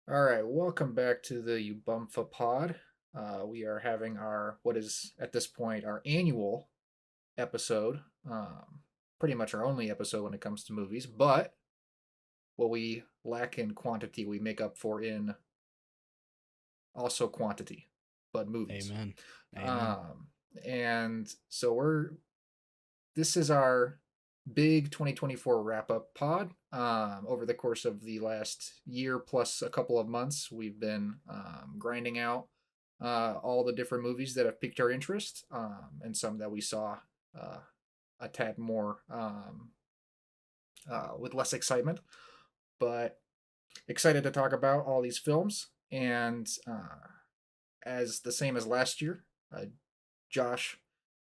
All right, welcome back to the Ubumfa Pod. We are having our what is at this point our annual episode, pretty much our only episode when it comes to movies. But what we lack in quantity, we make up for in also quantity, but movies. Amen. Amen. Um, and so we're this is our big 2024 wrap up pod. Over the course of the last year plus a couple of months, we've been grinding out all the different movies that have piqued our interest, and some that we saw uh, a tad more with less excitement. But excited to talk about all these films. And as the same as last year, Josh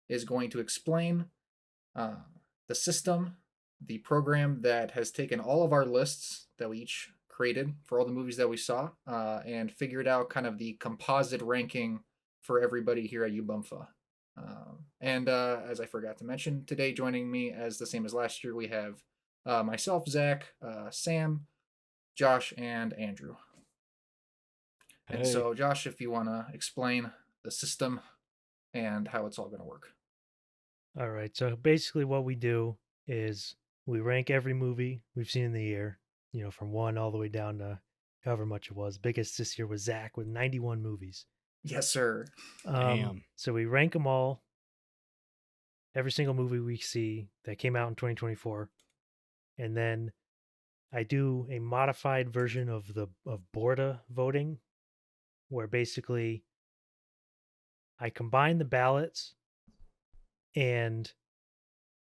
is going to explain uh, the system, the program that has taken all of our lists that we each created for all the movies that we saw and figured out kind of the composite ranking for everybody here at Ubumfa. And as I forgot to mention, today joining me as the same as last year, we have myself, Zach, Sam, Josh, and Andrew. And Hey. so, Josh, if you want to explain the system and how it's all going to work. All right. So basically, what we do is we rank every movie we've seen in the year, from one all the way down to however much it was. Biggest this year was Zach with 91 movies. Yes, sir. Damn. So we rank them all, every single movie we see that came out in 2024. And then I do a modified version of Borda voting, where basically I combine the ballots and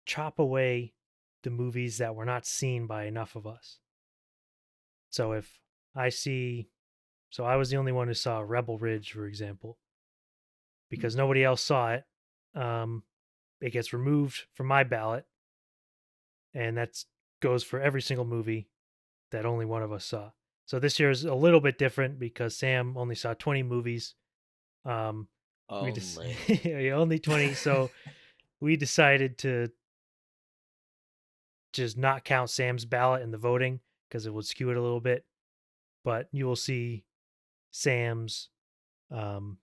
chop away the movies that were not seen by enough of us. So if I see, so I was the only one who saw Rebel Ridge, for example, because nobody else saw it. It gets removed from my ballot, and that goes for every single movie that only one of us saw. So this year is a little bit different because Sam only saw 20 movies. We just Only. only 20, so we decided to just not count Sam's ballot in the voting because it would skew it a little bit. But you will see Sam's um,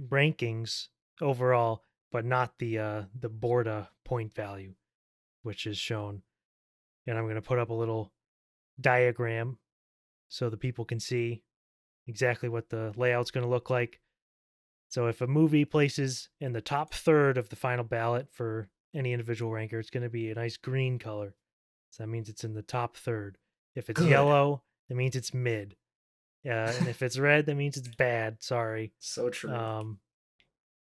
rankings overall, but not the Borda point value, which is shown. And I'm going to put up a little diagram so the people can see exactly what the layout's going to look like. So if a movie places in the top third of the final ballot for any individual ranker, it's going to be a nice green color. So that means it's in the top third. If it's Good. yellow, that means it's mid. And if it's red, that means it's bad. Sorry. So true.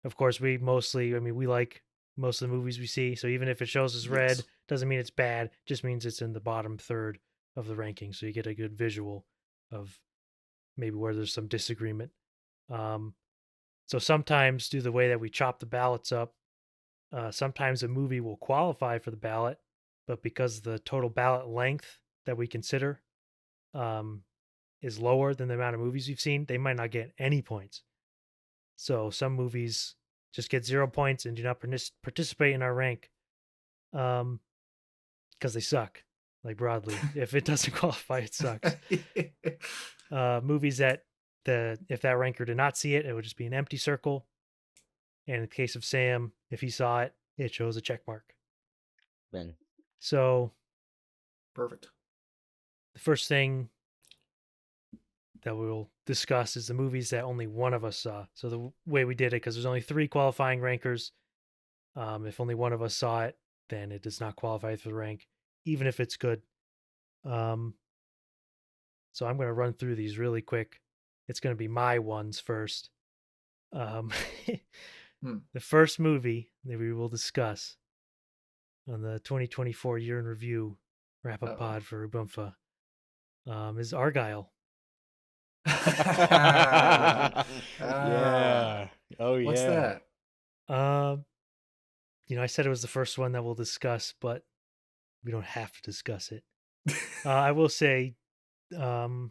Of course, we like most of the movies we see. So even if it shows as red, Yes. doesn't mean it's bad. Just means it's in the bottom third of the ranking. So you get a good visual of maybe where there's some disagreement. Um, so sometimes, due to the way that we chop the ballots up, sometimes a movie will qualify for the ballot, but because the total ballot length that we consider um, is lower than the amount of movies we've seen, they might not get any points. So some movies just get 0 points and do not participate in our rank because they suck. Like broadly, if it doesn't qualify, it sucks. Movies that if that ranker did not see it, it would just be an empty circle. And in the case of Sam, if he saw it, it shows a check mark. Ben. So Perfect. the first thing that we'll discuss is the movies that only one of us saw. So the way we did it, because there's only 3 qualifying rankers, if only one of us saw it, then it does not qualify for the rank, even if it's good. So I'm going to run through these really quick. It's going to be my ones first. The first movie that we will discuss on the 2024 year in review wrap up pod for Ubumfa is Argyle. Yeah. Oh yeah. What's that? I said it was the first one that we'll discuss, but we don't have to discuss it. I will say that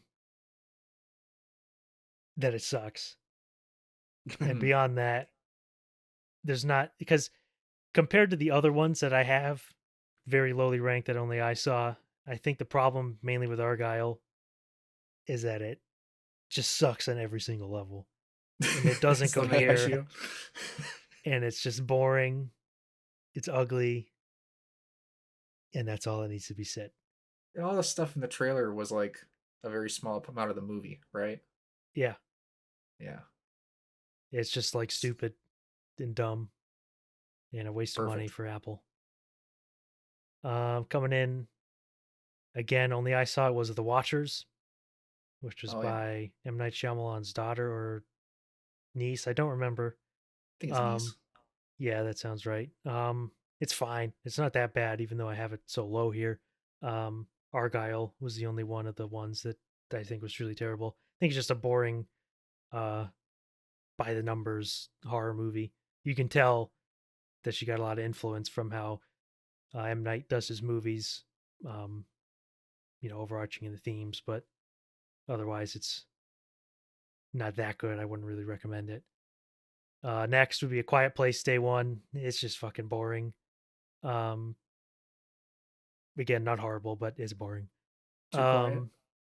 it sucks. And beyond that, there's not, because compared to the other ones that I have very lowly ranked that only I saw, I think the problem mainly with Argyle is that it just sucks on every single level, and it doesn't It's the main compare, issue. and it's just boring. It's ugly, and that's all that needs to be said. And all the stuff in the trailer was like a very small amount of the movie, right? Yeah, Yeah, it's just like stupid and dumb and a waste of money perfect. for Apple. Coming in again, only I saw it was The Watchers, which was Oh yeah, I by M. Night Shyamalan's daughter or niece. I don't remember. think it's Um, nice. yeah, that sounds right. It's fine. It's not that bad, even though I have it so low here. Argyle was the only one of the ones that I think was really terrible. I think it's just a boring, uh, by the numbers horror movie. You can tell that she got a lot of influence from how M. Night does his movies, um, overarching in the themes, but otherwise it's not that good. I wouldn't really recommend it. Next would be A Quiet Place Day One. It's just fucking boring. Um, again, not horrible, but it's boring. Too quiet. Um,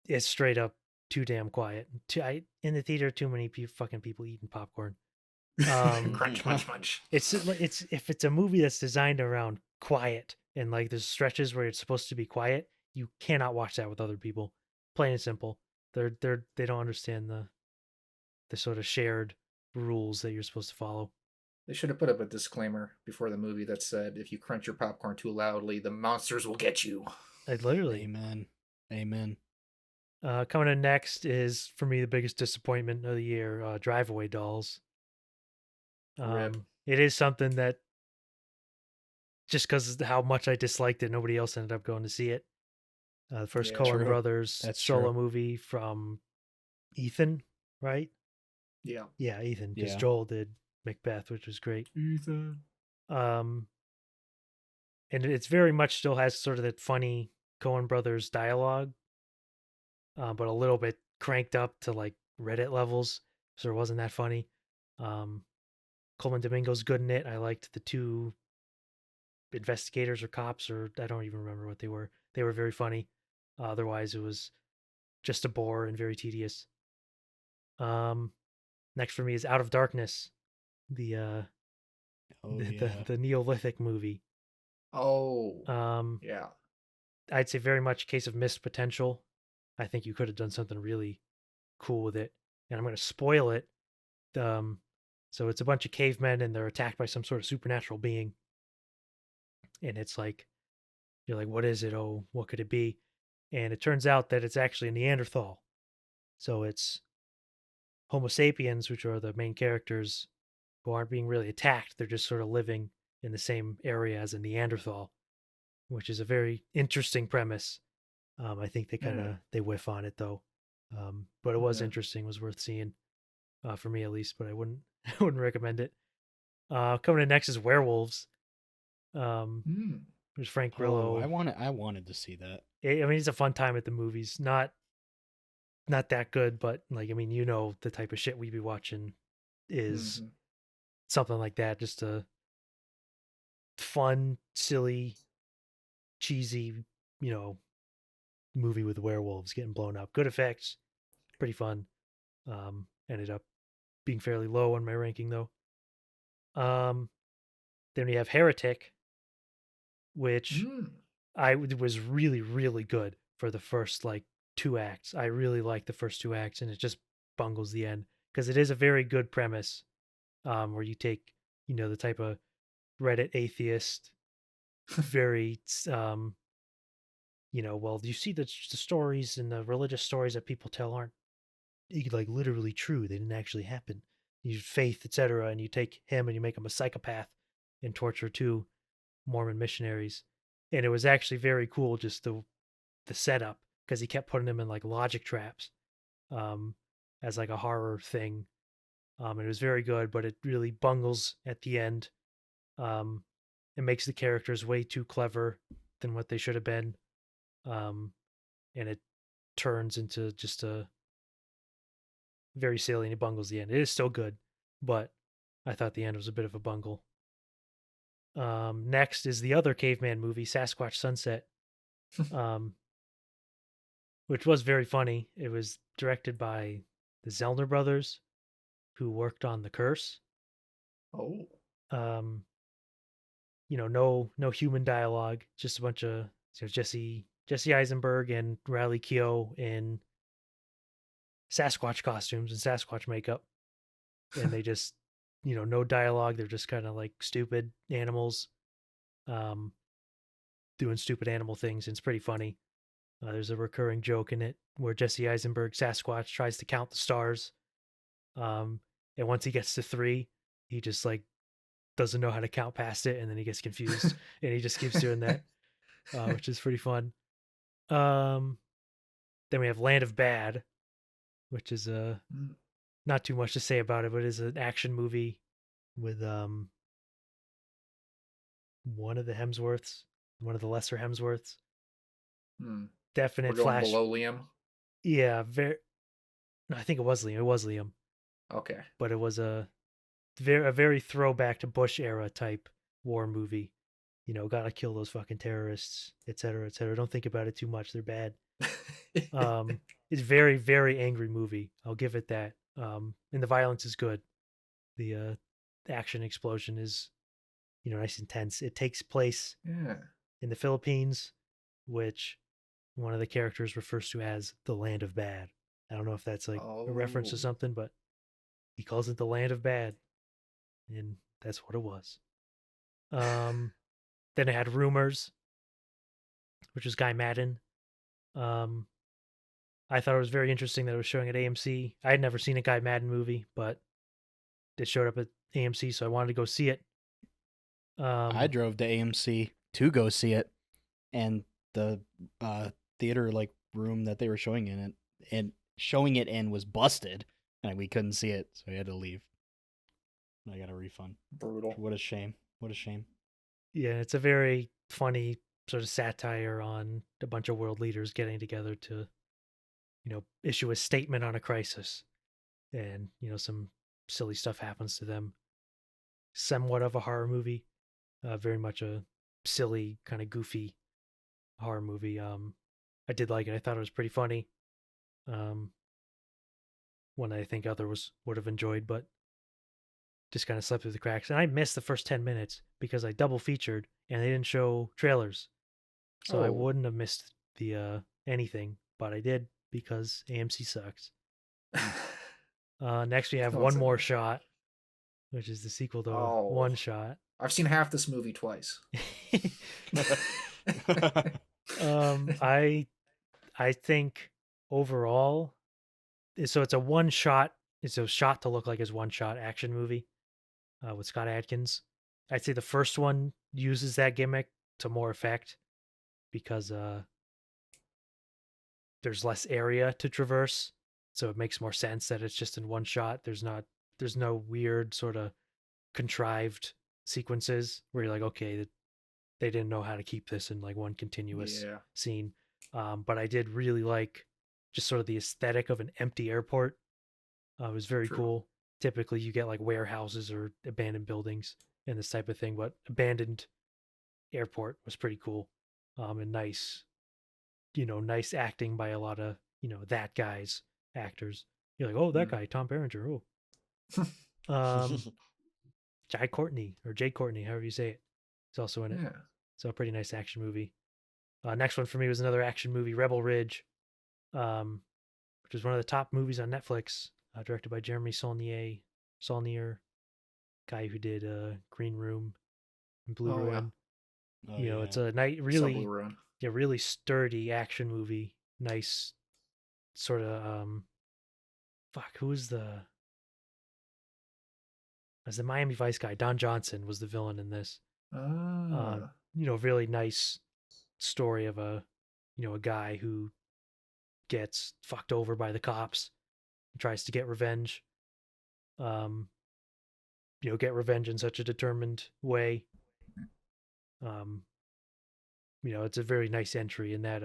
it's straight up too damn quiet. In the theater, too many fucking people eating popcorn. Crunch, munch, munch. It's if it's a movie that's designed around quiet and like there's stretches where it's supposed to be quiet, you cannot watch that with other people. Plain and simple. They don't understand the sort of shared rules that you're supposed to follow. They should have put up a disclaimer before the movie that said, "If you crunch your popcorn too loudly, the monsters will get you." Literally. Amen. Amen. Coming in next is for me the biggest disappointment of the year. Drive Away Dolls. Rip. It is something that just because how much I disliked it, nobody else ended up going to see it. The first Yeah. Coen True. Brothers That's solo true. movie from Ethan, right? Yeah. Yeah, Ethan, because Yeah. Joel did Macbeth, which was great. Ethan. Um, and it's very much still has sort of that funny Coen Brothers dialogue, but a little bit cranked up to like Reddit levels, so it wasn't that funny. Um, Coleman Domingo's good in it. I liked the two investigators or cops, or I don't even remember what they were. They were very funny. Otherwise, it was just a bore and very tedious. Um, next for me is Out of Darkness, the Oh yeah. the Neolithic movie. Oh. Um, Yeah. I'd say very much a case of missed potential. I think you could have done something really cool with it, and I'm going to spoil it. Um, so it's a bunch of cavemen, and they're attacked by some sort of supernatural being, and it's like you're like, what is it? Oh, what could it be? And it turns out that it's actually a Neanderthal. So it's Homo sapiens, which are the main characters, who aren't being really attacked. They're just sort of living in the same area as a Neanderthal, which is a very interesting premise. I think they kind Yeah. of they whiff on it though, but it was Yeah. interesting. Was worth seeing for me at least. But I wouldn't I wouldn't recommend it. Coming in next is Werewolves. Um, Mm. there's Frank Oh, Grillo. I wanted to see that. I mean, it's a fun time at the movies. Not that good, but like I mean, the type of shit we'd be watching is Mm-hmm. something like that. Just a fun, silly, cheesy, you know, movie with werewolves getting blown up. Good effects, pretty fun. Ended up being fairly low on my ranking though. Um, then we have Heretic, which Mm. was really really good for the first like two acts. I really like the first two acts, and it just bungles the end because it is a very good premise. Where you take the type of Reddit atheist, very well, you see the stories and the religious stories that people tell aren't like literally true. They didn't actually happen. You faith, etc., and you take him and you make him a psychopath and torture two Mormon missionaries. And it was actually very cool, just the setup, because he kept putting them in like logic traps, um, as like a horror thing. It was very good, but it really bungles at the end. Um, it makes the characters way too clever than what they should have been, um, and it turns into just a very silly, and it bungles the end. It is still good, but I thought the end was a bit of a bungle. Next is the other caveman movie, Sasquatch Sunset. Um, which was very funny. It was directed by the Zellner brothers, who worked on The Curse. Oh. No human dialogue, just a bunch of Jesse Eisenberg and Riley Keough in Sasquatch costumes and Sasquatch makeup, and they just no dialogue. They're just kind of like stupid animals, doing stupid animal things, and it's pretty funny. There's a recurring joke in it where Jesse Eisenberg Sasquatch tries to count the stars, and once he gets to 3, he just like doesn't know how to count past it, and then he gets confused, and he just keeps doing that, which is pretty fun. Then we have Land of Bad, which is not too much to say about it, but it is an action movie with one of the lesser Hemsworths. Definite We're going flash. below Liam. Yeah, no, I think it was Liam. It was Liam. Okay. But it was a very throwback to Bush era type war movie. Gotta kill those fucking terrorists, etc., etc. Don't think about it too much. They're bad. It's very, very angry movie. I'll give it that. And the violence is good. The action explosion is, nice and tense. It takes place in the Philippines, which one of the characters refers to as the Land of Bad. I don't know if that's like a reference to something, but he calls it the Land of Bad, and that's what it was. Then it had Rumors, which was Guy Madden. I thought it was very interesting that it was showing at AMC. I had never seen a Guy Madden movie, but it showed up at AMC, so I wanted to go see it. I drove to AMC to go see it, and the theater like room that they were showing it in was busted, and we couldn't see it, so I had to leave. I got a refund. Brutal. What a shame. What a shame. Yeah, it's a very funny sort of satire on a bunch of world leaders getting together to, issue a statement on a crisis. And, some silly stuff happens to them. Somewhat of a horror movie. Very much a silly, kind of goofy horror movie. I did like it. I thought it was pretty funny. One I think others would have enjoyed, but just kind of slipped through the cracks. And I missed the first 10 minutes because I double featured and they didn't show trailers. So I wouldn't have missed the anything, but I did because AMC sucks. Next we have One More Shot, which is the sequel to One Shot. I've seen half this movie twice. I think overall, so it's a one shot. It's a shot to look like his one shot action movie with Scott Adkins. I'd say the first one uses that gimmick to more effect because there's less area to traverse, so it makes more sense that it's just in one shot. There's no weird sort of contrived sequences where you're like, okay, they didn't know how to keep this in like one continuous scene. But I did really like just sort of the aesthetic of an empty airport. It was very cool. Typically you get like warehouses or abandoned buildings and this type of thing, but abandoned airport was pretty cool. And nice, nice acting by a lot of, that guy's actors. You're like, oh, that guy, Tom Berenger. Oh. Jai Courtney, however you say it. He's also in it. Yeah. So a pretty nice action movie. Next one for me was another action movie, Rebel Ridge, which is one of the top movies on Netflix, directed by Jeremy Saulnier, guy who did Green Room and Blue Ruin. Yeah. It's a really sturdy action movie. Nice sort of who's as the Miami Vice guy, Don Johnson was the villain in this. Really nice story of a guy who gets fucked over by the cops and tries to get revenge. Get revenge in such a determined way. It's a very nice entry in that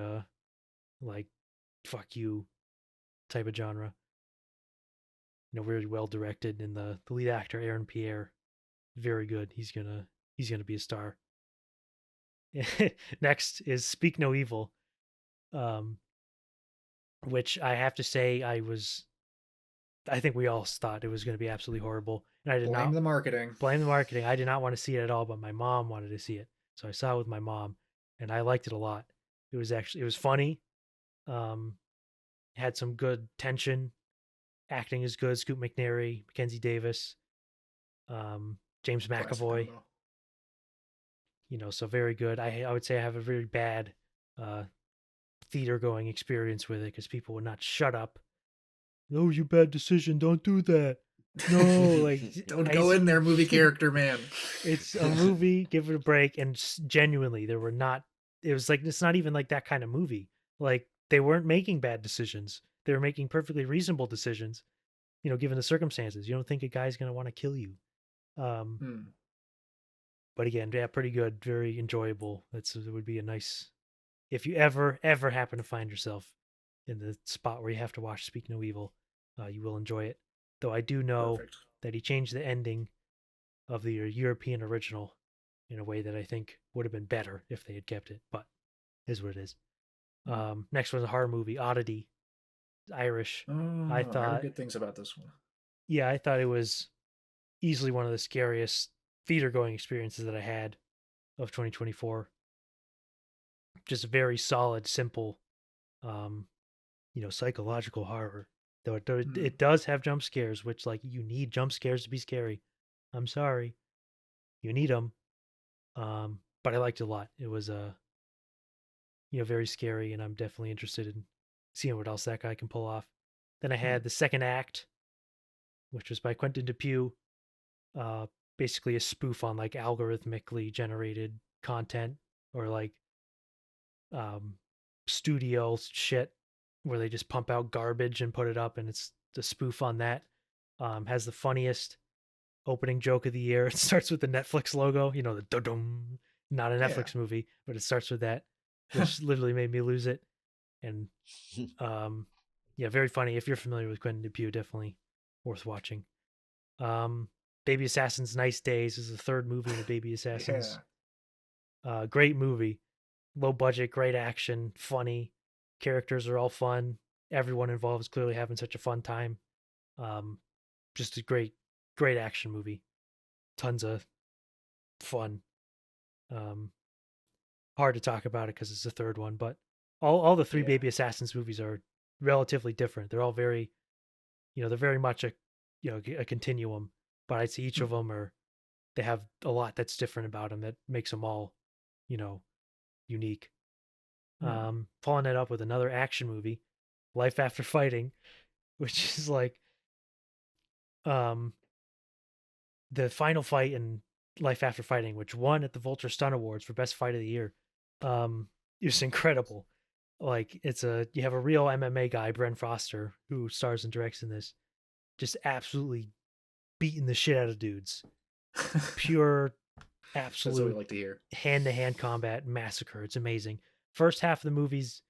like fuck you type of genre. Really well directed, and the lead actor Aaron Pierre, very good. He's gonna be a star. Next is Speak No Evil, which I have to say I think we all thought it was going to be absolutely horrible, and I did Blame not the marketing. blame the marketing. I did not want to see it at all, but my mom wanted to see it, so I saw it with my mom, and I liked it a lot. It was funny. Um, had some good tension. Acting is good. Scoot McNairy, Mackenzie Davis, James Classic McAvoy. combo. So very good. I would say I have a very bad uh, theater going experience with it because people would not shut up. No, you bad decision. Don't do that. No, like Don't go in there, movie character man. It's a movie. Give it a break. And genuinely, there were not. It was like it's not even like that kind of movie. Like they weren't making bad decisions. They were making perfectly reasonable decisions. Given the circumstances, you don't think a guy's gonna want to kill you. But again, yeah, pretty good, very enjoyable. It would be a nice if you ever happen to find yourself in the spot where you have to watch Speak No Evil, you will enjoy it. Though I do know that he changed the ending of the European original in a way that I think would have been better if they had kept it, but is what it is. Next one's a horror movie, Oddity, Irish. I heard good things about this one. Yeah, I thought it was easily one of the scariest theater going experiences that I had of 2024. Just very solid, simple, psychological horror. Though it does have jump scares, which like you need jump scares to be scary. I'm sorry, you need them. But I liked it a lot. It was very scary, and I'm definitely interested in seeing what else that guy can pull off. Then I had the second act, which was by Quentin Dupieux, basically a spoof on like algorithmically generated content or like studio shit where they just pump out garbage and put it up, and it's the spoof on that. Has the funniest opening joke of the year. It starts with the Netflix logo, the dum. Not a Netflix movie, but it starts with that, which literally made me lose it. And very funny. If you're familiar with Quentin Dupieux, definitely worth watching. Baby Assassin's Nice Days is the third movie in the Baby Assassins. Great movie. Low budget, great action, funny. Characters are all fun. Everyone involved is clearly having such a fun time. Just a great action movie. Tons of fun. Hard to talk about it because it's the third one, but all the three Baby Assassins movies are relatively different. They're all very, they're very much a continuum, but I'd say each of them they have a lot that's different about them that makes them all, unique. Following that up with another action movie, Life After Fighting, which is like, the final fight in Life After Fighting, which won at the Vulture Stun Awards for Best Fight of the Year. It's incredible. Like you have a real MMA guy, Bren Foster, who stars and directs in this, just absolutely beating the shit out of dudes. Pure, absolute. That's what we like to hear. Hand-to-hand combat massacre. It's amazing. First half of the movie's,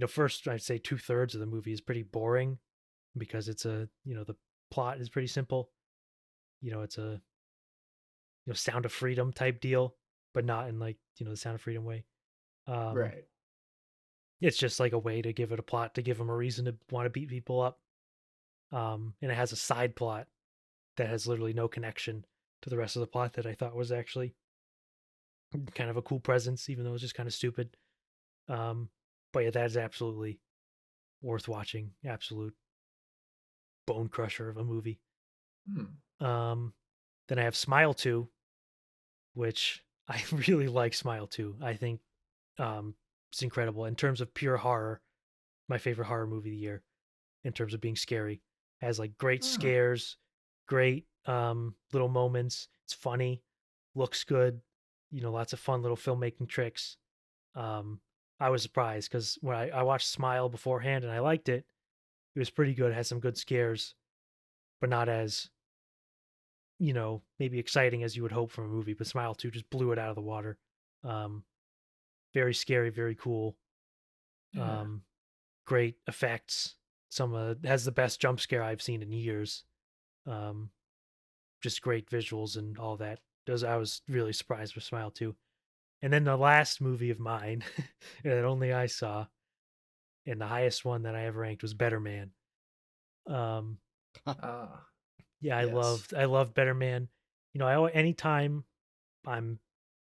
first I'd say 2/3 of the movie is pretty boring because it's the plot is pretty simple. It's a Sound of Freedom type deal, but not in like the Sound of Freedom way. Right. It's just like a way to give it a plot to give them a reason to want to beat people up. And it has a side plot that has literally no connection to the rest of the plot that I thought was actually kind of a cool presence, even though it was just kind of stupid. But yeah, that is absolutely worth watching. Absolute bone crusher of a movie. Then I have Smile 2, which I really like. Smile 2. I think it's incredible in terms of pure horror. My favorite horror movie of the year in terms of being scary. It has like great scares, great little moments. It's funny, looks good. Lots of fun little filmmaking tricks. I was surprised because when I watched Smile beforehand and I liked it, it was pretty good. It had some good scares, but not as maybe exciting as you would hope from a movie. But Smile 2 just blew it out of the water. Very scary, very cool. Great effects. Has the best jump scare I've seen in years. Just great visuals and all that. I was really surprised with Smile 2. And then the last movie of mine that only I saw and the highest one that I ever ranked was Better Man. Um, yeah, Yes. I loved Better Man. You know, anytime I'm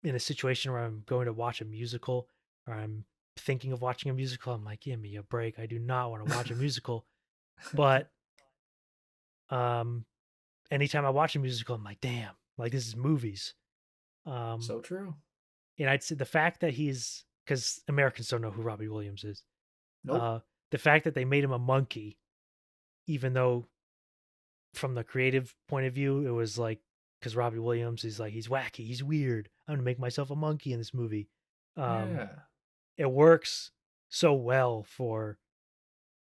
in a situation where I'm going to watch a musical or I'm thinking of watching a musical, I'm like, give me a break. I do not want to watch a musical. But um, anytime I watch a musical, I'm like, damn, like this is movies. So true. And I'd say the fact that he's, because Americans don't know who Robbie Williams is. Nope. The fact that they made him a monkey, even though from the creative point of view, it was like, because Robbie Williams is like, he's wacky, he's weird. I'm gonna make myself a monkey in this movie. Yeah. It works so well for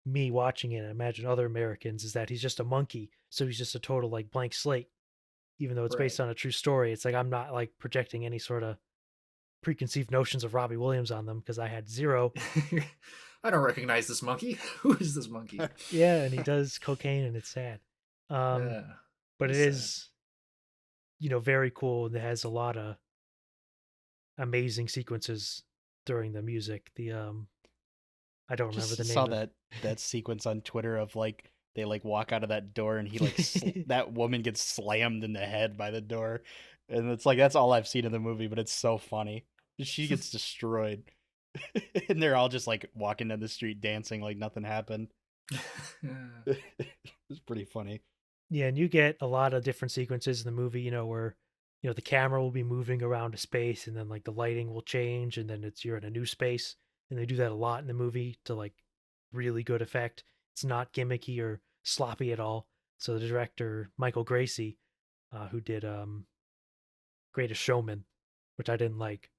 me watching it. I imagine other Americans is that he's just a monkey, so he's just a total like blank slate. Even though it's Right. based on a true story, it's like I'm not like projecting any sort of preconceived notions of Robbie Williams on them because I had zero. I don't recognize this monkey. Who is this monkey? Yeah, and he does cocaine, and it's sad. Yeah. But it It's sad. is, you know, very cool. And it has a lot of amazing sequences during the music. The I don't remember the Just name saw of that sequence on Twitter of like they like walk out of that door and he like that woman gets slammed in the head by the door, and it's like that's all I've seen in the movie, but it's so funny. She gets destroyed, and they're all just like walking down the street dancing like nothing happened. It's pretty funny. Yeah, and you get a lot of different sequences in the movie, you know, where you know the camera will be moving around a space and then like the lighting will change and then you're in a new space. And they do that a lot in the movie to like really good effect. It's not gimmicky or sloppy at all. So the director, Michael Gracie, who did Greatest Showman, which I didn't like,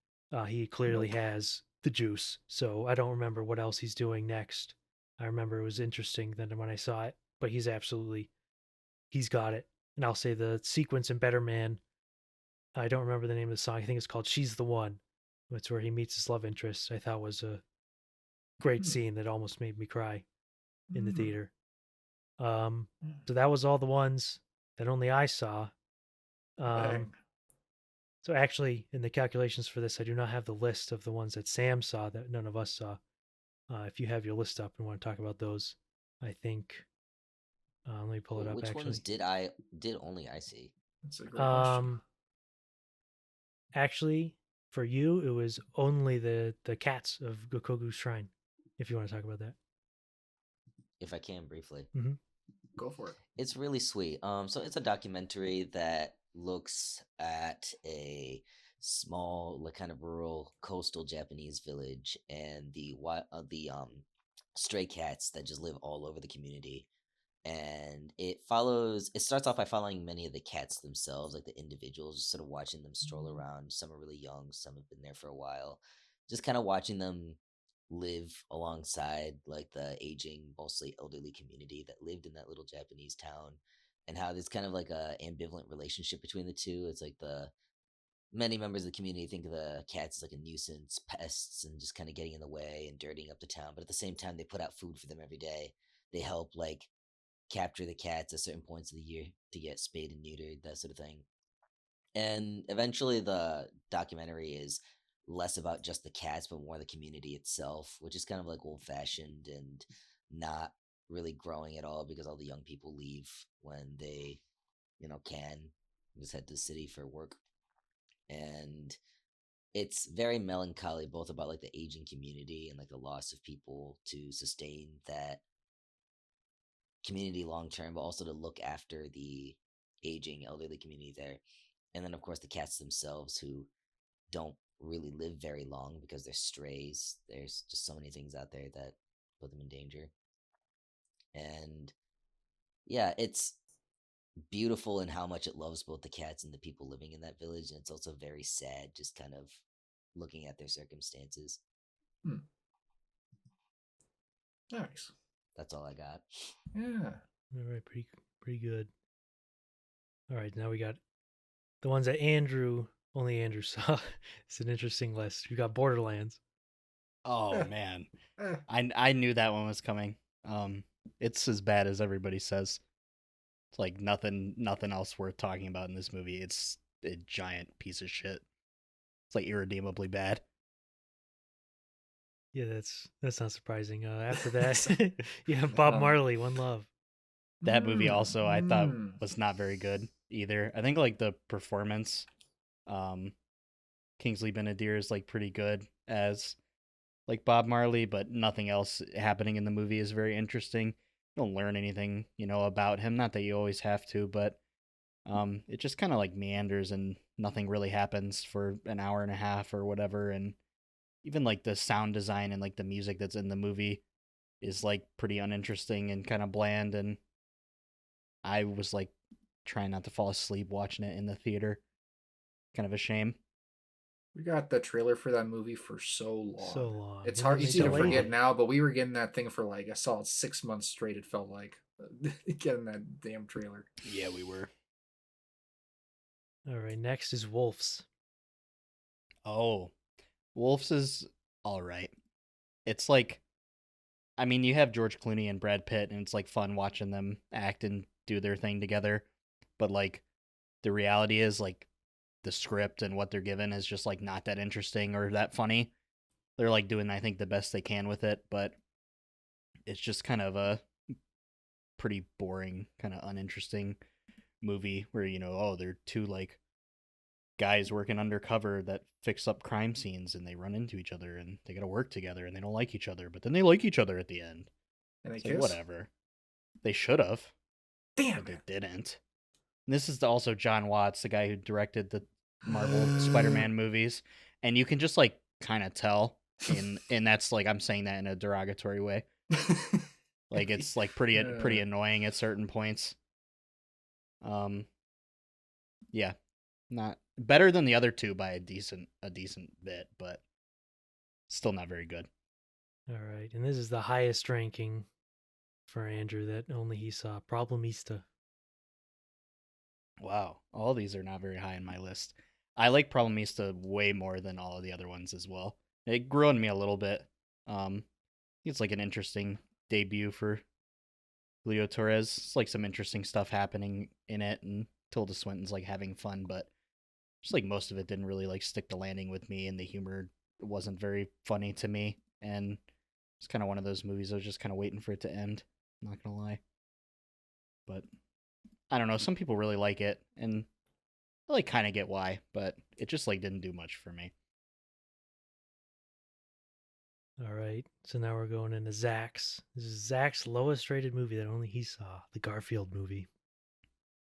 he clearly Nope. has the juice. So I don't remember what else he's doing next. I remember it was interesting then when I saw it, but he's got it. And I'll say the sequence in Better Man, I don't remember the name of the song. I think it's called She's the One. It's where he meets his love interest. I thought was a great Hmm. scene that almost made me cry in the Hmm. theater. So that was all the ones that only I saw. Um, Dang. so actually, in the calculations for this, I do not have the list of the ones that Sam saw that none of us saw. If you have your list up and want to talk about those, I think. Let me pull it up Which ones actually. did only I see? That's a great question. Actually, for you, it was only the cats of Gokoku's shrine. If you want to talk about that, If I can briefly. mm-hmm. Go for it. It's really sweet. So it's a documentary that looks at a small, like kind of rural coastal Japanese village and the stray cats that just live all over the community. And it starts off by following many of the cats themselves, like the individuals, just sort of watching them stroll around. Some are really young, some have been there for a while. Just kind of watching them live alongside like the aging, mostly elderly community that lived in that little Japanese town, and how there's kind of like a ambivalent relationship between the two. It's like the many members of the community think of the cats as like a nuisance, pests, and just kind of getting in the way and dirtying up the town. But at the same time, they put out food for them every day. They help like capture the cats at certain points of the year to get spayed and neutered, that sort of thing. And eventually, the documentary is less about just the cats, but more the community itself, which is kind of like old fashioned and not really growing at all because all the young people leave when they, can just head to the city for work. And it's very melancholy, both about like the aging community and like the loss of people to sustain that community long term, but also to look after the aging elderly community there. And then, of course, the cats themselves who don't really live very long because they're strays. There's just so many things out there that put them in danger. And yeah, it's beautiful in how much it loves both the cats and the people living in that village. And it's also very sad, just kind of looking at their circumstances. Hmm. Nice. That's all I got. Yeah. All right, pretty good. All right, now we got the ones that only Andrew saw. It's an interesting list. We got Borderlands. Oh man, Eh. I knew that one was coming. It's as bad as everybody says. It's like nothing else worth talking about in this movie. It's a giant piece of shit. It's like irredeemably bad. Yeah, that's not surprising. After that, you have Bob Marley, One Love. That movie also I thought was not very good either. I think like the performance, Kingsley Benadir is like pretty good as like Bob Marley, but nothing else happening in the movie is very interesting. You don't learn anything, about him. Not that you always have to, but it just kind of like meanders and nothing really happens for an hour and a half or whatever. And even like the sound design and like the music that's in the movie is like pretty uninteresting and kind of bland. And I was like trying not to fall asleep watching it in the theater. Kind of a shame. We got the trailer for that movie for so long. So long. It's hard, easy to forget now, but we were getting that thing for like a solid 6 months straight, it felt like, getting that damn trailer. Yeah, we were. All right, next is Wolves. Oh, Wolves is all right. It's like, I mean, you have George Clooney and Brad Pitt, and it's like fun watching them act and do their thing together. But like, the reality is like the script and what they're given is just like not that interesting or that funny. They're like doing, I think, the best they can with it, but it's just kind of a pretty boring, kind of uninteresting movie where, they're two like guys working undercover that fix up crime scenes and they run into each other and they gotta work together and they don't like each other, but then they like each other at the end. And they it's kiss? like, whatever. They should have. Damn, but they didn't. And this is also John Watts, the guy who directed the Marvel Spider-Man movies, and you can just like kind of tell, and that's like, I'm saying that in a derogatory way. Like it's like pretty annoying at certain points. Yeah, not better than the other two by a decent bit, but still not very good. All right, and this is the highest ranking for Andrew that only he saw, Problemista. Wow, all these are not very high on my list. I like Problemista way more than all of the other ones as well. It grew on me a little bit. It's like an interesting debut for Julio Torres. It's like some interesting stuff happening in it, and Tilda Swinton's like having fun, but just like most of it didn't really like stick the landing with me, and the humor wasn't very funny to me. And it's kind of one of those movies I was just kind of waiting for it to end. I'm not gonna lie, but I don't know. Some people really like it, and I like kind of get why, but it just like didn't do much for me. All right, so now we're going into Zach's. This is Zach's lowest rated movie that only he saw, the Garfield movie.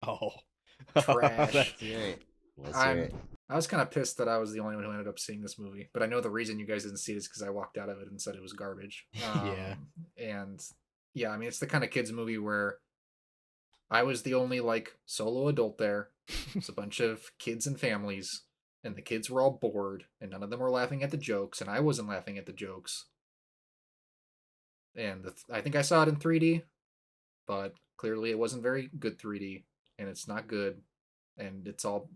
Oh, trash. Let's hear it. I was kind of pissed that I was the only one who ended up seeing this movie, but I know the reason you guys didn't see it is because I walked out of it and said it was garbage. Yeah. And yeah, I mean, it's the kind of kids movie where I was the only like solo adult there. It's a bunch of kids and families, and the kids were all bored, and none of them were laughing at the jokes, and I wasn't laughing at the jokes. And I think I saw it in 3D, but clearly it wasn't very good 3D, and it's not good, and it's all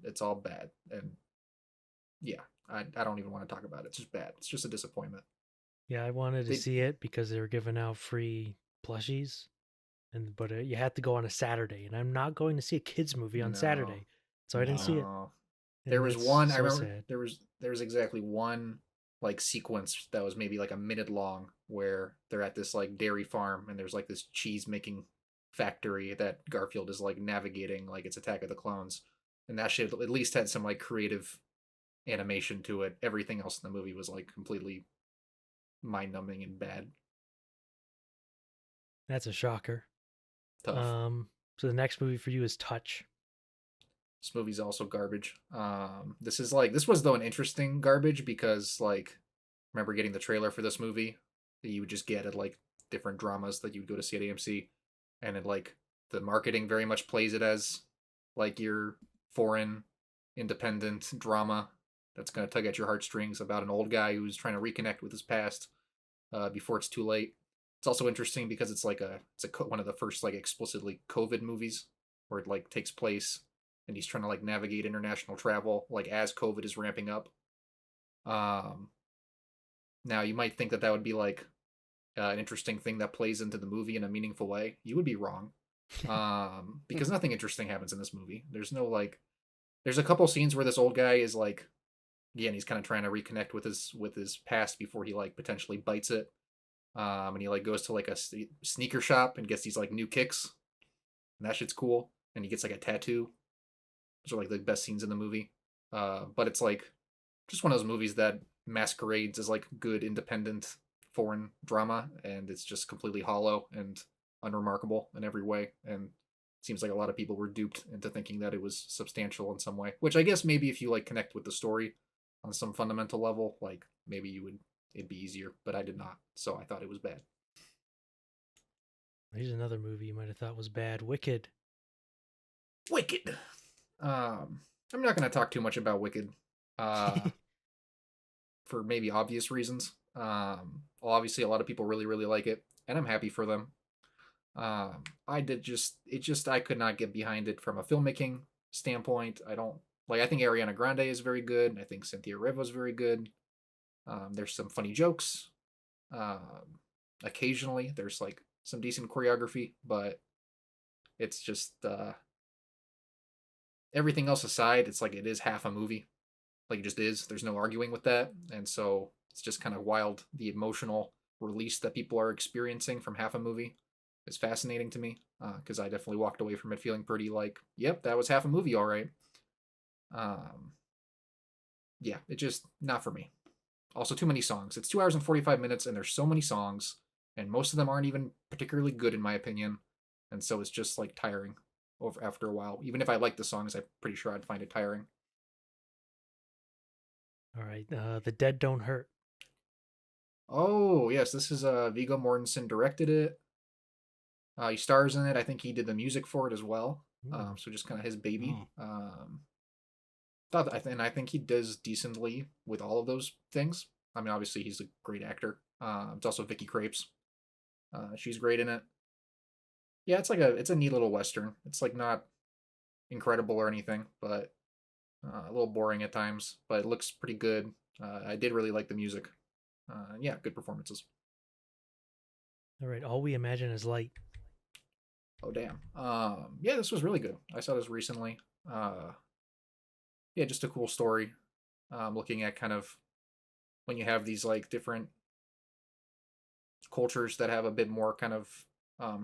bad. And yeah, I don't even want to talk about it. It's just bad. It's just a disappointment. Yeah, I wanted to see it because they were giving out free plushies, but you had to go on a Saturday, and I'm not going to see a kids movie on Saturday, so I didn't see it. There was one. I remember sad. there was exactly one like sequence that was maybe like a minute long where they're at this like dairy farm and there's like this cheese making factory that Garfield is like navigating like it's Attack of the Clones, and that shit at least had some like creative animation to it. Everything else in the movie was like completely mind-numbing and bad. That's a shocker. Tough. So the next movie for you is Touch. This movie's also garbage. This was though an interesting garbage because like, remember getting the trailer for this movie that you would just get at like different dramas that you would go to see at AMC, and it like the marketing very much plays it as like your foreign independent drama that's gonna tug at your heartstrings about an old guy who's trying to reconnect with his past before it's too late. It's also interesting because it's like one of the first like explicitly COVID movies where it like takes place and he's trying to like navigate international travel like as COVID is ramping up. Now you might think that would be like an interesting thing that plays into the movie in a meaningful way. You would be wrong, because nothing interesting happens in this movie. There's no like, there's a couple scenes where this old guy is like Yeah, and he's kind of trying to reconnect with his past before he like potentially bites it. And he like goes to like a sneaker shop and gets these like new kicks, and that shit's cool. And he gets like a tattoo. Those are like the best scenes in the movie. But it's like just one of those movies that masquerades as like good independent foreign drama, and it's just completely hollow and unremarkable in every way. And it seems like a lot of people were duped into thinking that it was substantial in some way. Which I guess maybe if you like connect with the story on some fundamental level, like maybe it'd be easier. But I did not, so I thought it was bad. Here's another movie you might have thought was bad. Wicked. Wicked. I'm not going to talk too much about Wicked, for maybe obvious reasons. Well, obviously, a lot of people really, really like it, and I'm happy for them. I could not get behind it from a filmmaking standpoint. I don't like. I think Ariana Grande is very good. I think Cynthia Erivo is very good. There's some funny jokes. Occasionally, there's like some decent choreography, but it's just everything else aside, it's like it is half a movie. Like it just is. There's no arguing with that. And so it's just kind of wild. The emotional release that people are experiencing from half a movie is fascinating to me, because I definitely walked away from it feeling pretty like, yep, that was half a movie, all right. Yeah, it just not for me. Also, too many songs. It's 2 hours and 45 minutes, and there's so many songs, and most of them aren't even particularly good in my opinion. And so it's just like tiring over after a while. Even if I like the songs, I'm pretty sure I'd find it tiring. All right. The Dead Don't Hurt. Oh yes, this is Viggo Mortensen directed it. He stars in it. I think he did the music for it as well. So just kind of his baby. And I think he does decently with all of those things. I mean, obviously he's a great actor. It's also Vicky Krieps. She's great in it. Yeah, it's a neat little western. It's like not incredible or anything, but a little boring at times. But it looks pretty good. I did really like the music. Yeah, good performances. All right. All We Imagine Is Light. Oh damn. Yeah, this was really good. I saw this recently. Yeah, just a cool story. Looking at kind of when you have these like different cultures that have a bit more kind of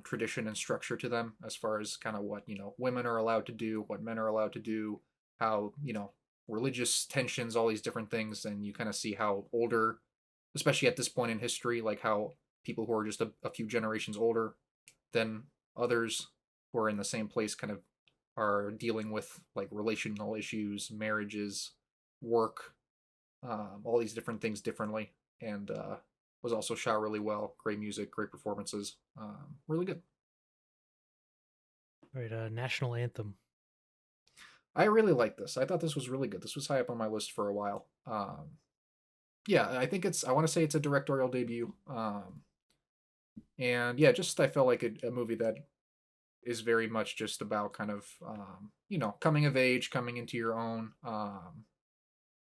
tradition and structure to them, as far as kind of what women are allowed to do, what men are allowed to do, how religious tensions, all these different things, and you kind of see how older, especially at this point in history, like how people who are just a few generations older than others who are in the same place kind of are dealing with like relational issues, marriages, work, all these different things differently, and was also shot really well. Great music, great performances, really good. All right. National Anthem. I really like this. I thought this was really good. This was high up on my list for a while. Yeah, I think I want to say it's a directorial debut. And yeah, just I felt like a movie that is very much just about kind of coming of age, coming into your own,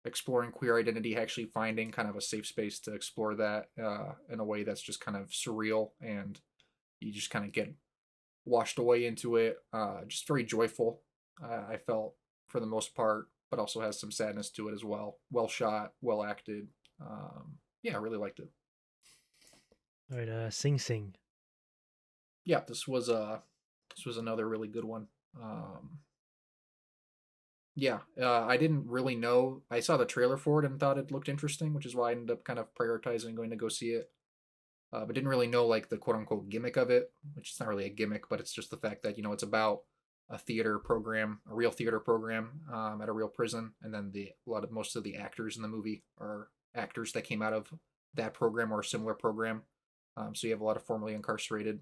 exploring queer identity, actually finding kind of a safe space to explore that in a way that's just kind of surreal, and you just kind of get washed away into it. Just very joyful, I felt, for the most part, but also has some sadness to it as well. Well shot, well acted. Yeah, I really liked it. All right. Sing Sing. Yeah, this was another really good one. Yeah, I didn't really know. I saw the trailer for it and thought it looked interesting, which is why I ended up kind of prioritizing going to go see it. But didn't really know like the quote unquote gimmick of it, which is not really a gimmick, but it's just the fact that it's about a theater program, a real theater program, at a real prison, and then most of the actors in the movie are actors that came out of that program or a similar program. So you have a lot of formerly incarcerated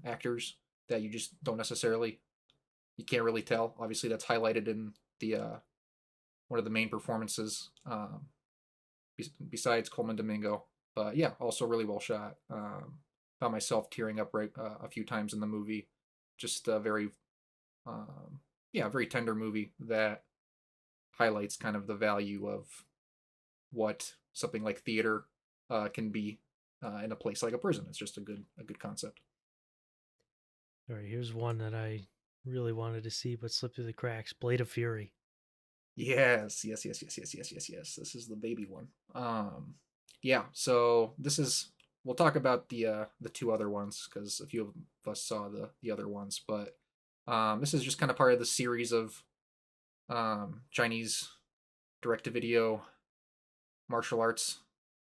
actors that you just don't necessarily, you can't really tell. Obviously, that's highlighted in the one of the main performances, besides Coleman Domingo. But yeah, also really well shot. Found myself tearing up a few times in the movie. Just a very, very tender movie that highlights kind of the value of what something like theater can be in a place like a prison. It's just a good concept. All right. Here's one that I really wanted to see but slipped through the cracks. Blade of Fury. Yes. This is the baby one. Yeah. So we'll talk about the two other ones because a few of us saw the other ones, but this is just kind of part of the series of Chinese direct-to-video martial arts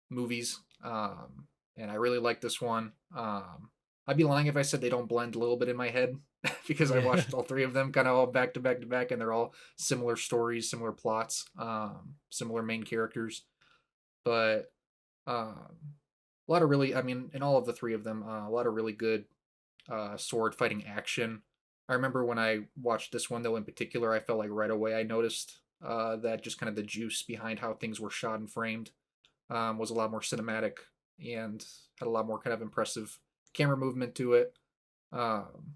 movies. And I really like this one. I'd be lying if I said they don't blend a little bit in my head because I Yeah. watched all three of them kind of all back to back to back, and they're all similar stories, similar plots, similar main characters. But a lot of really, I mean, in all of the three of them, a lot of really good sword fighting action. I remember when I watched this one though in particular, I felt like right away I noticed that just kind of the juice behind how things were shot and framed was a lot more cinematic and had a lot more kind of impressive camera movement to it. Um,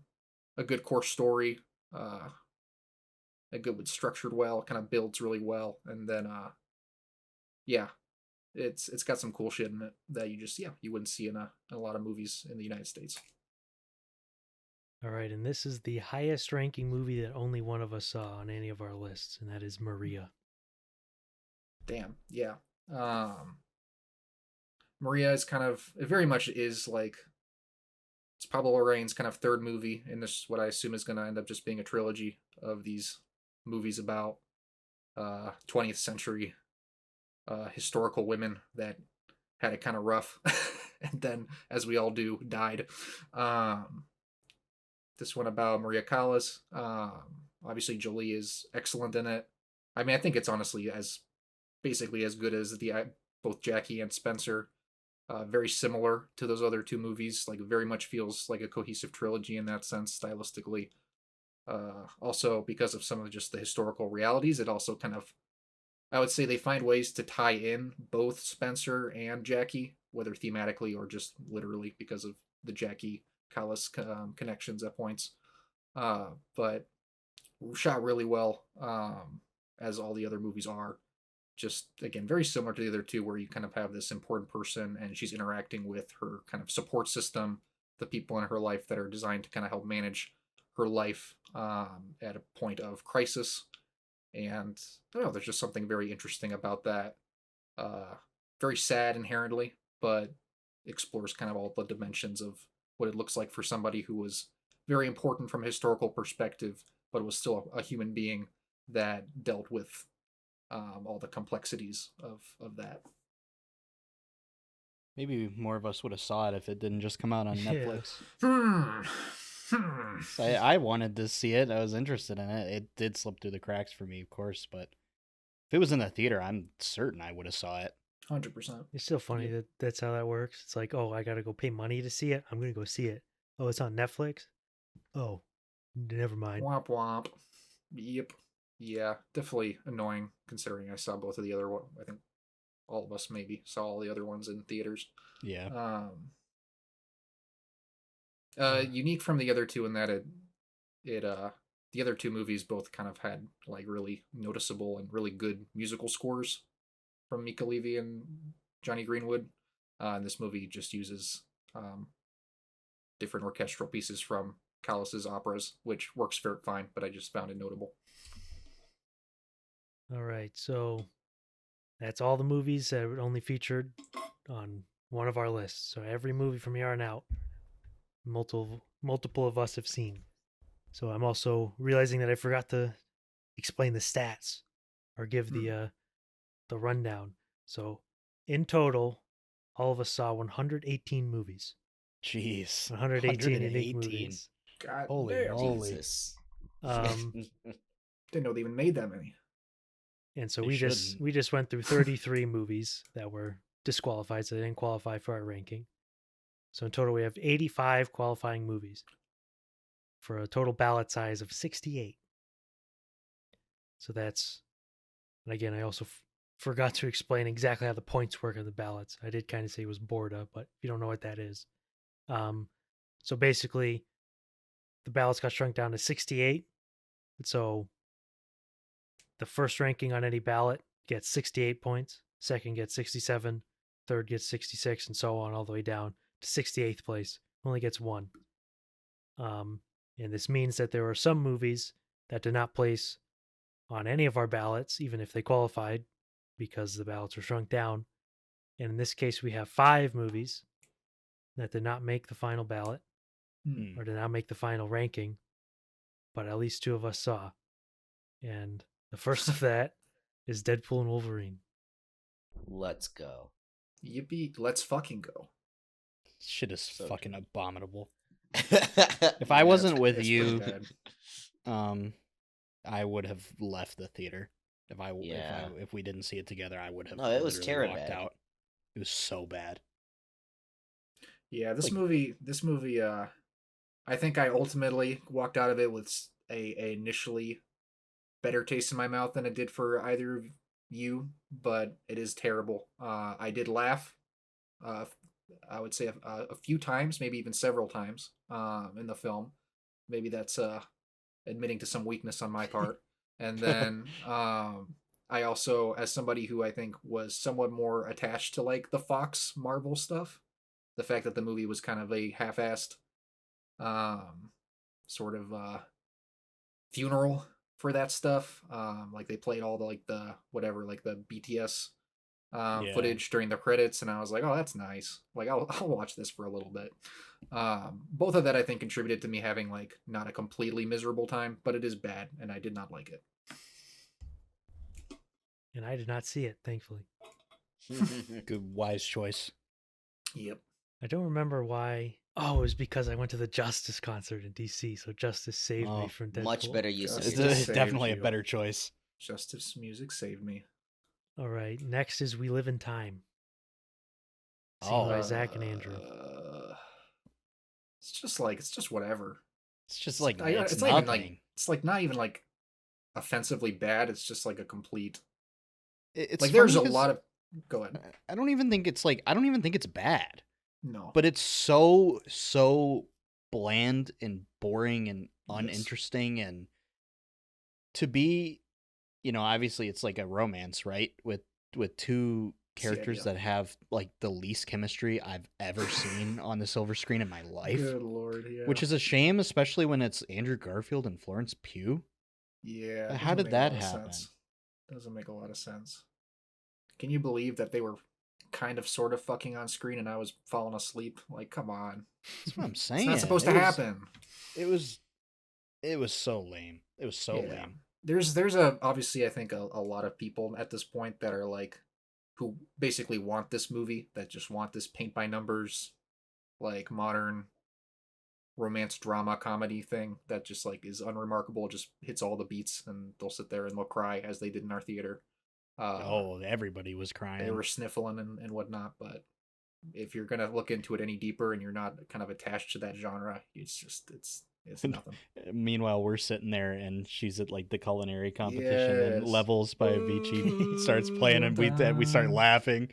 a good core story, uh, a good structured well, kind of builds really well, and then yeah, it's got some cool shit in it that you wouldn't see in a lot of movies in the United States. All right, and this is the highest ranking movie that only one of us saw on any of our lists, and that is Maria. Damn, yeah. Um, Maria is kind of it very much is like it's Pablo Larraín's kind of third movie in this what I assume is going to end up just being a trilogy of these movies about 20th century historical women that had it kind of rough and then as we all do died. Um, this one about Maria Callas. Obviously Jolie is excellent in it. I mean, I think it's honestly as basically as good as the both Jackie and Spencer. Very similar to those other two movies. Like very much feels like a cohesive trilogy in that sense, stylistically. Also, because of some of just the historical realities, it also kind of, I would say, they find ways to tie in both Spencer and Jackie, whether thematically or just literally because of the Jackie Callis connections at points. But shot really well, as all the other movies are. Just again, very similar to the other two, where you kind of have this important person and she's interacting with her kind of support system, the people in her life that are designed to kind of help manage her life at a point of crisis. And I don't know, there's just something very interesting about that. Uh, very sad inherently, but explores kind of all the dimensions of what it looks like for somebody who was very important from a historical perspective, but was still a human being that dealt with all the complexities of that. Maybe more of us would have saw it if it didn't just come out on Yeah. Netflix. Hmm. So I wanted to see it. I was interested in it. It did slip through the cracks for me, of course, but if it was in the theater, I'm certain I would have saw it. 100%. It's still funny that that's how that works. It's like, oh, I got to go pay money to see it. I'm going to go see it. Oh, it's on Netflix? Oh, never mind. Womp womp. Yep. Yeah, definitely annoying considering I saw both of the other one. I think all of us maybe saw all the other ones in theaters. Yeah. Unique from the other two in that it the other two movies both kind of had like really noticeable and really good musical scores from Mika Levy and Johnny Greenwood. And this movie just uses different orchestral pieces from Callas's operas, which works fine, but I just found it notable. All right, so that's all the movies that were only featured on one of our lists. So every movie from here on out, multiple of us have seen. So I'm also realizing that I forgot to explain the stats or give the rundown. So in total, all of us saw 118 movies. Jeez. 118 unique movies. God Holy damn. moly. Jesus. Didn't know they even made that many. And so They we shouldn't. just went through 33 movies that were disqualified, so they didn't qualify for our ranking. So in total, we have 85 qualifying movies for a total ballot size of 68. So that's, and again, I also forgot to explain exactly how the points work on the ballots. I did kind of say it was Borda, but if you don't know what that is. So basically, the ballots got shrunk down to 68. So the first ranking on any ballot gets 68 points, second gets 67, third gets 66, and so on all the way down to 68th place. Only gets one. And this means that there are some movies that did not place on any of our ballots, even if they qualified, because the ballots were shrunk down. And in this case, we have 5 movies that did not make the final ballot or did not make the final ranking, but at least 2 of us saw. And the first of that is Deadpool and Wolverine. Let's go. Yippee! Let's fucking go. Shit is So fucking true. abominable. If If I wasn't with it's you, pretty bad. I would have left the theater. Yeah. If we didn't see it together, I would have. No, it was literally terrible. walked out. It was so bad. Yeah, this Like- movie. I think I ultimately walked out of it with a initially better taste in my mouth than it did for either of you, but it is terrible. I did laugh. I would say a few times, maybe even several times, in the film. Maybe that's admitting to some weakness on my part. And then I also, as somebody who I think was somewhat more attached to like the Fox Marvel stuff, the fact that the movie was kind of a half-assed sort of funeral for that stuff. Like they played all the whatever, like the BTS Yeah. footage during the credits, and I was like, oh, that's nice. Like I'll watch this for a little bit. Both of that I think contributed to me having like not a completely miserable time, but it is bad, and I did not like it. And I did not see it, thankfully. Good, wise choice. Yep. I don't remember why. Oh, it was because I went to the Justice concert in DC, so Justice saved me Oh, from Deadpool. Much better use of Justice It's your saved time. definitely a you. better choice. Justice music saved me. All right, next is We Live in Time. Seen Oh. by Zach and Andrew. It's just whatever. It's just like It's nothing. not even like not even like offensively bad. It's just like a complete It's like there's a funny 'cause lot of go ahead. I don't even think it's bad. No. But it's so bland and boring and uninteresting, and to be, obviously it's like a romance, right? With 2 characters idea. that have like the least chemistry I've ever seen on the silver screen in my life. Good lord, yeah. Which is a shame, especially when it's Andrew Garfield and Florence Pugh. yeah. it How doesn't did make a that lot of happen? sense. Doesn't make a lot of sense. Can you believe that they were kind of sort of fucking on screen and I was falling asleep? Like, come on. That's what I'm It's saying. not supposed to happen. It was so lame. It was so Yeah. lame. There's obviously I think a lot of people at this point that are like who basically want this movie, that just want this paint by numbers like modern romance drama comedy thing that just like is unremarkable, just hits all the beats, and they'll sit there and they'll cry as they did in our theater. Everybody was crying. They were sniffling and whatnot, but if you're gonna look into it any deeper and you're not kind of attached to that genre, it's nothing. Meanwhile, we're sitting there, and she's at like the culinary competition, and Yes. Levels by Avicii starts playing, and we start Dun. laughing.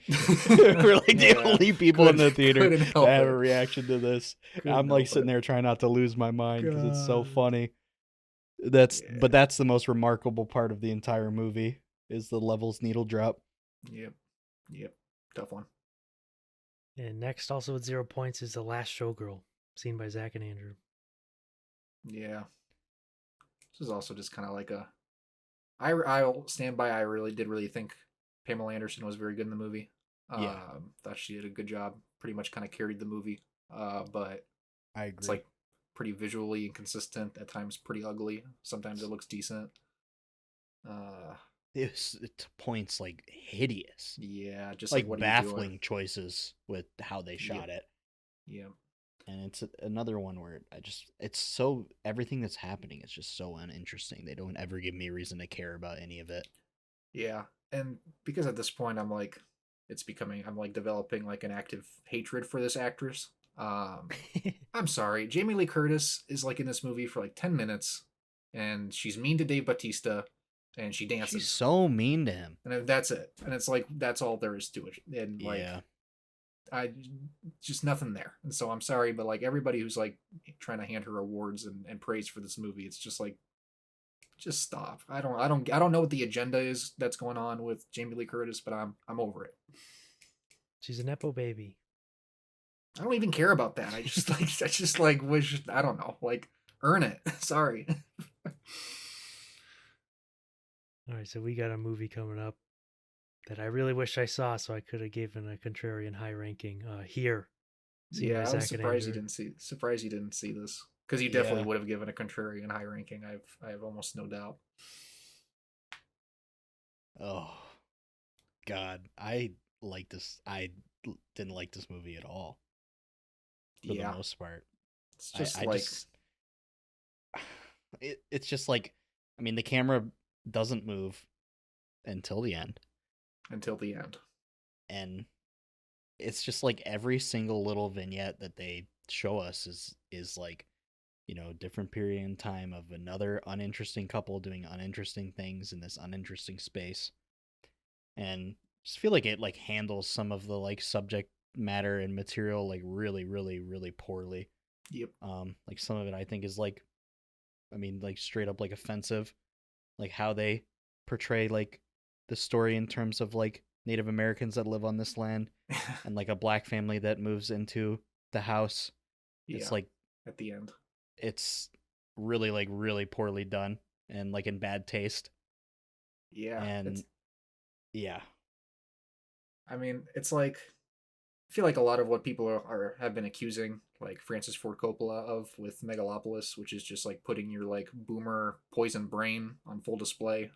We're like the Yeah. only people in the theater Couldn't that help have a it. reaction to this. Couldn't I'm like help sitting it. there trying not to lose my mind because it's so God. funny. Yeah. But that's the most remarkable part of the entire movie is the Levels needle drop. Yep. Tough one. And next, also with 0 points, is The Last Showgirl, seen by Zach and Andrew. Yeah. This is also just kind of like I'll stand by. I did really think Pamela Anderson was very good in the movie. Yeah. Thought she did a good job. Pretty much kind of carried the movie. But I agree. it's like pretty visually inconsistent. At times, pretty ugly. Sometimes it looks decent. It's to points like hideous. Yeah, just Like what are you doing? baffling choices with how they shot it. Yeah. And it's another one where it's so, everything that's happening is just so uninteresting. They don't ever give me a reason to care about any of it. Yeah. And because at this point I'm like developing like an active hatred for this actress. I'm sorry. Jamie Lee Curtis is like in this movie for like 10 minutes and she's mean to Dave Bautista and she dances. She's so mean to him. And that's it. And it's like that's all there is to it. And like Yeah. I just nothing there. And so I'm sorry, but like everybody who's like trying to hand her awards and praise for this movie, it's just like just stop. I don't know what the agenda is that's going on with Jamie Lee Curtis, but I'm over it. She's a Nepo baby. I don't even care about that. I just like wish, I don't know, like earn it. Sorry. All right, so we got a movie coming up that I really wish I saw, so I could have given a contrarian high ranking. Here, seen by Yeah, I was Zack and Andrew. surprised you didn't see this, because you Yeah. definitely would have given a contrarian high ranking. I have almost no doubt. Oh God, I like this. Didn't like this movie at all for the Yeah, most part. it's just I like just it's just like, I mean, the camera doesn't move until the end, until the end. and it's just like every single little vignette that they show us is like, you know, different period in time of another uninteresting couple doing uninteresting things in this uninteresting space. And just feel like it like handles some of the like subject matter and material like really, really, really poorly. Yep. Like some of it I think is like, I mean, like straight up like offensive, like how they portray like the story in terms of like Native Americans that live on this land and like a black family that moves into the house. Yeah. It's like at the end. it's really like really poorly done and like in bad taste. Yeah. And yeah. I mean, it's like, I feel like a lot of what people have been accusing like Francis Ford Coppola of with Megalopolis, which is just like putting your like boomer poison brain on full display,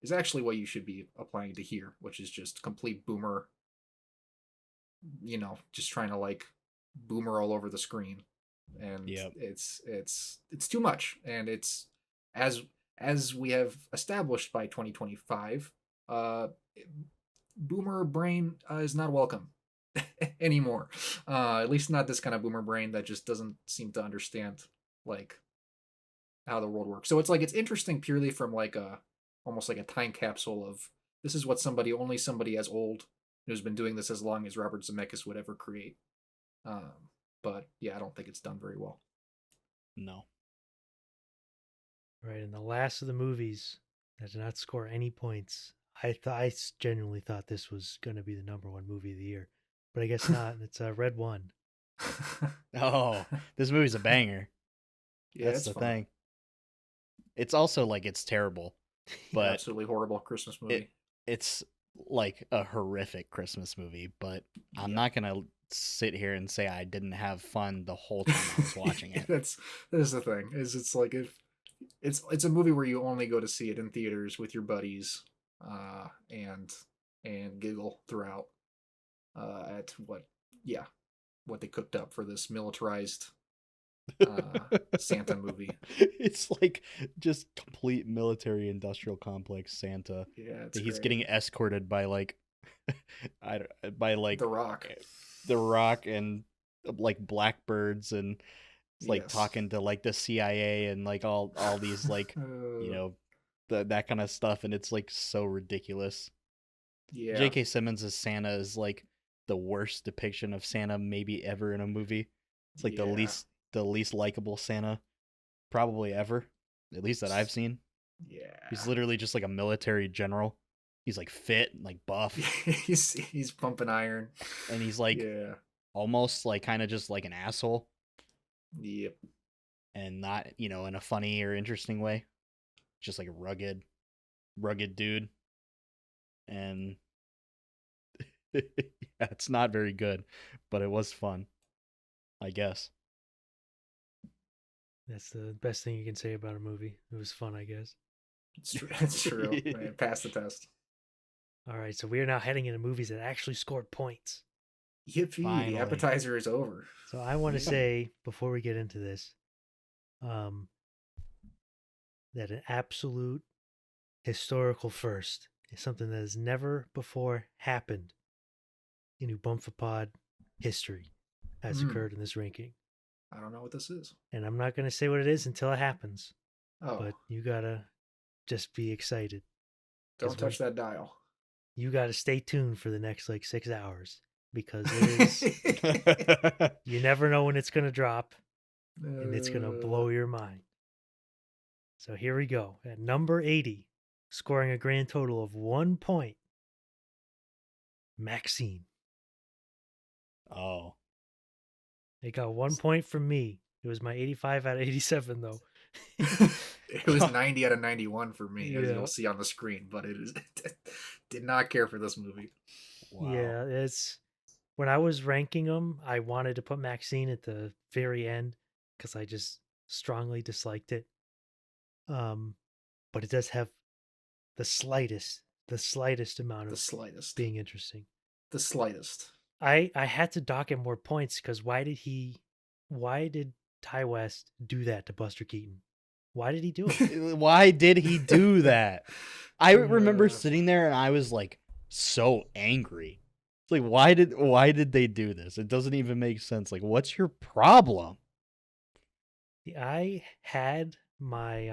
is actually what you should be applying to here, which is just complete boomer, you know, just trying to like boomer all over the screen. And Yep. it's too much. And it's as we have established by 2025, boomer brain is not welcome anymore. At least not this kind of boomer brain that just doesn't seem to understand like how the world works. So it's like it's interesting purely from like a almost like a time capsule of this is what only somebody as old who's been doing this as long as Robert Zemeckis would ever create. But yeah, I don't think it's done very well. No. Right, and the last of the movies that did not score any points. I genuinely thought this was going to be the number one movie of the year, but I guess not. It's Red One. Oh, this movie's a banger. Yeah, That's it's the fun. thing. It's also like it's terrible, but absolutely horrible Christmas movie. It's like a horrific Christmas movie, but I'm not gonna sit here and say I didn't have fun the whole time I was watching it. That's the thing. Is it's like if it's a movie where you only go to see it in theaters with your buddies, and giggle throughout at what they cooked up for this militarized Santa movie. It's like just complete military industrial complex Santa. Yeah, he's great. getting escorted by like by like The Rock and like blackbirds, and it's like talking to like the CIA and like all these like you know that kind of stuff, and it's like so ridiculous. Yeah. J.K. Simmons as Santa is like the worst depiction of Santa maybe ever in a movie. It's like the least likable Santa probably ever, at least that I've seen. Yeah. He's literally just like a military general. He's like fit and like buff. he's pumping iron. And he's like almost like kind of just like an asshole. Yep. And not, you know, in a funny or interesting way. Just like a rugged dude. And yeah, it's not very good, but it was fun, I guess. That's the best thing you can say about a movie. It was fun, I guess. It's true. It's true. Man, pass the test. All right, so we are now heading into movies that actually scored points. Yippee! Finally. The appetizer is over. So I want to say before we get into this, that an absolute historical first is something that has never before happened in Ubumfa Pod history has occurred in this ranking. I don't know what this is. And I'm not going to say what it is until it happens. Oh. But you got to just be excited. Don't touch that dial. You got to stay tuned for the next like 6 hours because it is, you never know when it's going to drop and it's going to blow your mind. So here we go. At number 80, scoring a grand total of 1 point, Maxine. Oh. It got 1 point from me. It was my 85 out of 87, though. It was 90 out of 91 for me, as Yeah. you'll see on the screen. But it is did not care for this movie. Wow. Yeah, it's when I was ranking them, I wanted to put Maxine at the very end because I just strongly disliked it. But it does have the slightest amount The of slightest. being interesting. The slightest. I had to dock him more points because why did Ty West do that to Buster Keaton? Why did he do it? Why did he do that? I remember sitting there and I was like so angry. It's like why did they do this? It doesn't even make sense. Like what's your problem? I had my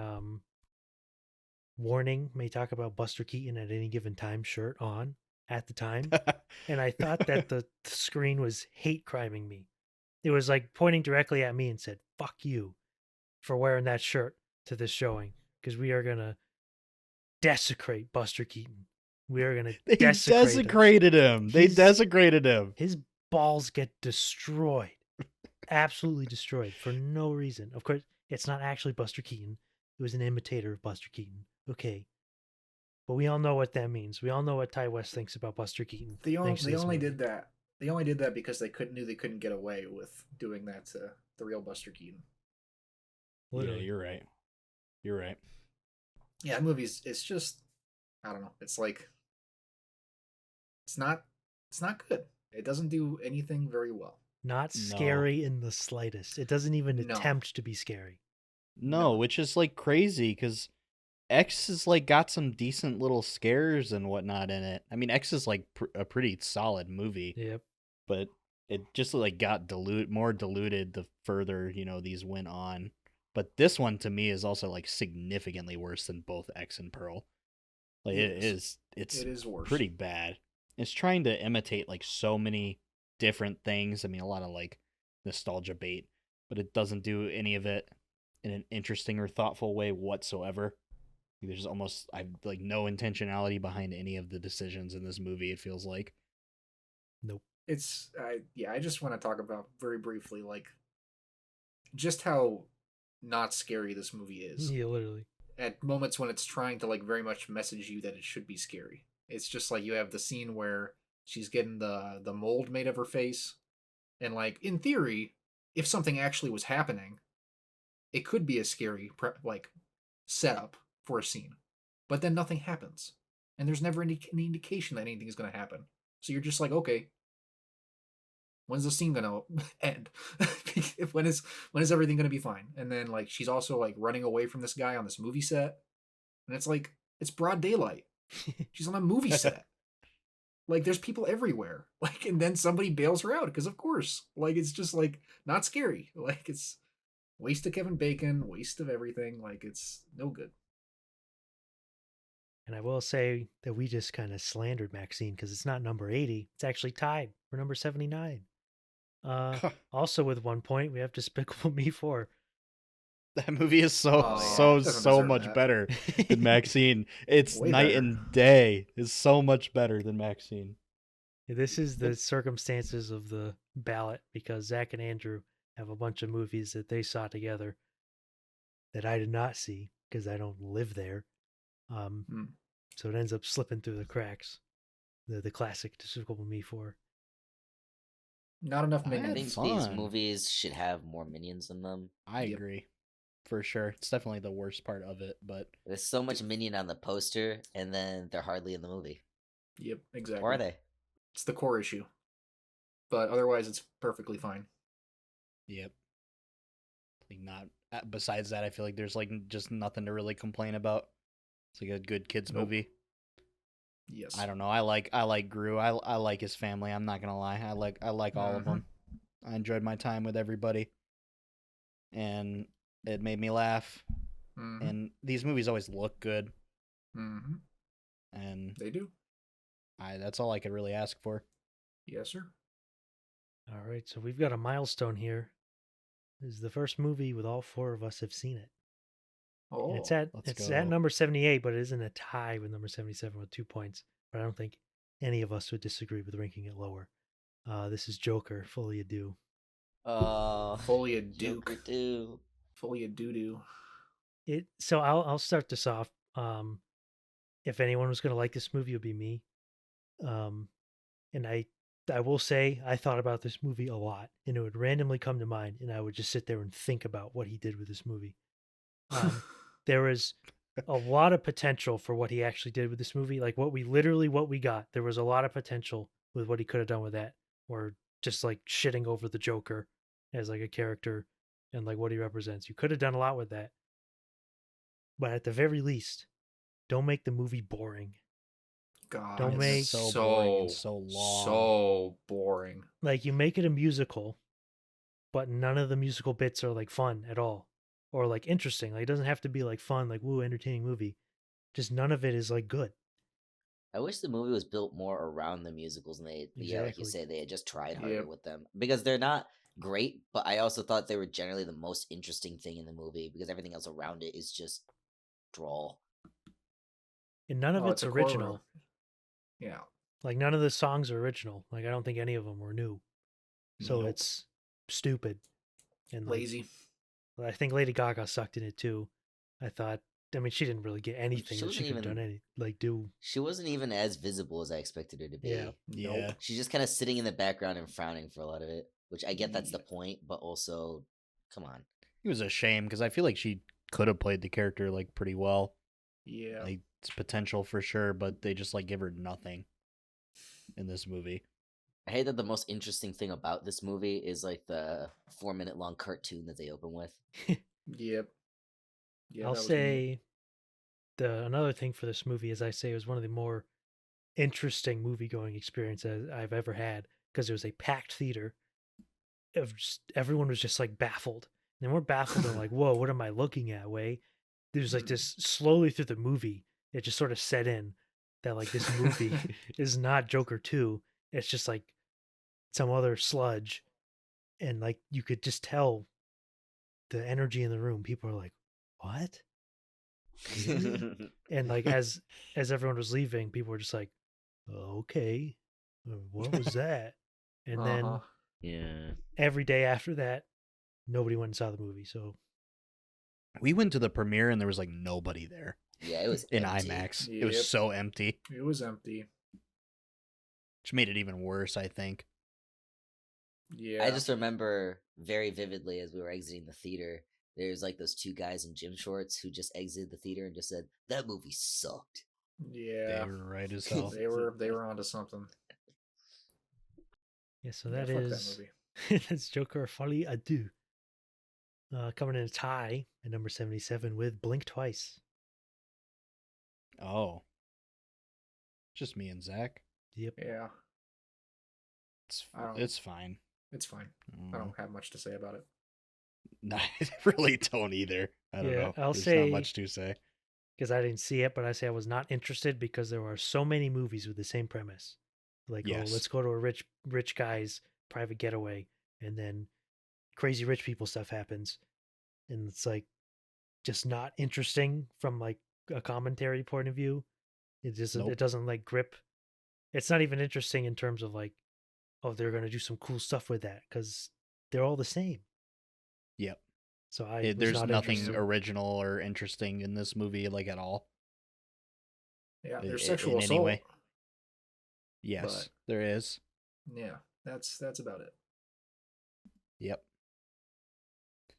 warning may talk about Buster Keaton at any given time shirt on at the time. And I thought that the screen was hate criming me. It was like pointing directly at me and said, fuck you for wearing that shirt to this showing because we are going to desecrate Buster Keaton. We are going to desecrated him. They desecrated him. His balls get destroyed. Absolutely destroyed for no reason. Of course, it's not actually Buster Keaton. It was an imitator of Buster Keaton. Okay. But we all know what that means. We all know what Ty West thinks about Buster Keaton. They only did that. They only did that because they knew they couldn't get away with doing that to the real Buster Keaton. Literally. Yeah, you're right. Yeah, that movie's it's just I don't know. It's like it's not good. It doesn't do anything very well. Not scary in the slightest. It doesn't even attempt to be scary. No, which is like crazy because X has like got some decent little scares and whatnot in it. I mean, X is like a pretty solid movie. Yep. But it just like got more diluted the further, these went on. But this one to me is also like significantly worse than both X and Pearl. Like it is worse. Pretty bad. It's trying to imitate like so many different things. I mean, a lot of like nostalgia bait, but it doesn't do any of it in an interesting or thoughtful way whatsoever. There's almost like no intentionality behind any of the decisions in this movie. It feels like. Nope. I just want to talk about very briefly like just how not scary this movie is. Yeah, literally. At moments when it's trying to like very much message you that it should be scary. It's just like you have the scene where she's getting the mold made of her face, and like in theory, if something actually was happening, it could be a scary like setup for a scene, but then nothing happens, and there's never any indication that anything is going to happen. So you're just like, okay, when's the scene gonna end? when is everything gonna be fine? And then like she's also like running away from this guy on this movie set, and it's like it's broad daylight. She's on a movie set. Like there's people everywhere. Like and then somebody bails her out because of course. Like it's just like not scary. Like it's waste of Kevin Bacon, waste of everything. Like it's no good. And I will say that we just kind of slandered Maxine because it's not number 80. It's actually tied for number 79. Also with 1 point, we have Despicable Me 4. That movie is so much better than Maxine. It's night and day. It's so much better than Maxine. This is the circumstances of the ballot because Zach and Andrew have a bunch of movies that they saw together that I did not see because I don't live there. So it ends up slipping through the cracks. The classic Despicable Me 4. Not enough minions. I think these movies should have more minions in them. I agree. For sure. It's definitely the worst part of it, but there's so much minion on the poster and then they're hardly in the movie. Yep, exactly. Or are they? It's the core issue. But otherwise it's perfectly fine. Yep. Like not besides that, I feel like there's like just nothing to really complain about. It's like a good kids movie. Yes. I don't know. I like Gru. I like his family. I'm not gonna lie. I like all of them. I enjoyed my time with everybody, and it made me laugh. And these movies always look good. And they do. That's all I could really ask for. Yes, sir. All right, so we've got a milestone here. This is the first movie with all four of us have seen it. Oh, and it's at number 78, but it isn't a tie with number 77 with 2 points. But I don't think any of us would disagree with ranking it lower. This is Joker, Folie à Deux. Folie à Duke. Joker 2. Folie à Doo-Doo. So I'll start this off. If anyone was going to like this movie, it would be me. And I will say I thought about this movie a lot, and it would randomly come to mind, and I would just sit there and think about what he did with this movie. There was a lot of potential for what he actually did with this movie. Like what we got. There was a lot of potential with what he could have done with that, or just like shitting over the Joker as like a character and like what he represents. You could have done a lot with that, but at the very least, don't make the movie boring. God, Don't it's make so boring and so long. So boring. Like you make it a musical, but none of the musical bits are like fun at all or like interesting. Like it doesn't have to be like fun, like woo, entertaining movie. Just none of it is like good. I wish the movie was built more around the musicals, and yeah, like you Exactly. say, they had just tried harder Yep. with them because they're not great. But I also thought they were generally the most interesting thing in the movie because everything else around it is just droll. And none of Oh, it's it's a core original. Yeah. Like none of the songs are original. Like I don't think any of them were new. So Nope. it's stupid and like, Lazy. I think Lady Gaga sucked in it too. I mean, she didn't really get anything She that wasn't she could have even- done any like do. She wasn't even as visible as I expected her to be. Yeah. Yeah. Nope. She's just kind of sitting in the background and frowning for a lot of it, which I get that's the Yeah. point, but also, come on. It was a shame because I feel like she could have played the character like pretty well. Yeah. Like it's potential for sure, but they just like give her nothing in this movie. I hate that the most interesting thing about this movie is like the 4-minute long cartoon that they open with. Yep. Yeah, I'll that was neat. say another thing for this movie is I say it was one of the more interesting movie going experiences I've ever had because it was a packed theater. Everyone was just like baffled. And we're baffled and like, whoa, what am I looking at? Way there's like this slowly through the movie, it just sort of set in that like this movie is not Joker 2. It's just like some other sludge. And like you could just tell the energy in the room. People are like, what? Really? And like as everyone was leaving, people were just like, okay, what was that? And then Yeah. every day after that, nobody went and saw the movie. So We went to the premiere and there was like nobody there Yeah, it was in empty. IMAX. It Yep. was so empty, It was empty. which made it even worse, I think. Yeah. I just remember very vividly as we were exiting the theater, there's like those two guys in gym shorts who just exited the theater and just said, "That movie sucked." Yeah. They were right as hell. They were onto something. yeah, so Yeah, that fuck is that movie. that's Joker Folie à Deux. Coming in a tie at number 77 with Blink Twice. Oh. Just me and Zach. Yep. Yeah. It's fine. It's fine. I don't have much to say about it. No, I really don't either. I don't Yeah, know. I'll There's say- not much to say. Because I didn't see it, but I say I was not interested because there are so many movies with the same premise. Like, Yes. oh, let's go to a rich guy's private getaway, and then crazy rich people stuff happens, and it's like just not interesting from like a commentary point of view. It just Nope. it doesn't like grip. It's not even interesting in terms of like, oh, they're gonna do some cool stuff with that because they're all the same. Yep. So I was There's not nothing interested. original or interesting in this movie, like at all. Yeah, in- there's in sexual any assault. way. Yes, But- there is. Yeah, that's about it. Yep.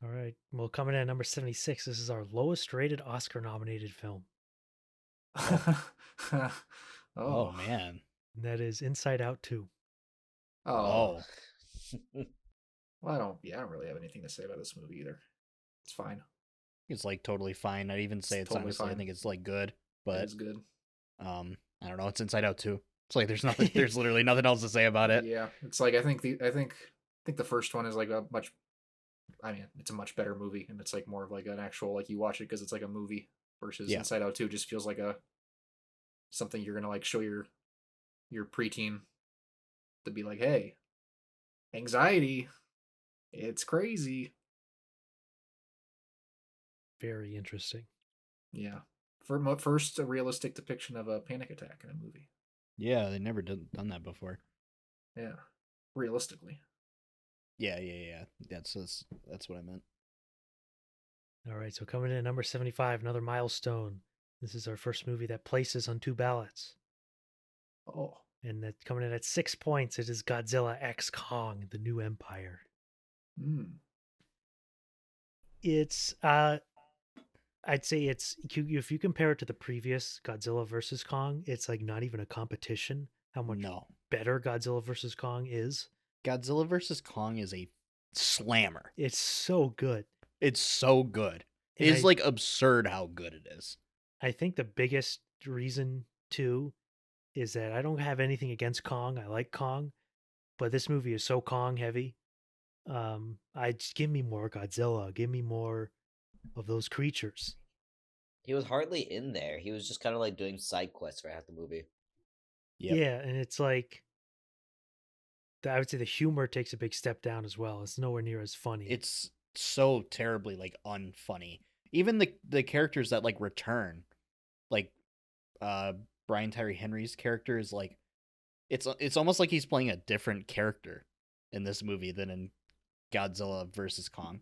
All right. Well, coming in at number 76, this is our lowest rated Oscar nominated film. Oh, man. And that is Inside Out 2. Oh. Well, I don't really have anything to say about this movie either. It's fine. It's like totally fine. I'd even say It's it's totally honestly, I fine. think it's like good, but It's good. I don't know. It's Inside Out too. It's like there's nothing. There's literally nothing else to say about it. Yeah, it's like I think the first one is like a much. I mean, it's a much better movie, and it's like more of like an actual like you watch it because it's like a movie versus Yeah. Inside Out 2 just feels like something you're gonna like show your preteen to be like, hey, anxiety, it's crazy. Very interesting. Yeah, first a realistic depiction of a panic attack in a movie. Yeah, they never done that before. Yeah, realistically. Yeah. That's what I meant. All right, so coming in at number 75, another milestone. This is our first movie that places on 2 ballots. Oh. And that coming in at 6 points, it is Godzilla X Kong, The New Empire. It's I'd say it's, if you compare it to the previous Godzilla versus Kong, it's like not even a competition how much better Godzilla versus Kong is. Godzilla versus Kong is a slammer. It's so good. It's so good. It's like absurd how good it is. I think the biggest reason too is that I don't have anything against Kong. I like Kong, but this movie is so Kong heavy. I just give me more Godzilla. Give me more of those creatures. He was hardly in there. He was just kind of like doing side quests for half the movie. Yep. Yeah, and it's like, I would say the humor takes a big step down as well. It's nowhere near as funny. It's so terribly like unfunny. Even the characters that like return, like Brian Tyree Henry's character is like, it's almost like he's playing a different character in this movie than in Godzilla versus Kong,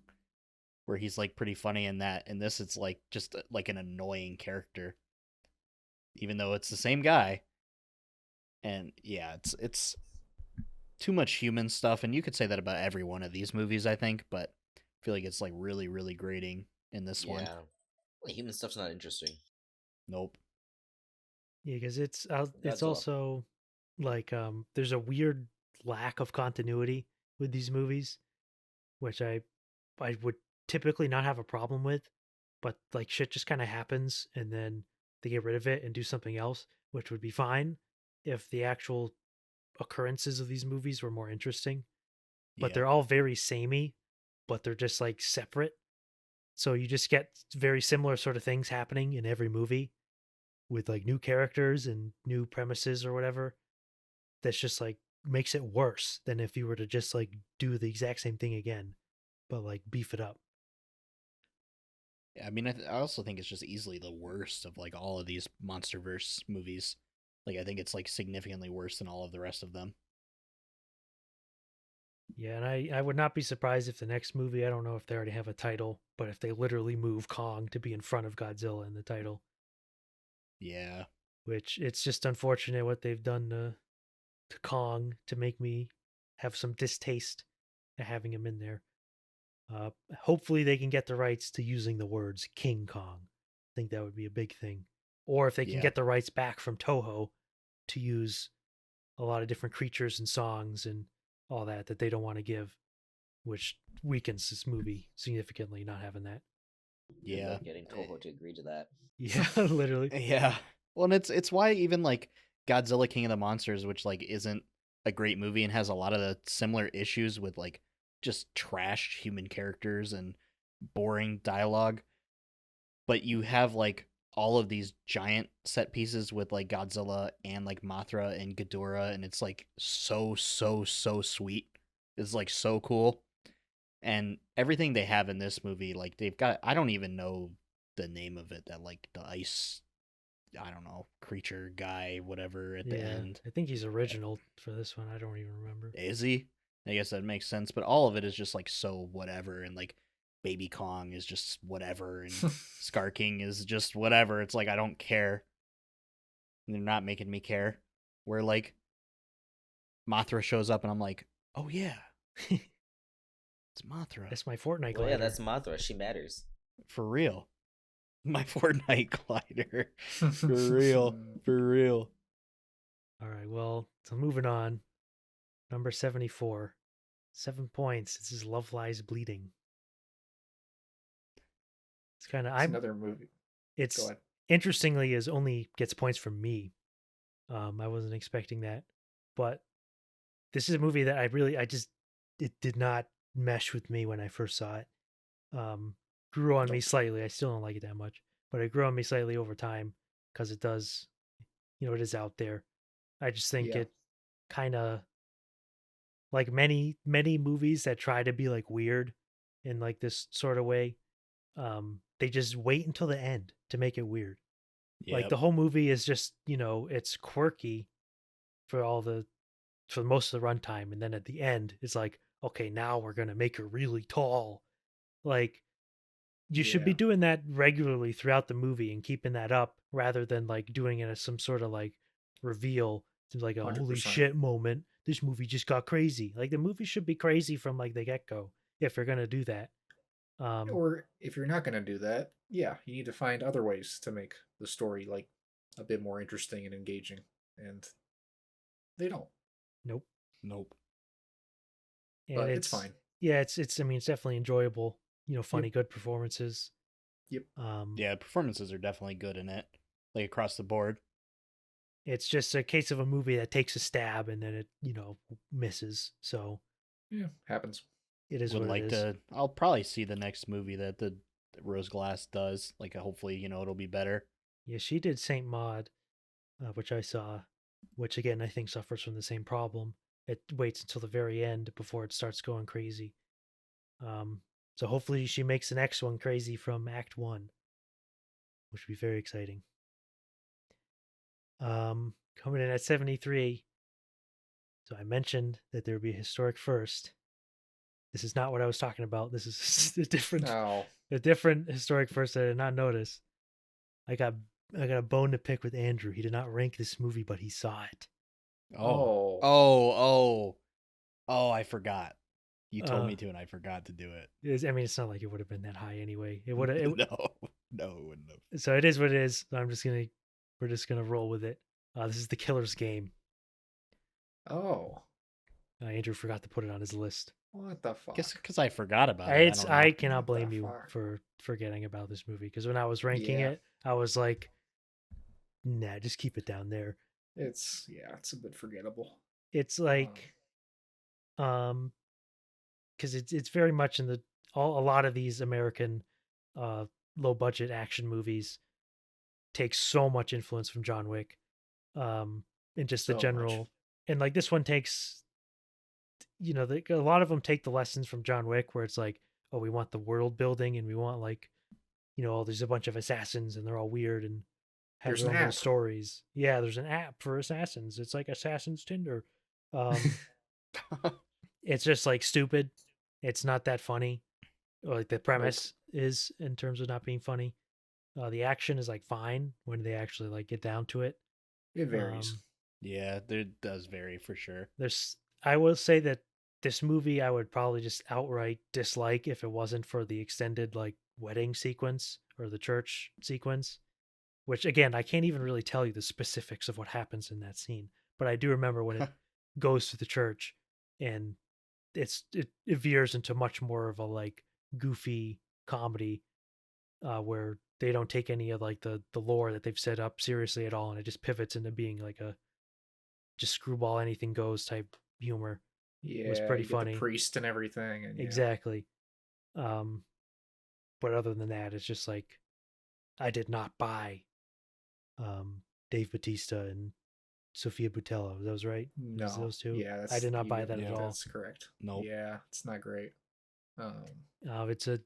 where he's like pretty funny in that. In this, it's like just like an annoying character, even though it's the same guy. And yeah, it's too much human stuff, and you could say that about every one of these movies, I think, but I feel like it's like really, really grating in this one. Yeah, well, human stuff's not interesting. Nope. Yeah, because it's also like there's a weird lack of continuity with these movies, which I would typically not have a problem with, but like shit just kind of happens and then they get rid of it and do something else, which would be fine if the actual occurrences of these movies were more interesting. But they're all very samey, but they're just like separate. So you just get very similar sort of things happening in every movie with like new characters and new premises or whatever. That's just like makes it worse than if you were to just like do the exact same thing again, but like beef it up. Yeah, I mean, I also think it's just easily the worst of like all of these MonsterVerse movies. Like, I think it's like significantly worse than all of the rest of them. Yeah, and I would not be surprised if the next movie, I don't know if they already have a title, but if they literally move Kong to be in front of Godzilla in the title. Yeah. Which it's just unfortunate what they've done to Kong to make me have some distaste at having him in there. Hopefully they can get the rights to using the words King Kong. I think that would be a big thing. Or if they can get the rights back from Toho to use a lot of different creatures and songs and all that they don't want to give, which weakens this movie significantly, not having that. Yeah. Getting Toho to agree to that. Yeah, literally. Yeah. Well, and it's why even like Godzilla King of the Monsters, which like isn't a great movie and has a lot of the similar issues with like just trash human characters and boring dialogue, but you have like all of these giant set pieces with like Godzilla and like Mothra and Ghidorah, and it's like so sweet. It's like so cool. And everything they have in this movie, like they've got, I don't even know the name of it, that like the ice, I don't know, creature guy, whatever at the end. I think he's original for this one. I don't even remember. Is he? I guess that makes sense, but all of it is just like so whatever, and like Baby Kong is just whatever, and Scar King is just whatever. It's like I don't care. And they're not making me care. Where like Mothra shows up and I'm like, oh yeah. It's Mothra. That's my Fortnite glider. Well, yeah, that's Mothra. She matters. For real. My Fortnite glider. For real. For real. All right, well, so moving on. Number 74. 7 points. This is Love Lies Bleeding. It's kind of another movie. It's interestingly is only gets points from me. I wasn't expecting that, but this is a movie that it did not mesh with me when I first saw it. Grew on me slightly. I still don't like it that much, but it grew on me slightly over time because it does, it is out there. I just think it kind of like many movies that try to be like weird in like this sort of way. They just wait until the end to make it weird. Yep. Like the whole movie is just, it's quirky for most of the runtime, and then at the end it's like, okay, now we're gonna make her really tall. Like you should be doing that regularly throughout the movie and keeping that up rather than like doing it as some sort of like reveal to like a 100%. holy shit moment. This movie just got crazy. Like the movie should be crazy from like the get-go if you're going to do that. Or if you're not going to do that, yeah, you need to find other ways to make the story like a bit more interesting and engaging. And they don't. Nope. And but it's fine. Yeah, it's I mean, it's definitely enjoyable. You know, funny, good performances. Yep. Yeah, performances are definitely good in it, like across the board. It's just a case of a movie that takes a stab and then it, you know, misses. So yeah, happens. It is what it is. I'll probably see the next movie that the Rose Glass does. Like, hopefully, you know, it'll be better. Yeah, she did Saint Maud, which I saw, which again I think suffers from the same problem. It waits until the very end before it starts going crazy. So hopefully she makes the next one crazy from Act 1, which would be very exciting. Coming in at 73. So I mentioned that there would be a historic first. This is not what I was talking about. This is a different historic first that I did not notice. I got a bone to pick with Andrew. He did not rank this movie, but he saw it. Oh, I forgot. You told me to, and I forgot to do it. I mean, it's not like it would have been that high anyway. It would have. No, it wouldn't have. So it is what it is. We're just gonna roll with it. This is The Killer's Game. Oh. Andrew forgot to put it on his list. What the fuck? Guess because I forgot about it. I cannot blame you for forgetting about this movie, because when I was ranking it, I was like, nah, just keep it down there. It's a bit forgettable. It's like, because it's very much in a lot of these American low budget action movies take so much influence from John Wick, and just the general much. And like this one takes, you know, a lot of them take the lessons from John Wick, where it's like, oh, we want the world building and we want, like, you know, there's a bunch of assassins and they're all weird and have their own little stories. Yeah, there's an app for assassins. It's like Assassin's Tinder. It's just like stupid. It's not that funny. Or like the premise is, in terms of not being funny. The action is like fine when they actually like get down to it. It varies. Yeah, it does vary for sure. I will say that this movie I would probably just outright dislike if it wasn't for the extended like wedding sequence or the church sequence, which again, I can't even really tell you the specifics of what happens in that scene, but I do remember when it goes to the church and it veers into much more of a like goofy comedy, where they don't take any of like the lore that they've set up seriously at all, and it just pivots into being like a just screwball anything goes type humor. Yeah, it was pretty funny. The priest and everything. And exactly. But other than that, it's just like, I did not buy Dave Bautista and Sofia Boutella. That was right? No. Those two? Yeah. I did not buy that at all. That's correct. No. Nope. Yeah, it's not great. It's a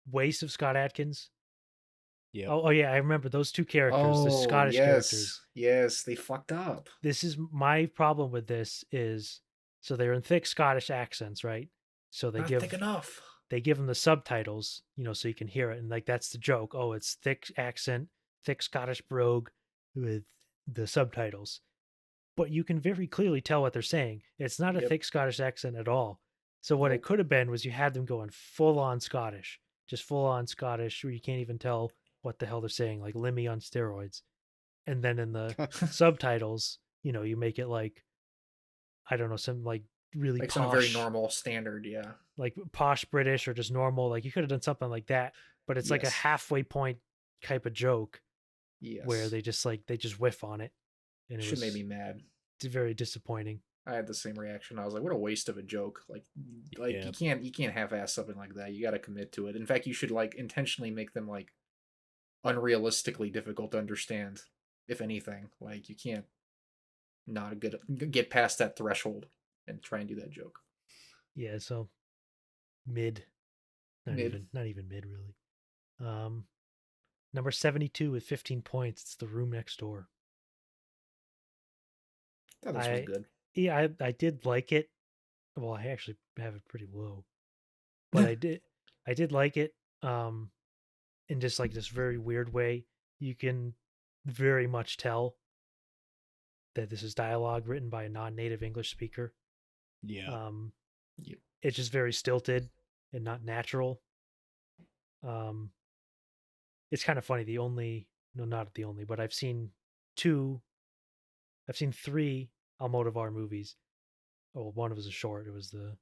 waste of Scott Adkins. Yeah. Oh yeah, I remember those two characters, the Scottish characters. Yes, they fucked up. This is my problem with this is, so they're in thick Scottish accents, right? So they not thick enough. They give them the subtitles, you know, so you can hear it, and like that's the joke. Oh, it's thick accent, thick Scottish brogue with the subtitles, but you can very clearly tell what they're saying. It's not a thick Scottish accent at all. So what it could have been was you had them going full on Scottish, just full on Scottish, where you can't even tell what the hell they're saying, like Lemmy on steroids. And then in the subtitles, you know, you make it like, I don't know, some like really like posh, some very normal standard, like posh British or just normal. Like you could have done something like that, but it's like a halfway point type of joke, where they just whiff on it, and it made me mad. It's very disappointing. I had the same reaction. I was like, what a waste of a joke. Like you can't half-ass something like that. You got to commit to it. In fact, you should like intentionally make them like unrealistically difficult to understand, if anything. Like you can't not get past that threshold and try and do that joke. Yeah, so mid. Not even mid, really. Number 72 with 15 points. It's The Room Next Door. I thought this was good. Yeah, I did like it. Well, I actually have it pretty low, but I did like it. in just like this very weird way, you can very much tell that this is dialogue written by a non-native English speaker. Yeah. Yep. It's just very stilted and not natural. It's kind of funny. Not the only, but I've seen three Almodovar movies. Oh, one was a short. It was the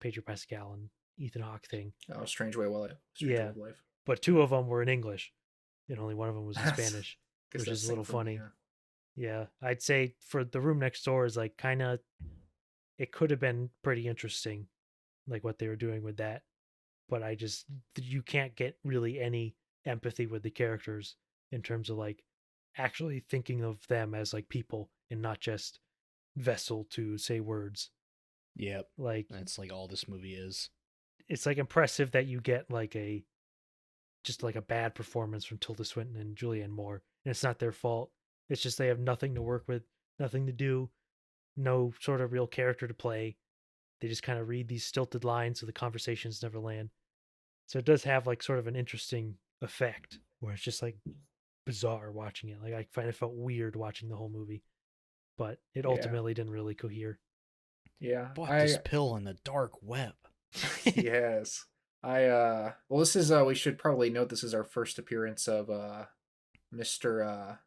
Pedro Pascal and Ethan Hawke thing. Oh, Strange Way of Life. But two of them were in English, and only one of them was in Spanish, Guess which that's is a little same for me, funny. Yeah, I'd say for The Room Next Door is like kind of, it could have been pretty interesting, like what they were doing with that. But you can't get really any empathy with the characters in terms of like actually thinking of them as like people and not just vessel to say words. Yep. Like that's like all this movie is. It's like impressive that you get like a bad performance from Tilda Swinton and Julianne Moore, and it's not their fault. It's just they have nothing to work with, nothing to do, no sort of real character to play. They just kind of read these stilted lines so the conversations never land. So it does have like sort of an interesting effect where it's just like bizarre watching it. Like I find it felt weird watching the whole movie, but it ultimately didn't really cohere. Yeah. Bought this pill in the dark web. Yes. Well, this is we should probably note this is our first appearance of Mr.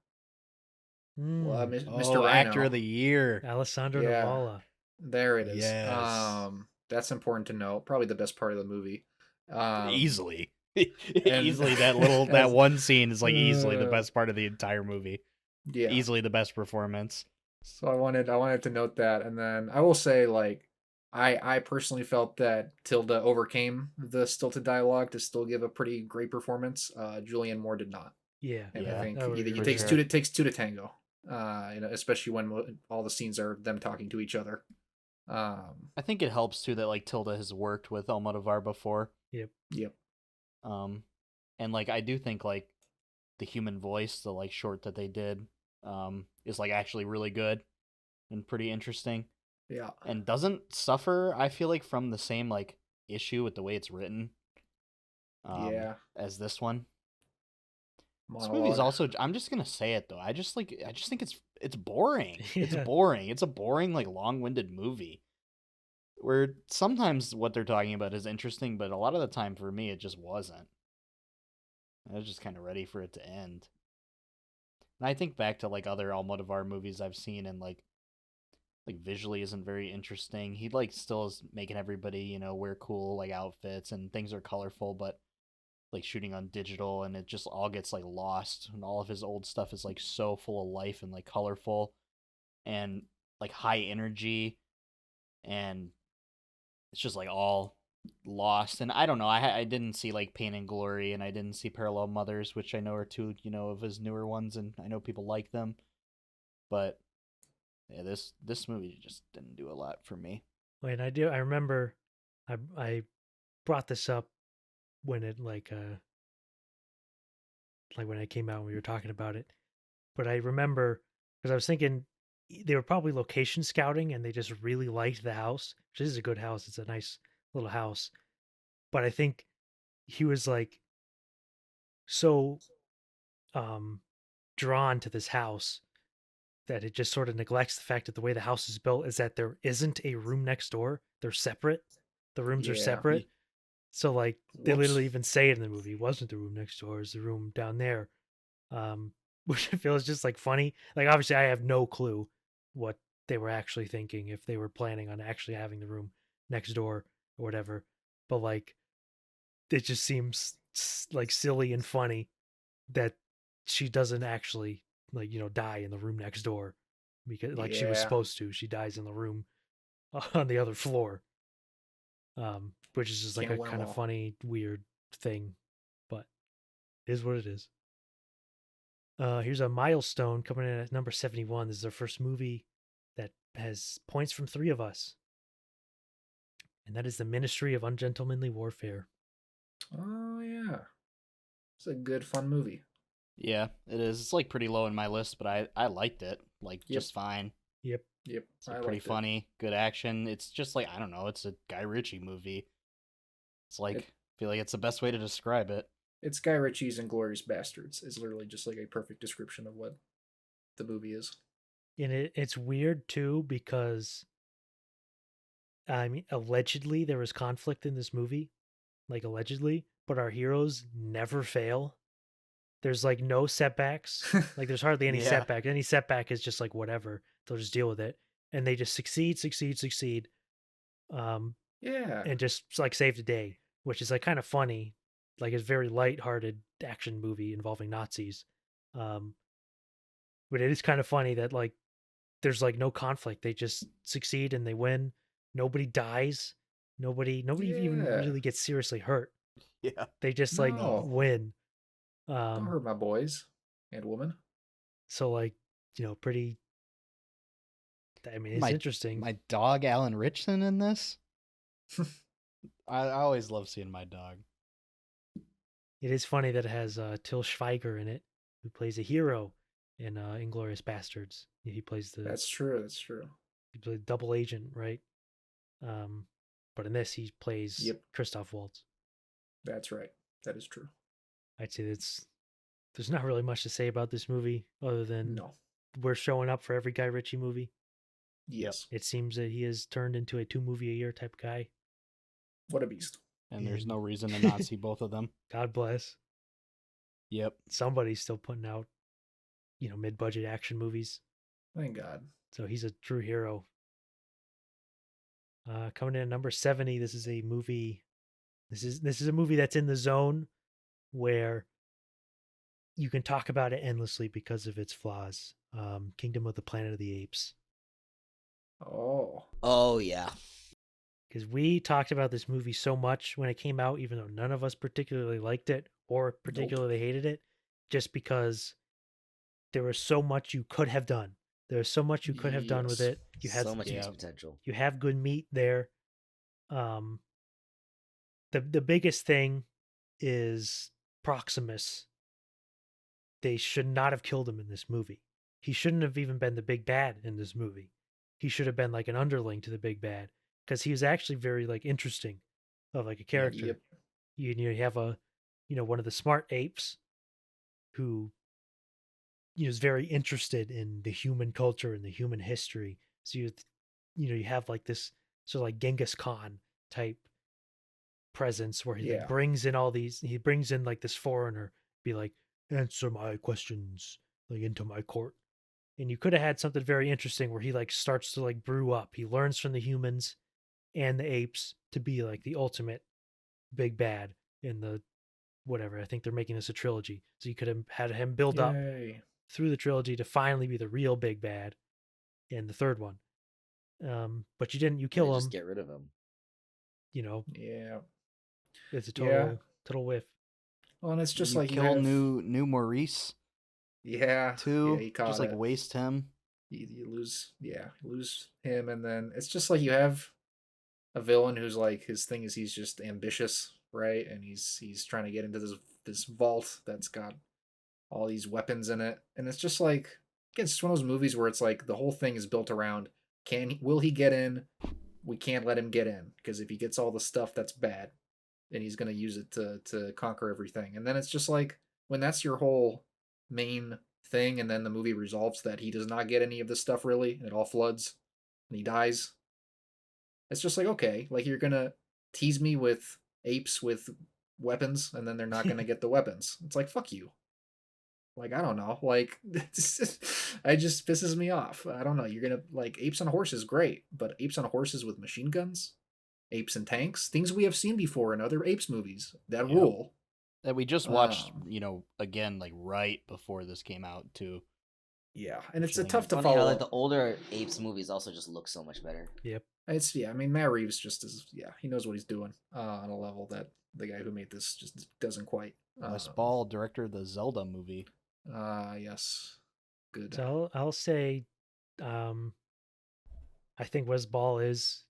Mr. Rhino. Actor of the Year, Alessandro Nivola. There it is. Yes. That's important to know. Probably the best part of the movie. Easily. Easily that one scene is like easily the best part of the entire movie. Yeah. Easily the best performance. So I wanted to note that, and then I will say, like, I personally felt that Tilda overcame the stilted dialogue to still give a pretty great performance. Julianne Moore did not. Yeah, and I think it takes two to tango. Especially when all the scenes are them talking to each other. I think it helps too that like Tilda has worked with Almodovar before. Yep. And like I do think like the human voice, the like short that they did, is like actually really good and pretty interesting. Yeah. And doesn't suffer, I feel like, from the same like issue with the way it's written. As this one. Monologue. This movie is also, I'm just gonna say it though. I just think it's boring. It's boring. It's a boring, like long-winded movie. Where sometimes what they're talking about is interesting, but a lot of the time for me it just wasn't. I was just kind of ready for it to end. And I think back to like other Almodovar movies I've seen, and like visually isn't very interesting. He like still is making everybody, you know, wear cool like outfits and things are colorful, but like shooting on digital, and it just all gets like lost, and all of his old stuff is like so full of life and like colorful and like high energy, and it's just like all lost. And I don't know, I didn't see like Pain and Glory, and I didn't see Parallel Mothers, which I know are two, you know, of his newer ones, and I know people like them, but yeah, this movie just didn't do a lot for me. Wait, I remember I brought this up when it like when it came out and we were talking about it. But I remember because I was thinking they were probably location scouting and they just really liked the house. Which is a good house. It's a nice little house. But I think he was like so drawn to this house that it just sort of neglects the fact that the way the house is built is that there isn't a room next door. They're separate. The rooms are separate. So like they literally even say it in the movie, it wasn't the room next door, it's the room down there. Which I feel is just like funny. Like obviously I have no clue what they were actually thinking, if they were planning on actually having the room next door or whatever. But like it just seems like silly and funny that she doesn't actually like, you know, die in the room next door because like she was supposed to. She dies in the room on the other floor. Which is just like a kind of funny, weird thing, but it is what it is. Here's a milestone coming in at number 71. This is our first movie that has points from 3 of us. And that is The Ministry of Ungentlemanly Warfare. Oh, yeah. It's a good, fun movie. Yeah, it is. It's like pretty low in my list, but I liked it. Like, just fine. Yep. It's like pretty funny, good action. It's just like, I don't know, it's a Guy Ritchie movie. It's like, I feel like it's the best way to describe it. It's Guy Ritchie's Inglourious Bastards is literally just like a perfect description of what the movie is. And it's weird too because I mean, allegedly there was conflict in this movie, like allegedly, but our heroes never fail. There's like no setbacks. Like there's hardly any Yeah. setback. Any setback is just like whatever. They'll just deal with it, and they just succeed, Yeah. and just like save the day, which is like kind of funny. Like it's very light-hearted action movie involving Nazis, um, but it is kind of funny that like there's like no conflict. They just succeed and they win. Nobody dies. Nobody even Yeah. really gets seriously hurt. Yeah. They just like No. win. Don't hurt my boys and woman. So like, pretty. I mean, it's interesting. My dog Alan Richson in this. I always love seeing my dog. It is funny that it has Till Schweiger in it, who plays a hero in Inglourious Bastards. He plays the. That's true. That's true. He plays double agent, right? But in this, he plays Yep. Christoph Waltz. That's right. That is true. I'd say there's not really much to say about this movie other than No. we're showing up for every Guy Ritchie movie. Yes. It seems that he has turned into a 2-movie-a-year type guy. What a beast. And there's no reason to not see both of them. God bless. Yep. Somebody's still putting out, mid-budget action movies. Thank God. So he's a true hero. Coming in at number 70, this is a movie. This is a movie that's in the zone where you can talk about it endlessly because of its flaws. Kingdom of the Planet of the Apes. Oh yeah. Because we talked about this movie so much when it came out, even though none of us particularly liked it or particularly hated it, just because there was so much you could have done. There's so much you could have done with Yes. it. You had so much mixed potential. You have good meat there. The biggest thing is Proximus. They should not have killed him in this movie. He shouldn't have even been the big bad in this movie. He should have been like an underling to the big bad because he was actually very like interesting of like a character. Yep. You have one of the smart apes who is very interested in the human culture and the human history. So you have like this sort of like Genghis Khan type presence where he like brings in like this foreigner, be like, answer my questions like into my court. And you could have had something very interesting where he like starts to like brew up. He learns from the humans and the apes to be like the ultimate big bad in the whatever. I think they're making this a trilogy. So you could have had him build up through the trilogy to finally be the real big bad in the third one. But you didn't. You kill him. Just get rid of him. Yeah. It's a total whiff. Well, and it's just you like kill new Maurice. Yeah. Too. Yeah, he caught just like it. waste him. You lose him, and then it's just like you have a villain who's like his thing is he's just ambitious, right? And he's trying to get into this vault that's got all these weapons in it, and it's just like again, it's just one of those movies where it's like the whole thing is built around will he get in? We can't let him get in because if he gets all the stuff that's bad, then he's going to use it to conquer everything. And then it's just like when that's your whole main thing, and then the movie resolves that he does not get any of this stuff really, and it all floods, and he dies. It's just like, okay, like you're gonna tease me with apes with weapons, and then they're not gonna get the weapons. It's like, fuck you. Like, I don't know. Like, it just pisses me off. I don't know. You're gonna like apes on horses, great, but apes on horses with machine guns, apes and tanks, things we have seen before in other apes movies that rule. That we just watched, again, like right before this came out too. Yeah, and it's tough to Funny follow. how, like, the older apes movies also just look so much better. Yep. I mean, Matt Reeves just is. Yeah, he knows what he's doing on a level that the guy who made this just doesn't quite. Wes Ball, director of the Zelda movie. Yes, good. So I'll say, I think Wes Ball is,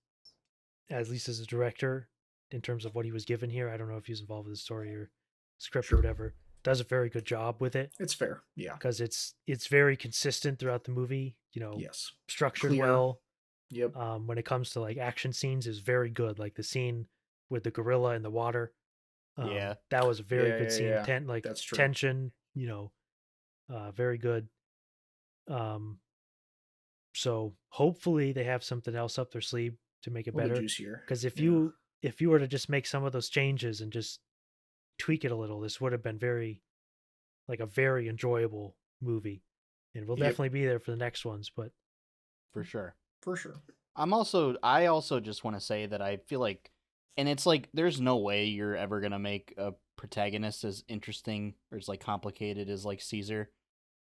at least as a director, in terms of what he was given here. I don't know if he's involved with the story or script or whatever. Does a very good job with it. It's fair, yeah, because it's very consistent throughout the movie. Yes, structured clear. Well. Yep. When it comes to like action scenes, is very good. Like the scene with the gorilla in the water, Yeah. That was a very good Yeah, scene. yeah. Like That's true. tension, very good. So hopefully they have something else up their sleeve to make it A little better. bit juicier. Because if Yeah. you were to just make some of those changes and just tweak it a little, this would have been a very enjoyable movie, and we'll Yep. definitely be there for the next ones. But For sure. For sure. I also just want to say that I feel like, and it's like, there's no way you're ever going to make a protagonist as interesting or as like complicated as like Caesar,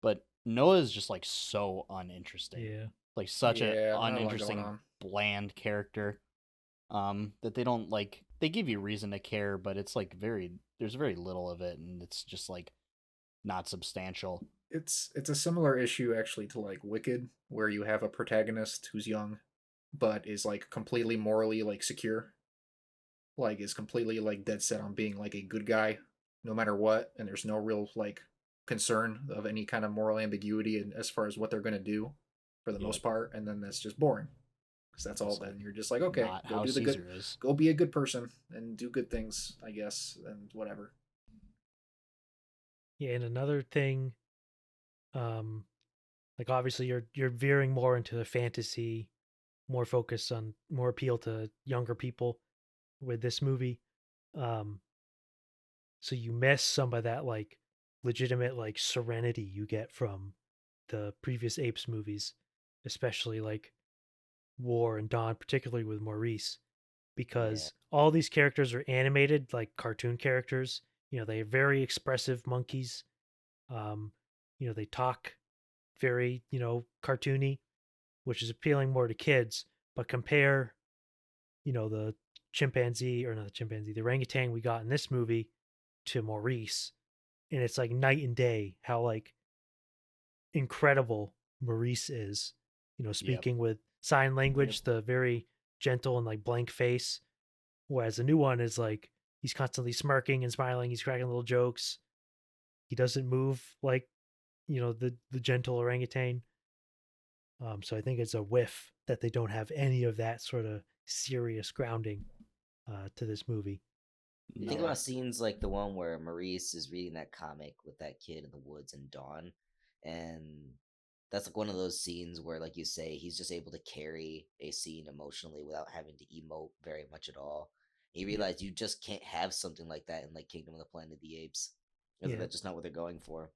but Noah's just like so uninteresting. yeah, Like such a Yeah, not a lot going uninteresting, on. bland character. That they don't like, they give you reason to care, but it's like there's very little of it, and it's just like not substantial. It's a similar issue actually to like Wicked, where you have a protagonist who's young, but is like completely morally like secure, like is completely like dead set on being like a good guy, no matter what, and there's no real like concern of any kind of moral ambiguity and as far as what they're gonna do, for the most part, and then that's just boring, because that's all. It's Then like you're just like, okay, not go how do the Caesar good, is. go be a good person and do good things, I guess, and whatever. yeah. And another thing, um, like obviously you're veering more into the fantasy, more focus on more appeal to younger people with this movie. Um, so you miss some of that like legitimate like serenity you get from the previous Apes movies, especially like War and Dawn, particularly with Maurice, Yeah. because all these characters are animated like cartoon characters. They are very expressive monkeys. Um, they talk very, cartoony, which is appealing more to kids. But compare, the chimpanzee, or not the chimpanzee, the orangutan we got in this movie to Maurice, and it's like night and day how like incredible Maurice is. Yep. Speaking with sign language, the very gentle and like blank face, whereas the new one is like he's constantly smirking and smiling, he's cracking little jokes. He doesn't move like, the gentle orangutan. So I think it's a whiff that they don't have any of that sort of serious grounding to this movie. You think No. about scenes like the one where Maurice is reading that comic with that kid in the woods in Dawn, and that's like one of those scenes where, like you say, he's just able to carry a scene emotionally without having to emote very much at all. You realize you just can't have something like that in like Kingdom of the Planet of the Apes, because Yeah. that's just not what they're going for.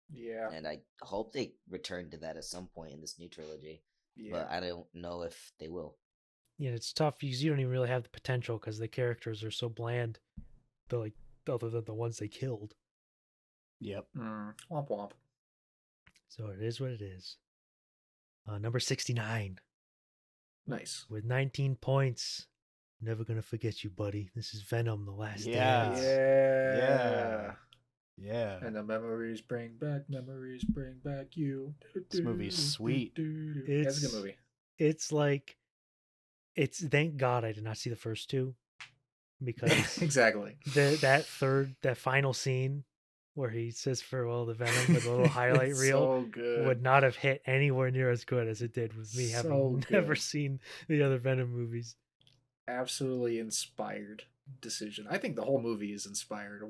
Yeah. And I hope they return to that at some point in this new trilogy, Yeah. but I don't know if they will. Yeah, it's tough because you don't even really have the potential because the characters are so bland. They're like, other than the ones they killed. Yep. Womp womp. So it is what it is. Number 69 Nice. with 19 points. Never gonna forget you, buddy. This is Venom: The Last Yeah. Dance. Yeah. Yeah. And the memories bring back you. This movie's sweet. It's a good movie. It's like, thank God I did not see the first two, because Exactly. that final scene where he says farewell to Venom with a little highlight It's reel so good. would not have hit anywhere near as good as it did with me having So never good. seen the other Venom movies. Absolutely inspired decision. I think the whole movie is inspired.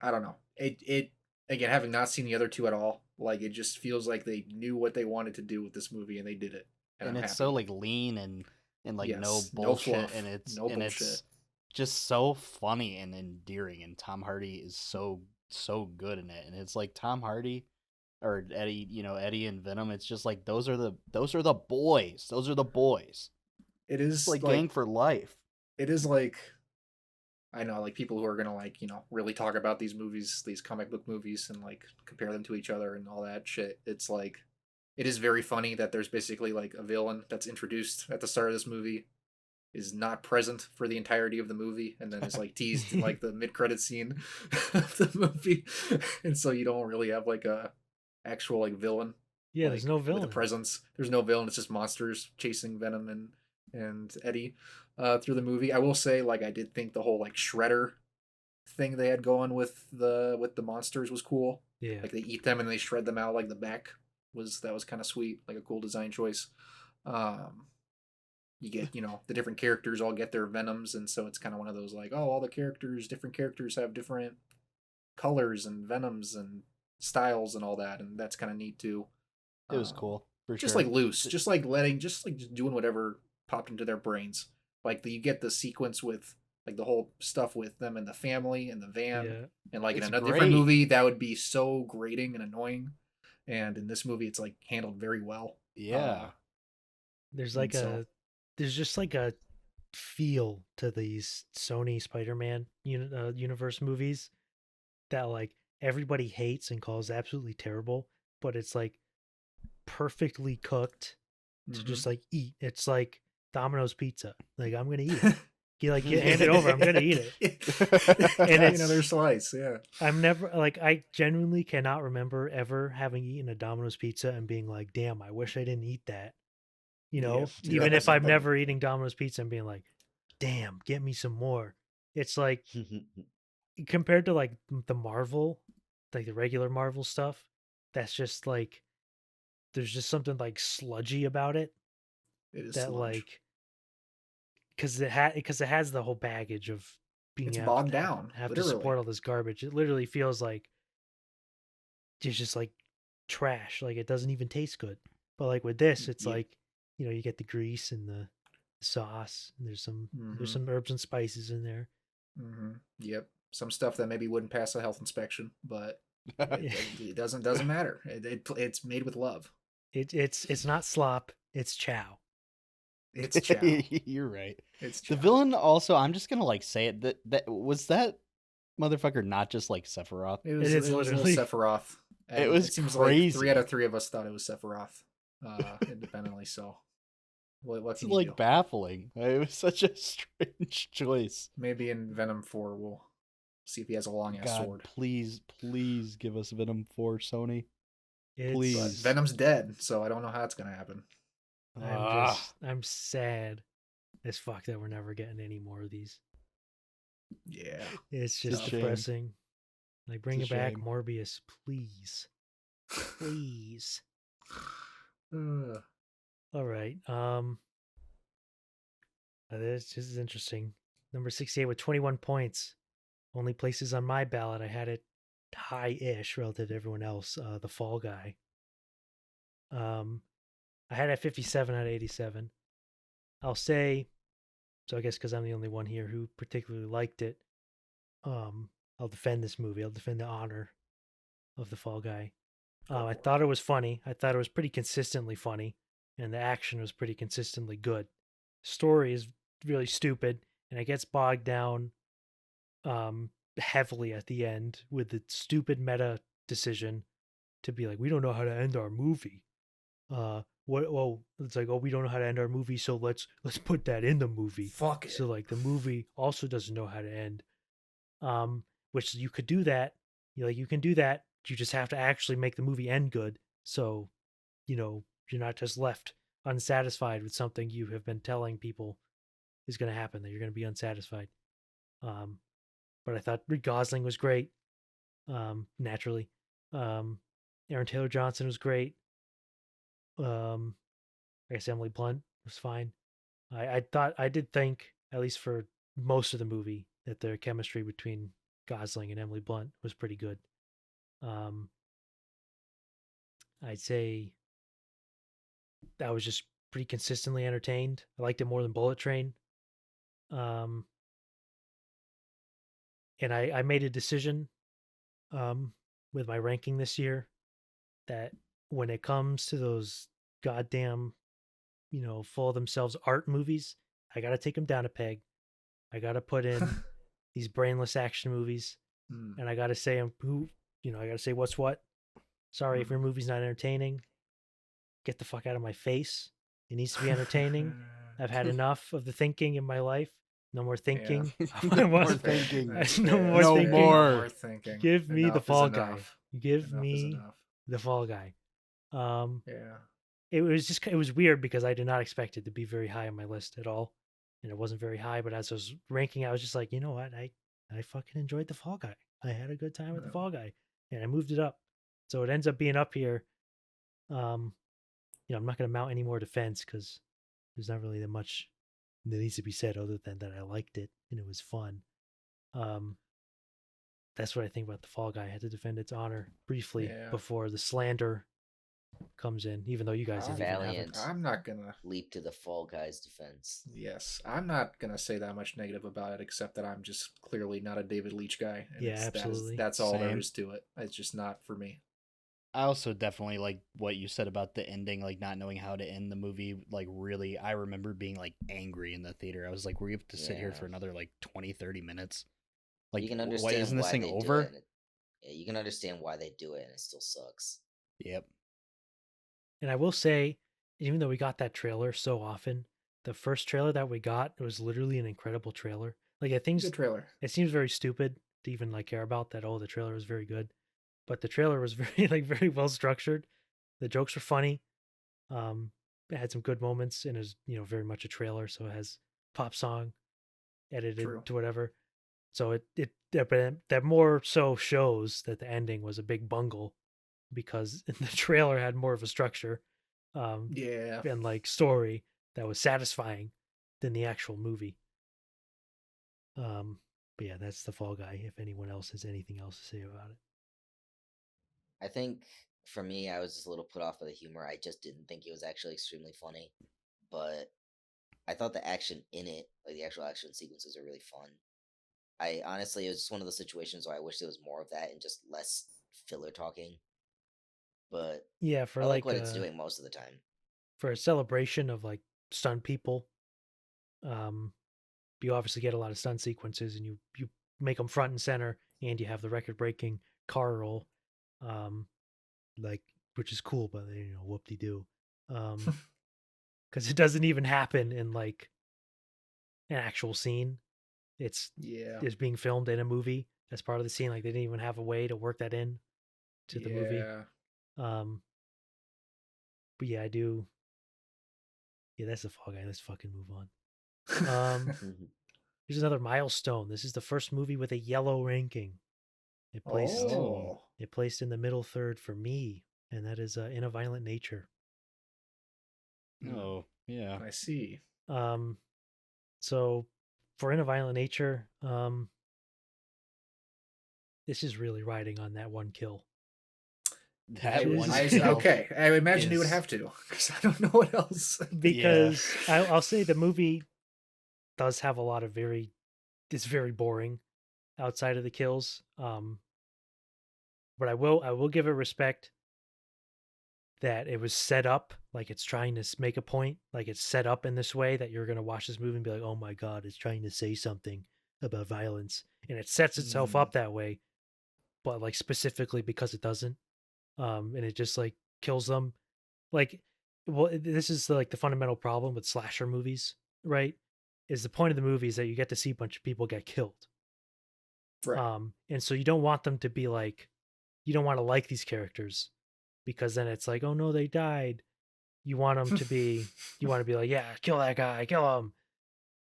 I don't know. It again, having not seen the other two at all, like it just feels like they knew what they wanted to do with this movie and they did it. And I'm it's happy. so like lean and like no Yes, no bullshit, fluff, and it's no and it's bullshit. just so funny and endearing, and Tom Hardy is so good in it. And it's like Tom Hardy or Eddie, Eddie and Venom, it's just like those are the boys. Those are the boys. It It's is like like gang for life. it is like, I know, like people who are gonna like, really talk about these movies, these comic book movies, and like compare them to each other and all that shit. It's like, it is very funny that there's basically like a villain that's introduced at the start of this movie, is not present for the entirety of the movie, and then is like teased in like the mid-credit scene of the movie, and so you don't really have like a actual like villain. Yeah, like, there's no villain. with a presence. There's no villain. It's just monsters chasing Venom and Eddie through the movie. I will say, like, I did think the whole like Shredder thing they had going with the monsters was cool. Yeah. Like they eat them and they shred them out like the back was kind of sweet, like a cool design choice. you get, the different characters all get their venoms, and so it's kind of one of those like, oh, all the different characters have different colors and venoms and styles and all that, and that's kind of neat too. It was cool for just sure. like loose, just doing whatever popped into their brains. Like you get the sequence with like the whole stuff with them and the family and the van, and like It's in a great. different movie that would be so grating and annoying, and in this movie it's like handled very well. Yeah. There's just like a feel to these Sony Spider-Man universe movies that like everybody hates and calls absolutely terrible, but it's like perfectly cooked to just like eat. It's like Domino's pizza. Like I'm gonna eat it. You hand it over. I'm gonna eat it. And it's another slice. Yeah. I'm never like I genuinely cannot remember ever having eaten a Domino's pizza and being like, "Damn, I wish I didn't eat that." Even if I'm never eating Domino's pizza and being like, "Damn, get me some more." It's like compared to like the Marvel, like the regular Marvel stuff, that's just like there's just something like sludgy about it. It is that sludge. like because it has the whole baggage of being bogged down. Have to support all this garbage. It literally feels like it's just like trash. Like it doesn't even taste good. But like with this, it's like you get the grease and the sauce. And there's some herbs and spices in there. Yep, some stuff that maybe wouldn't pass a health inspection, but it doesn't matter. It's made with love. It's not slop. It's chow. It's chow. You're right. It's chow. The villain also. I'm just gonna like say it that motherfucker not just like Sephiroth. It was literally Sephiroth. It seems crazy. Like 3 out of 3 of us thought it was Sephiroth, independently. So, what can you do? Baffling. It was such a strange choice. Maybe in Venom 4 we'll see if he has a long ass sword. Please give us Venom 4, Sony. Please. But Venom's dead, so I don't know how it's gonna happen. I'm sad as fuck that we're never getting any more of these. Yeah, it's just depressing. Like bring it back, Morbius, please. All right. This is interesting. Number 68 with 21 points. Only places on my ballot I had it high-ish relative to everyone else. The Fall Guy. I had it at 57 out of 87. I'll say, so I guess because I'm the only one here who particularly liked it, I'll defend this movie. I'll defend the honor of The Fall Guy. I thought it was funny. I thought it was pretty consistently funny, and the action was pretty consistently good. Story is really stupid, and it gets bogged down heavily at the end with the stupid meta decision to be like, we don't know how to end our movie. It's like, we don't know how to end our movie, so let's put that in the movie. Fuck it. So like the movie also doesn't know how to end. Which you could do that. You can do that. You just have to actually make the movie end good. So, you're not just left unsatisfied with something you have been telling people is going to happen, that you're going to be unsatisfied. But I thought Gosling was great. Naturally. Aaron Taylor Johnson was great. I guess Emily Blunt was fine. I did think, at least for most of the movie, that their chemistry between Gosling and Emily Blunt was pretty good. I'd say I was just pretty consistently entertained. I liked it more than Bullet Train. And I made a decision with my ranking this year that when it comes to those goddamn, full of themselves art movies, I got to take them down a peg. I got to put in these brainless action movies, and I got to say I got to say what's what. Sorry if your movie's not entertaining. Get the fuck out of my face. It needs to be entertaining. I've had enough of the thinking in my life. No more thinking. No more thinking. No more thinking. Give me the Fall Guy. Give me the Fall Guy. It was weird because I did not expect it to be very high on my list at all, and it wasn't very high. But as I was ranking, I was just like, you know what, I fucking enjoyed the Fall Guy. I had a good time with the Fall Guy, and I moved it up, so it ends up being up here. I'm not going to mount any more defense because There's not really that much that needs to be said other than that I liked it and it was fun. That's what I think about the Fall Guy. I had to defend its honor briefly before the slander comes in, even though you guys didn't even have it. I'm not gonna leap to the Fall Guy's defense. Yes, I'm not gonna say that much negative about it, except that I'm just clearly not a David Leitch guy. And absolutely. That's all there is to it. It's just not for me. I also definitely like what you said about the ending, like not knowing how to end the movie. Like really, I remember being like angry in the theater. I was like, we have to sit here for another like 20, 30 minutes. Like, you can understand isn't this why thing they over? Do it, you can understand why they do it, and it still sucks. Yep. And I will say, even though we got that trailer so often, the first trailer that we got, it was literally an incredible trailer. Like I think good trailer. It seems very stupid to even like care about that. Oh, the trailer was very good, but the trailer was very well structured. The jokes were funny. It had some good moments, and is very much a trailer, so it has pop song edited to whatever. So that more so shows that the ending was a big bungle, because the trailer had more of a structure, and like story that was satisfying than the actual movie. But yeah, that's the Fall Guy. If anyone else has anything else to say about it, I think for me, I was just a little put off by the humor. I just didn't think it was actually extremely funny, but I thought the action in it, like the actual action sequences, are really fun. I honestly, it was just one of those situations where I wish there was more of that and just less filler talking. But yeah, for I like what it's doing most of the time. For a celebration of like stunt people, you obviously get a lot of stunt sequences, and you make them front and center, and you have the record breaking car roll, like, which is cool, but whoop-de-doo, because it doesn't even happen in like an actual scene. It's being filmed in a movie as part of the scene. Like they didn't even have a way to work that in to the movie. But yeah, I do. Yeah, that's the Fall Guy. Let's fucking move on. Here's another milestone. This is the first movie with a yellow ranking. It placed in the middle third for me, and that is In a Violent Nature. Oh, yeah. I see. So for In a Violent Nature, this is really riding on that one kill. Okay, I imagine you would have to, because I don't know what else. Because I'll say the movie does have a lot of it's very boring outside of the kills. But I will give it respect that it was set up like it's trying to make a point. Like it's set up in this way that you're going to watch this movie and be like, oh my God, it's trying to say something about violence. And it sets itself up that way, but like specifically because it doesn't. And it just like kills them. Like, well, this is like the fundamental problem with slasher movies, right? Is the point of the movie is that you get to see a bunch of people get killed. Right. And so you don't want them to be like, you don't want to like these characters, because then it's like, oh no, they died. You want them to be, like, yeah, kill that guy, kill him.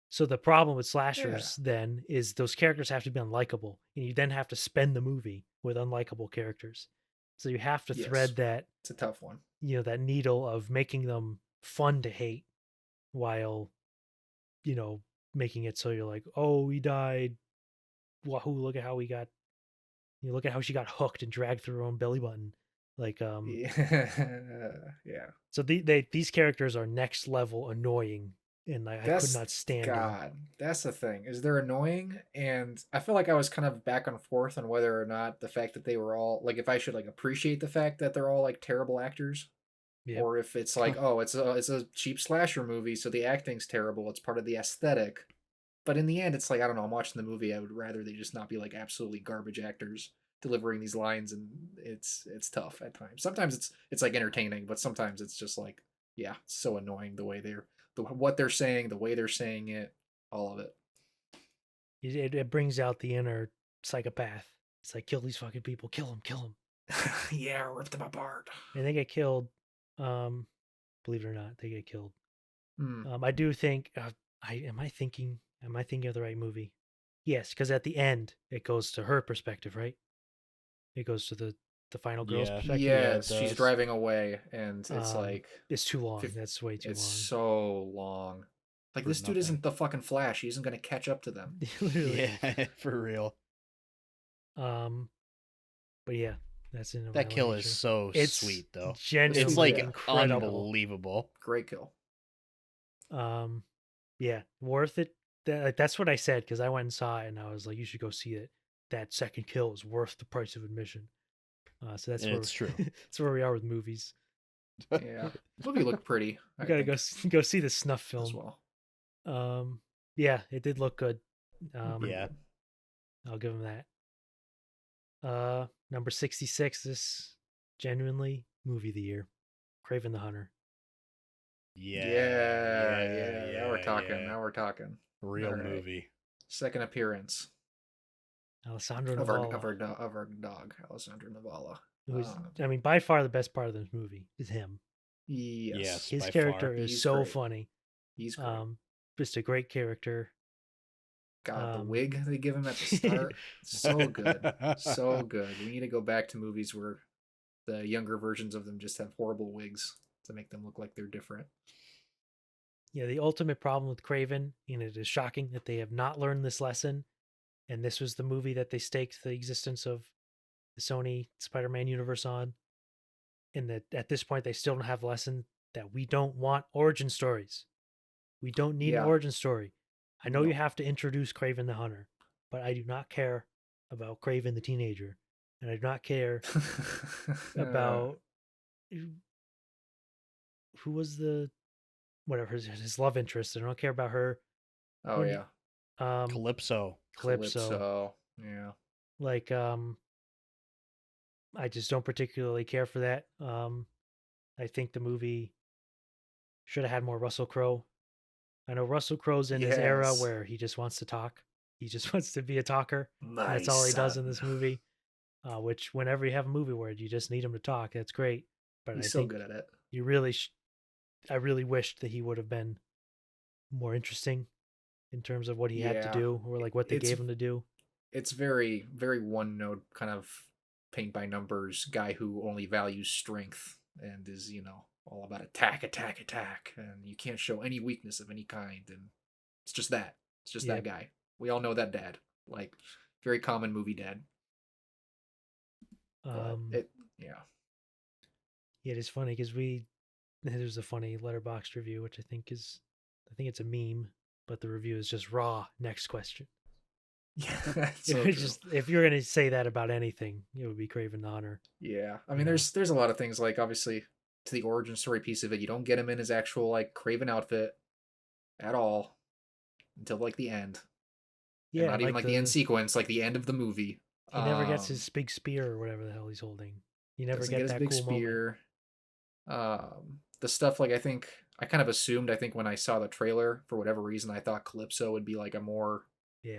So the problem with slashers then is those characters have to be unlikable, and you then have to spend the movie with unlikable characters. So you have to thread that. It's a tough one. That needle of making them fun to hate, while, making it so you're like, oh, he died. Wahoo! Look at how we got. Look at how she got hooked and dragged through her own belly button. Like, yeah. So these characters are next level annoying, and I could not stand them. That's the thing, is they're annoying, and I feel like I was kind of back and forth on whether or not the fact that they were all like, if I should like appreciate the fact that they're all like terrible actors, or if it's like, oh, it's a cheap slasher movie, so the acting's terrible, it's part of the aesthetic. But in the end, it's like, I don't know, I'm watching the movie, I would rather they just not be like absolutely garbage actors delivering these lines, and it's tough at times. Sometimes it's like entertaining, but sometimes it's just like, yeah, it's so annoying the way what they're saying, the way they're saying it, all of it. It brings out the inner psychopath. It's like, kill these fucking people, kill them. Yeah, rip them apart. And they get killed. Believe it or not, they get killed. I do think. Am I thinking of the right movie? Yes, because at the end it goes to her perspective, right? It goes to the the final girl's Yeah. perspective. Yes, it she's does. driving away, and it's like It's too long. fif- That's way too it's long. so long. Like For this dude nothing. isn't the fucking Flash. He isn't gonna catch up to them. Literally. Yeah, for real. But yeah, that's in That kill is so it's sweet, though. genuinely It's like incredible. unbelievable. Great kill. Yeah, worth it. That's what I said, because I went and saw it, and I was like, you should go see it. That second kill is worth the price of admission. So that's And where it's true. that's where we are with movies. Yeah, movie looked pretty. We gotta go see the snuff film as well. Yeah, it did look good. Yeah. I'll give him that. Number 66, this genuinely movie of the year, Kraven the Hunter. Yeah. Now we're talking. yeah. Now we're talking. Real All right. movie. Second appearance Alessandro of Nivola. our dog, Alessandro Nivola. Who is, I mean, by far the best part of this movie is him. Yes. His by character far. is He's so great. funny. He's great. Just a great character. God, the wig they give him at the start, so good, so good. We need to go back to movies where the younger versions of them just have horrible wigs to make them look like they're different. Yeah, the ultimate problem with Kraven, and it is shocking that they have not learned this lesson. And this was the movie that they staked the existence of the Sony Spider-Man universe on. And that at this point, they still don't have a lesson that we don't want origin stories. We don't need an origin story. I know you have to introduce Kraven the Hunter, but I do not care about Kraven the teenager. And I do not care about who was his love interest. I don't care about her. Oh yeah. Calypso. Yeah. Like, I just don't particularly care for that. I think the movie should have had more Russell Crowe. I know Russell Crowe's in his era where he just wants to talk. He just wants to be a talker. That's all he does in this movie. Which, whenever you have a movie where you just need him to talk, that's great. But he's I so think good at it. You really, I really wished that he would have been more interesting in terms of what he had to do, or like what they gave him to do. It's very, very one note kind of paint by numbers guy who only values strength and is, all about attack, and you can't show any weakness of any kind, and it's just that. It's just that guy. We all know that dad. Like, very common movie dad. It is funny because there's a funny Letterboxd review, which I think it's a meme, but the review is just raw. Next question. Yeah, if you're gonna say that about anything, it would be Kraven the Hunter. Yeah, I mean, there's a lot of things, like, obviously, to the origin story piece of it, you don't get him in his actual, like, Kraven outfit at all until, like, the end. Yeah, and not even like the end sequence, like the end of the movie. He never gets his big spear or whatever the hell he's holding. You never get that big cool spear. The stuff, like, I think I kind of assumed, when I saw the trailer, for whatever reason, I thought Calypso would be like a more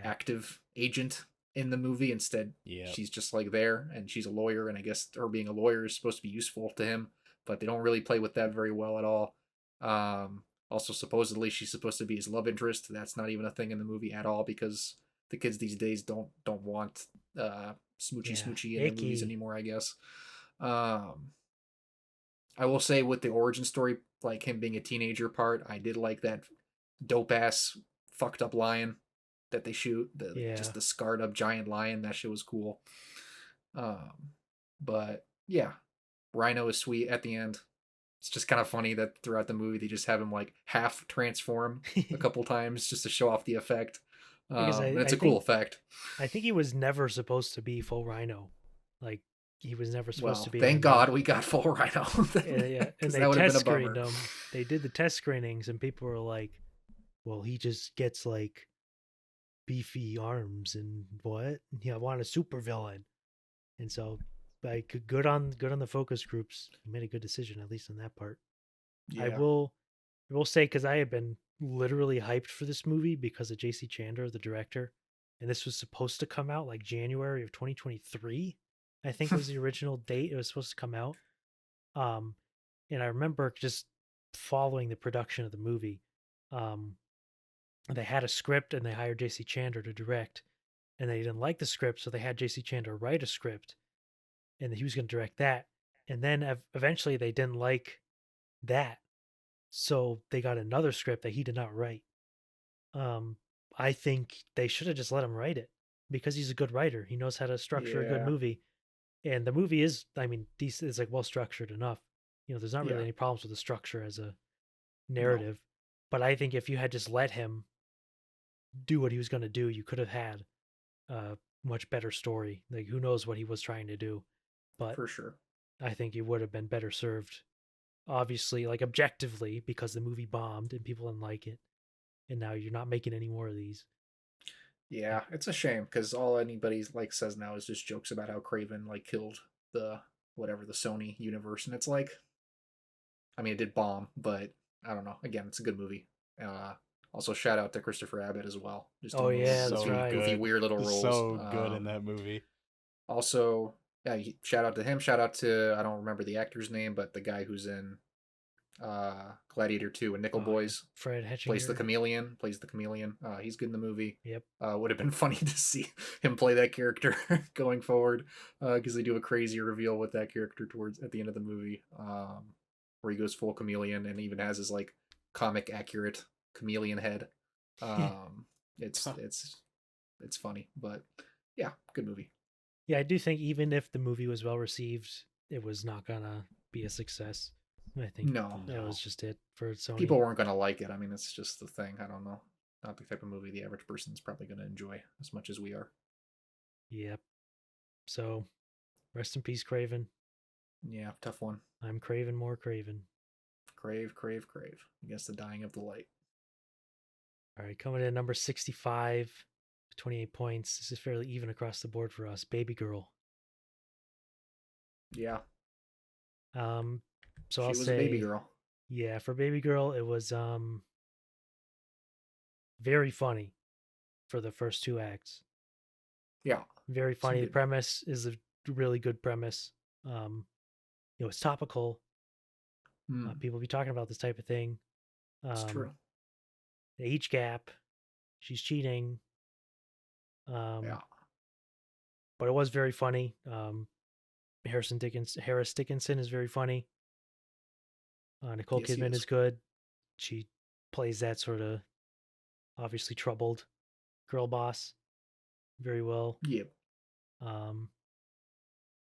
active agent in the movie. Instead, she's just like there, and she's a lawyer, and I guess her being a lawyer is supposed to be useful to him, but they don't really play with that very well at all. Also, supposedly she's supposed to be his love interest. That's not even a thing in the movie at all, because the kids these days don't want smoochy in the movies anymore, I guess. I will say, with the origin story, like him being a teenager part, I did like that dope ass fucked up lion that they shoot. Just the scarred up giant lion. That shit was cool. But yeah, Rhino is sweet at the end. It's just kind of funny that throughout the movie they just have him like half transform a couple times just to show off the effect. And it's a cool effect. I think he was never supposed to be full Rhino. Like, he was never supposed to be. Thank God we got full Rhino. Yeah. And they test screened him. They did the test screenings, and people were like, well, he just gets like beefy arms and what? I want a super villain. And so, like, good on the focus groups. He made a good decision, at least on that part. Yeah. I will say, because I have been literally hyped for this movie because of J.C. Chandler, the director, and this was supposed to come out like January of 2023. I think was the original date it was supposed to come out. And I remember just following the production of the movie. They had a script and they hired J.C. Chandler to direct, and they didn't like the script, so they had J.C. Chandler write a script. and he was going to direct that. And then eventually they didn't like that, so they got another script that he did not write. I think they should have just let him write it because he's a good writer. He knows how to structure a good Yeah. movie, and the movie is, I mean, decent. It's like well structured enough. There's not really Yeah. any problems with the structure as a narrative. But I think if you had just let him do what he was going to do, you could have had a much better story. Like, who knows what he was trying to do, but For sure. I think it would have been better served, obviously, like objectively, because the movie bombed and people didn't like it, and now you're not making any more of these. Yeah, it's a shame because all anybody like says now is just jokes about how Craven like killed the the Sony universe, and it's like, I mean, it did bomb, but I don't know. Again, it's a good movie. Also, shout out to Christopher Abbott as well. Just Oh, doing yeah, little that's goofy, right. goofy, weird little roles. So good in that movie. Also, yeah, shout out to him. Shout out to, I don't remember the actor's name, but the guy who's in Gladiator 2 and Nickel Boys. Fred Hetchinger. Plays the chameleon. He's good in the movie. Yep. Would have been funny to see him play that character going forward, because they do a crazy reveal with that character towards at the end of the movie, where he goes full chameleon and even has his like comic accurate chameleon head. It's funny, but yeah, good movie. Yeah, I do think even if the movie was well received, it was not gonna be a success. I think that was just it for Sony. People weren't gonna like it. I mean, it's just the thing. I don't know. Not the type of movie the average person's probably gonna enjoy as much as we are. Yep. So, rest in peace, Craven. Yeah, tough one. I'm craving more Craven. Crave against the dying of the light. All right, coming in at number 65, 28 points. This is fairly even across the board for us. Baby Girl. Yeah. So She I'll was say a baby girl. Yeah, for Baby Girl, it was very funny for the first two acts. Yeah. Very funny. The premise is a really good premise. It's topical. People be talking about this type of thing. It's true. The age gap. She's cheating. Yeah. But it was very funny. Harris Dickinson is very funny. Nicole Kidman is good. She plays that sort of obviously troubled girl boss very well. Yep.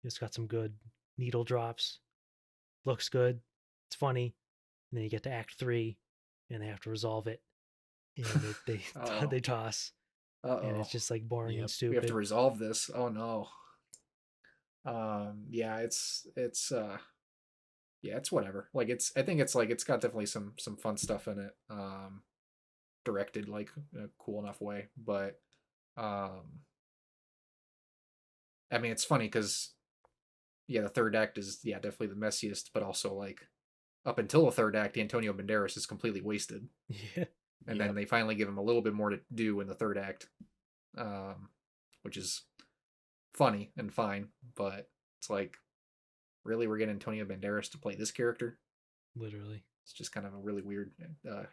It's got some good needle drops. Looks good. It's funny. And then you get to Act 3, and they have to resolve it. And they toss. And it's just like boring and stupid. We have to resolve this. Oh no. Yeah, it's whatever. Like I think it's got definitely some fun stuff in it. Directed like in a cool enough way, but I mean, it's funny because the third act is definitely the messiest, but also like up until the third act, Antonio Banderas is completely wasted. Yeah. And then they finally give him a little bit more to do in the third act, which is funny and fine, but it's like, really, we're getting Antonio Banderas to play this character? Literally. It's just kind of a really weird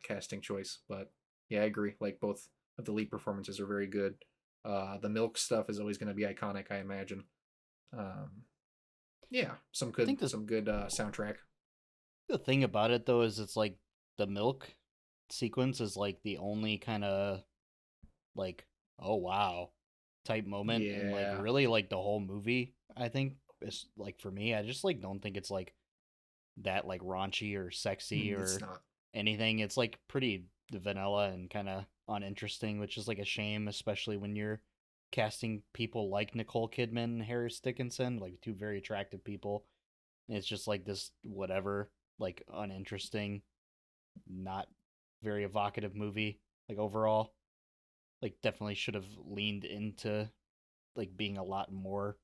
casting choice, but yeah, I agree. Like, both of the lead performances are very good. The milk stuff is always going to be iconic, I imagine. Yeah, some good soundtrack. The thing about it, though, is it's like the milk sequence is like the only kind of like, oh wow type moment in like really like the whole movie. I think it's like, for me, I just like don't think it's like that like raunchy or sexy or anything. It's like pretty vanilla and kind of uninteresting, which is like a shame, especially when you're casting people like Nicole Kidman and Harris Dickinson, like two very attractive people. And it's just like this whatever, like uninteresting, not very evocative movie. Like overall, like definitely should have leaned into like being a lot more,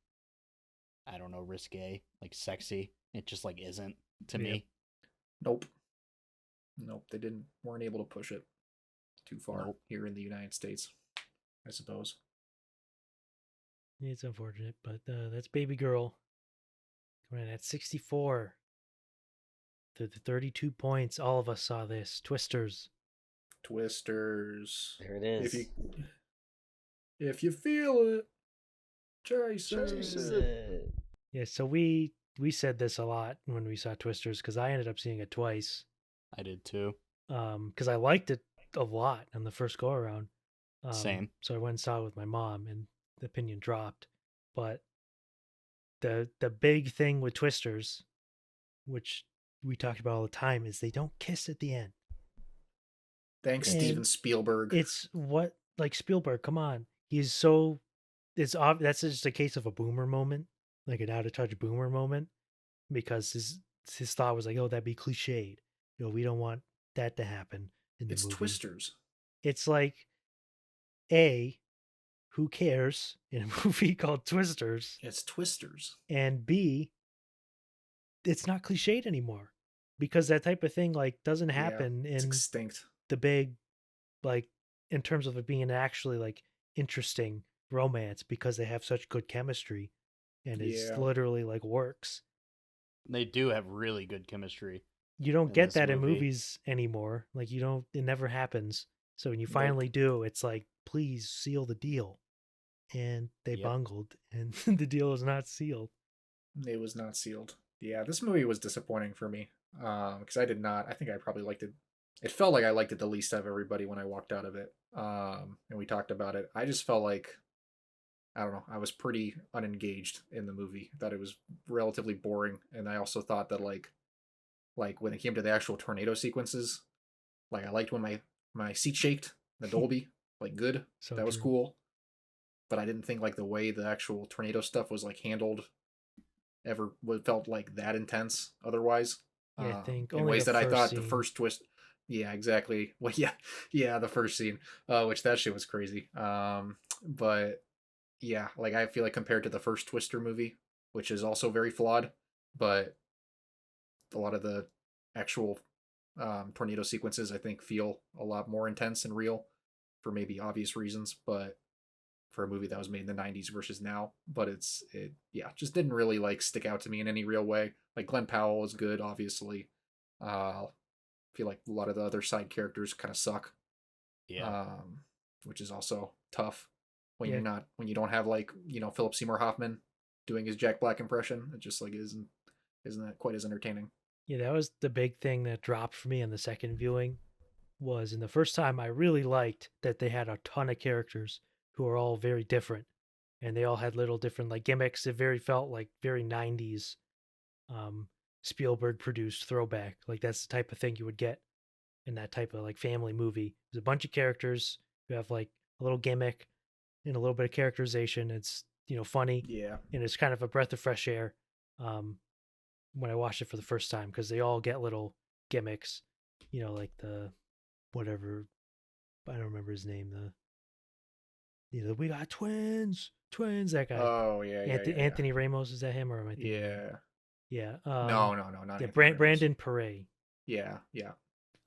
I don't know, risque, like sexy. It just like isn't to me. Nope, they weren't able to push it too far here in the United States, I suppose. It's unfortunate, but that's Baby Girl coming in at 64. The 32 points. All of us saw this. Twisters. There it is. If you feel it, chase it. Yeah, so we said this a lot when we saw Twisters because I ended up seeing it twice. I did too. Because I liked it a lot on the first go around. Same. So I went and saw it with my mom, and the opinion dropped. But the big thing with Twisters, which we talked about all the time, is they don't kiss at the end. Thanks, And Steven Spielberg. It's what, like, Spielberg. Come on, he's so. That's just a case of a boomer moment, like an out of touch boomer moment, because his thought was like, oh, that'd be cliched. We don't want that to happen in the It's movie. Twisters. It's like, who cares in a movie called Twisters? It's Twisters. And B, it's not cliched anymore, because that type of thing like doesn't happen It's in extinct. the big, like, in terms of it being an actually like interesting romance, because they have such good chemistry and it's literally like works. They do have really good chemistry. You don't get that in movies anymore. Like, it never happens. So when you finally do, it's like, please seal the deal. And they bungled, and the deal was not sealed. It was not sealed. Yeah, this movie was disappointing for me. Because I did not. I think I probably liked it. It felt like I liked it the least of everybody when I walked out of it. And we talked about it. I just felt like, I don't know, I was pretty unengaged in the movie. I thought it was relatively boring, and I also thought that like when it came to the actual tornado sequences, like I liked when my seat shaked, the Dolby, like good. So that was cool. But I didn't think like the way the actual tornado stuff was like handled ever felt like that intense otherwise. Yeah, I think in ways that I thought the first twist. Yeah, exactly. Well, yeah, the first scene, which that shit was crazy. But yeah, like I feel like compared to the first Twister movie, which is also very flawed, but a lot of the actual tornado sequences I think feel a lot more intense and real for maybe obvious reasons, but for a movie that was made in the 90s versus now, but it just didn't really like stick out to me in any real way. Like Glenn Powell is good, obviously. I feel like a lot of the other side characters kind of suck. Yeah. Which is also tough when you don't have like, Philip Seymour Hoffman doing his Jack Black impression. It just like isn't that quite as entertaining. Yeah, that was the big thing that dropped for me in the second viewing. Was in the first time I really liked that they had a ton of characters who are all very different, and they all had little different like gimmicks. It felt like very 90s Spielberg produced throwback. Like that's the type of thing you would get in that type of like family movie. There's a bunch of characters who have like a little gimmick and a little bit of characterization. It's funny, and it's kind of a breath of fresh air when I watched it for the first time, because they all get little gimmicks, like the whatever, I don't remember his name. We got twins, that guy. Oh yeah, Anthony Ramos, is that him, or am I thinking? Yeah. No, not Brandon Perea. Yeah.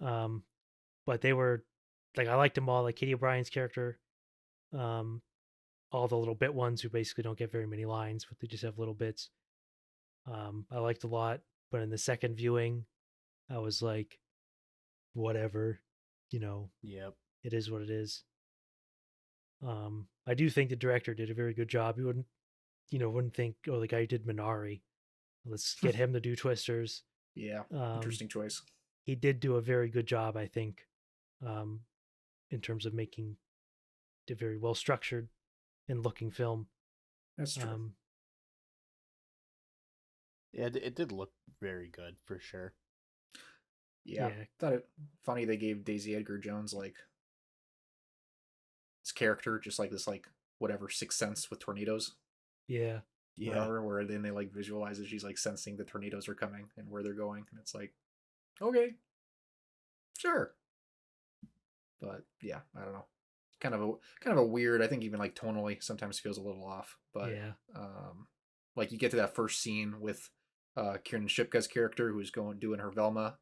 But they were like, I liked them all, like Katie O'Brien's character, all the little bit ones who basically don't get very many lines, but they just have little bits. I liked a lot, but in the second viewing, I was like, whatever, Yep. It is what it is. I do think the director did a very good job. You wouldn't think, oh, the guy who did Minari, let's get him to do Twisters. Yeah, interesting choice. He did do a very good job, I think, in terms of making a very well structured and looking film. That's true. Yeah, it did look very good for sure. Yeah, thought it funny they gave Daisy Edgar Jones like his character just like this like whatever sixth sense with tornadoes. Yeah. Whatever, where then they like visualize that she's like sensing the tornadoes are coming and where they're going, and it's like, okay, sure. But yeah, I don't know. Kind of a weird. I think even like tonally sometimes feels a little off. But like you get to that first scene with Kieran Shipka's character who's doing her Velma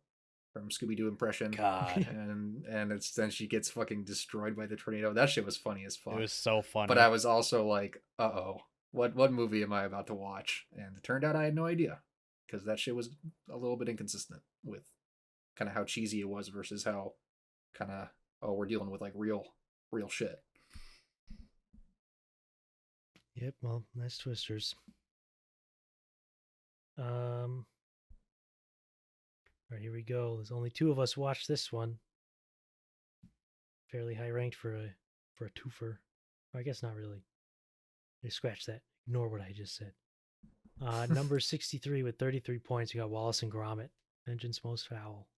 from Scooby-Doo impression. God. and it's then she gets fucking destroyed by the tornado. That shit was funny as fuck. It was so funny. But I was also like, uh-oh, what movie am I about to watch? And it turned out I had no idea, because that shit was a little bit inconsistent with kind of how cheesy it was versus how kind of, oh, we're dealing with like real shit. Yep, well, nice Twisters. All right, here we go. There's only 2 of us watched this one. Fairly high ranked for a twofer. I guess not really. Scratch that. Ignore what I just said. Number 63 with 33 points. You got Wallace and Gromit. Vengeance Most Foul.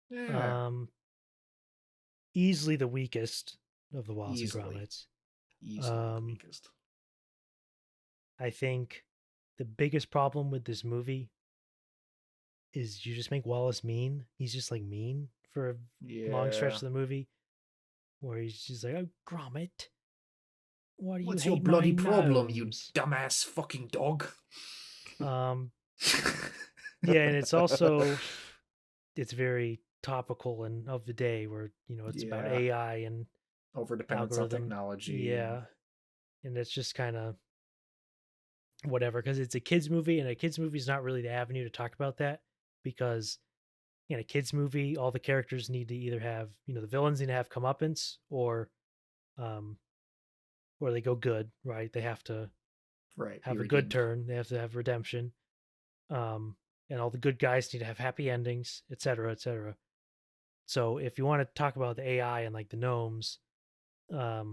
Yeah. Easily the weakest of the Wallace and Gromits. Easily the weakest. I think the biggest problem with this movie is you just make Wallace mean. He's just like mean for a long stretch of the movie, where he's just like, "Oh, Gromit, what do you What's hate your bloody my problem, you gnomes?" dumbass fucking dog? Yeah, and it's also very topical and of the day, where it's about AI and overdependence on technology. Yeah, and it's just kind of whatever, because it's a kids movie, and a kids movie is not really the avenue to talk about that, because in a kids movie all the characters need to either have, the villains need to have comeuppance, or they go good, right? They have to have a good turn, they have to have redemption, and all the good guys need to have happy endings, etc., etc. So if you want to talk about the AI and like the gnomes, it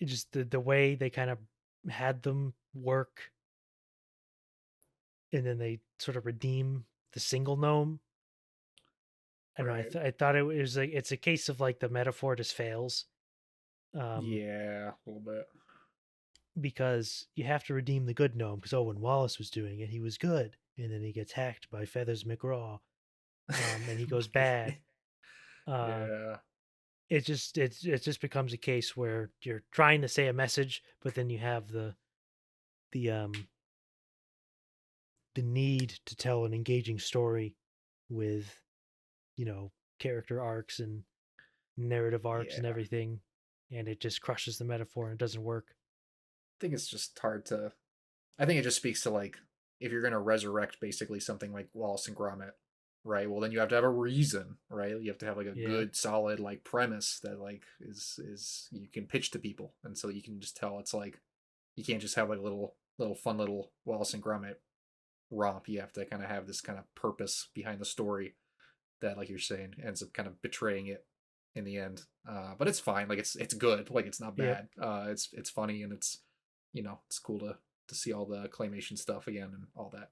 just the way they kind of had them work, and then they sort of redeem the single gnome. I don't know. I thought it was like, it's a case of like the metaphor just fails. Yeah, a little bit. Because you have to redeem the good gnome. Because when Wallace was doing it, he was good, and then he gets hacked by Feathers McGraw, and he goes bad. Yeah. It just becomes a case where you're trying to say a message, but then you have the need to tell an engaging story with, character arcs and narrative arcs and everything, and it just crushes the metaphor and it doesn't work. I think it's just hard to. I think it just speaks to, like, if you're going to resurrect basically something like Wallace and Gromit, right? Well, then you have to have a reason, right? You have to have like a good, solid like premise that like is you can pitch to people, and so you can just tell it's like you can't just have like a little fun little Wallace and Gromit romp. You have to kind of have this kind of purpose behind the story that, like you're saying, ends up kind of betraying it in the end. But it's fine. Like it's good. Like it's not bad. It's funny, and it's it's cool to see all the claymation stuff again and all that.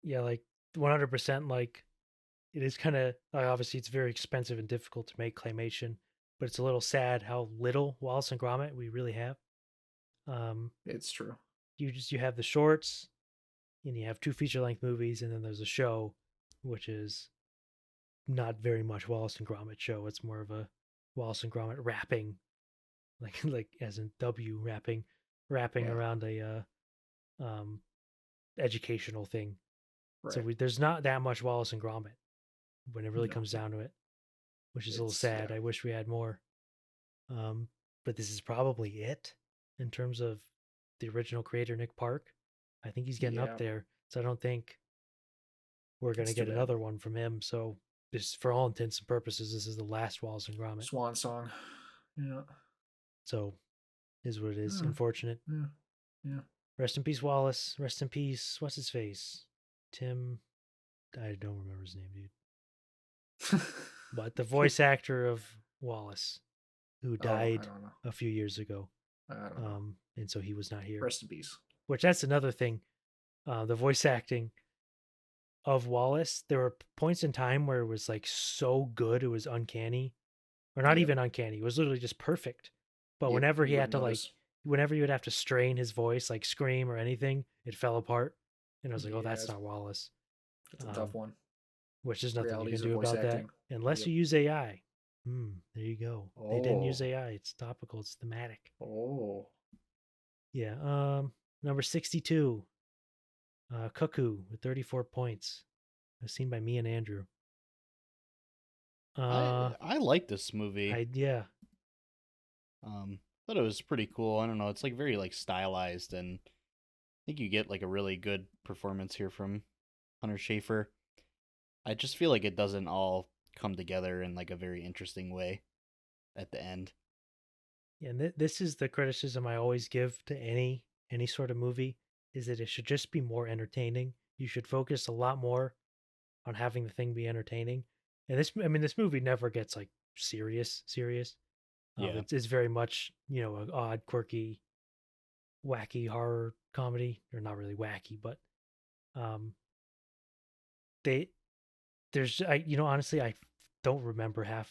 Yeah, like 100%. Like it is kind of like, obviously it's very expensive and difficult to make claymation, but it's a little sad how little Wallace and Gromit we really have. It's true. You have the shorts, and you have 2 feature-length movies, and then there's a show, which is not very much Wallace and Gromit show. It's more of a Wallace and Gromit rapping, like as in W rapping around a educational thing. Right. So there's not that much Wallace and Gromit when it really comes down to it, which is a little sad. I wish we had more. But this is probably it in terms of the original creator, Nick Park. I think he's getting up there, so I don't think we're going to get another one from him. So this, for all intents and purposes, this is the last Wallace and Gromit. Swan song. Yeah. So is what it is. Unfortunate. Yeah. Rest in peace, Wallace. Rest in peace. What's his face? Tim. I don't remember his name, dude. But the voice actor of Wallace, who died a few years ago. I don't know. And so he was not here. Rest in peace. Which, that's another thing. The voice acting of Wallace, there were points in time where it was like so good it was uncanny, or not even uncanny. It was literally just perfect. But whenever he had to whenever you would have to strain his voice, like scream or anything, it fell apart. And I was like, oh, that's not Wallace. It's a tough one. Which there's nothing you can do about that unless you use AI. There you go. They didn't use AI. It's topical. It's thematic. Oh. Yeah. Number 62. Cuckoo with 34 points. As seen by me and Andrew. I like this movie. Thought it was pretty cool. I don't know. It's like very like stylized, and I think you get like a really good performance here from Hunter Schafer. I just feel like it doesn't all come together in like a very interesting way at the end. Yeah, and this is the criticism I always give to any any sort of movie is that it should just be more entertaining. You should focus a lot more on having the thing be entertaining. And this movie never gets like serious. Yeah. It's very much, an odd, quirky, wacky horror comedy, or not really wacky, but um, honestly, I don't remember I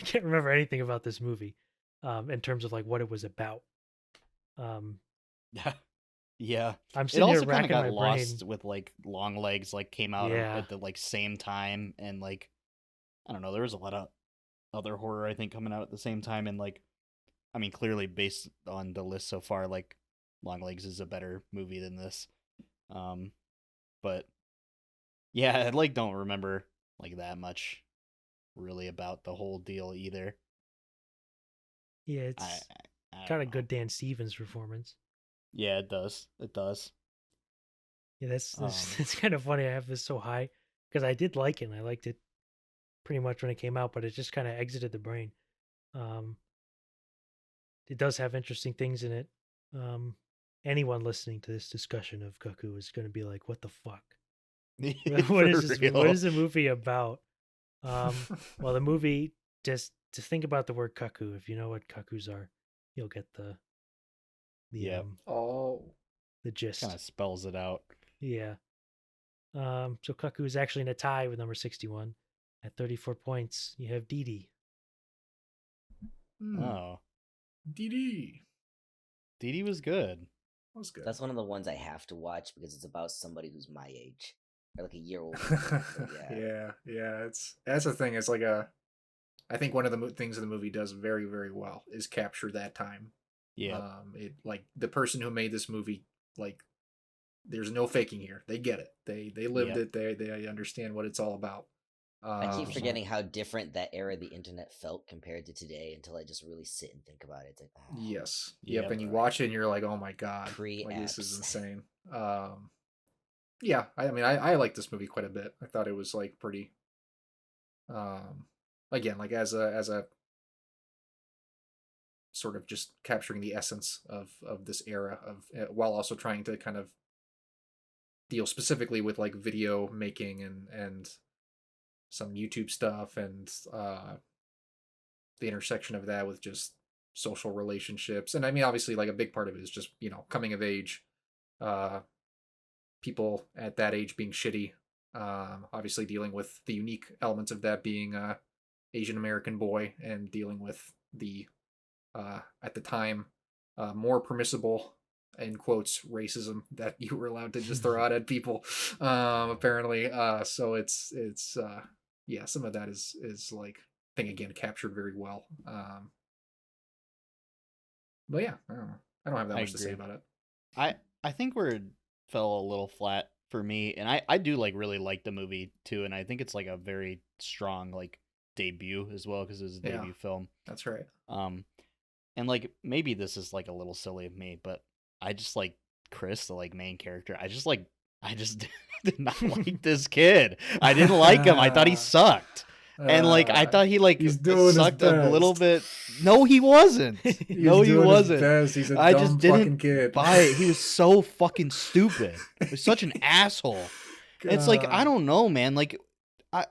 can't remember anything about this movie, in terms of like what it was about. Yeah. I'm It sitting here also kind of racking got my lost brain. with like Long Legs, like came out Yeah, at the like same time, and like I don't know, there was a lot of other horror I think coming out at the same time, and like I mean clearly based on the list so far, like Long Legs is a better movie than this. Um, but yeah, I like don't remember like that much really about the whole deal either. yeah, I it's I got don't a know. good Dan Stevens performance. Yeah, it does. It does. Yeah, that's Um, it's kind of funny. I have this so high because I did like it. And I liked it pretty much when it came out, but it just kind of exited the brain. Um, it does have interesting things in it. Um, Anyone listening to this discussion of Cuckoo is going to be like, "What the fuck? What for is this? What real. is the movie about?" Well, the movie, just to think about the word cuckoo. If you know what cuckoos are, you'll get the Yeah, Oh, the kind gist. of spells it out. Yeah. So Cuckoo is actually in a tie with number 61 at 34 points. You have Dee Dee. Oh, DD. Dee Dee was good. That was good. That's one of the ones I have to watch because it's about somebody who's my age, or like a year older. Than me, but yeah. Yeah. That's the thing. It's like I think one of the things the movie does very, very well is capture that time. Yeah, It like the person who made this movie, like, there's no faking here. They get it. They lived Yep. it. They understand what it's all about. I keep 100%. forgetting how different that era of the internet felt compared to today until I just really sit and think about it. It's like, Yes. Yep. Yep. And you right. watch it and you're like, oh my god, like this is Pre-apps. insane. Yeah. I mean, I like this movie quite a bit. I thought it was like pretty. Um, again, like as a sort of just capturing the essence of this era of while also trying to kind of deal specifically with like video making and some YouTube stuff and the intersection of that with just social relationships. And I mean, obviously, like a big part of it is just coming of age, uh, people at that age being shitty. Obviously, dealing with the unique elements of that being Asian American boy and dealing with the at the time more permissible in quotes racism that you were allowed to just throw out at people apparently so it's yeah, some of that is like I think again captured very well. But yeah, I don't have that I much to say agree. about it. I think where it fell a little flat for me, and I do like really like the movie too, and I think it's like a very strong like debut as well because it was a Yeah. debut film. That's right. And like maybe this is like a little silly of me, but I just like Chris, the like main character. I just did not like this kid. I didn't like him. I thought he sucked. And like I thought he like he's doing sucked his a little best. bit. No, he wasn't. No, he doing wasn't. his best. He's a I dumb just fucking didn't kid. buy it. He was so fucking stupid. He was such an asshole. It's like I don't know, man. Like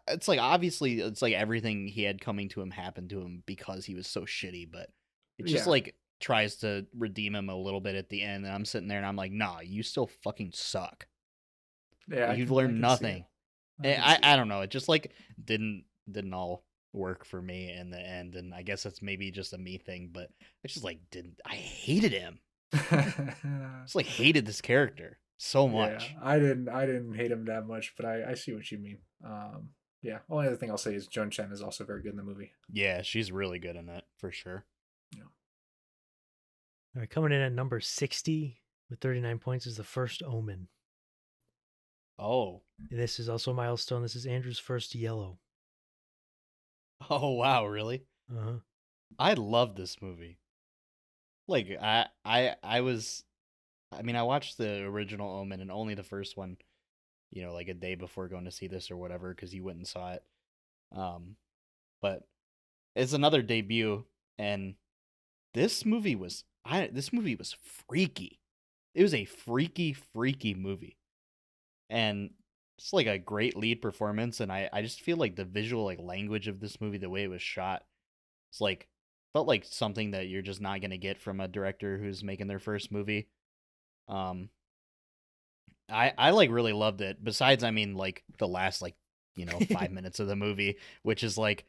it's like obviously it's like everything he had coming to him happened to him because he was so shitty, but it just Yeah. like tries to redeem him a little bit at the end, and I'm sitting there and I'm like, nah, you still fucking suck. Yeah, You've I learned can nothing. see it. I don't know. It just like didn't all work for me in the end, and I guess that's maybe just a me thing, but I just like didn't. I hated him. I just like hated this character so much. Yeah, I didn't hate him that much, but I see what you mean. Yeah. Only other thing I'll say is Joan Chen is also very good in the movie. Yeah, she's really good in it for sure. Yeah. All right, coming in at number 60 with 39 points is The First Omen. Oh. And this is also a milestone. This is Andrew's first yellow. Oh wow, really? Uh-huh. I love this movie. Like I was I mean I watched the original Omen and only the first one, you know, like a day before going to see this or whatever cuz you went and saw it. But it's another debut and this movie was this movie was freaky. It was a freaky movie, and it's like a great lead performance. And I just feel like the visual like language of this movie, the way it was shot, it's like felt like something that you're just not gonna get from a director who's making their first movie. I like really loved it. Besides, I mean, like the last 5 minutes of the movie, which is like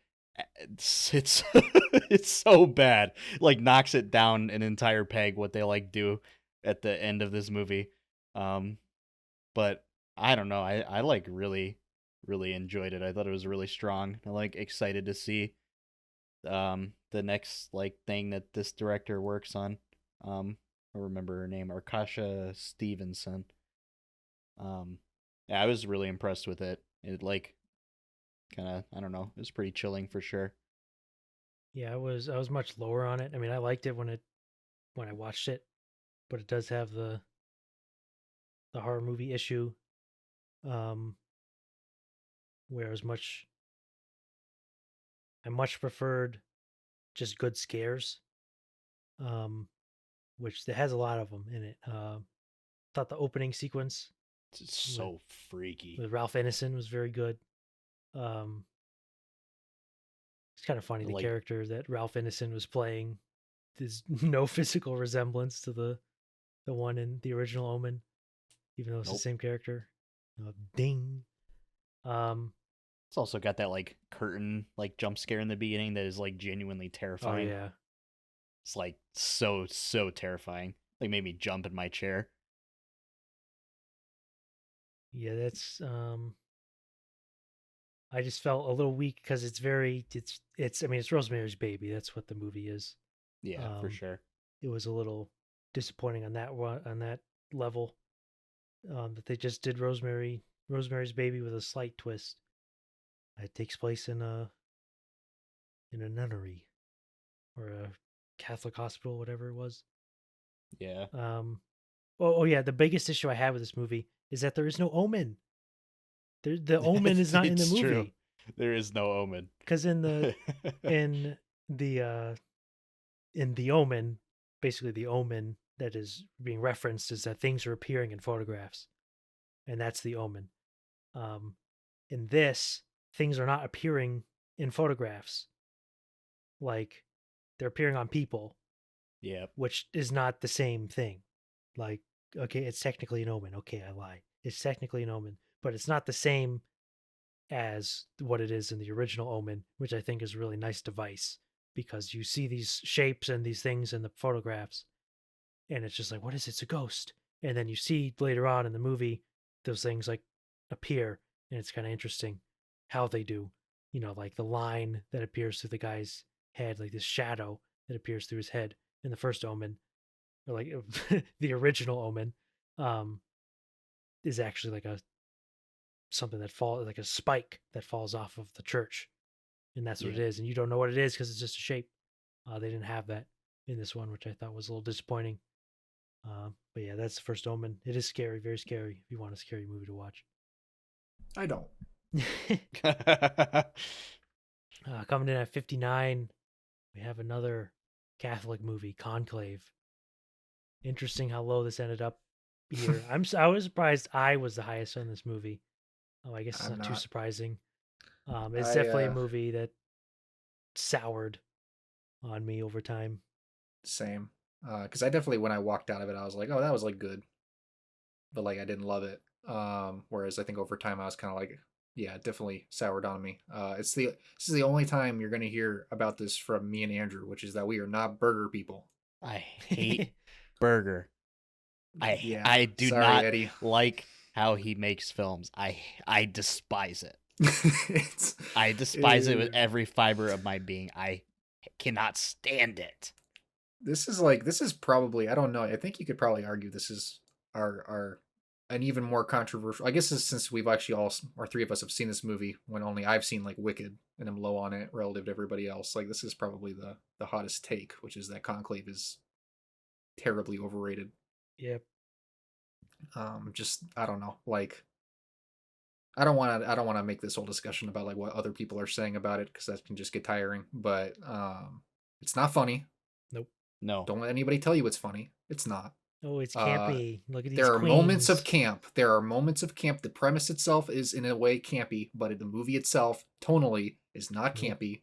it's it's so bad. Like knocks it down an entire peg what they like do at the end of this movie. But I don't know. I like really enjoyed it. I thought it was really strong. I like excited to see the next like thing that this director works on. I remember her name, Arkasha Stevenson. Yeah, I was really impressed with it. It like kind of, I don't know, it was pretty chilling for sure. Yeah, I was much lower on it. I mean, I liked it when I watched it, but it does have the horror movie issue, where I much preferred just good scares, which there has a lot of them in it. Thought the opening sequence It's so freaky. with Ralph Ineson was very good. It's kind of funny the character that Ralph Ineson was playing. There's no physical resemblance to the one in the original Omen, even though it's the same character. Ding. It's also got that like curtain like jump scare in the beginning that is like genuinely terrifying. Oh yeah. It's like so terrifying. Like made me jump in my chair. Yeah, that's I just felt a little weak because it's I mean it's Rosemary's Baby. That's what the movie is. Yeah, for sure. It was a little disappointing on that level. That they just did Rosemary's Baby with a slight twist. It takes place in a nunnery or a Catholic hospital, whatever it was. Yeah. Oh yeah, the biggest issue I have with this movie is that there is no Omen. The Omen is not in the movie. True. There is no Omen. Because in the Omen, basically the Omen that is being referenced is that things are appearing in photographs, and that's the Omen. In this, things are not appearing in photographs. Like they're appearing on people. Yeah. Which is not the same thing. Like, okay, it's technically an Omen. Okay, I lie. It's technically an Omen, but it's not the same as what it is in the original Omen, which I think is a really nice device because you see these shapes and these things in the photographs, and it's just like, what is it? It's a ghost. And then you see later on in the movie, those things like appear, and it's kind of interesting how they do. You know, like the line that appears through the guy's head, like this shadow that appears through his head in the first Omen, or like the original Omen, is actually like something that falls, like a spike that falls off of the church, and that's what it is. And you don't know what it is because it's just a shape. They didn't have that in this one, which I thought was a little disappointing. But yeah, that's the first Omen. It is scary, very scary. If you want a scary movie to watch, I don't. Coming in at 59, we have another Catholic movie, Conclave. Interesting how low this ended up here. I was surprised I was the highest on this movie. I guess it's not too surprising. It's definitely a movie that soured on me over time. Same. Because I definitely, when I walked out of it, I was like, oh, that was like good. But like, I didn't love it. Whereas I think over time, I was kind of like, yeah, it definitely soured on me. This is the only time you're going to hear about this from me and Andrew, which is that we are not burger people. I hate burger. I do not Eddie. Like how he makes films. I despise it. I despise it with every fiber of my being. I cannot stand it. This is probably, I don't know, I think you could probably argue this is our an even more controversial, I guess, since we've actually all three of us have seen this movie, when only I've seen like Wicked and I'm low on it relative to everybody else. Like, this is probably the hottest take, which is that Conclave is terribly overrated. Yep. Just, I don't know, like, I don't want to make this whole discussion about like what other people are saying about it, because that can just get tiring. But it's not funny. Nope. No. Don't let anybody tell you it's funny. It's not. Oh, it's campy. Look at these There are moments of queens. camp. There are moments of camp. The premise itself is in a way campy, but the movie itself, tonally, is not Nope. campy.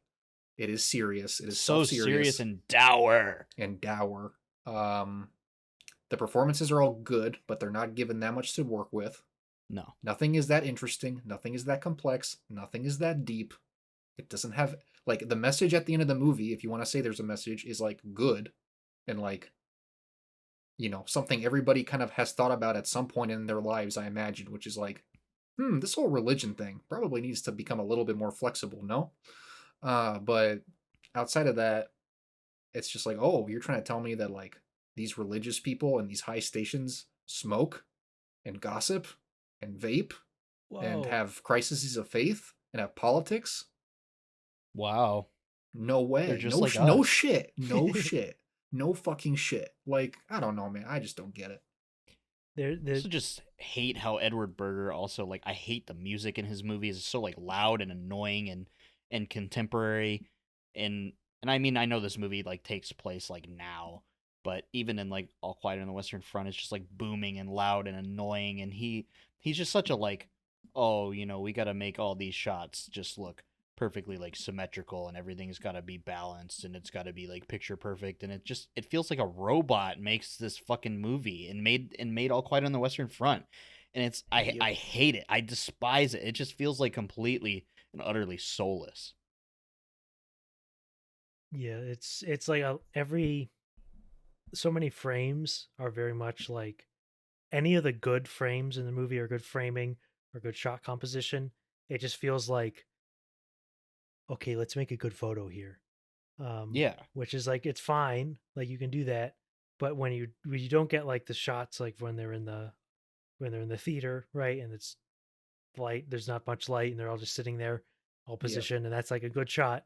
It is serious. It is So self-serious serious and dour. and dour. The performances are all good, but they're not given that much to work with. No. Nothing is that interesting. Nothing is that complex. Nothing is that deep. It doesn't have, like, the message at the end of the movie, if you want to say there's a message, is like good and like, you know, something everybody kind of has thought about at some point in their lives, I imagine, which is like, this whole religion thing probably needs to become a little bit more flexible, no? But outside of that, it's just like, oh, you're trying to tell me that like these religious people in these high stations smoke and gossip and vape and Whoa. have crises of faith and have politics? Wow. No way. They're just No, like no us. shit. No shit. No fucking shit. Like, I don't know, man. I just don't get it. I also just hate how Edward Berger also, like, I hate the music in his movies. It's so like loud and annoying and contemporary. And I mean, I know this movie like takes place like now, but even in like All Quiet on the Western Front, it's just like booming and loud and annoying. And he's just such a like, oh, you know, we got to make all these shots just look perfectly like symmetrical, and everything's got to be balanced, and it's got to be like picture perfect, and it feels like a robot makes this fucking movie and made All Quiet on the Western Front. And it's I hate it. I despise it. It just feels like completely and utterly soulless. Yeah, it's like so many frames are very much like any of the good frames in the movie or good framing or good shot composition. It just feels like, okay, let's make a good photo here. Yeah. Which is like, it's fine, like you can do that, but when you don't get like the shots like when they're in the theater, right, and it's light, there's not much light, and they're all just sitting there, all positioned, and that's like a good shot.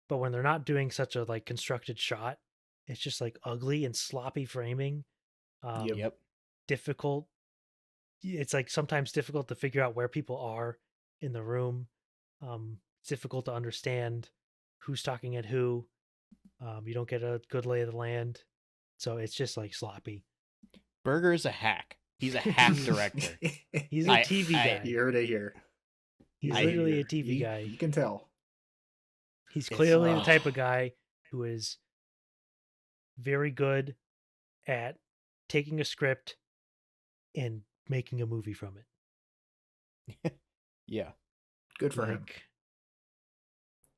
But when they're not doing such a like constructed shot, it's just like ugly and sloppy framing. Yep. Difficult. It's like sometimes difficult to figure out where people are in the room. It's difficult to understand who's talking at who. You don't get a good lay of the land, so it's just like sloppy. Berger is a hack. He's a hack director. He's a TV guy. You heard it here. He's literally a TV guy. You can tell. He's clearly the type of guy who is very good at taking a script and making a movie from it. Yeah. Good for him.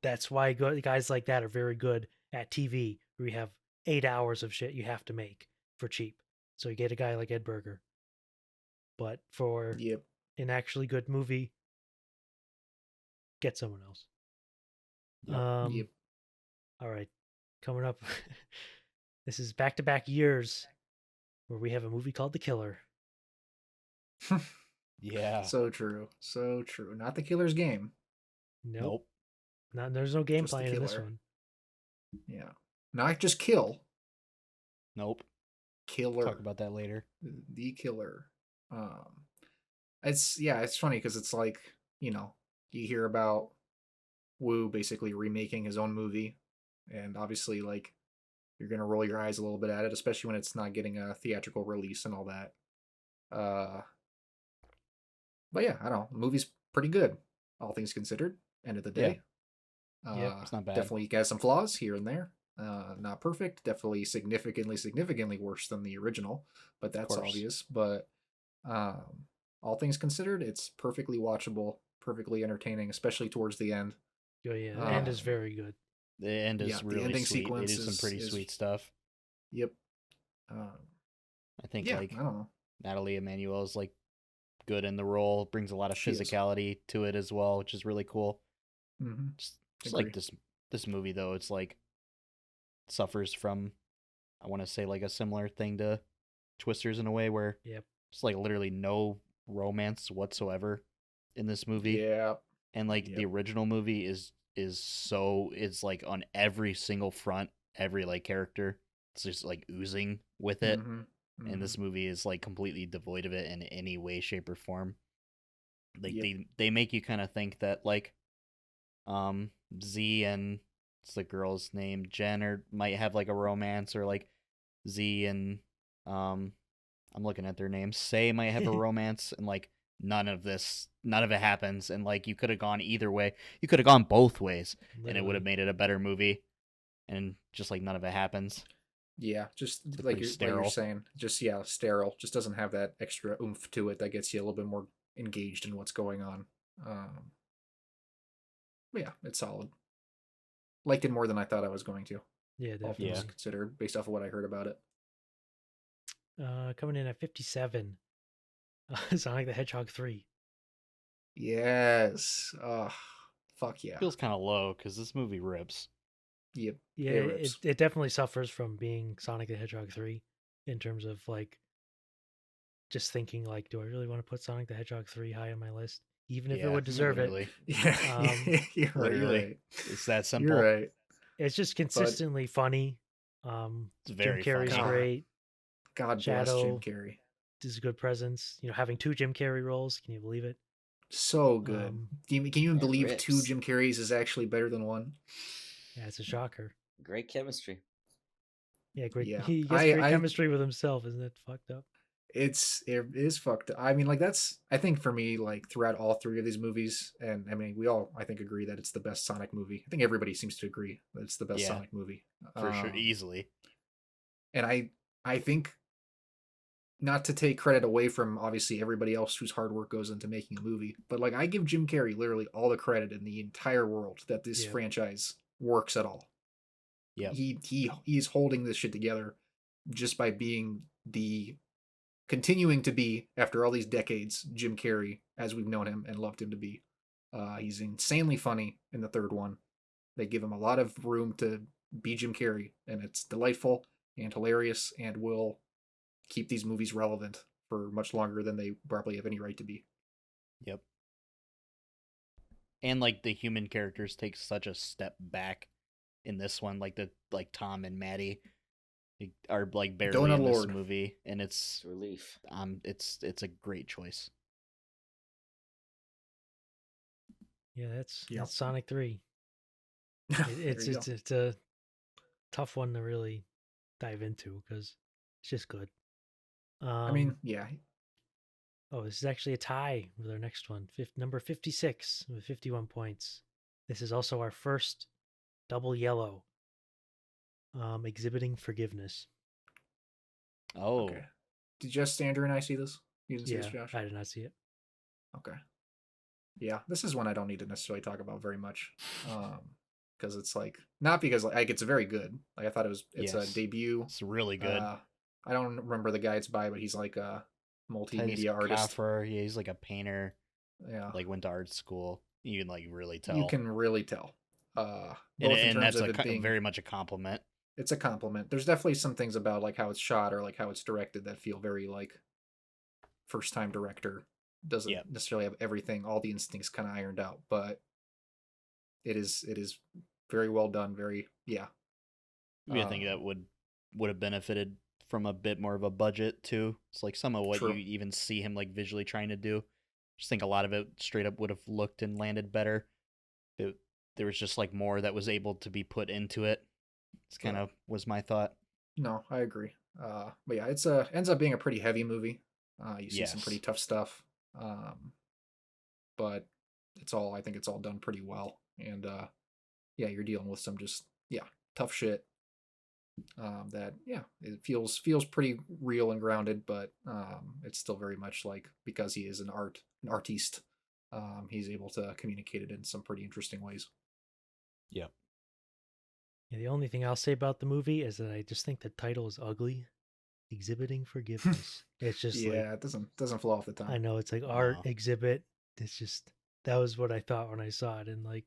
That's why guys like that are very good at TV, where you have 8 hours of shit you have to make for cheap. So you get a guy like Ed Berger. But for an actually good movie, get someone else. All right. Coming up, this is back-to-back years where we have a movie called The Killer. Yeah. So true. So true. Not The Killer's Game. Nope. There's no gameplay in this one. Yeah. Not just kill. Nope. Killer. Talk about that later. The Killer. It's funny because it's like, you know, you hear about Wu basically remaking his own movie, and obviously like you're gonna roll your eyes a little bit at it, especially when it's not getting a theatrical release and all that. But yeah, I don't know. The movie's pretty good, all things considered. End of the day. Yeah, it's not bad. Definitely has some flaws here and there. Not perfect. Definitely significantly worse than the original, but that's obvious. But all things considered, it's perfectly watchable, perfectly entertaining, especially towards the end. Oh yeah, the end is very good. The end is really the ending sweet. Sequence is some pretty sweet stuff. Yep. I think like I don't know. Natalie Emmanuel is like good in the role, brings a lot of physicality to it as well, which is really cool. Mm-hmm. Just like this movie though, it's like suffers from, I want to say like a similar thing to Twisters in a way where it's like literally no romance whatsoever in this movie. Yeah. And like the original movie is like on every single front, every like character, it's just like oozing with it. Mm-hmm. And this movie is like completely devoid of it in any way, shape, or form. Like they make you kind of think that like Z and what's the girl's name? Jen, or might have like a romance, or like Z and I'm looking at their names. Say might have a romance, and like none of it happens, and like you could have gone either way. You could have gone both ways, and it would have Literally. made it a better movie. And just like none of it happens. Yeah, just It's like pretty you're sterile. saying, just sterile. Just doesn't have that extra oomph to it that gets you a little bit more engaged in what's going on. But yeah, it's solid. Liked it more than I thought I was going to. Yeah, All definitely. things considered, based off of what I heard about it. Coming in at 57, Sonic the Hedgehog 3. Yes. Fuck yeah. Feels kind of low because this movie rips. Yep. Yeah, it definitely suffers from being Sonic the Hedgehog 3 in terms of like just thinking like, do I really want to put Sonic the Hedgehog 3 high on my list? Even if it would deserve literally. it. Yeah, you're right. Literally. You're right. It's that simple. You're right. It's just consistently funny. It's very Jim Carrey's funny. great. God bless Shadow Jim Carrey. Is a good presence. You know, having 2 Jim Carrey roles, can you believe it? So good. Can you even believe rips. 2 Jim Carreys is actually better than 1? Yeah, it's a shocker. Great chemistry. Yeah, great. Yeah. He gets great chemistry with himself. Isn't it fucked up? It is fucked up. I mean, like that's, I think for me, like throughout all 3 of these movies, and I mean, we all, I think, agree that it's the best Sonic movie. I think everybody seems to agree that it's the best Sonic movie. For sure, easily. And I think, not to take credit away from obviously everybody else whose hard work goes into making a movie, but like I give Jim Carrey literally all the credit in the entire world that this franchise works at all. Yeah, he's holding this shit together just by being continuing to be, after all these decades, Jim Carrey as we've known him and loved him to be. He's insanely funny in the 3rd one. They give him a lot of room to be Jim Carrey, and it's delightful and hilarious, and will keep these movies relevant for much longer than they probably have any right to be. Yep. And like the human characters take such a step back in this one, like Tom and Maddie are like barely Donut in this Lord. movie, and it's relief. It's a great choice. Yeah, that's Sonic 3. It's a tough one to really dive into because it's just good. I mean, yeah. Oh, this is actually a tie with our next one, number 56 with 51 points. This is also our first double yellow. Exhibiting Forgiveness. Oh. Okay. Did just Andrew and I see this? You didn't see this, Josh? I did not see it. Okay. Yeah, this is one I don't need to necessarily talk about very much. Because it's like, not because like it's very good. Like I thought it's a debut. It's really good. I don't remember the guy it's by, but he's like a multimedia artist. Yeah, he's like a painter. Yeah. Like went to art school. You can like really tell. You can really tell. And that's very much a compliment. It's a compliment. There's definitely some things about like how it's shot or like how it's directed that feel very like first time director. Doesn't necessarily have everything, all the instincts kind of ironed out, but it is very well done. Very I think that would have benefited from a bit more of a budget too. It's like some of what you even see him like visually trying to do. Just think a lot of it straight up would have looked and landed better. There was just like more that was able to be put into it. It's kind of was my thought. No, I agree. But yeah, it's ends up being a pretty heavy movie. You see some pretty tough stuff. But I think it's all done pretty well. And you're dealing with some just tough shit. That it feels pretty real and grounded, but it's still very much like, because he is an artiste, he's able to communicate it in some pretty interesting ways. Yep. Yeah, the only thing I'll say about the movie is that I just think the title is ugly. Exhibiting Forgiveness. It's just it doesn't flow off the tongue. I know, it's like art exhibit. It's just, that was what I thought when I saw it in like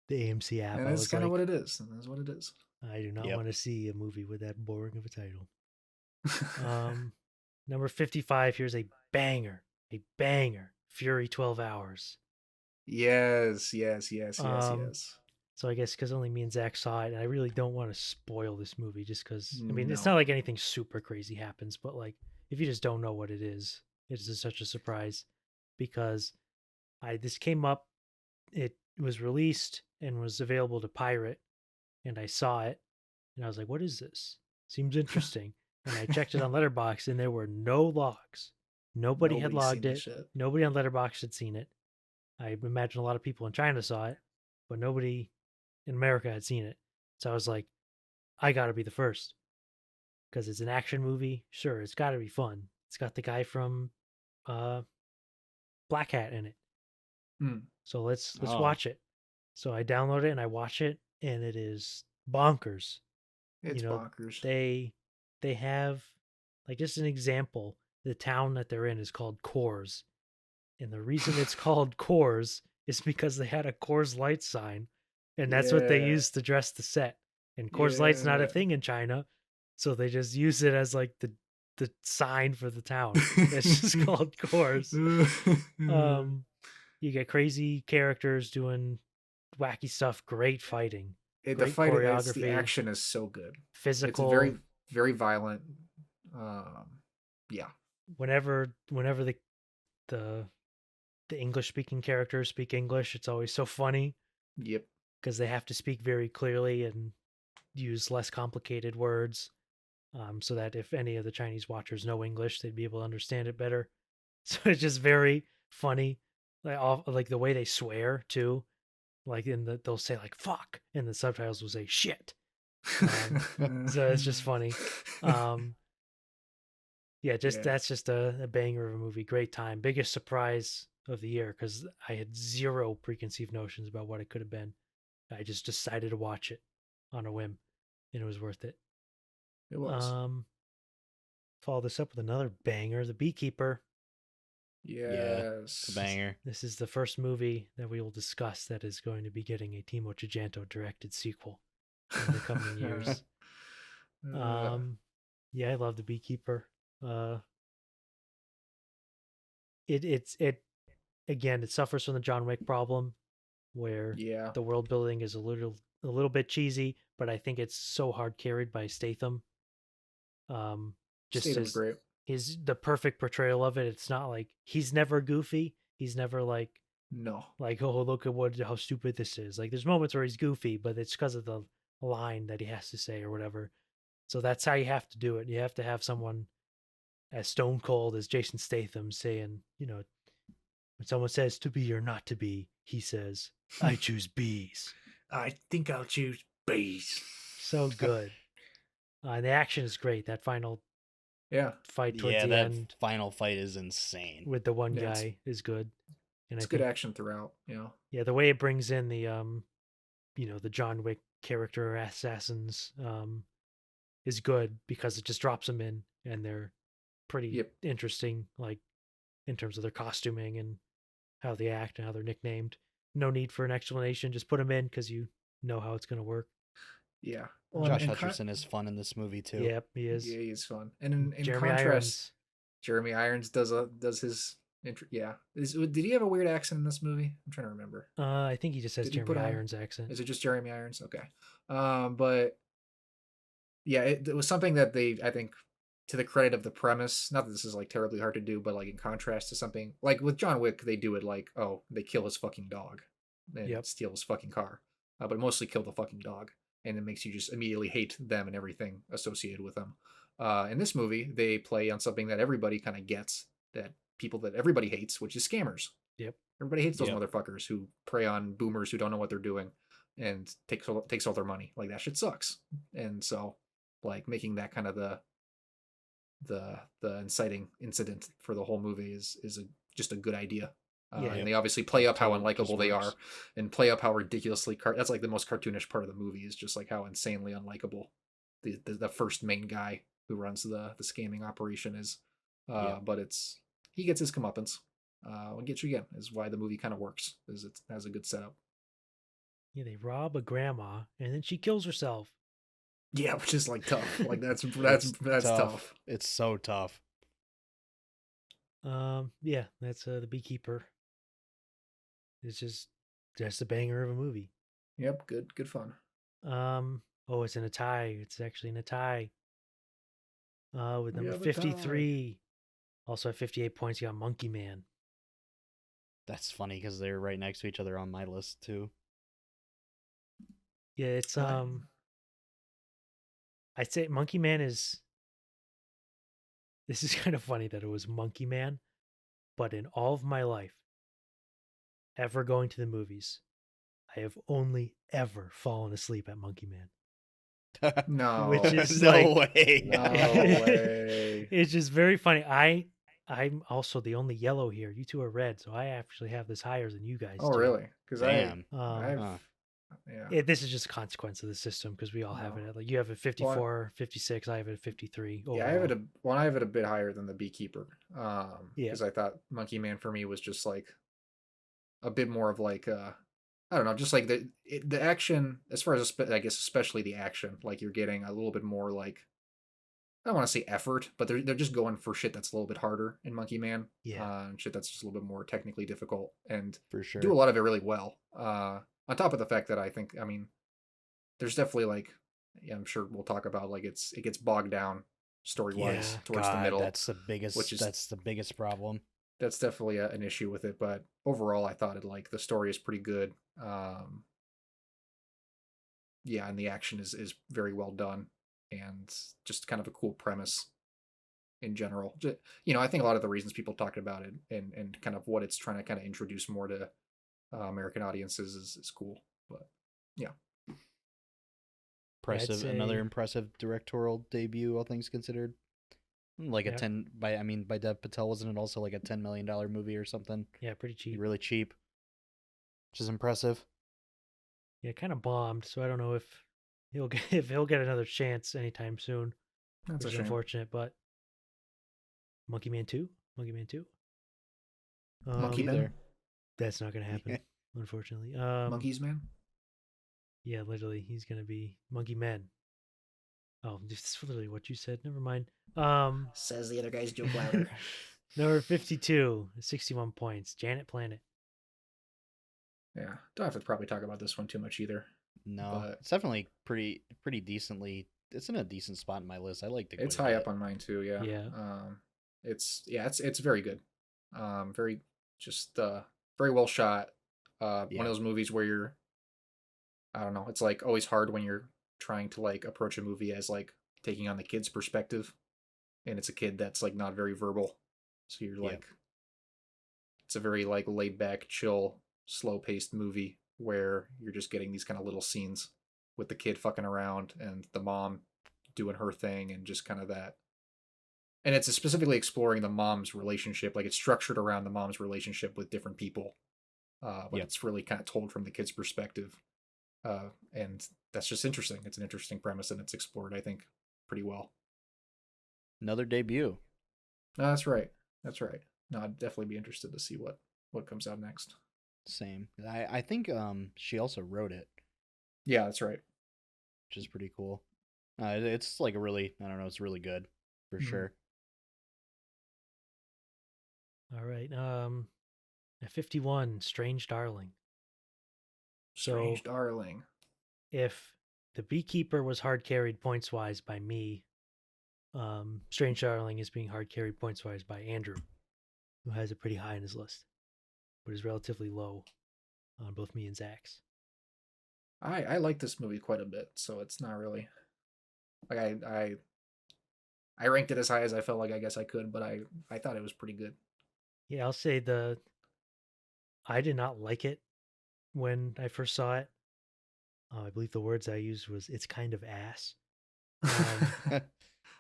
the AMC app. And that's kind of what it is. And that's what it is. I do not want to see a movie with that boring of a title. Number 55, here's a banger. Fury 12 Hours. Yes. So I guess because only me and Zach saw it, and I really don't want to spoil this movie just because, I mean, it's not like anything super crazy happens, but like, if you just don't know what it is, it's just such a surprise because this came up, it was released and was available to pirate, and I saw it, and I was like, "What is this? Seems interesting." And I checked it on Letterboxd, and there were no logs. Nobody had Nobody's seen logged this it. shit. Nobody on Letterboxd had seen it. I imagine a lot of people in China saw it, but nobody in America had seen it. So I was like, I got to be the first because it's an action movie. Sure, it's got to be fun. It's got the guy from Black Hat in it. So let's watch it. So I download it and I watch it, and it is bonkers. It's bonkers. They have, like, just an example. The town that they're in is called Coors, and the reason it's called Coors is because they had a Coors Light sign, and that's what they used to dress the set. And Coors Light's not a thing in China, so they just use it as like the sign for the town. It's just called Coors. You get crazy characters doing wacky stuff, great fighting. The fight, choreography, the action is so good. Physical. It's very, very violent. Yeah. Whenever the English speaking characters speak English, it's always so funny. Yep. Because they have to speak very clearly and use less complicated words, so that if any of the Chinese watchers know English, they'd be able to understand it better. So it's just very funny, like the way they swear too. Like they'll say like "fuck" and the subtitles will say "shit." So it's just funny. That's just a banger of a movie. Great time. Biggest surprise of the year because I had zero preconceived notions about what it could have been. I just decided to watch it on a whim, and it was worth it. It was. Follow this up with another banger, The Beekeeper. Yes. A banger. This is the first movie that we will discuss that is going to be getting a Timo Tjahjanto directed sequel in the coming years. Yeah, I love The Beekeeper. It again, it suffers from the John Wick problem, where the world building is a little bit cheesy, but I think it's so hard carried by Statham. Just Statham's great. The perfect portrayal of it. It's not like he's never goofy. He's never like oh, look at how stupid this is. Like there's moments where he's goofy, but it's because of the line that he has to say or whatever. So that's how you have to do it. You have to have someone as stone cold as Jason Statham saying, when someone says to be or not to be, he says, I choose bees. I think I'll choose bees. So good. The action is great. That final fight towards the end. Final fight is insane. With the one guy is good. And it's good action throughout. Yeah, the way it brings in the the John Wick character assassins is good because it just drops them in and they're pretty interesting, like in terms of their costuming and how they act and how they're nicknamed. No need for an explanation. Just put them in because you know how it's going to work. Yeah. Josh Hutcherson is fun in this movie too. Yep, he is. Yeah, he's fun. And in Jeremy contrast, Irons. Jeremy Irons does his yeah. Did he have a weird accent in this movie? I'm trying to remember. I think he just has Jeremy Irons accent. Is it just Jeremy Irons? Okay. But yeah, it was something that I think, to the credit of the premise, not that this is like terribly hard to do, but like in contrast to something like with John Wick, they do it like, oh, they kill his fucking dog and steal his fucking car, but mostly kill the fucking dog, and it makes you just immediately hate them and everything associated with them. In this movie, they play on something that everybody kind of gets, that everybody hates, which is scammers. Yep. Everybody hates those motherfuckers who prey on boomers who don't know what they're doing and takes all their money. Like, that shit sucks. And so, like, making that kind of the inciting incident for the whole movie is just a good idea. And they obviously play up how unlikable they are, and play up how ridiculously that's like the most cartoonish part of the movie, is just like how insanely unlikable the first main guy who runs the scamming operation is. But he gets his comeuppance. What gets you again is why the movie kind of works, is it has a good setup. Yeah, they rob a grandma and then she kills herself. Yeah, which is like tough. Like that's tough. It's so tough. Yeah, that's The Beekeeper. It's just a banger of a movie. Yep, good fun. It's in a tie. It's actually in a tie. With number 53. Also at 58 points, you got Monkey Man. That's funny because they're right next to each other on my list too. Yeah, it's I'd say Monkey Man is. This is kind of funny that it was Monkey Man, but in all of my life, ever going to the movies, I have only ever fallen asleep at Monkey Man. No. Which is no like, way. No way. It's just very funny. I'm also the only yellow here. You two are red, so I actually have this higher than you guys Oh, do. really? Because Damn. yeah. This is just a consequence of the system because we all have No. it at, like, you have it 54, 56, I have it at 53 overall. Yeah, I have it a bit higher than the Beekeeper. Because I thought Monkey Man for me was just like a bit more of like I don't know, just like the action, as far as I guess especially the action, like you're getting a little bit more like, I don't want to say effort, but they're just going for shit that's a little bit harder in Monkey Man. Yeah. And shit that's just a little bit more technically difficult, and For sure. do a lot of it really well. On top of the fact that I think, I mean, there's definitely like, yeah, I'm sure we'll talk about like it gets bogged down story wise towards the middle. That's the biggest problem. That's definitely an issue with it, but overall I thought it, like, the story is pretty good. Yeah, and the action is very well done, and just kind of a cool premise in general. I think a lot of the reasons people talked about it and kind of what it's trying to kind of introduce more to American audiences is cool. But yeah, impressive. say- Another impressive directorial debut, all things considered. Like Yep. by Dev Patel, wasn't it also like a $10 million movie or something? Yeah, pretty cheap. Really cheap, which is impressive. Yeah, kind of bombed, so I don't know if he'll get another chance anytime soon. that's Which a is shame. unfortunate, but Monkey Man 2? Monkey Man 2? Monkey Be Man? there. That's not going to happen, unfortunately. Monkeys Man? Yeah, literally, he's going to be Monkey Man. Oh, this is literally what you said. Never mind. Says the other guy's joke louder. Number 52, 61 points. Janet Planet. Yeah, don't have to probably talk about this one too much either. No, But- it's definitely pretty decently. It's in a decent spot in my list. I like the. It's high up on mine too. Yeah. Yeah. It's very good. Very just very well shot. One of those movies where you're, I don't know, it's like always hard when you're trying to like approach a movie as like taking on the kid's perspective, and it's a kid that's like not very verbal, so you're like, it's a very like laid back, chill, slow paced movie where you're just getting these kind of little scenes with the kid fucking around and the mom doing her thing and just kind of that. And it's specifically exploring the mom's relationship, like it's structured around the mom's relationship with different people, but it's really kind of told from the kid's perspective. And that's just interesting. It's an interesting premise, and it's explored, I think, pretty well. Another debut. No, that's right. That's right. No, I'd definitely be interested to see what comes out next. Same. I think she also wrote it, Yeah, that's right. which is pretty cool. It's like a really, I don't know, it's really good for sure. All right. At 51, Strange Darling. Strange Darling. If the Beekeeper was hard carried points wise by me, Strange Darling is being hard carried points wise by Andrew, who has it pretty high on his list, but is relatively low on both me and Zach's. I like this movie quite a bit, so it's not really like I ranked it as high as I felt like I guess I could, but I thought it was pretty good. Yeah, I'll say I did not like it when I first saw it. I believe the words I used was "it's kind of ass,"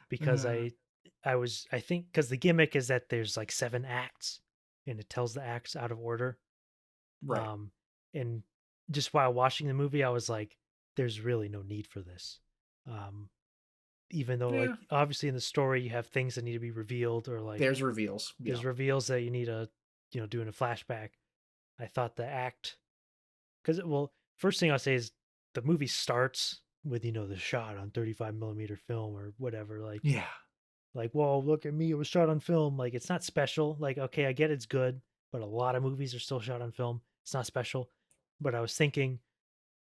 because I think because the gimmick is that there's like 7 acts and it tells the acts out of order. Right. And just while watching the movie, I was like, "There's really no need for this." Even though, like, obviously in the story you have things that need to be revealed, or like there's reveals. there's reveals that you need to, do in a flashback. I thought the act, because first thing I'll say is the movie starts with the shot on 35mm film or whatever. Like, whoa, look at me, it was shot on film. Like, it's not special. Like, okay, I get it's good, but a lot of movies are still shot on film. It's not special. But I was thinking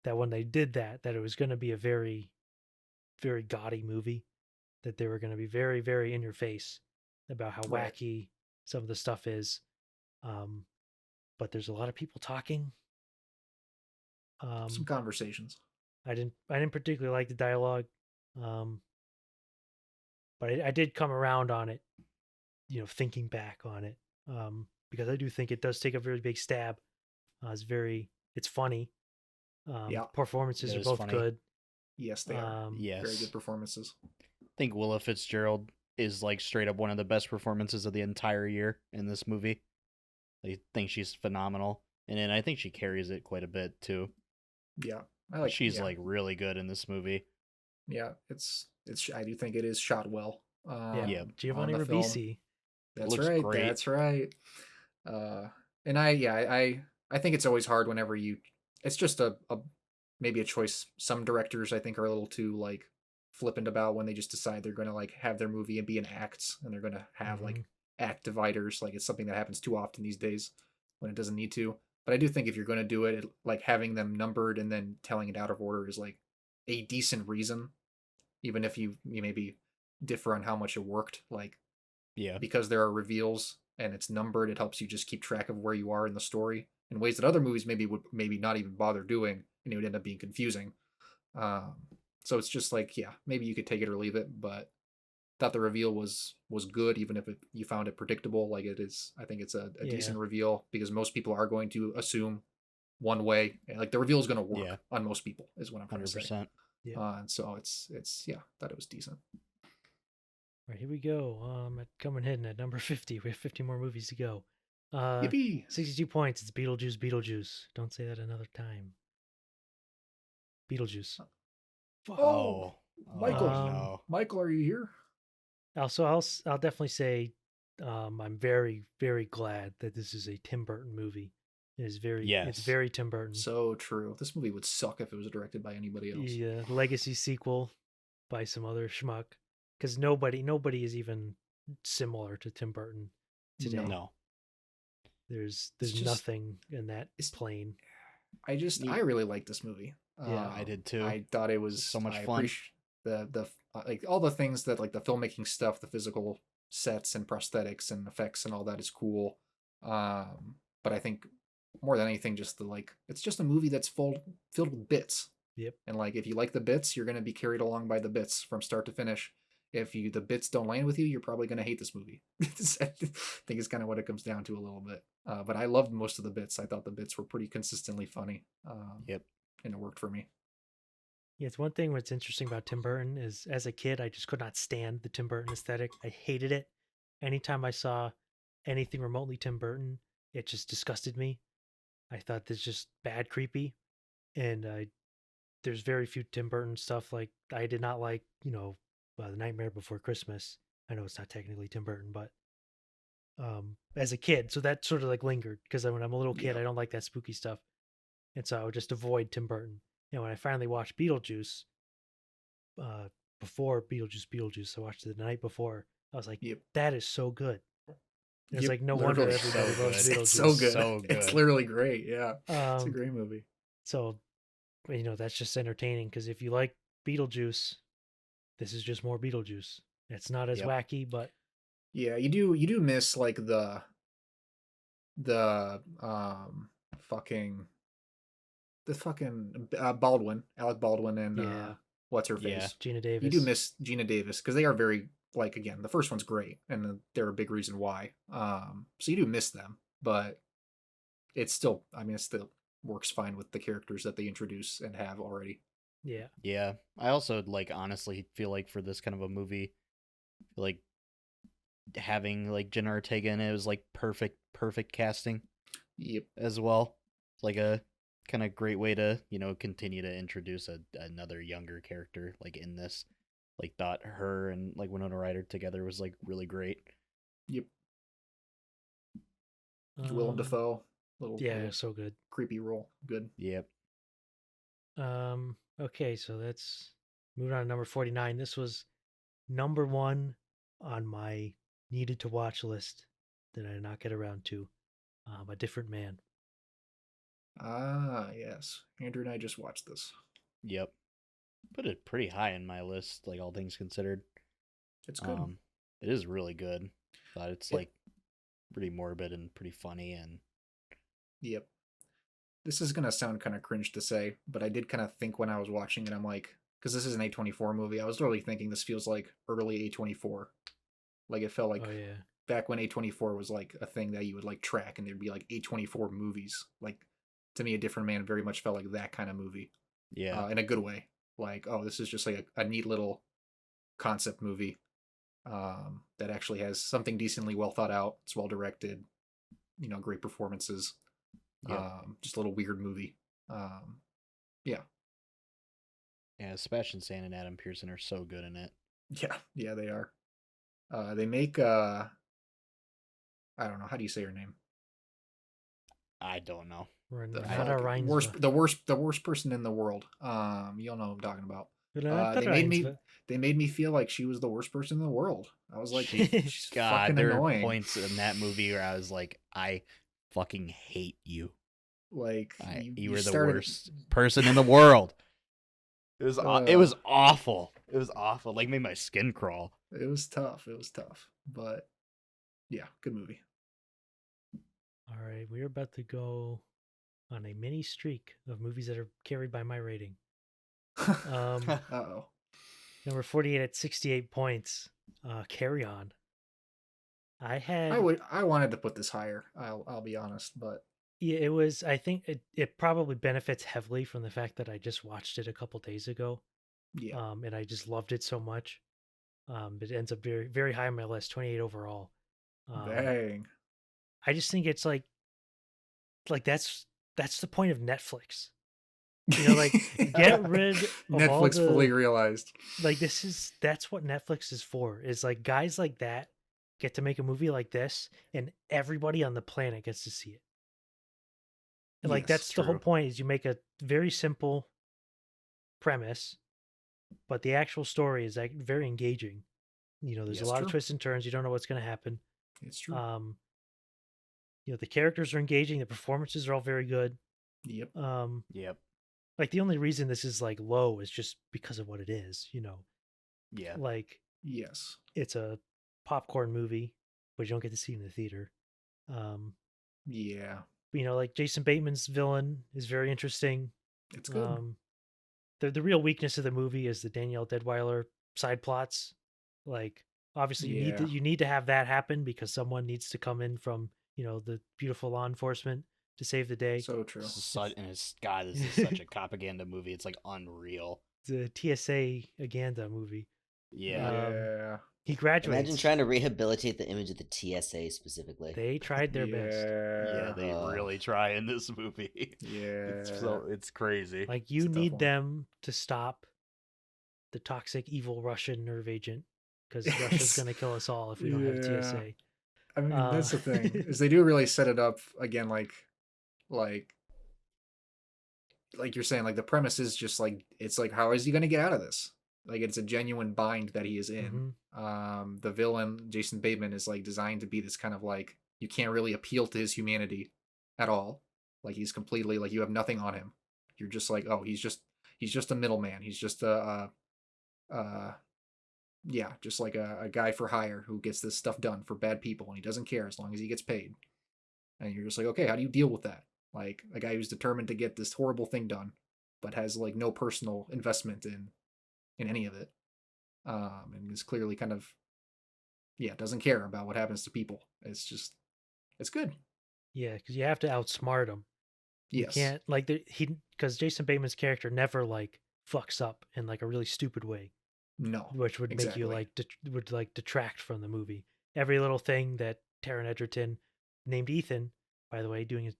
that when they did that it was going to be a very, very gaudy movie, that they were going to be very, very in your face about how wacky some of the stuff is. But there's a lot of people talking. Some conversations. I didn't particularly like the dialogue, but I did come around on it. Thinking back on it, because I do think it does take a very big stab. It's funny. Yeah, Performances it are is both funny. good. Yes, they are. Very Yes. good performances. I think Willa Fitzgerald is like straight up one of the best performances of the entire year in this movie. I think she's phenomenal. And then I think she carries it quite a bit too. Yeah, She's like really good in this movie. Yeah, it's. I do think it is shot well. Yeah, on Giovanni the film. Ribisi. That's looks right. great. That's right. And I think it's always hard whenever you. It's just a maybe a choice. Some directors I think are a little too like flippant about when they just decide they're going to like have their movie and be in acts, and they're going to have like act dividers. Like it's something that happens too often these days when it doesn't need to. But I do think if you're going to do it, like having them numbered and then telling it out of order is like a decent reason, even if you maybe differ on how much it worked. Like Yeah. because there are reveals and it's numbered, it helps you just keep track of where you are in the story in ways that other movies would not even bother doing, and it would end up being confusing. So it's just like, yeah, maybe you could take it or leave it, but thought the reveal was good, even if you found it predictable. Like it is, I think it's a decent reveal because most people are going to assume one way. Like the reveal is going to work on most people, is what I'm trying 100%. To say. Yeah. And so it's thought it was decent. All right, here we go. Coming in at number 50. We have 50 more movies to go. Yippee! 62 points. It's Beetlejuice. Don't say that another time. Beetlejuice. Oh, Michael. No. Michael, are you here? Also, I'll definitely say I'm very, very glad that this is a Tim Burton movie. It's very Tim Burton. So true. This movie would suck if it was directed by anybody else. Yeah, legacy sequel by some other schmuck. Because nobody is even similar to Tim Burton today. No. There's nothing in that plane. I really like this movie. Yeah, I did too. I thought it was so much fun. The like all the things that like the filmmaking stuff, the physical sets and prosthetics and effects and all that is cool. But I think more than anything, just it's just a movie that's filled with bits. Yep. And like if you like the bits, you're gonna be carried along by the bits from start to finish. If the bits don't land with you, you're probably gonna hate this movie. I think it's kind of what it comes down to a little bit. But I loved most of the bits. I thought the bits were pretty consistently funny. Yep. And it worked for me. Yeah, it's one thing what's interesting about Tim Burton is as a kid, I just could not stand the Tim Burton aesthetic. I hated it. Anytime I saw anything remotely Tim Burton, it just disgusted me. I thought this just bad, creepy. And there's very few Tim Burton stuff. Like I did not like, The Nightmare Before Christmas. I know it's not technically Tim Burton, but as a kid, so that sort of like lingered because when I'm a little kid, I don't like that spooky stuff. And so I would just avoid Tim Burton. And when I finally watched Beetlejuice, before Beetlejuice, I watched it the night before. I was like, that is so good. It's like no wonder everybody loves Beetlejuice. It's so good. So good. It's literally great. Yeah, it's a great movie. So, that's just entertaining because if you like Beetlejuice, this is just more Beetlejuice. It's not as wacky, but yeah, you do miss like the Baldwin, Alec Baldwin, and what's her face, Gina Davis. You do miss Gina Davis because they are very like again the first one's great and they're a big reason why. So you do miss them, but it's still it still works fine with the characters that they introduce and have already. Yeah. Yeah. I also honestly feel like for this kind of a movie, like having like Jenna Ortega in it was like perfect casting. Yep. As well. It's like a kind of great way to, continue to introduce another younger character like in this. Like thought her and like Winona Ryder together was like really great. Yep. Willem Dafoe. Little so good. Creepy role. Good. Yep. Okay, so let's move on to number 49. This was number 1 on my needed to watch list that I did not get around to. A Different Man. Ah, yes. Andrew and I just watched this. Yep. Put it pretty high in my list, like all things considered. It's good. It is really good. But it's like pretty morbid and pretty funny and Yep. this is gonna sound kind of cringe to say, but I did kind of think when I was watching it, I'm like, because this is an A24 movie, I was really thinking this feels like early A24. Like it felt like Oh yeah. back when A24 was like a thing that you would like track, and there'd be like A24 movies. Like to me, A Different Man very much felt like that kind of movie. Yeah. In a good way. Like, oh, this is just like a neat little concept movie that actually has something decently well thought out. It's well directed, great performances. Yeah. Just a little weird movie. Yeah. Yeah, Sebastian Stan and Adam Pearson are so good in it. Yeah, they are. They make I don't know, how do you say her name? I don't know. The worst person in the world. You'll know what I'm talking about. They made me feel like she was the worst person in the world. I was like, she's God, fucking there annoying. are points in that movie where I was like, I fucking hate you. Like you were the worst person in the world. It was awful. It was awful. Like made my skin crawl. It was tough. But yeah, good movie. All right, we're about to go on a mini streak of movies that are carried by my rating. Uh-oh. Number 48 at 68 points. Carry On. I wanted to put this higher. I'll be honest, but yeah, it was. I think it probably benefits heavily from the fact that I just watched it a couple days ago. Yeah. And I just loved it so much. It ends up very, very high on my list, 28 overall. Dang. I just think it's like that's the point of Netflix. Like get rid of Netflix fully realized. Like that's what Netflix is for. Is like guys like that get to make a movie like this, and everybody on the planet gets to see it. And like that's the whole point. Is you make a very simple premise, but the actual story is like very engaging. There's a lot of twists and turns. You don't know what's going to happen. It's true. The characters are engaging. The performances are all very good. Yep. Yep. Like the only reason this is like low is just because of what it is. Yeah. Like yes, it's a popcorn movie, but you don't get to see it in the theater. Yeah. Like Jason Bateman's villain is very interesting. It's good. The real weakness of the movie is the Danielle Deadweiler side plots. Like obviously you need to have that happen because someone needs to come in from the beautiful law enforcement to save the day. So true. This is such a propaganda movie. It's like unreal. It's a TSA agenda movie. Yeah. He graduates. Imagine trying to rehabilitate the image of the TSA specifically. They tried their best. Yeah, they really try in this movie. Yeah. It's crazy. Like you need them to stop the toxic, evil Russian nerve agent because Russia's going to kill us all if we don't have TSA. I mean, that's the thing is they do really set it up again, like you're saying, like the premise is just like it's like how is he going to get out of this? Like it's a genuine bind that he is in. Mm-hmm. The villain Jason Bateman is like designed to be this kind of like you can't really appeal to his humanity at all. Like he's completely like you have nothing on him. You're just like, oh, he's just a middleman. He's just just like a guy for hire who gets this stuff done for bad people, and he doesn't care as long as he gets paid. And you're just like, okay, how do you deal with that? Like a guy who's determined to get this horrible thing done, but has like no personal investment in any of it, and is clearly kind of doesn't care about what happens to people. It's good. Yeah, because you have to outsmart him. Yes. You can't like because Jason Bateman's character never like fucks up in like a really stupid way. No, which would make you like would detract from the movie. Every little thing that Taron Egerton, named Ethan, by the way, doing a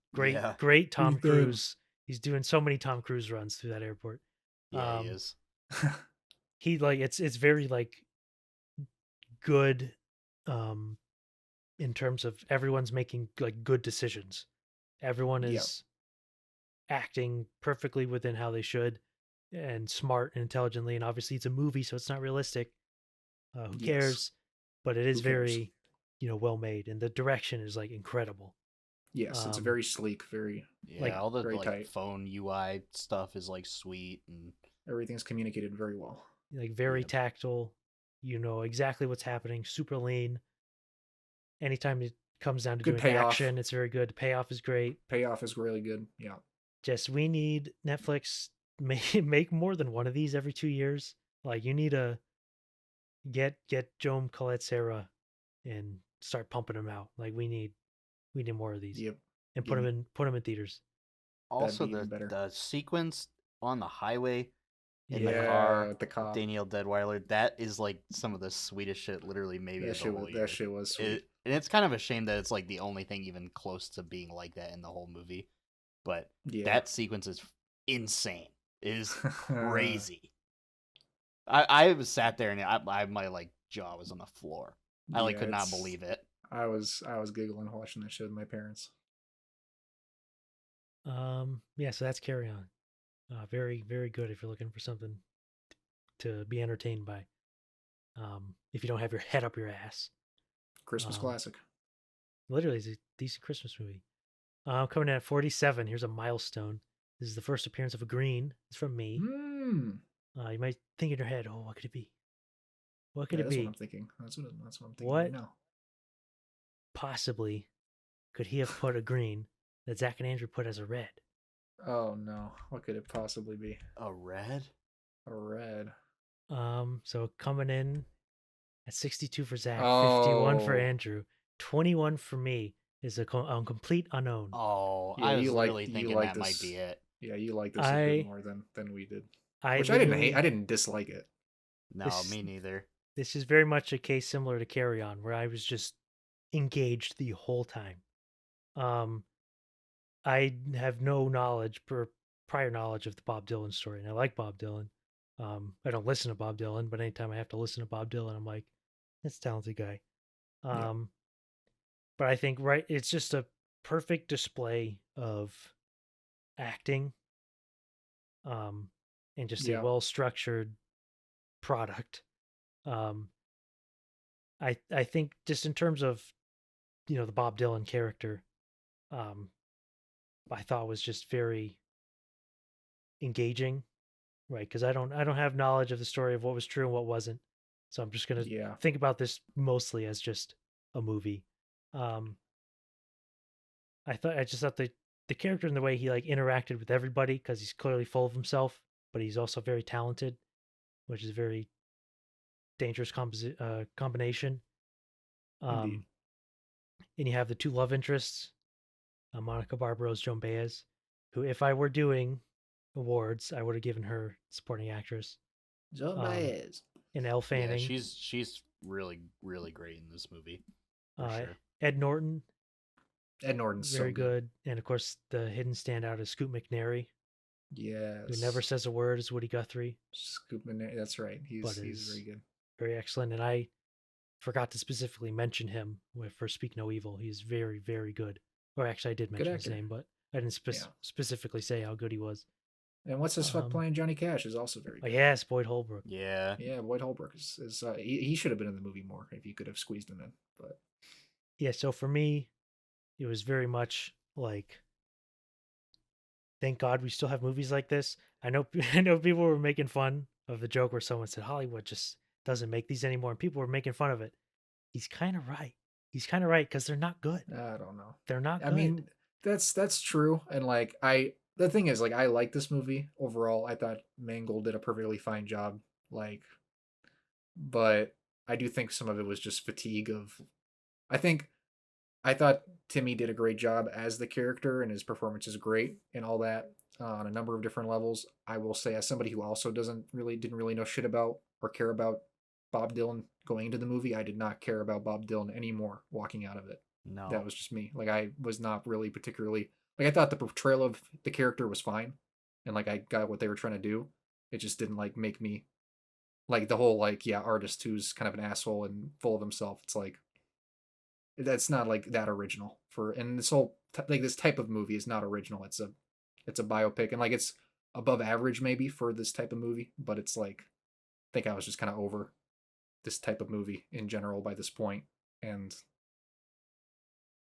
great Tom Cruise. He's doing so many Tom Cruise runs through that airport. Yeah, he is. He like it's very like good in terms of everyone's making like good decisions. Everyone is acting perfectly within how they should and smart and intelligently, and obviously it's a movie so it's not realistic. Who cares? But it is very well made, and the direction is like incredible. Yes, it's very sleek, very like all the like phone UI stuff is like sweet, and everything's communicated very well. Like very tactile. You know exactly what's happening. Super lean. Anytime it comes down to doing action, it's very good. The payoff is great. Payoff is really good. Yeah. Just we need Netflix make more than one of these every 2 years. Like you need to get Joan Colette's era and start pumping them out. Like we need more of these. Yep. And put them in theaters. Also, be even better. the sequence on the highway in Yeah. the car with the with cop. Daniel Deadweiler, that is like some of the sweetest shit literally maybe of the whole year. That shit was sweet. And it's kind of a shame that it's like the only thing even close to being like that in the whole movie. But that sequence is insane. It is crazy. I was sat there and my like jaw was on the floor. I like could not believe it. I was giggling watching that show with my parents. Yeah, so that's Carry On. Very, very good if you're looking for something to be entertained by. If you don't have your head up your ass. Christmas classic. Literally, it's a decent Christmas movie. Coming in at 47, here's a milestone. This is the first appearance of a green. It's from me. You might think in your head, oh, what could it be? What could it be? That's what I'm thinking. That's what I'm thinking What right now. Possibly could he have put a green that Zach and Andrew put as a red? Oh no, what could it possibly be? A red? A red. So coming in at 62 for Zach, 51 for Oh. Andrew, 21 for me is a complete unknown. Oh, Yeah, I was you literally like- you thinking like that might this. be it. Yeah, you like this a bit more than we did. Which I didn't hate. I didn't dislike it. No, me neither. This is very much a case similar to Carry On, where I was just engaged the whole time. I have no prior knowledge of the Bob Dylan story, and I like Bob Dylan. I don't listen to Bob Dylan, but anytime I have to listen to Bob Dylan, I'm like, that's a talented guy. But I think it's just a perfect display of acting, and just a well-structured product. I think just in terms of, the Bob Dylan character, I thought was just very engaging, right? Because I don't have knowledge of the story of what was true and what wasn't, so I'm just gonna think about this mostly as just a movie. I just thought the character and the way he like interacted with everybody, because he's clearly full of himself, but he's also very talented, which is a very dangerous combination. Indeed. And you have the two love interests, Monica Barbaro's Joan Baez, who, if I were doing awards, I would have given her supporting actress. Joan Baez. And Elle Fanning. Yeah, she's really, really great in this movie. For sure. Ed Norton. Ed Norton's very so good. And of course, the hidden standout is Scoot McNairy. Yes. Who never says a word is Woody Guthrie. Scoot McNairy, that's right. He's very good. Very excellent. And I forgot to specifically mention him for Speak No Evil. He's very, very good. Or actually, I did mention his name, but I didn't specifically say how good he was. And what's his fuck playing Johnny Cash is also very good. Oh, yes, Boyd Holbrook. Yeah. Yeah, Boyd Holbrook is he should have been in the movie more if you could have squeezed him in. But yeah, so for me, it was very much like, thank God we still have movies like this. I know people were making fun of the joke where someone said Hollywood just doesn't make these anymore, and people were making fun of it. He's kind of right. He's kind of right, because they're not good. I don't know. They're not good. I mean, that's true. And like the thing is, like, I like this movie overall. I thought Mangold did a perfectly fine job. Like, but I do think some of it was just fatigue of. I thought Timmy did a great job as the character, and his performance is great and all that on a number of different levels. I will say, as somebody who also didn't really know shit about or care about Bob Dylan going into the movie, I did not care about Bob Dylan anymore walking out of it. No. That was just me. Like, I was not really particularly, like, I thought the portrayal of the character was fine, and like I got what they were trying to do. It just didn't like make me like the whole like artist who's kind of an asshole and full of himself. It's like, that's not like that original and this whole like this type of movie is not original. It's a biopic, and like it's above average maybe for this type of movie, but it's like, I think I was just kind of over this type of movie in general by this point. And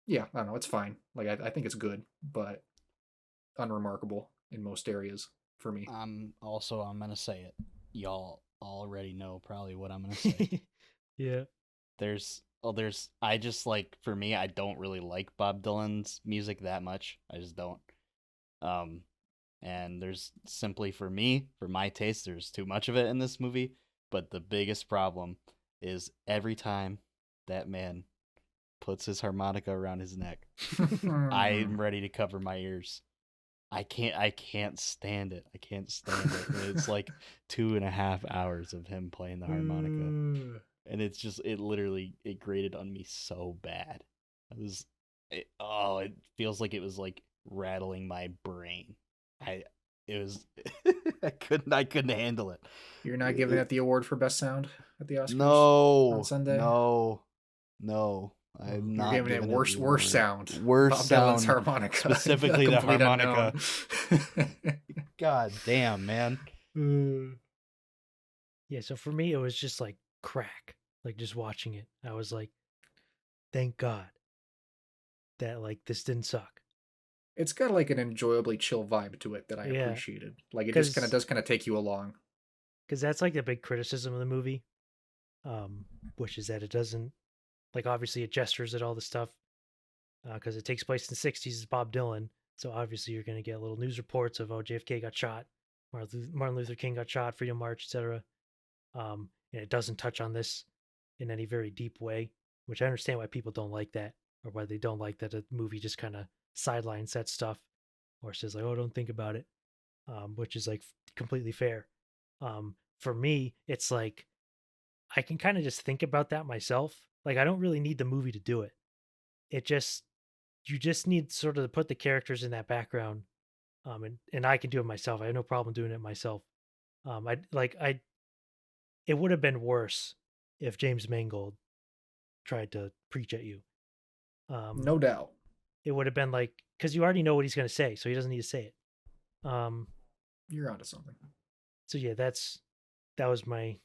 yeah, I don't know, it's fine. Like I think it's good, but unremarkable in most areas for me. I'm gonna say it. Y'all already know probably what I'm gonna say. Yeah. I just like, for me, I don't really like Bob Dylan's music that much. I just don't. And there's simply, for my taste, there's too much of it in this movie. But the biggest problem is every time that man puts his harmonica around his neck, I'm ready to cover my ears. I can't stand it. I can't stand it. And it's like 2.5 hours of him playing the harmonica. And it grated on me so bad. It feels like it was like rattling my brain. I couldn't handle it. You're not giving it the award for best sound at the Oscars? No, on Sunday? No. I'm You're not giving it worst sound. Worst Bob Dylan's sound. harmonica. Specifically the harmonica. God damn, man. Yeah, so for me, it was just like crack. Like just watching it, I was like, thank God that like this didn't suck. It's got like an enjoyably chill vibe to it that I appreciated. Like it just does take you along. Because that's like the big criticism of the movie, which is that it doesn't, like, obviously it gestures at all the stuff because it takes place in the 60s. It's Bob Dylan, so obviously you're going to get little news reports of, oh, JFK got shot, Martin Luther King got shot, Freedom March, etc. And it doesn't touch on this in any very deep way, which I understand why people don't like that, or why they don't like that a movie just kind of sidelines that stuff or says like, oh, don't think about it, which is like completely fair. For me, it's like I can kind of just think about that myself. Like I don't really need the movie to do it. You just need sort of to put the characters in that background. And I can do it myself. I have no problem doing it myself. It would have been worse if James Mangold tried to preach at you. No doubt. It would have been like, because you already know what he's going to say, so he doesn't need to say it. You're onto something. So yeah, that was my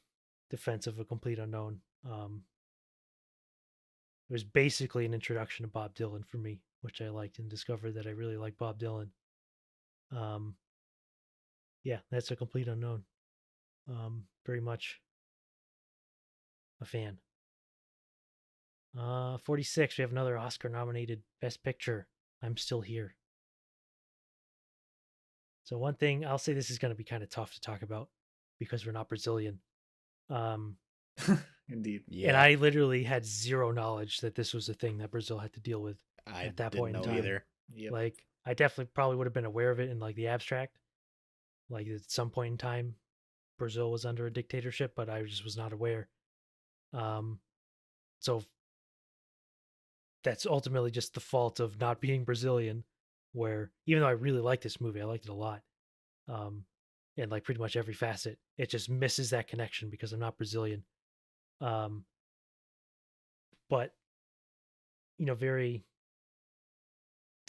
defense of A Complete Unknown. It was basically an introduction to Bob Dylan for me, which I liked, and discovered that I really like Bob Dylan. Yeah, that's A Complete Unknown. Very much a fan. 46, we have another Oscar-nominated Best Picture, I'm Still Here. So one thing, I'll say this is going to be kind of tough to talk about because we're not Brazilian. Indeed. Yeah. And I literally had zero knowledge that this was a thing that Brazil had to deal with at that point in time. Either. Yep. Like, I definitely probably would have been aware of it in like the abstract. Like at some point in time, Brazil was under a dictatorship, but I just was not aware. So that's ultimately just the fault of not being Brazilian, where even though I really liked this movie, I liked it a lot. And like pretty much every facet, it just misses that connection because I'm not Brazilian. But very,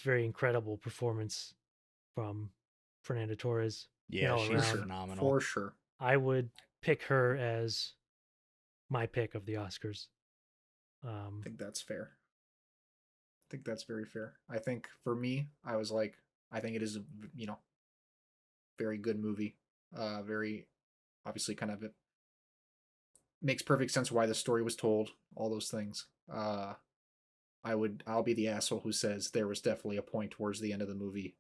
very incredible performance from Fernanda Torres. Yeah, she's phenomenal. For sure. I would pick her as my pick of the Oscars. I think that's fair. I think that's very fair. I think for me, I was like, I think it is a, very good movie. Very, obviously kind of, it makes perfect sense why the story was told, all those things. I'll be the asshole who says there was definitely a point towards the end of the movie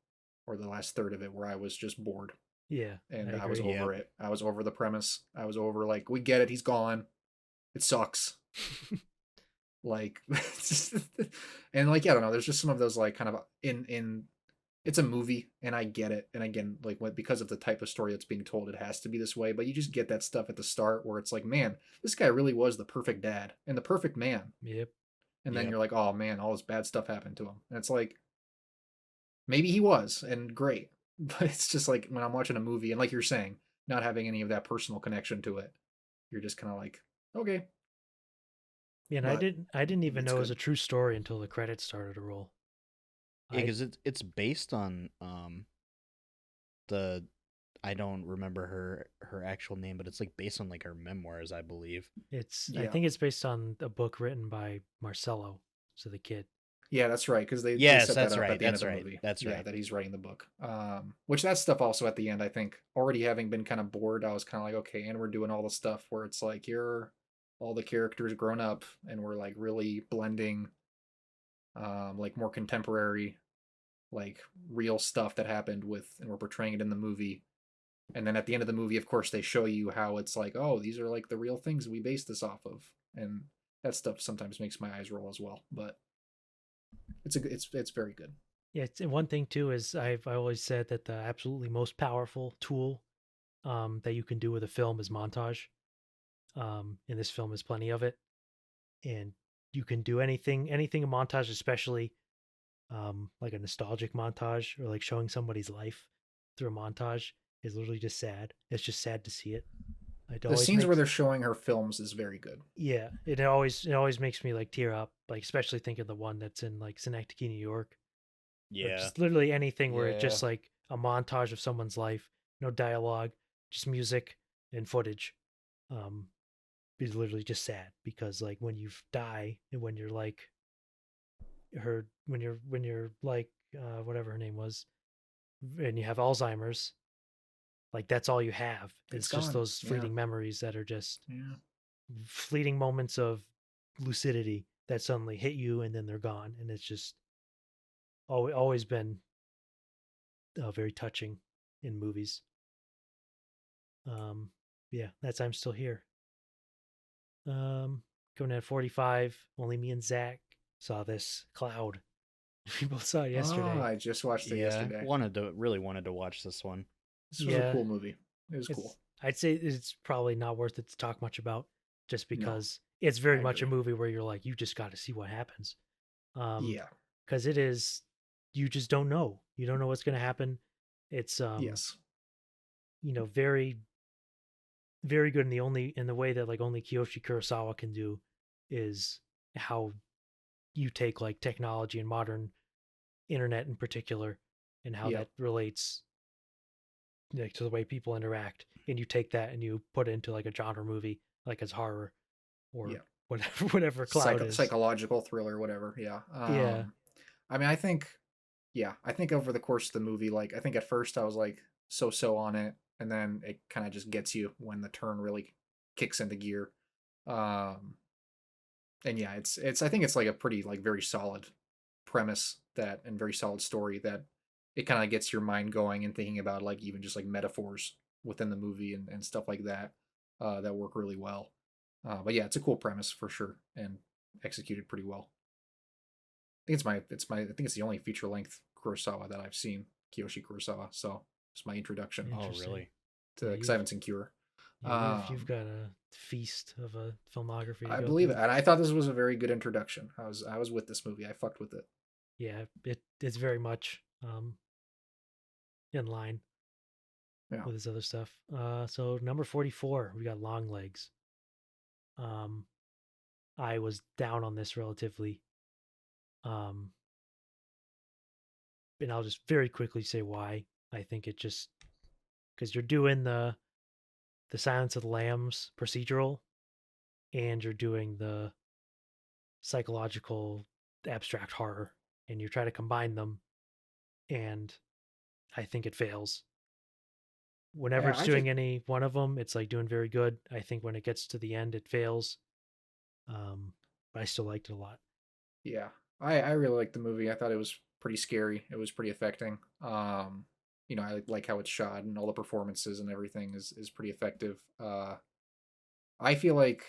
or the last third of it where I was just bored. Yeah. And I was over it. I was over the premise. I was over like, we get it, he's gone. It sucks. Like and like, I don't know, there's just some of those like kind of in it's a movie and I get it. And again, like because of the type of story that's being told, it has to be this way, but you just get that stuff at the start where it's like, man, this guy really was the perfect dad and the perfect man. Yep. And then you're like, oh man, all this bad stuff happened to him. And it's like, maybe he was, and great. But it's just like when I'm watching a movie and like you're saying, not having any of that personal connection to it, you're just kind of like, okay. Yeah, and I didn't even know it was a true story until the credits started to roll. Yeah, because it's based on I don't remember her actual name, but it's like based on like her memoirs, I believe. I think it's based on a book written by Marcelo, so the kid. Yeah, that's right, because they set that that's up right. at the end That's of the right. movie. That's yeah, right. That he's writing the book. Which that stuff also at the end, I think, already having been kind of bored, I was kind of like, okay, and we're doing all the stuff where it's like you're all the characters grown up, and we're like really blending, like more contemporary like real stuff that happened and we're portraying it in the movie. And then at the end of the movie, of course, they show you how it's like, oh, these are like the real things we based this off of, and that stuff sometimes makes my eyes roll as well. But it's very good. Yeah, and one thing too is I always said that the absolutely most powerful tool that you can do with a film is montage. And this film has plenty of it, and you can do anything in montage, especially like a nostalgic montage or like showing somebody's life through a montage is literally just sad. It's just sad to see it. The scenes where they're showing her films is very good. Yeah, it always makes me like tear up, like especially thinking the one that's in like Synecdoche, New York. Yeah, just literally anything where it's just like a montage of someone's life, no dialogue, just music and footage. Is literally just sad because like when you die and when you're like when you're like whatever her name was, and you have Alzheimer's, like that's all you have. It's just those fleeting memories that are just fleeting moments of lucidity that suddenly hit you and then they're gone, and it's just always been very touching in movies. Yeah, that's I'm Still Here. Going at 45, only me and Zach saw this. Cloud. We both saw it yesterday. Oh, I just watched it yesterday. Really wanted to watch this one. This was a cool movie. It was cool. I'd say it's probably not worth it to talk much about, just because it's very much a movie where you're like, you just got to see what happens. Because it is, you just don't know. You don't know what's going to happen. It's very, very good. In the way that like only Kiyoshi Kurosawa can do is how you take like technology and modern internet in particular and how that relates like to the way people interact, and you take that and you put it into like a genre movie, like as horror or whatever Cloud is, psychological thriller, whatever. I mean, I think over the course of the movie, like I think at first I was like so on it, and then it kind of just gets you when the turn really kicks into gear. And yeah, it's I think it's like a pretty like very solid premise and very solid story that it kind of gets your mind going and thinking about like even just like metaphors within the movie and stuff like that that work really well. But yeah, it's a cool premise for sure and executed pretty well. I think it's the only feature length Kurosawa that I've seen, Kiyoshi Kurosawa. So it's my introduction. Oh, really? Because I haven't seen Cure. Yeah, you've got a feast of a filmography. I believe it, and I thought this was a very good introduction. I was with this movie. I fucked with it. Yeah, it's very much in line with his other stuff. So number 44, we got Long Legs. I was down on this relatively. And I'll just very quickly say why. I think it just because you're doing the Silence of the Lambs procedural, and you're doing the psychological abstract horror, and you try to combine them, and I think it fails. Whenever it's doing any one of them, it's like doing very good. I think when it gets to the end, it fails. But I still liked it a lot. Yeah, I really liked the movie. I thought it was pretty scary. It was pretty affecting. I like how it's shot and all the performances and everything is pretty effective. I feel like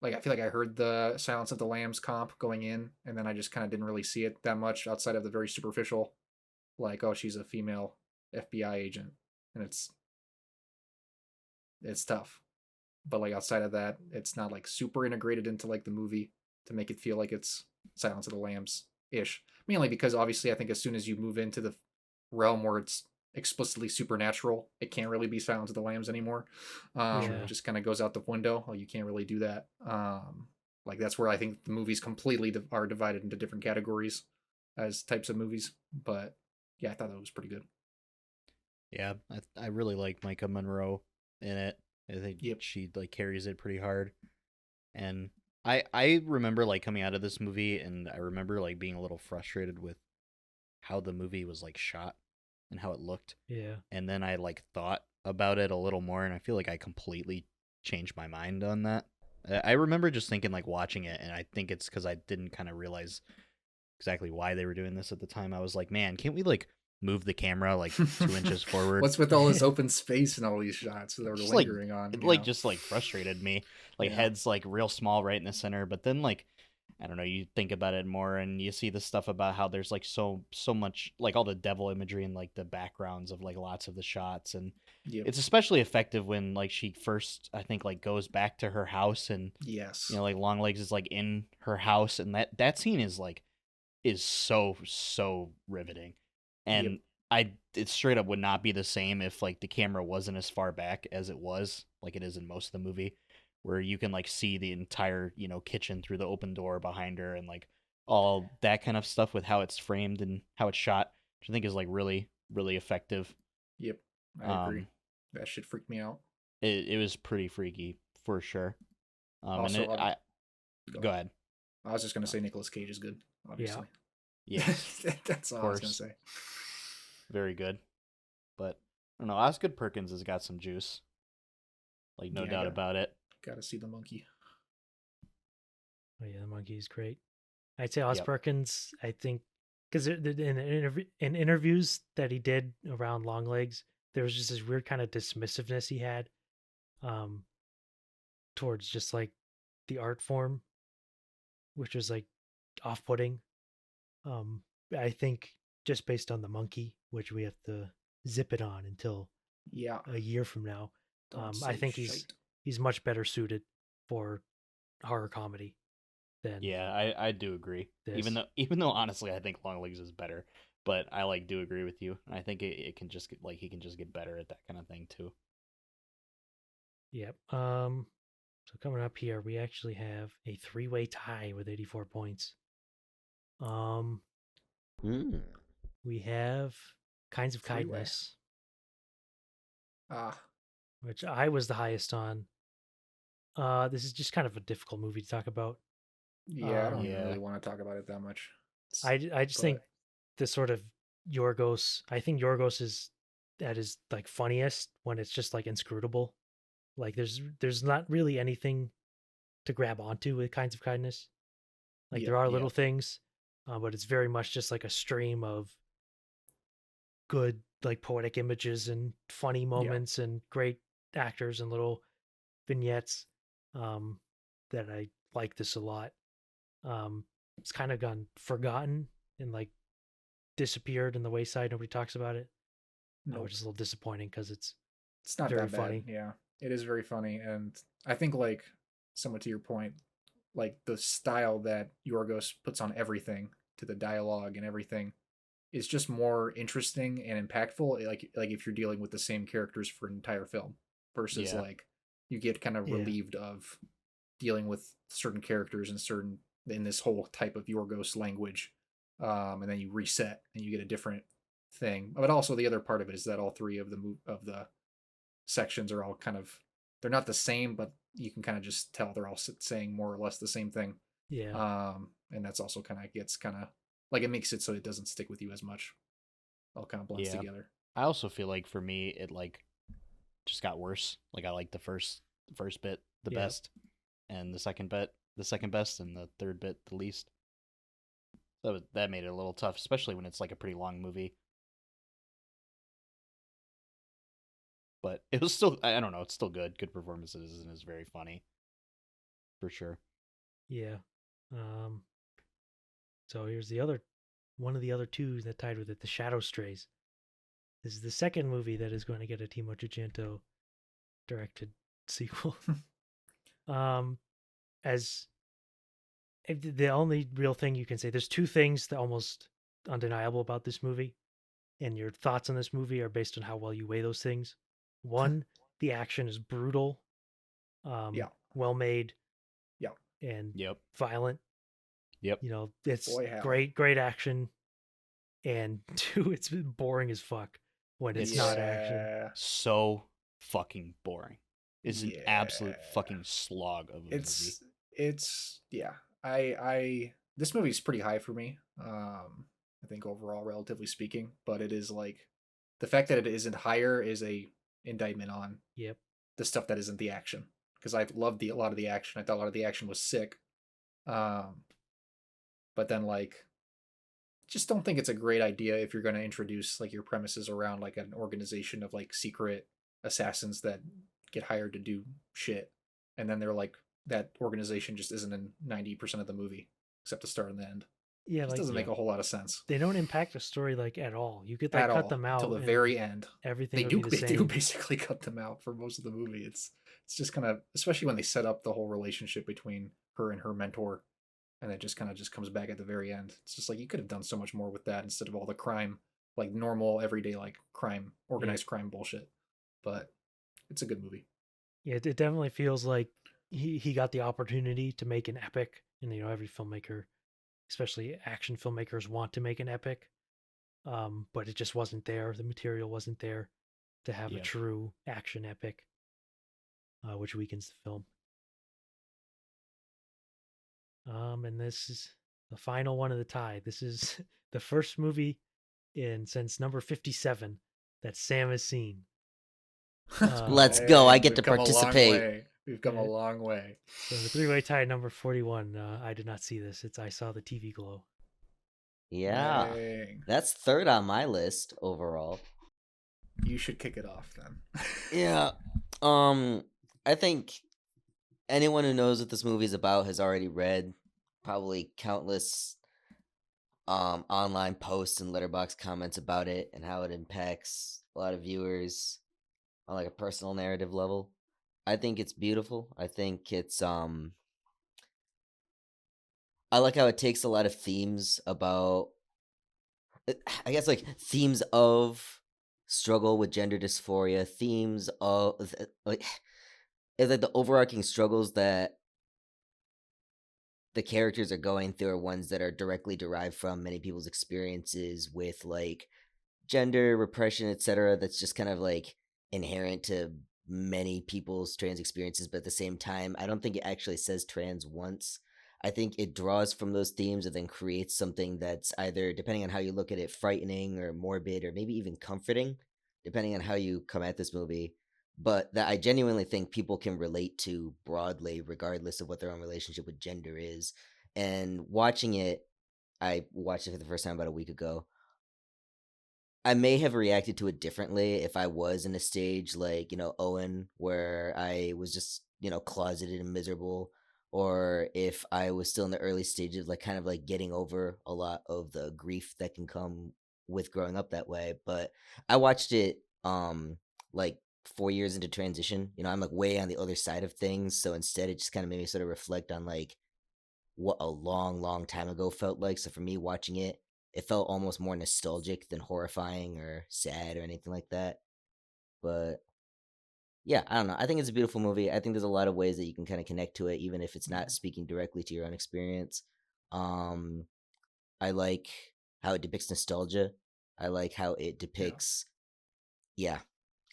I heard the Silence of the Lambs comp going in, and then I just kind of didn't really see it that much outside of the very superficial, like, oh, she's a female FBI agent, and it's tough. But like outside of that, it's not like super integrated into like the movie to make it feel like it's Silence of the Lambs ish. Mainly because obviously I think as soon as you move into the realm where it's explicitly supernatural, it can't really be Silence of the Lambs anymore. It just kind of goes out the window. Oh, you can't really do that. Like that's where I think the movies completely are divided into different categories as types of movies. But yeah, I thought that was pretty good. Yeah, I really like Micah Monroe in it. I think she like carries it pretty hard. And I remember like coming out of this movie, and I remember like being a little frustrated with how the movie was like shot and how it looked. Yeah. And then I like thought about it a little more, and I feel like I completely changed my mind on that. I remember just thinking like watching it, and I think it's because I didn't kind of realize exactly why they were doing this at the time. I was like, man, can't we like move the camera like 2 inches forward? What's with all this open space and all these shots that we're Just like lingering on? it like just like frustrated me. Like Yeah. head's like real small right in the center, but then like I don't know, you think about it more and you see the stuff about how there's like so much like all the devil imagery and like the backgrounds of like lots of the shots, and Yep. it's especially effective when like she first I think like goes back to her house and Yes. you know like Longlegs is like in her house, and that scene is like is so riveting. And Yep. it straight up would not be the same if like the camera wasn't as far back as it was, like it is in most of the movie, where you can like see the entire, you know, kitchen through the open door behind her and like all that kind of stuff with how it's framed and how it's shot, which I think is like really effective. Yep. I agree. Um, That shit freaked me out. it was pretty freaky for sure. Also, and I go ahead. I was just gonna say Nicolas Cage is good, obviously. Yes, That's all I was gonna say. Very good. But I don't know, Osgood Perkins has got some juice. Like no doubt about it. Gotta see the monkey. Oh yeah, the monkey is great. I'd say Os Perkins, I think, because in interviews that he did around Longlegs, there was just this weird kind of dismissiveness he had towards just like the art form, which was like off-putting. I think just based on the monkey, which we have to zip it on until a year from now. I think he's much better suited for horror comedy than I do agree. this. Even though honestly I think Longlegs is better, but I like do agree with you. I think it can just get like he can just get better at that kind of thing too. Yep. So coming up here, we actually have a 3-way tie with 84 points. We have Kinds of Kindness, which I was the highest on. This is just kind of a difficult movie to talk about. Yeah, I don't even really want to talk about it that much. I just think the sort of Yorgos. I think Yorgos is at his like funniest when it's just like inscrutable. Like there's not really anything to grab onto with Kinds of Kindness. Like there are little things, but it's very much just like a stream of good like poetic images and funny moments and great actors and little vignettes that I like this a lot. It's kind of gone forgotten and like disappeared in the wayside. Nobody talks about it, which is a little disappointing because it's not very that bad. funny. Yeah, it is very funny, and I think like somewhat to your point, like the style that Yorgos puts on everything, to the dialogue and everything, is just more interesting and impactful. Like if you're dealing with the same characters for an entire film versus like you get kind of relieved of dealing with certain characters and in this whole type of Yorgos language, and then you reset and you get a different thing. But also the other part of it is that all three of the sections are all kind of, they're not the same, but you can kind of just tell they're all saying more or less the same thing. And that's also kind of gets kind of like, it makes it so it doesn't stick with you as much. All kind of blends together. I also feel like for me it like just got worse. Like I like the first bit the best, and the second bit the second best, and the third bit the least. That made it a little tough, especially when it's like a pretty long movie. But it was still, I don't know, it's still good. Good performances, and it's very funny. For sure. Yeah. So here's one of the other two that tied with it, The Shadow Strays. This is the second movie that is going to get a Timo Tchotchento directed sequel. As the only real thing you can say, there's two things that almost undeniable about this movie, and your thoughts on this movie are based on how well you weigh those things. One, the action is brutal, well made, and violent. You know, it's great action. And two, it's boring as fuck when it's not action. So fucking boring. It's an absolute fucking slog of a movie. It's this movie's pretty high for me. I think overall, relatively speaking, but it is like the fact that it isn't higher is a indictment on the stuff that isn't the action. Because I loved a lot of the action. I thought a lot of the action was sick. But then like just don't think it's a great idea if you're going to introduce like your premises around like an organization of like secret assassins that get hired to do shit, and then they're like that organization just isn't in 90% of the movie except the start and the end. Yeah, It just like doesn't make a whole lot of sense they don't impact the story like at all. You could like at cut all them until out the and very end. everything They would do be the they do same. basically cut them out for most of the movie. It's just kind of, especially when they set up the whole relationship between her and her mentor, and it just kind of just comes back at the very end. It's just like you could have done so much more with that instead of all the crime, like normal everyday like crime, organized crime bullshit. But it's a good movie. Yeah, it definitely feels like he got the opportunity to make an epic, and every filmmaker, especially action filmmakers, want to make an epic, but it just wasn't there. The material wasn't there to have a true action epic, which weakens the film. And this is the final one of the tie. This is the first movie since number 57 that Sam has seen. Let's go. I get to participate. We've come a long way. So the three-way tie, number 41. I did not see this. I saw the TV Glow. Yeah. Dang. That's third on my list overall. You should kick it off then. Yeah. I think anyone who knows what this movie is about has already read probably countless online posts and letterbox comments about it and how it impacts a lot of viewers on like a personal narrative level. I think it's beautiful. I think it's I like how it takes a lot of themes about, I guess, like themes of struggle with gender dysphoria, themes of like it's like the overarching struggles that the characters are going through are ones that are directly derived from many people's experiences with like gender repression, etc. That's just kind of like inherent to many people's trans experiences, but at the same time, I don't think it actually says trans once. I think it draws from those themes and then creates something that's either, depending on how you look at it, frightening or morbid or maybe even comforting, depending on how you come at this movie. But that I genuinely think people can relate to broadly, regardless of what their own relationship with gender is. And watching it, I watched it for the first time about a week ago. I may have reacted to it differently if I was in a stage like, Owen, where I was just, closeted and miserable, or if I was still in the early stages, like kind of like getting over a lot of the grief that can come with growing up that way. But I watched it like 4 years into transition. I'm like way on the other side of things. So instead it just kind of made me sort of reflect on like what a long, long time ago felt like. So for me watching it, it felt almost more nostalgic than horrifying or sad or anything like that. But yeah, I don't know. I think it's a beautiful movie. I think there's a lot of ways that you can kind of connect to it, even if it's not speaking directly to your own experience. I like how it depicts nostalgia. I like how it depicts,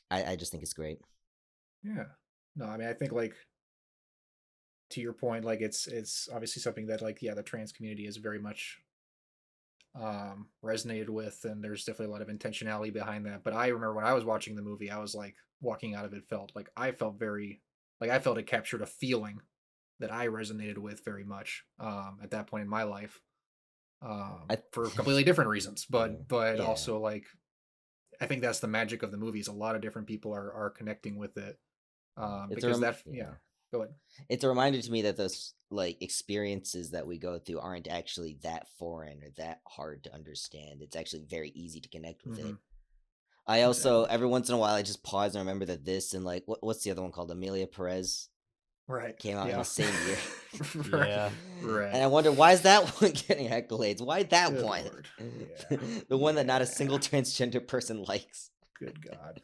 I just think it's great. Yeah. No, I mean, I think like to your point, like it's obviously something that like, the trans community is very much resonated with, and there's definitely a lot of intentionality behind that. But I remember when I was watching the movie, I was like walking out of it felt like I felt it captured a feeling that I resonated with very much at that point in my life, for completely different reasons, but also like I think that's the magic of the movies. A lot of different people are connecting with it, because go ahead. It's a reminder to me that those like experiences that we go through aren't actually that foreign or that hard to understand. It's actually very easy to connect with it. I also every once in a while I just pause and remember that this and like what's the other one called, Amelia Perez, came out in the same year. Right. And I wonder, why is that one getting accolades? Why that Good one? Lord. Yeah. The one that not a single transgender person likes. Good God.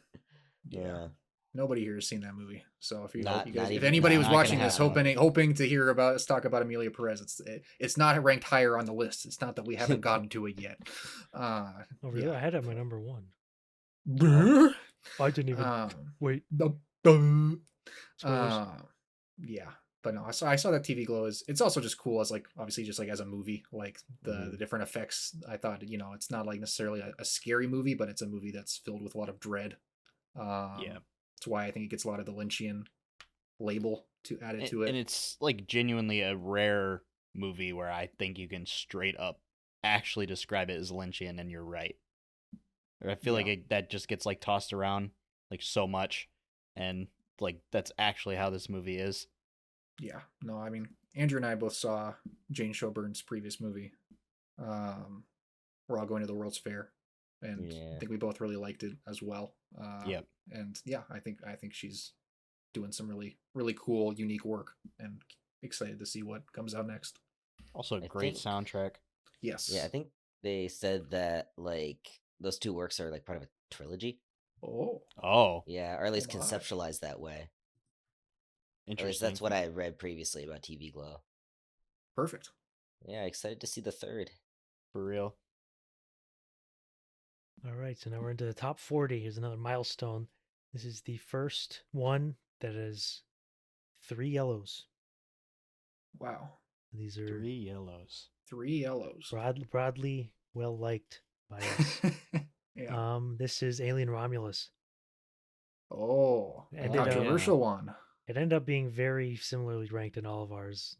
Yeah. Nobody here has seen that movie, so if anybody was watching this hoping to hear about us talk about Amelia Perez, it's not ranked higher on the list. It's not that we haven't gotten to it yet. Really? I had it at my number one. I didn't even wait. Yeah, but no, I saw that TV Glow it's also just cool as like obviously just like as a movie, like the different effects. I thought it's not like necessarily a scary movie, but it's a movie that's filled with a lot of dread. That's why I think it gets a lot of the Lynchian label to add it to it. And it's like genuinely a rare movie where I think you can straight up actually describe it as Lynchian, and you're right. Or I feel Yeah. like that just gets like tossed around like so much, and like that's actually how this movie is. Yeah. No, I mean, Andrew and I both saw Jane Showburn's previous movie. We're all going to the World's Fair, and I think we both really liked it as well. Yep. And yeah, I think she's doing some really cool, unique work, and excited to see what comes out next. Also, a great soundtrack. Yes. Yeah, I think they said that like those two works are like part of a trilogy. Oh. Yeah, or at least conceptualized that way. Interesting. At least that's what I read previously about TV Glow. Perfect. Yeah, excited to see the third. For real. All right, so now we're into the top 40. Here's another milestone. This is the first one that is 3 yellows. Wow. These are 3 yellows. 3 yellows. Broadly well liked by us. Yeah. This is Alien Romulus. Oh, a controversial one. It ended up being very similarly ranked in all of ours.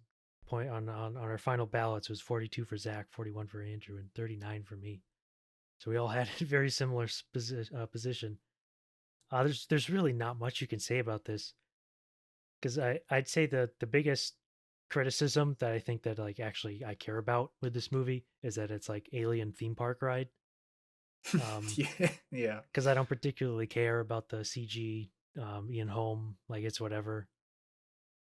Point on our final ballots was 42 for Zach, 41 for Andrew, and 39 for me. So we all had a very similar position. There's really not much you can say about this, because I'd say the biggest criticism that I think that like actually I care about with this movie is that it's like Alien theme park ride. Yeah. Because I don't particularly care about the CG. Ian Holm, like it's whatever.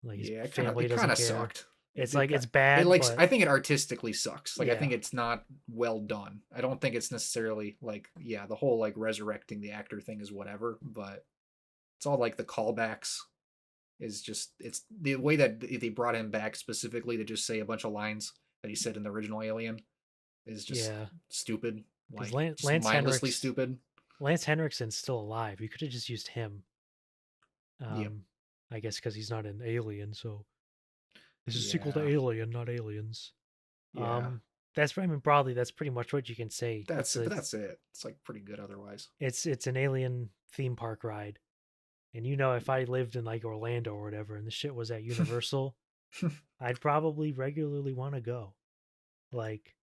Like his family doesn't care. Sucked. It's like it's bad. But I think it artistically sucks. Like I think it's not well done. I don't think it's necessarily like the whole like resurrecting the actor thing is whatever, but it's all like the callbacks is just it's the way that they brought him back specifically to just say a bunch of lines that he said in the original Alien is just stupid. Like Lance mindlessly stupid. Lance Henriksen's still alive. You could have just used him. I guess because he's not an alien, so this is a sequel to Alien, not Aliens. Yeah. That's broadly that's pretty much what you can say. That's it. It's like pretty good otherwise. It's an Alien theme park ride. And if I lived in like Orlando or whatever and the shit was at Universal, I'd probably regularly want to go. Like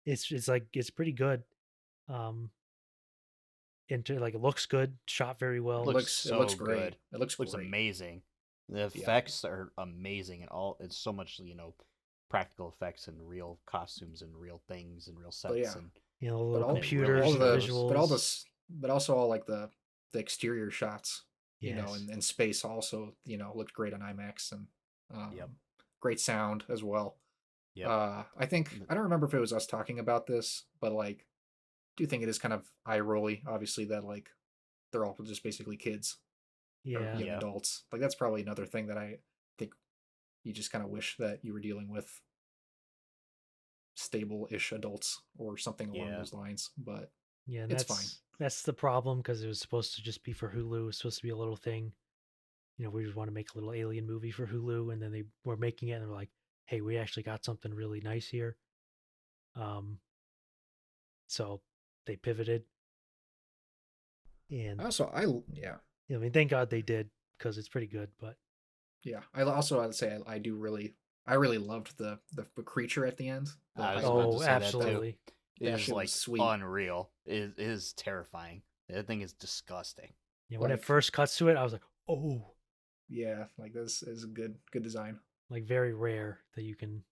it's pretty good. It looks good, shot very well. It looks great. It looks great. Amazing. The effects are amazing, and it's so much practical effects and real costumes and real things and real sets and little computers, visuals, but also all like the exterior shots. And space also looked great on IMAX and great sound as well. I think I don't remember if it was us talking about this, but like do think it is kind of eye rolly, obviously, that like they're all just basically kids, young adults. Like that's probably another thing that I think you just kind of wish that you were dealing with stable-ish adults or something along those lines. But it's fine. That's the problem, because it was supposed to just be for Hulu. It was supposed to be a little thing. We just want to make a little alien movie for Hulu, and then they were making it, and they're like, "Hey, we actually got something really nice here." So they pivoted, and thank God they did, because it's pretty good. But I'd say I really loved the creature at the end. Absolutely, it is like sweet. Unreal. It is terrifying. That thing is disgusting. When it first cuts to it, I was like, oh yeah, like this is good design. Like very rare that you can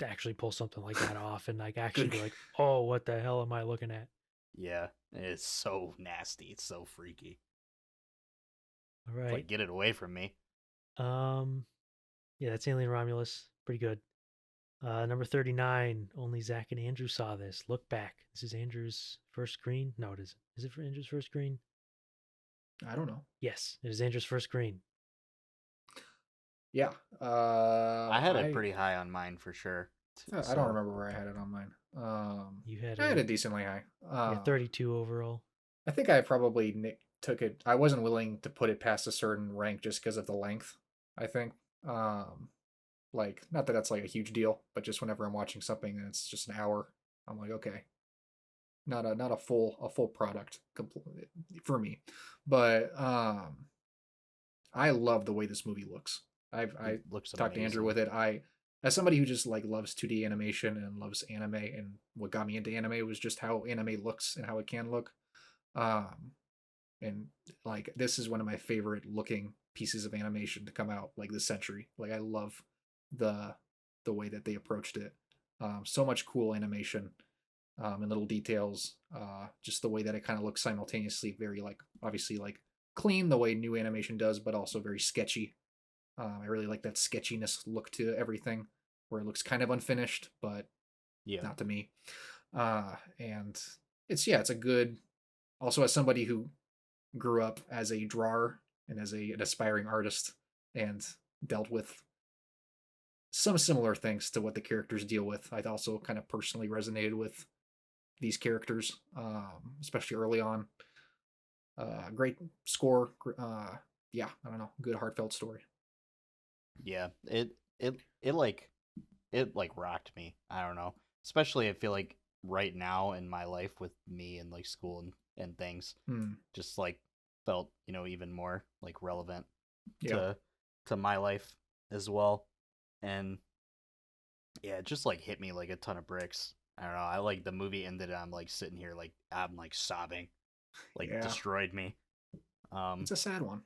actually pull something like that off and like actually be like, oh, what the hell am I looking at? Yeah, it's so nasty. It's so freaky. All right, it's like, get it away from me. That's Alien Romulus. Pretty good. Number 39. Only Zach and Andrew saw this. Look Back. This is Andrew's first screen. No, it isn't. Is it for Andrew's first screen? I don't know. Yes, it is Andrew's first screen. Yeah. I had it pretty high on mine for sure. I don't remember where I had it on mine. I had it decently high. 32 overall. I think I probably took it. I wasn't willing to put it past a certain rank just because of the length, I think. Like, not that that's like a huge deal, but just whenever I'm watching something and it's just an hour, I'm like, okay, not a full product for me. But I love the way this movie looks. I talked to Andrew with it. as somebody who just like loves 2D animation and loves anime, and what got me into anime was just how anime looks and how it can look. Um, and like this is one of my favorite looking pieces of animation to come out like this century. Like I love the way that they approached it. So much cool animation and little details. Just the way that it kind of looks simultaneously, very like obviously like clean the way new animation does, but also very sketchy. I really like that sketchiness look to everything, where it looks kind of unfinished, but Yeah. not to me. And it's a good. Also, as somebody who grew up as a drawer and as an aspiring artist and dealt with some similar things to what the characters deal with, I also kind of personally resonated with these characters, especially early on. Great score. Yeah, I don't know. Good heartfelt story. Yeah, it like rocked me. I don't know. Especially I feel like right now in my life with me and like school and things, just like felt, even more like relevant Yeah. to my life as well. And yeah, it just like hit me like a ton of bricks. I don't know. I like the movie ended. I'm like sitting here like I'm like sobbing, like Yeah. destroyed me. It's a sad one.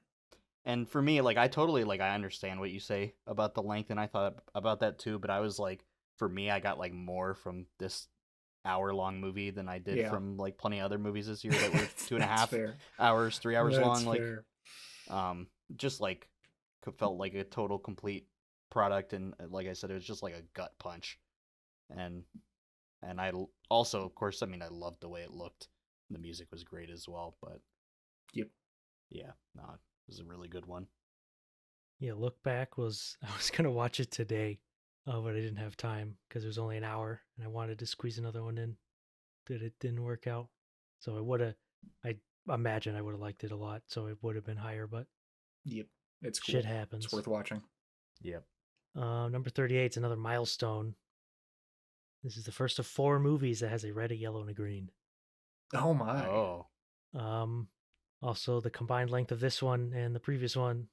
And for me, like I totally like I understand what you say about the length, and I thought about that too. But I was like, for me, I got like more from this hour-long movie than I did from like plenty of other movies this year that were 2.5 fair. hours, 3 hours That's long. fair. Like, just like felt like a total complete product, and like I said, it was just like a gut punch. And I also, of course, I mean, I loved the way it looked. The music was great as well, but Yep. yeah, no, it was a really good one. Yeah, Look Back was I was gonna watch it today, but I didn't have time because it was only an hour, and I wanted to squeeze another one in, but it didn't work out. So I imagine I would have liked it a lot, so it would have been higher. But Yep. It's cool. shit happens. It's worth watching. Yep. Number 38 is another milestone. This is the first of 4 movies that has a red, a yellow, and a green. Oh my. Oh. Also, the combined length of this one and the previous one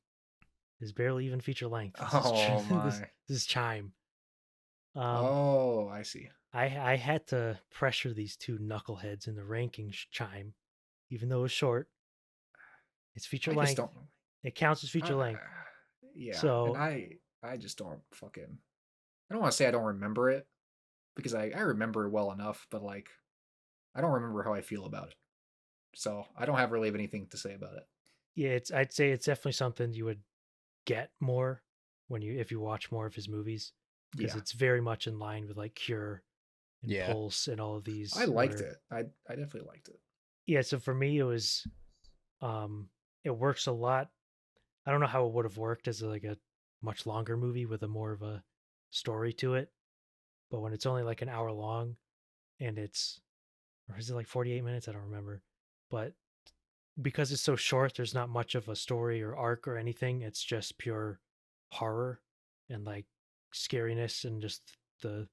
is barely even feature length. My. This is Chime. Oh, I see. I had to pressure these two knuckleheads in the rankings Chime, even though it's short. It's feature I length. just don't. It counts as feature length. Yeah. So and I just don't fucking. I don't want to say I don't remember it, because I remember it well enough, but like I don't remember how I feel about it. So I don't have really anything to say about it. yeah, I'd say it's definitely something you would get more if you watch more of his movies, because it's very much in line with like Cure and Pulse and all of these. I liked it. I definitely liked it. Yeah, so for me it was it works a lot. I don't know how it would have worked as like a much longer movie with a more of a story to it, but when it's only like an hour long and or is it like 48 minutes? I don't remember. But because it's so short, there's not much of a story or arc or anything. It's just pure horror and like scariness and the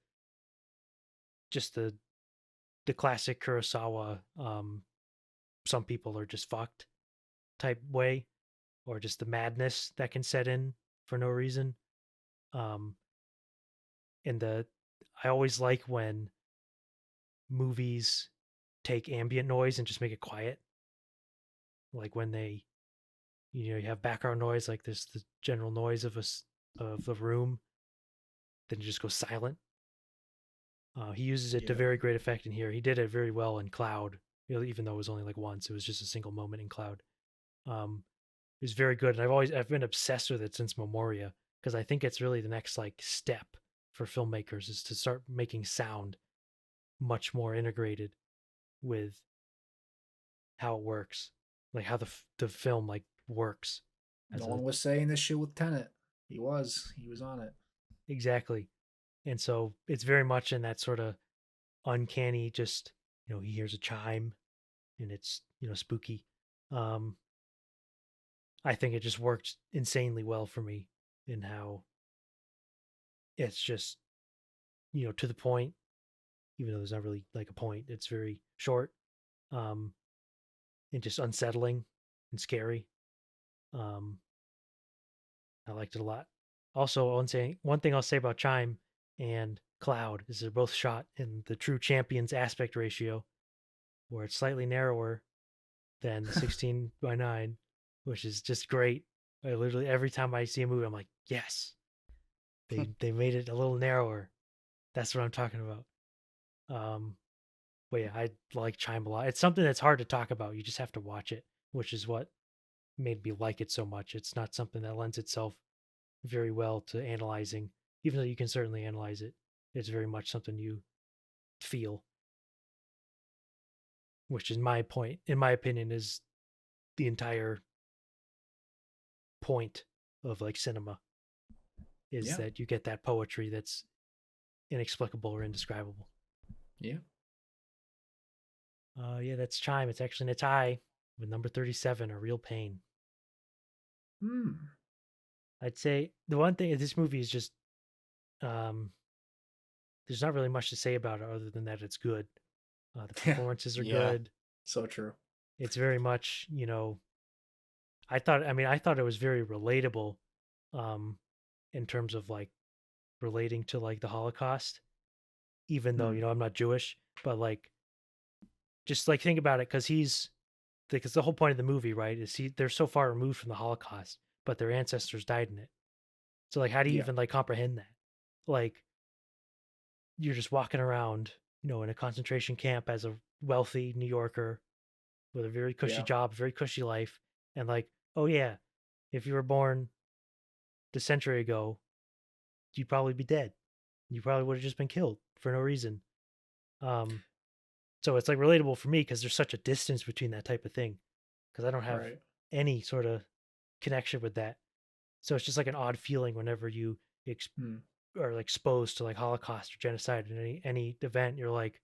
just the classic Kurosawa some people are just fucked type way, or just the madness that can set in for no reason. Um I always like when movies take ambient noise and just make it quiet. Like when they you have background noise, like there's the general noise of a room, then it just goes silent. He uses it to very great effect in here. He did it very well in Cloud, even though it was only like once. It was just a single moment in Cloud. It was very good, and I've been obsessed with it since Memoria, because I think it's really the next like step for filmmakers is to start making sound much more integrated with how it works, like how the film like works. Nolan was saying this shit with Tenet. He was on it. Exactly. And so it's very much in that sort of uncanny, just, he hears a chime and it's, spooky. I think it just worked insanely well for me in how it's just, to the point, even though there's not really like a point. It's very short, and just unsettling and scary. I liked it a lot. Also, one thing I'll say about Chime and Cloud is they're both shot in the true Champions aspect ratio, where it's slightly narrower than the 16:9, which is just great. I literally every time I see a movie, I'm like, yes, they made it a little narrower. That's what I'm talking about. But yeah, I like Chime a lot. It's something that's hard to talk about. You just have to watch it, which is what made me like it so much. It's not something that lends itself very well to analyzing, even though you can certainly analyze it. It's very much something you feel, which is my point, in my opinion, is the entire point of like cinema is that you get that poetry that's inexplicable or indescribable. Yeah. Yeah, that's Chime. It's actually in a tie with number 37, A Real Pain. I'd say the one thing this movie is just there's not really much to say about it other than that it's good. The performances are good. So true. It's very much, I thought it was very relatable in terms of like relating to like the Holocaust, even though, I'm not Jewish, but like just like think about it because the whole point of the movie, right, is they're so far removed from the Holocaust, but their ancestors died in it. So like how do you even like comprehend that? Like you're just walking around, in a concentration camp as a wealthy New Yorker with a very cushy job, very cushy life, and like, oh yeah, if you were born a century ago, you'd probably be dead. You probably would have just been killed for no reason. So it's like relatable for me because there's such a distance between that type of thing because I don't have any sort of connection with that. So it's just like an odd feeling whenever you are like exposed to like Holocaust or genocide in any event. You're like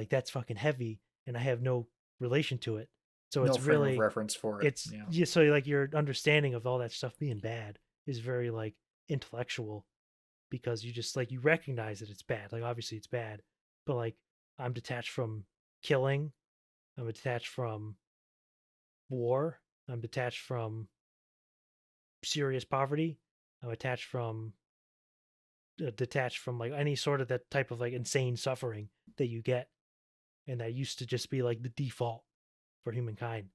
that's fucking heavy, and I have no relation to it. So no it's frame really of reference for it. So like your understanding of all that stuff being bad is very like intellectual because you just like you recognize that it's bad. Like obviously it's bad, but like I'm detached from killing. I'm detached from war. I'm detached from serious poverty. I'm detached from like any sort of that type of like insane suffering that you get, and that used to just be like the default for humankind.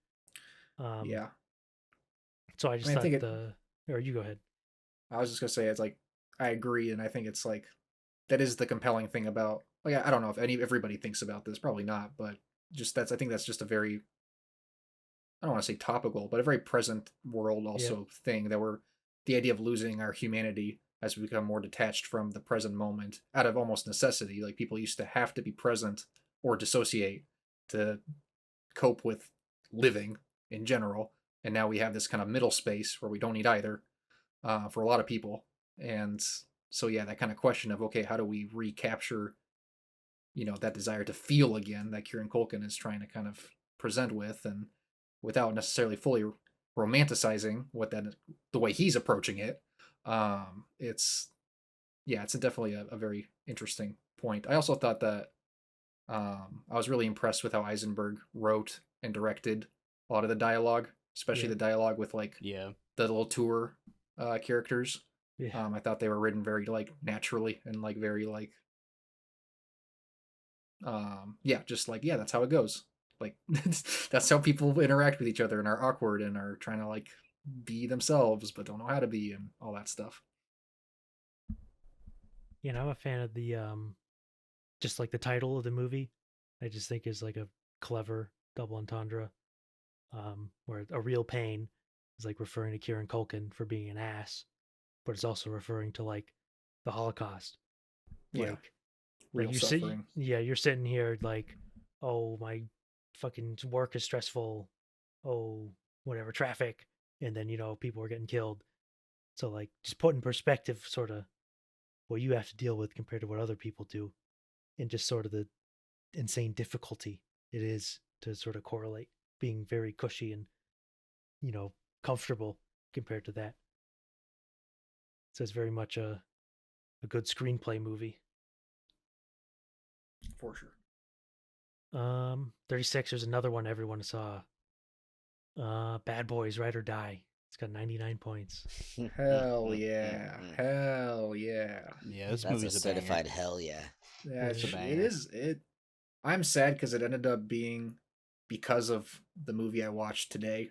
So I just thought or you go ahead. I was just gonna say it's like I agree, and I think it's like that is the compelling thing about like I don't know if everybody thinks about this, probably not, but just I think that's just a very I don't want to say topical, but a very present world also thing that the idea of losing our humanity as we become more detached from the present moment out of almost necessity. Like people used to have to be present or dissociate to cope with living in general. And now we have this kind of middle space where we don't need either for a lot of people. And so, yeah, that kind of question of, okay, how do we recapture, that desire to feel again that Kieran Culkin is trying to kind of present with and without necessarily fully romanticizing the way he's approaching it. It's definitely a very interesting point. I also thought that I was really impressed with how Eisenberg wrote and directed a lot of the dialogue, especially the dialogue with like the little tour characters. I thought they were written very like naturally and like very like just like that's how it goes. Like that's how people interact with each other and are awkward and are trying to like be themselves but don't know how to be and all that stuff. I'm a fan of the just like the title of the movie. I just think is like a clever double entendre. Where A Real Pain is like referring to Kieran Culkin for being an ass, but it's also referring to like the Holocaust. Like real suffering. You're sitting here like, oh, my fucking work is stressful. Oh, whatever, traffic, and then people are getting killed. So like, just put in perspective, sort of what you have to deal with compared to what other people do, and just sort of the insane difficulty it is to sort of correlate being very cushy and comfortable compared to that. So it's very much a good screenplay movie. For sure. 36, there's another one everyone saw. Bad Boys, Ride or Die. It's got 99 points. Hell yeah. Hell yeah. Yeah, this That's a movie's a banger. certified hell yeah. Yeah, It's a it banger. is. I'm sad because it ended up being because of the movie I watched today.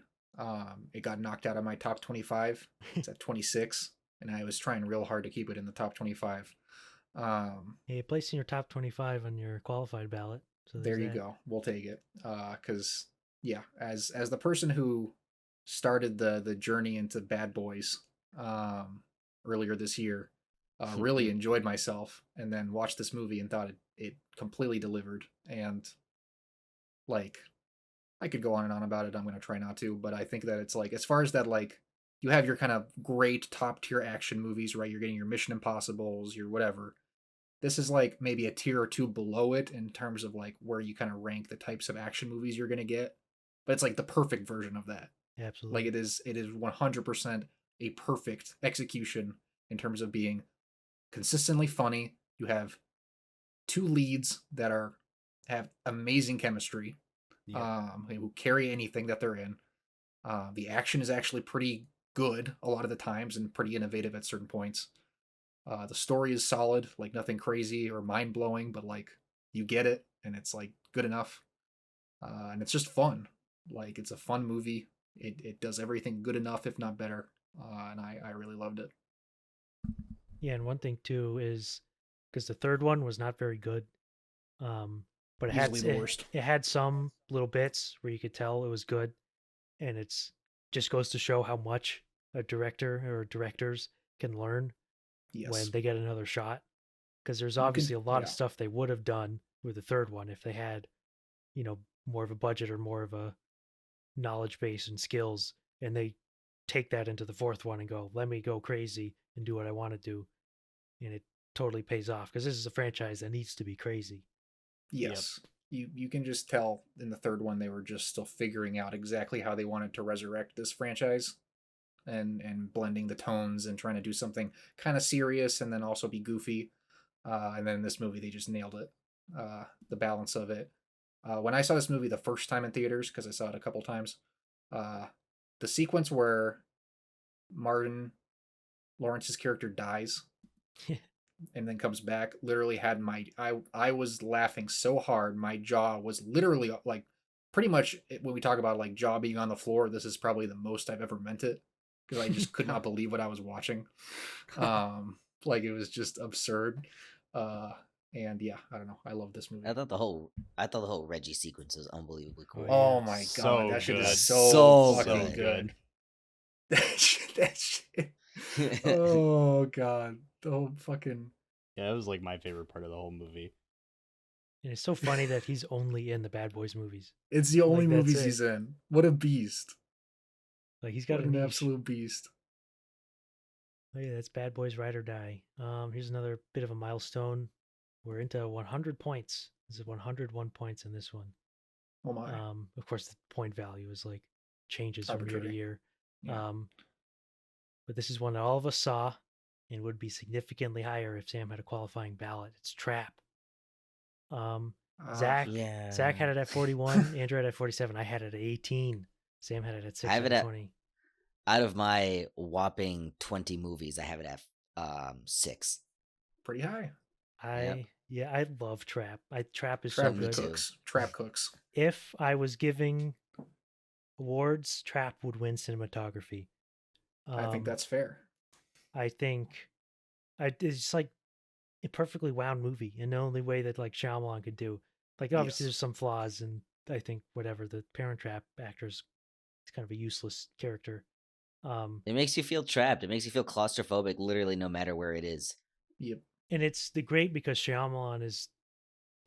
It got knocked out of my top 25. It's at 26, and I was trying real hard to keep it in the top 25. Hey, it placed in your top 25 on your qualified ballot. So there you go. We'll take it. Because yeah, as the person who started the journey into Bad Boys earlier this year, really enjoyed myself, and then watched this movie and thought it completely delivered. And like, I could go on and on about it. I'm going to try not to, but I think that it's like, as far as that, like, you have your kind of great top tier action movies, right? You're getting your Mission Impossibles, your whatever. This is like maybe a tier or two below it in terms of like where you kind of rank the types of action movies you're going to get. But it's like the perfect version of that. Absolutely. Like it is 100% a perfect execution in terms of being consistently funny. You have two leads that have amazing chemistry, who carry anything that they're in. The action is actually pretty good a lot of the times and pretty innovative at certain points. The story is solid, like nothing crazy or mind blowing, but like you get it and it's like good enough. And it's just fun. Like it's a fun movie. It does everything good enough, if not better. And I really loved it. Yeah, and one thing too is because the third one was not very good, but it had Easily the worst. it had some little bits where you could tell it was good, and it's just goes to show how much a director or directors can learn Yes. when they get another shot. Because there's You obviously can- a lot yeah. of stuff they would have done with the third one if they had, more of a budget or more of a knowledge base and skills, and they take that into the fourth one and go, let me go crazy and do what I want to do, and it totally pays off because this is a franchise that needs to be crazy. Yes. You can just tell in the third one they were just still figuring out exactly how they wanted to resurrect this franchise and blending the tones and trying to do something kind of serious and then also be goofy. And then in this movie they just nailed it. The balance of it. When I saw this movie the first time in theaters, because I saw it a couple times, the sequence where Martin Lawrence's character dies and then comes back literally had I was laughing so hard my jaw was literally like pretty much when we talk about like jaw being on the floor, this is probably the most I've ever meant it because I just could not believe what I was watching. Like it was just absurd. And yeah, I don't know, I love this movie. I thought the whole Reggie sequence was unbelievably cool. Oh my god, So that shit good. is So fucking good. that shit. Oh god, the whole fucking Yeah, that was like my favorite part of the whole movie. And it's so funny that he's only in the Bad Boys movies. It's the only Like, that's movies it. he's in. What a beast. Like he's got What a an niche. absolute beast. Oh, yeah, that's Bad Boys Ride or Die. Here's another bit of a milestone. We're into 100 points. This is 101 points in this one. Oh my. Of course, the point value is like changes from year to Arbitrary. year. Yeah. But this is one that all of us saw and would be significantly higher if Sam had a qualifying ballot. It's Trap. Zach had it at 41. Andrew had it at 47. I had it at 18. Sam had it at 6 I have out it of at 20. Out of my whopping 20 movies, I have it at 6. Pretty high. I love Trap. Trap is Trap so good. cooks. Trap cooks. If I was giving awards, Trap would win cinematography. I think that's fair. I think it's like a perfectly wound movie, and the only way that like Shyamalan could do. Like obviously Yes. there's some flaws, and I think whatever the Parent Trap actor's kind of a useless character. It makes you feel trapped. It makes you feel claustrophobic, literally, no matter where it is. Yep. And it's the great because Shyamalan is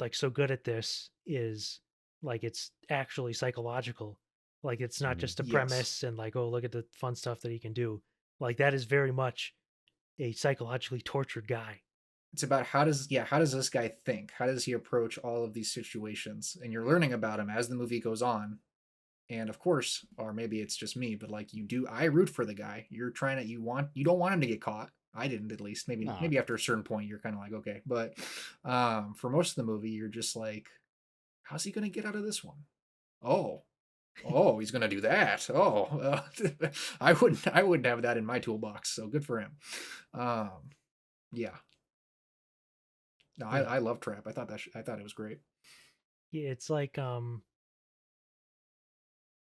like so good at this. Is like it's actually psychological. Like it's not just a Yes. premise and like, oh, look at the fun stuff that he can do. Like that is very much a psychologically tortured guy. It's about how does this guy think? How does he approach all of these situations? And you're learning about him as the movie goes on. And of course, or maybe it's just me, but like I root for the guy. You're trying to you don't want him to get caught. I didn't, at least. Maybe after a certain point you're kind of like, okay. But for most of the movie, you're just like, how's he gonna get out of this one? Oh, Oh, he's gonna do that. Oh, I wouldn't have that in my toolbox. So good for him. Yeah. No, Yeah. I love Trap. I thought it was great. Yeah, it's like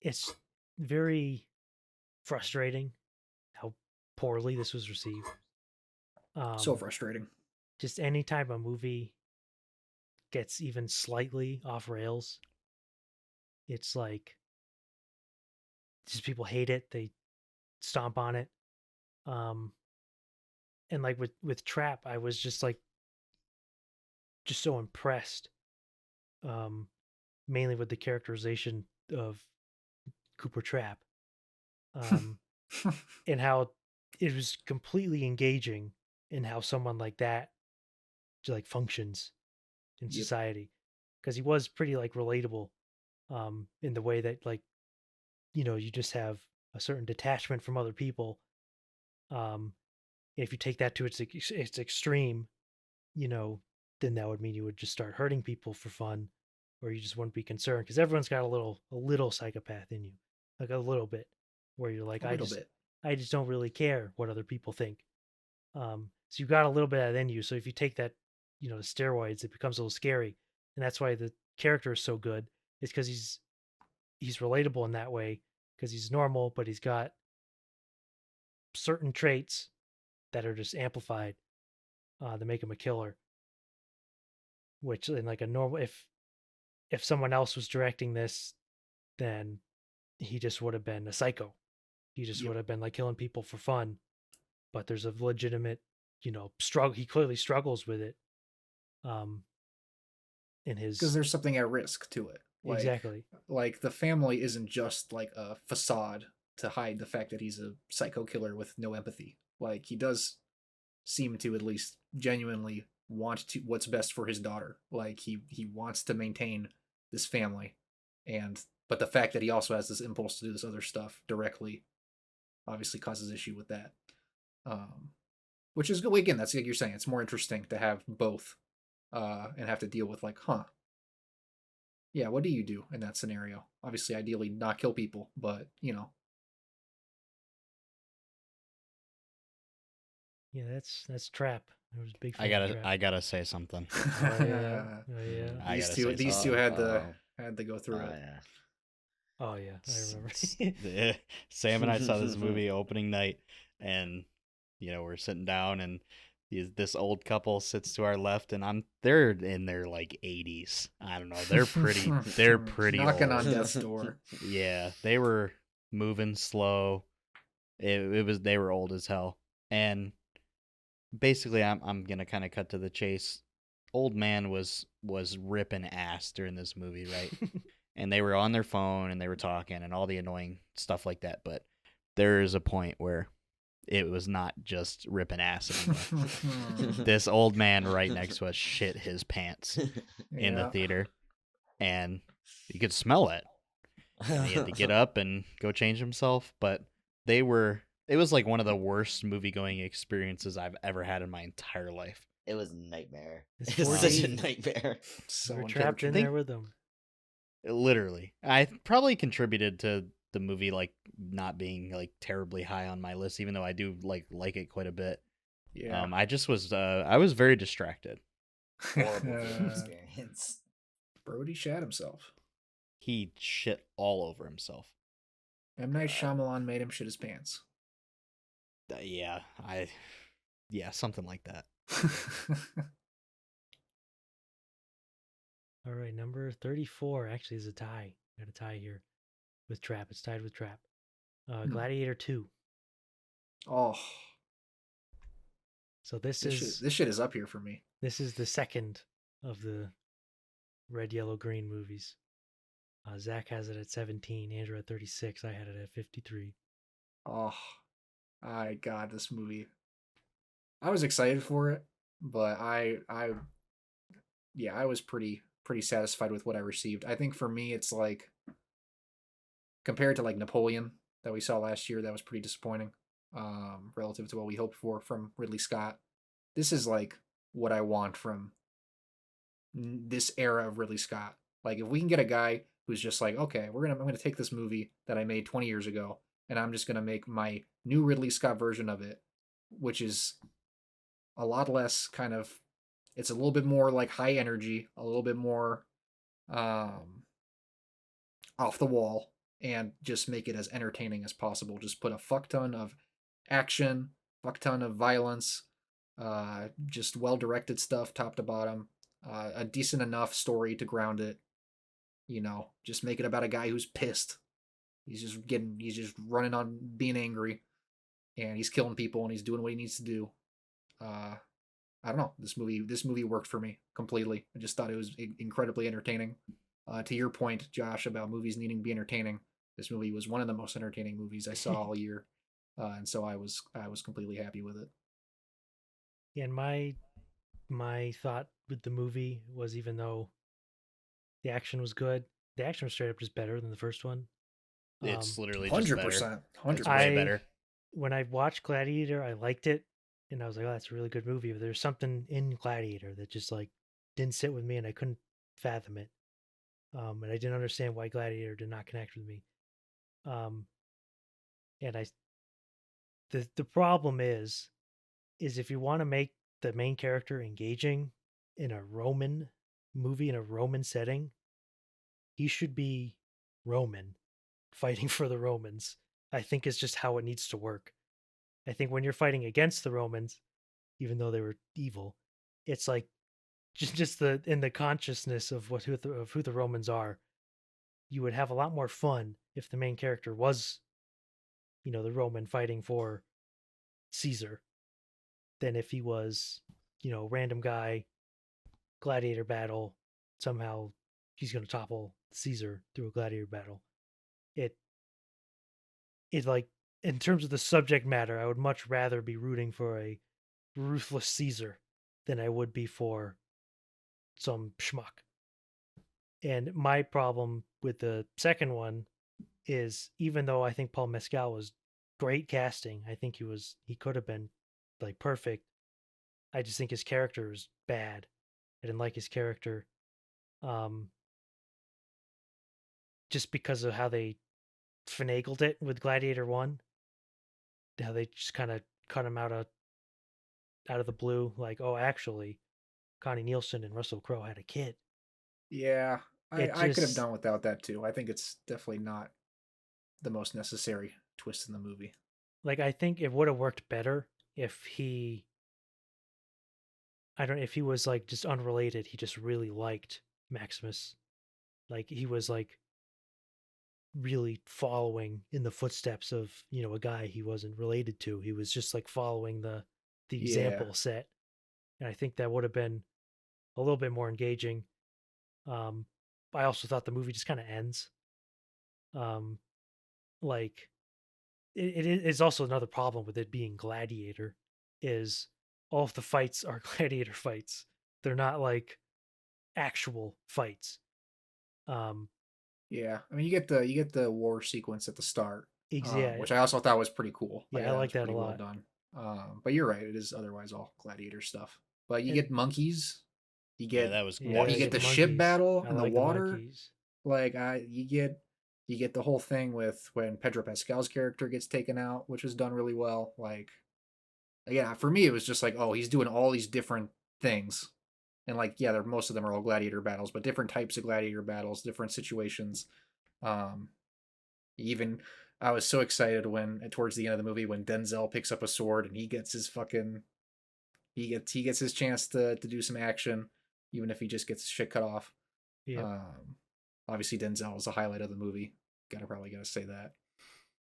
it's very frustrating how poorly this was received. So frustrating. Just any time a movie gets even slightly off rails, it's like just people hate it. They stomp on it. Um, and like with Trap, I was just like just so impressed. Mainly with the characterization of Cooper Trap. And how it was completely engaging in how someone like that like functions in Yep. society, because he was pretty like relatable in the way that like you just have a certain detachment from other people. If you take that to its extreme, you know then that would mean you would just start hurting people for fun, or you just wouldn't be concerned, because everyone's got a little psychopath in you, like a little bit, where you're like, A little bit. I just don't really care what other people think. So you've got a little bit of that in you. So if you take that, the steroids, it becomes a little scary, and that's why the character is so good. It's because he's relatable in that way, because he's normal, but he's got certain traits that are just amplified to make him a killer. Which in like a normal, if someone else was directing this, then he just would have been a psycho. He just Yep. would have been like killing people for fun. But there's a legitimate, struggle. He clearly struggles with it. In his Because there's something at risk to it. exactly. Like the family isn't just like a facade to hide the fact that he's a psycho killer with no empathy. Like he does seem to at least genuinely want to what's best for his daughter. Like he wants to maintain this family, but the fact that he also has this impulse to do this other stuff directly obviously causes issue with that. Which is good. Again, that's like you're saying. It's more interesting to have both, and have to deal with like, yeah, what do you do in that scenario? Obviously, ideally, not kill people, but Yeah, that's Trap. I was a big fan of Trap. I gotta say something. Oh yeah, oh yeah. These two had to go through it. Yeah. Oh yeah, I remember. Sam and I saw this movie opening night, and we're sitting down, and this old couple sits to our left, and they're in their like 80s. I don't know. They're pretty knocking old. on death's door. Yeah, they were moving slow. They were old as hell, and basically, I'm gonna kind of cut to the chase. Old man was ripping ass during this movie, right? And they were on their phone and they were talking and all the annoying stuff like that. But there is a point where it was not just ripping ass anymore. This old man right next to us shit his pants in the theater, and you could smell it. And he had to get up and go change himself. But it was like one of the worst movie-going experiences I've ever had in my entire life. It was a nightmare. It's It was such a nightmare. So we're trapped in there with them. Literally. I probably contributed to the movie like not being like terribly high on my list, even though I do like it quite a bit. Yeah. I just was I was very distracted. Horrible experience. Brody shat himself. He shit all over himself. M. Night Shyamalan made him shit his pants. Yeah, something like that. All right, number 34 actually is a tie. Got a tie here with Trap. It's tied with Trap. Gladiator 2. Oh. So this shit is up here for me. This is the second of the red, yellow, green movies. Zach has it at 17. Andrew at 36. I had it at 53. Oh, God, this movie. I was excited for it, but I was pretty satisfied with what I received. I think for me, it's like compared to like Napoleon that we saw last year, that was pretty disappointing, relative to what we hoped for from Ridley Scott. This is like what I want from this era of Ridley Scott. Like if we can get a guy who's just like, okay, I'm gonna take this movie that I made 20 years ago, and I'm just gonna make my new Ridley Scott version of it, which is a lot less kind of, it's a little bit more like high energy, a little bit more um, off the wall, and just make it as entertaining as possible. Just put a fuck ton of action, fuck ton of violence, just well directed stuff, top to bottom, a decent enough story to ground it. You know, just make it about a guy who's pissed. He's just running on being angry, and he's killing people, and he's doing what he needs to do. Uh, I don't know. This movie worked for me completely. I just thought it was incredibly entertaining. To your point, Josh, about movies needing to be entertaining, this movie was one of the most entertaining movies I saw all year, and so I was completely happy with it. And my thought with the movie was, even though the action was good, the action was straight up just better than the first one. It's literally just better. 100%, It's way better. When I watched Gladiator, I liked it, and I was like, "Oh, that's a really good movie." But there's something in Gladiator that just like didn't sit with me, and I couldn't fathom it. And I didn't understand why Gladiator did not connect with me. And the problem is if you want to make the main character engaging in a Roman movie, in a Roman setting, he should be Roman, fighting for the Romans. I think it's just how it needs to work. I think when you're fighting against the Romans, even though they were evil, it's like just the in the consciousness of who the Romans are. You would have a lot more fun if the main character was, the Roman fighting for Caesar, than if he was, random guy, gladiator battle. Somehow he's going to topple Caesar through a gladiator battle. It like, in terms of the subject matter, I would much rather be rooting for a ruthless Caesar than I would be for some schmuck. And my problem with the second one is, even though I think Paul Mescal was great casting, I think he could have been like perfect. I just think his character is bad. I didn't like his character. Just because of how they finagled it with Gladiator 1. How they just kind of cut him out of the blue, like, oh, actually, Connie Nielsen and Russell Crowe had a kid. Yeah, I could have done without that too. I think it's definitely not the most necessary twist in the movie. Like, I think it would have worked better if he was like just unrelated. He just really liked Maximus. Like, he was like really following in the footsteps of, a guy he wasn't related to. He was just like following the example set. And I think that would have been a little bit more engaging. I also thought the movie just kind of ends. Like, it is also another problem with it being Gladiator, is all of the fights are gladiator fights. They're not like actual fights. Yeah, I mean, you get the war sequence at the start, Yeah, which I also thought was pretty cool. Yeah, I like that a lot. Well done. But you're right; it is otherwise all gladiator stuff. But you get monkeys. You get that was you cool. get the ship battle in the water. The you get the whole thing with when Pedro Pascal's character gets taken out, which was done really well. Like, yeah, for me, it was just like, oh, he's doing all these different things. And like, yeah, most of them are all gladiator battles, but different types of gladiator battles, different situations. Even I was so excited when towards the end of the movie when Denzel picks up a sword and he gets his fucking he gets his chance to do some action, even if he just gets his shit cut off. Yeah. Obviously Denzel is the highlight of the movie. Probably gotta say that.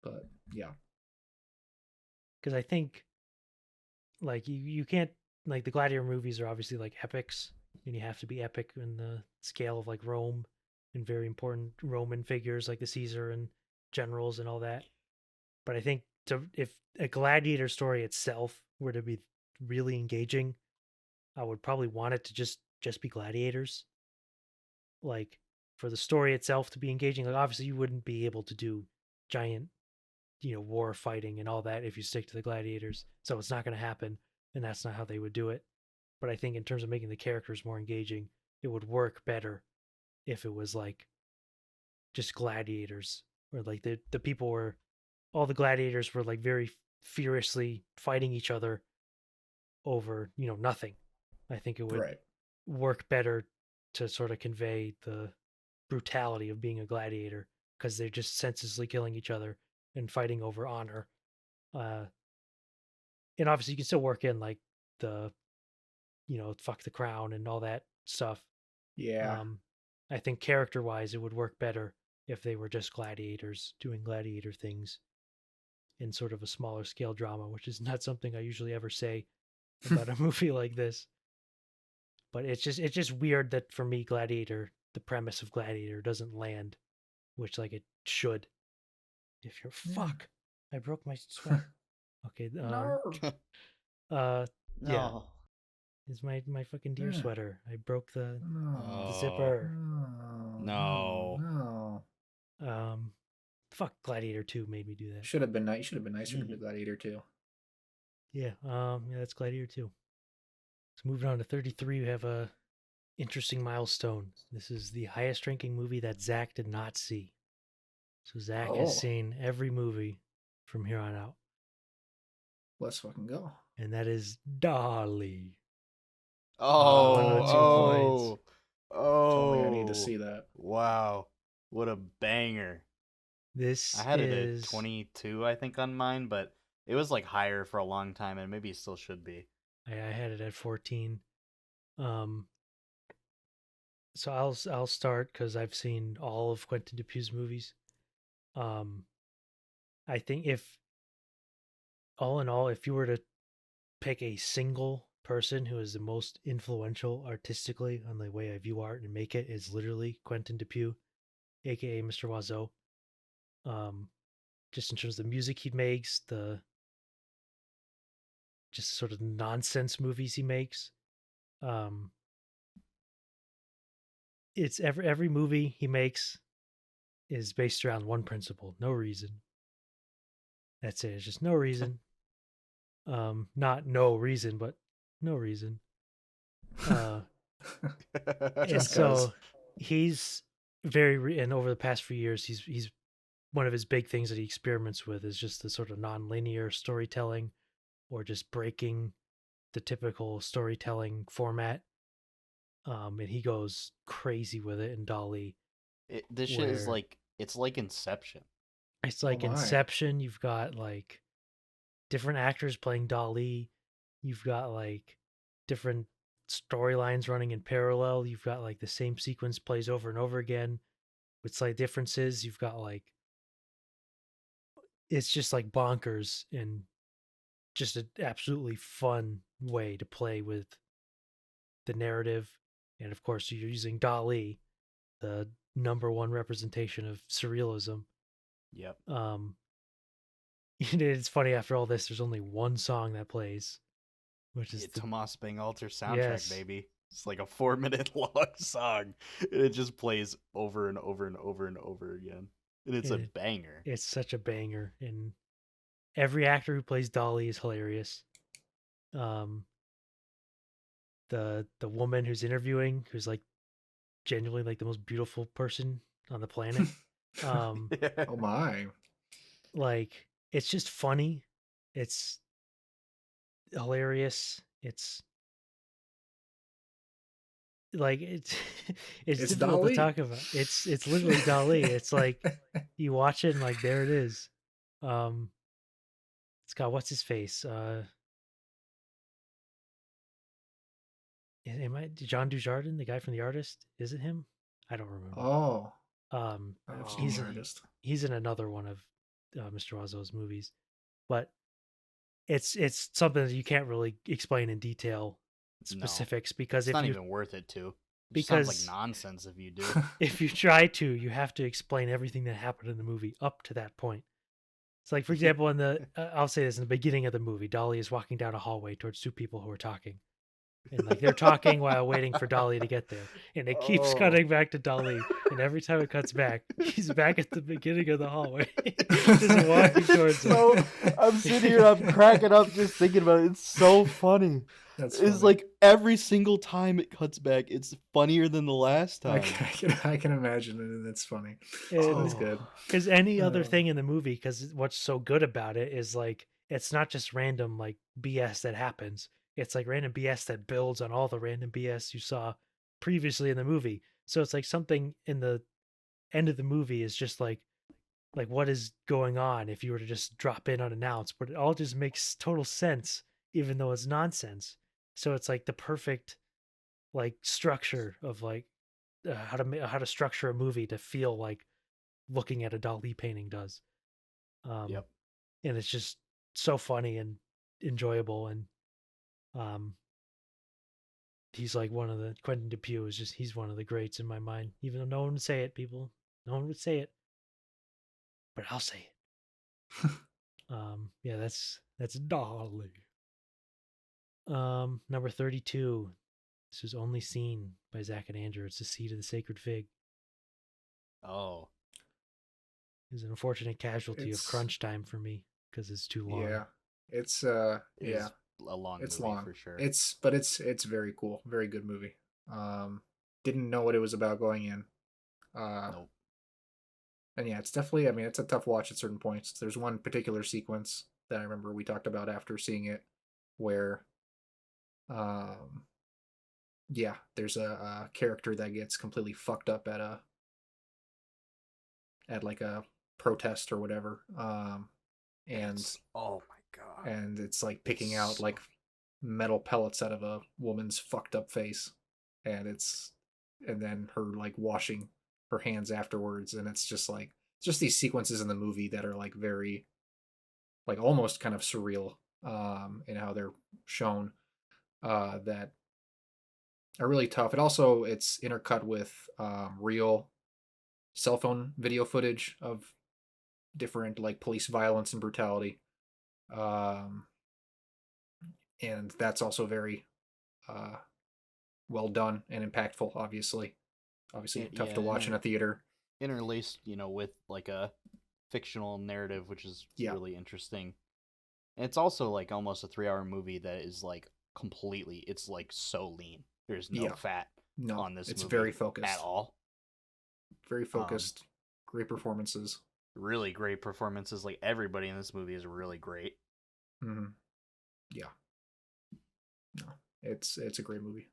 But yeah. Because I think, like, you can't, like, the gladiator movies are obviously like epics, and you have to be epic in the scale of like Rome and very important Roman figures like the Caesar and generals and all that. But I think if a gladiator story itself were to be really engaging, I would probably want it to just be gladiators. Like, for the story itself to be engaging, like, obviously you wouldn't be able to do giant, war fighting and all that if you stick to the gladiators. So it's not going to happen, and that's not how they would do it. But I think in terms of making the characters more engaging, it would work better if it was like just gladiators, where like the people were, all the gladiators were like very furiously fighting each other over, nothing. I think it would work better to sort of convey the brutality of being a gladiator, because they're just senselessly killing each other and fighting over honor. And obviously you can still work in like the, fuck the crown and all that stuff. Yeah. I think character wise, it would work better if they were just gladiators doing gladiator things in sort of a smaller scale drama, which is not something I usually ever say about a movie like this. But it's just weird that for me, Gladiator, the premise of Gladiator doesn't land, which like it should. If you're fuck, I broke my sweater. Okay, No. yeah, No. it's my fucking deer sweater. I broke the No. zipper. No. Fuck, Gladiator 2 made me do that. Should have been nice. Should have been nicer to be Gladiator 2. Yeah, that's Gladiator 2. So moving on to 33, we have a interesting milestone. This is the highest ranking movie that Zach did not see. So Zach has seen every movie from here on out. Let's fucking go. And that is Dolly. Oh. Told me I need to see that. Wow. What a banger. I had it at 22, I think, on mine, but it was like higher for a long time, and maybe it still should be. I had it at 14. So I'll start because I've seen all of Quentin Dupieux's movies. I think all in all, if you were to pick a single person who is the most influential artistically on the way I view art and make it, is literally Quentin Dupieux, aka Mr. Oiseau. Just in terms of the music he makes, the just sort of nonsense movies he makes. It's every movie he makes is based around one principle: no reason. That's it. It's just no reason. Not no reason, but no reason. And so he's and over the past few years, he's one of his big things that he experiments with is just the sort of non-linear storytelling, or just breaking the typical storytelling format. And he goes crazy with it in Dolly. This shit is like, it's like Inception. It's like Inception. You've got like different actors playing Dolly. You've got like different storylines running in parallel. You've got like the same sequence plays over and over again with slight differences. You've got like, it's just like bonkers and just an absolutely fun way to play with the narrative. And of course, you're using Dali, the #1 representation of surrealism. Yep. It's funny, after all this, there's only one song that plays, which is the Tomas Bangalter soundtrack, baby. It's like a 4-minute long song, and it just plays over and over and over and over again. And it's a banger. It's such a banger. And every actor who plays Dolly is hilarious. The woman who's interviewing, who's like genuinely like the most beautiful person on the planet. Oh my. Like, it's just funny. It's hilarious. It's like it's difficult to talk about. It's literally Dali. It's like you watch it and like there it is. It's got what's his face? Am I John Dujardin, the guy from The Artist? Is it him? I don't remember. Oh. He's in another one of Mr. Oiseau's movies, but it's something that you can't really explain in detail specifics, because it's not even worth it to. Because sounds like nonsense if you do. If you try to, you have to explain everything that happened in the movie up to that point. It's like, for example, in the I'll say this, in the beginning of the movie, Dolly is walking down a hallway towards two people who are talking. And like they're talking while waiting for Dolly to get there, and it keeps cutting back to Dolly, and every time it cuts back, he's back at the beginning of the hallway, just walking towards him. I'm sitting here, I'm cracking up just thinking about it. It's so funny. That's It's funny. like every single time it cuts back, it's funnier than the last time. I can imagine it, and it's funny. And It's good. Because any other thing in the movie, because what's so good about it is like it's not just random like BS that happens. It's like random BS that builds on all the random BS you saw previously in the movie. So it's like something in the end of the movie is just like what is going on if you were to just drop in unannounced, but it all just makes total sense, even though it's nonsense. So it's like the perfect like structure of like how to structure a movie to feel like looking at a Dali painting does. Yep. And it's just so funny and enjoyable. And he's like one of the Quentin Dupieux is just he's one of the greats in my mind. Even though no one would say it, people, no one would say it, but I'll say it. Yeah, that's Dali. Number 32. This was only seen by Zach and Andrew. It's The Seed of the Sacred Fig. Oh. It's an unfortunate casualty of crunch time for me because it's too long. Yeah, it's a long it's movie long for sure. It's very cool, very good movie. Didn't know what it was about going in. Nope. And yeah, it's definitely, I mean, it's a tough watch at certain points. There's one particular sequence that I remember we talked about after seeing it where yeah, there's a character that gets completely fucked up at like a protest or whatever. And oh my god. And it's like picking out like metal pellets out of a woman's fucked up face. And then her like washing her hands afterwards, and it's just like these sequences in the movie that are like very like almost kind of surreal in how they're shown, that are really tough. It's intercut with real cell phone video footage of different like police violence and brutality, um, and that's also very well done and impactful. Obviously tough to watch in a theater. Interlaced, with like a fictional narrative, which is really interesting. And it's also like almost a 3-hour movie that is like completely, it's like so lean. There's no fat on this it's movie very focused at all. Very focused. Great performances. Really great performances. Like everybody in this movie is really great. Mm-hmm. Yeah. No, it's a great movie.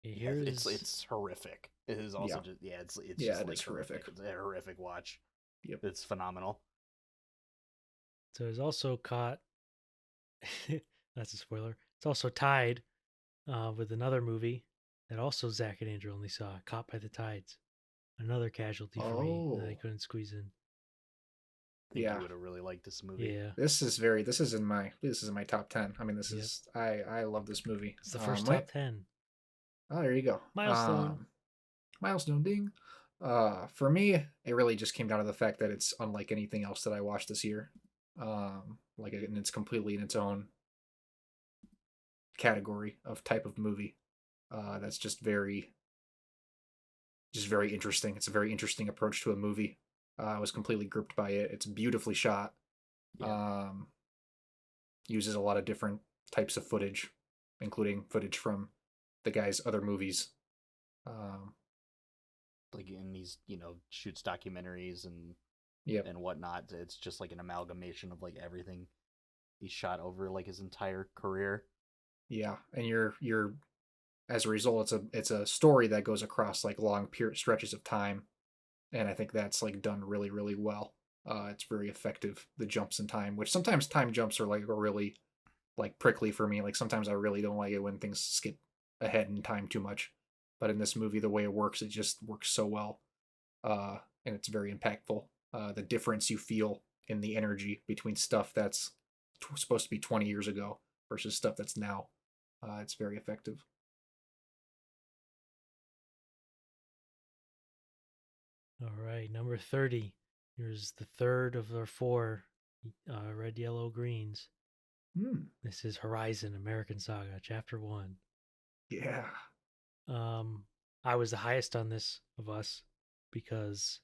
It's horrific. It is also just it's just like horrific. It's a horrific watch. Yep. It's phenomenal. So it's also caught. That's a spoiler. It's also tied with another movie that also Zach and Andrew only saw, Caught by the Tides. Another casualty for me that I couldn't squeeze in. I think you would have really liked this movie. Yeah. This is in my top 10. I mean, this is I love this movie. It's the first top 10. Oh, there you go. Milestone. Milestone ding. For me, it really just came down to the fact that it's unlike anything else that I watched this year. Like, and it's completely in its own category of type of movie. That's just very interesting. It's a very interesting approach to a movie. I was completely gripped by it. It's beautifully shot. Yeah. Uses a lot of different types of footage, including footage from the guy's other movies. Like in these, shoots documentaries and and whatnot. It's just like an amalgamation of like everything he shot over like his entire career. Yeah, and you're as a result, it's a story that goes across like long stretches of time, and I think that's like done really, really well. It's very effective. The jumps in time, which sometimes time jumps are really like prickly for me. Like sometimes I really don't like it when things skip ahead in time too much. But in this movie, the way it just works so well, and it's very impactful. The difference you feel in the energy between stuff that's supposed to be 20 years ago versus stuff that's now, it's very effective. All right, number 30. Here's the third of our four red, yellow, greens. This is Horizon American Saga, Chapter 1. Yeah. I was the highest on this of us because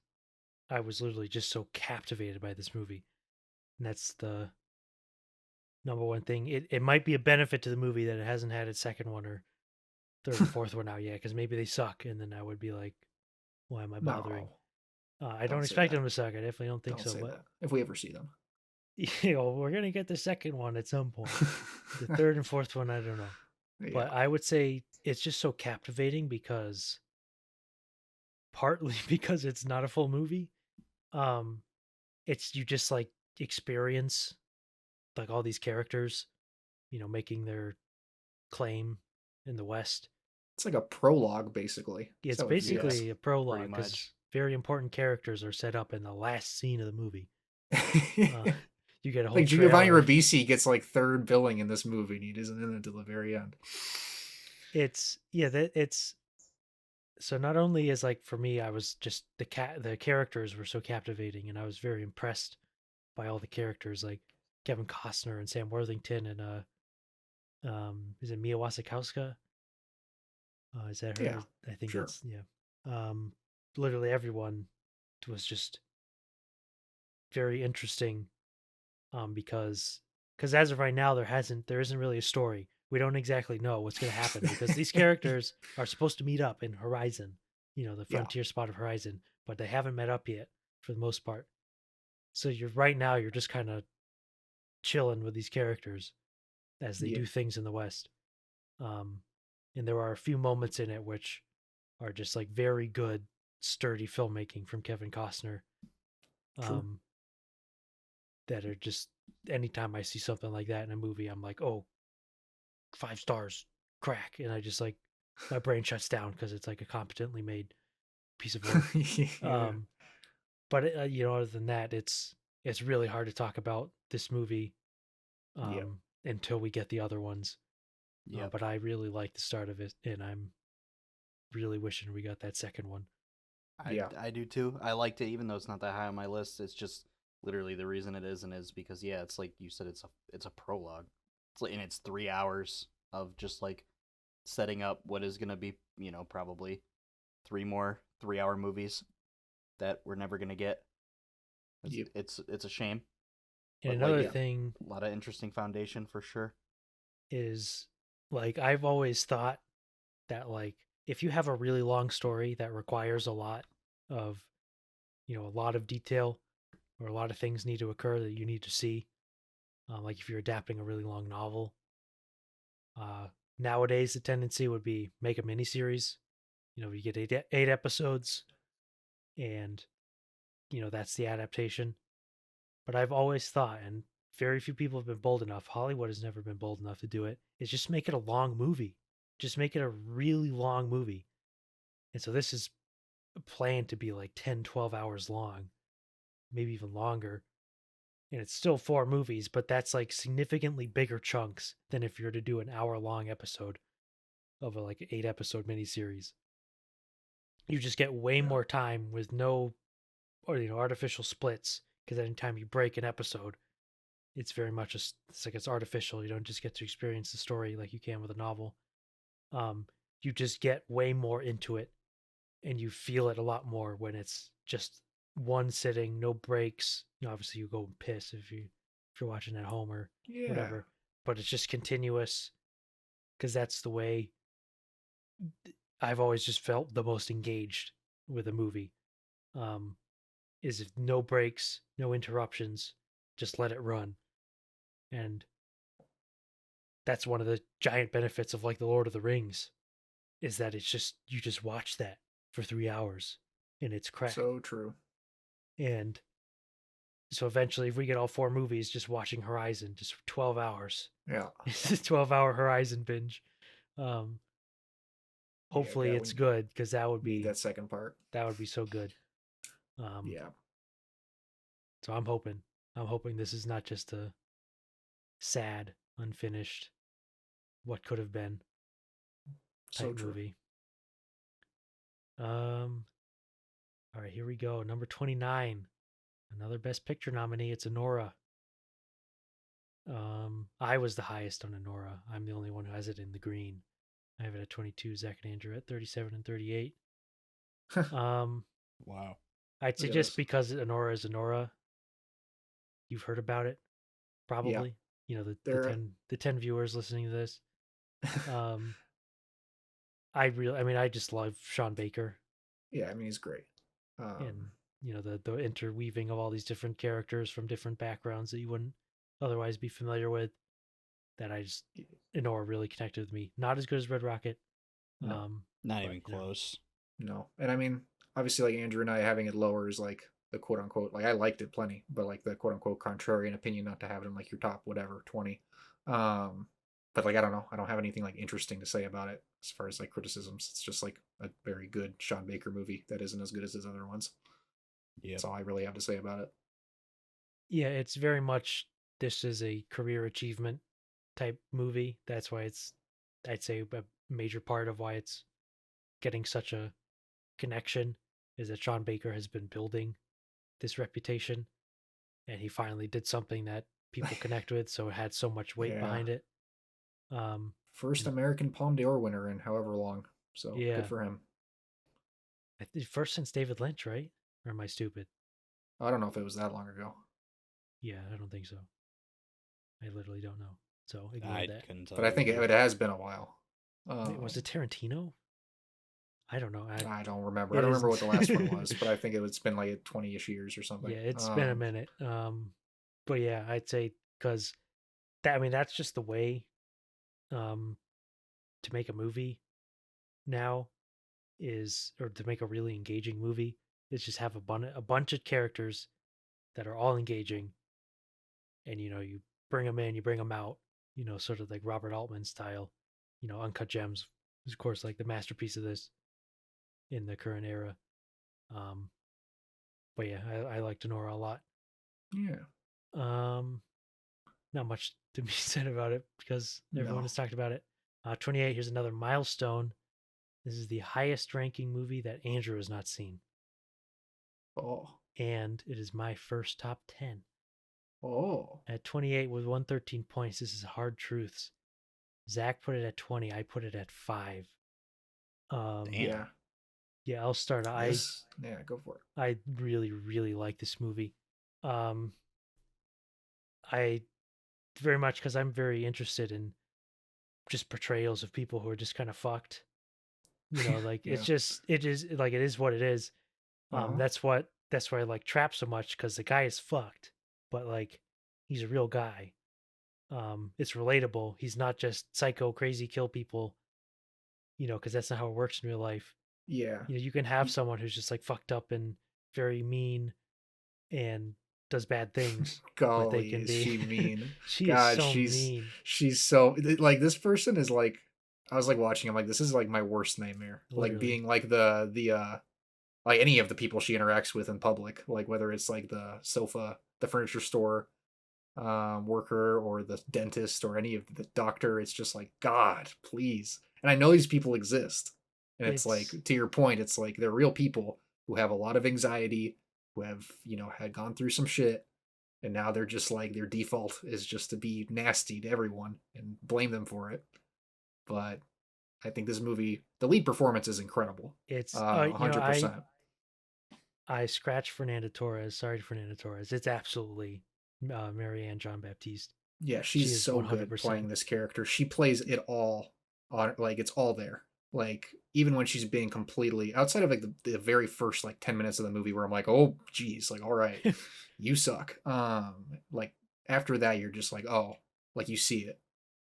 I was literally just so captivated by this movie. And that's the number one thing. It might be a benefit to the movie that it hasn't had its second one or third and fourth one out yet, because maybe they suck, and then I would be like, why am I bothering? No, I don't don't say expect that. them to suck. I definitely don't think Don't so. say But that. If we ever see them. we're gonna get the second one at some point. The third and fourth one, I don't know. Yeah. But I would say it's just so captivating because partly because it's not a full movie. It's you just like experience like all these characters, making their claim in the West. It's like a prologue, basically. It's So it feels. basically a prologue Pretty because much. very important characters are set up in the last scene of the movie. You get a whole like Giovanni trailer. Ribisi gets like third billing in this movie, and he isn't in it until the very end. It's so not only is like for me, I was just the characters were so captivating, and I was very impressed by all the characters like Kevin Costner and Sam Worthington and is it Mia Wasikowska? Is that her? Yeah, I think sure. that's literally everyone was just very interesting because as of right now there isn't really a story. We don't exactly know what's going to happen because these characters are supposed to meet up in Horizon, the frontier spot of Horizon, but they haven't met up yet for the most part. So you're just kind of chilling with these characters as they do things in the West. And there are a few moments in it which are just like very good, sturdy filmmaking from Kevin Costner. That are just anytime I see something like that in a movie, I'm like, oh, 5 stars, crack, and I just like my brain shuts down because it's like a competently made piece of work. But other than that, it's really hard to talk about this movie until we get the other ones. Yeah, but I really like the start of it, and I'm really wishing we got that second one. I do too. I liked it, even though it's not that high on my list. It's just literally the reason it isn't is because it's like you said, it's a prologue. It's like, and it's 3 hours of just like setting up what is gonna be, probably 3 more 3-hour movies that we're never gonna get. It's a shame. And another thing, a lot of interesting foundation for sure. Is like I've always thought that like if you have a really long story that requires a lot of a lot of detail or a lot of things need to occur that you need to see, like if you're adapting a really long novel, nowadays the tendency would be make a miniseries. You get eight episodes, and that's the adaptation. But I've always thought, and very few people have been bold enough, Hollywood has never been bold enough to do it, is just make it a long movie. Just make it a really long movie. And so this is planned to be like 10, 12 hours long, maybe even longer. And it's still 4 movies, but that's like significantly bigger chunks than if you're to do an hour-long episode of a like 8-episode miniseries. You just get way more time with no artificial splits, because anytime you break an episode, it's very much it's like it's artificial. You don't just get to experience the story like you can with a novel. You just get way more into it, and you feel it a lot more when it's just one sitting, no breaks. Obviously you go and piss if you're watching at home or whatever, but it's just continuous, because that's the way I've always just felt the most engaged with a movie. Is if no breaks, no interruptions, just let it run. And that's one of the giant benefits of like the Lord of the Rings, is that it's just you just watch that for 3 hours and it's crack. So true. And so eventually, if we get all 4 movies, just watching Horizon just for 12 hours. Yeah. It's a 12-hour Horizon binge. Hopefully it's good, because that would be that second part. That would be so good. So I'm hoping this is not just a sad, unfinished, what could have been type movie. All right, here we go. Number 29, another Best Picture nominee. It's Anora. I was the highest on Anora. I'm the only one who has it in the green. I have it at 22. Zach and Andrew at 37 and 38. Wow. I'd say just because Anora is Anora, you've heard about it, probably. Yeah. You know, the 10 viewers listening to this. I just love Sean Baker. Yeah, I mean he's great. And you know, the interweaving of all these different characters from different backgrounds that you wouldn't otherwise be familiar with. That Anora really connected with me. Not as good as Red Rocket. No, not even close. No, and I mean, obviously, like Andrew and I having it lower is like the quote unquote, like I liked it plenty, but like the quote unquote contrarian opinion not to have it in like your top whatever 20. But like I don't know, I don't have anything like interesting to say about it as far as like criticisms. It's just like a very good Sean Baker movie that isn't as good as his other ones. Yeah, that's all I really have to say about it. Yeah, it's very much this is a career achievement type movie. That's why I'd say a major part of why it's getting such a connection is that Sean Baker has been building this reputation, and he finally did something that people connect with, so it had so much weight behind it. First American Palme d'Or winner in however long, so good for him. First since David Lynch, right? Or am I stupid? I don't know if it was that long ago. Yeah, I don't think so. I literally don't know. So ignore that. But I think it has been a while. Was it Tarantino? I don't know. I don't remember. I don't remember what the last one was, but I think it's been like 20-ish years or something. Yeah, it's been a minute. But yeah, I'd say because that's just the way to make a movie now or to make a really engaging movie is just have a bunch of characters that are all engaging, and you know, you bring them in, you bring them out, you know, sort of like Robert Altman style. You know, Uncut Gems is of course like the masterpiece of this in the current era. But yeah, I liked Nora a lot. Yeah. Not much to be said about it because everyone has talked about it. 28. Here's another milestone. This is the highest ranking movie that Andrew has not seen. Oh. And it is my first top 10. Oh. At 28 with 113 points, this is Hard Truths. Zach put it at 20. I put it at 5. Yeah. Yeah, I'll start. Yeah, go for it. I really, really like this movie. I very much because I'm very interested in just portrayals of people who are just kind of fucked. You know, like it is what it is. That's why I like Trap so much, because the guy is fucked, but like he's a real guy. It's relatable. He's not just psycho, crazy, kill people. You know, because that's not how it works in real life. Yeah. You know, you can have someone who's just like fucked up and very mean and does bad things. Golly, but they can be. Is she mean? She is so mean. She's so like, this person is like, I was like watching. I'm like, this is like my worst nightmare. Literally. Like being like the like any of the people she interacts with in public, like whether it's like the furniture store worker or the dentist or any of the doctor. It's just like, God, please. And I know these people exist. And it's like, to your point, it's like they're real people who have a lot of anxiety, who have, you know, had gone through some shit. And now they're just like, their default is just to be nasty to everyone and blame them for it. But I think this movie, the lead performance is incredible. It's 100%. You know, I scratched Fernanda Torres. Sorry, Fernanda Torres. It's absolutely Marianne Jean-Baptiste. Yeah, she's so 100%. Good playing this character. She plays it all on, like, it's all there. Like, even when she's being completely outside of like the very first like 10 minutes of the movie where I'm like, oh geez, like, all right, you suck. Like after that, you're just like, oh, like you see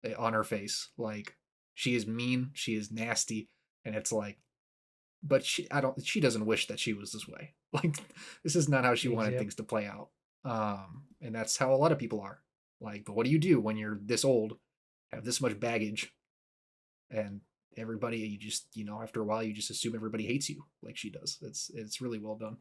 it on her face. Like she is mean, she is nasty, and it's like, but she doesn't wish that she was this way. Like this is not how she wanted things to play out. And that's how a lot of people are. Like, but what do you do when you're this old, have this much baggage, and everybody, you just, you know, after a while you just assume everybody hates you like she does. It's really well done.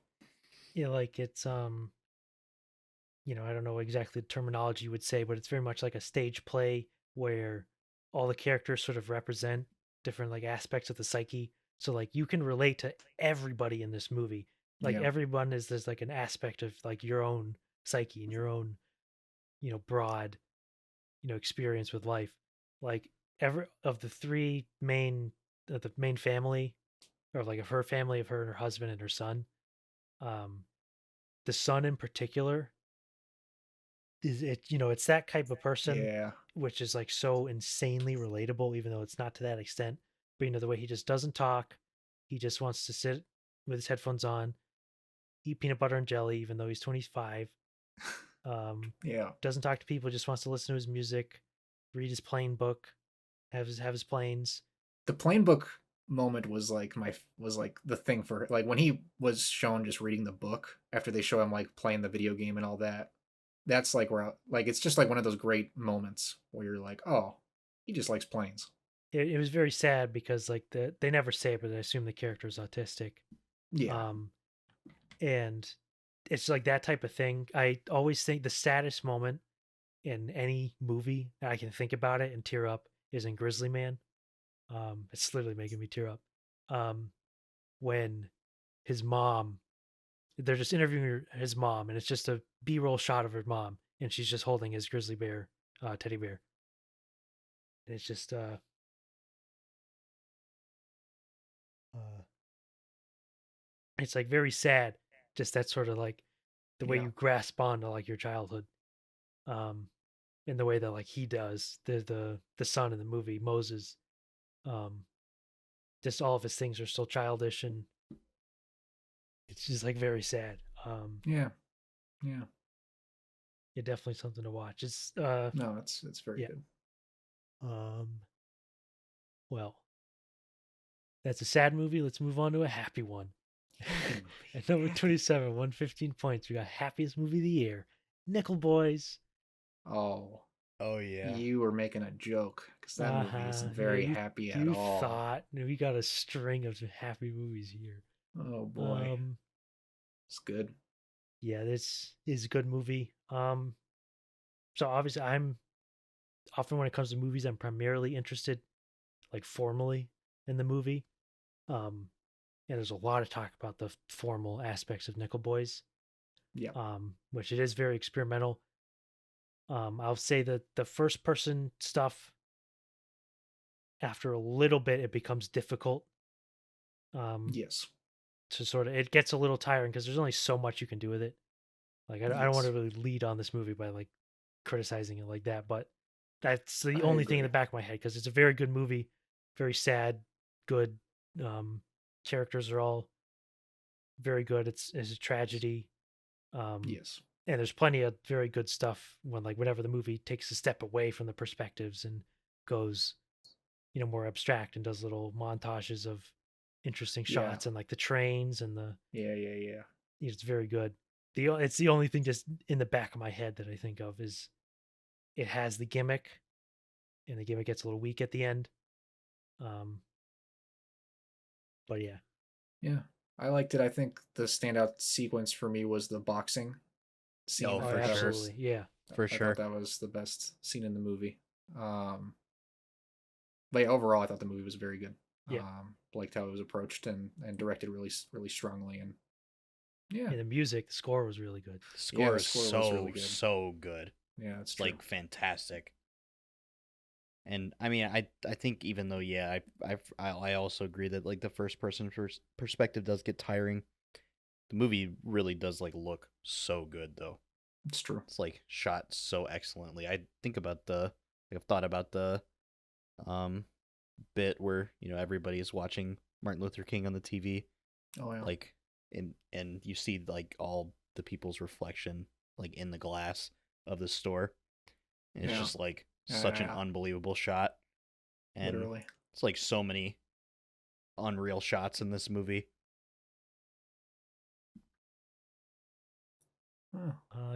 Yeah, like it's you know, I don't know exactly the terminology you would say, but it's very much like a stage play where all the characters sort of represent different like aspects of the psyche. So like you can relate to everybody in this movie. Like everyone there's like an aspect of like your own psyche and your own, you know, broad experience with life. Like every of the three main the main family, or like of her family, of her and her husband and her son, um, the son in particular is it. It's that type of person, Yeah. which is like so insanely relatable, even though it's not to that extent. But the way he just doesn't talk, he just wants to sit with his headphones on, eat peanut butter and jelly, even though he's 25. Yeah. Doesn't talk to people, just wants to listen to his music, read his plane book, have his planes. The plane book moment was like the thing for like when he was shown just reading the book after they show him like playing the video game and all that. That's like where it's just like one of those great moments where you're like, oh, he just likes planes. It was very sad because like they never say it, but I assume the character is autistic. Yeah. And it's like that type of thing. I always think the saddest moment in any movie I can think about it and tear up is in Grizzly Man. It's literally making me tear up. When his mom, they're just interviewing his mom, and it's just a B-roll shot of her mom, and she's just holding his grizzly bear, teddy bear. And it's just, it's like very sad. Just that sort of like the way you grasp on to like your childhood. In the way that like he does the son in the movie Moses. Just all of his things are still childish, and it's just like very sad. Yeah. Definitely something to watch. It's no, it's very good. Well, that's a sad movie. Let's move on to a happy one. At number 27, 115 points, we got happiest movie of the year, Nickel Boys. Oh yeah. You were making a joke because that movie isn't very happy at all. You thought we got a string of happy movies here. Oh boy, it's good. Yeah, this is a good movie. So obviously, I'm often when it comes to movies, I'm primarily interested, like formally, in the movie. And there's a lot of talk about the formal aspects of Nickel Boys. Yeah. Which it is very experimental. I'll say that the first person stuff, after a little bit, it becomes difficult. Yes. To sort of, it gets a little tiring because there's only so much you can do with it. Like I don't want to really lead on this movie by like criticizing it like that, but that's the only thing in the back of my head because it's a very good movie, very sad, good. Characters are all very good. It's a tragedy. Yes. And there's plenty of very good stuff whenever the movie takes a step away from the perspectives and goes, more abstract and does little montages of interesting shots and like the trains and the yeah. It's very good. It's the only thing just in the back of my head that I think of is it has the gimmick, and the gimmick gets a little weak at the end. But yeah, I liked it. I think the standout sequence for me was the boxing scene. Oh, for absolutely. sure. Yeah, for sure. That was the best scene in the movie. But overall, I thought the movie was very good. Yeah. Liked how it was approached and directed really, really strongly. And the music, the score was really good. The score is so good. Yeah, it's like fantastic. And I mean, I think even though I also agree that like the first person perspective does get tiring. The movie really does like look so good though. It's true. It's like shot so excellently. I've thought about the bit where everybody is watching Martin Luther King on the TV. Oh yeah. Like and you see like all the people's reflection like in the glass of the store, and it's just like such an unbelievable shot. And literally, it's like so many unreal shots in this movie.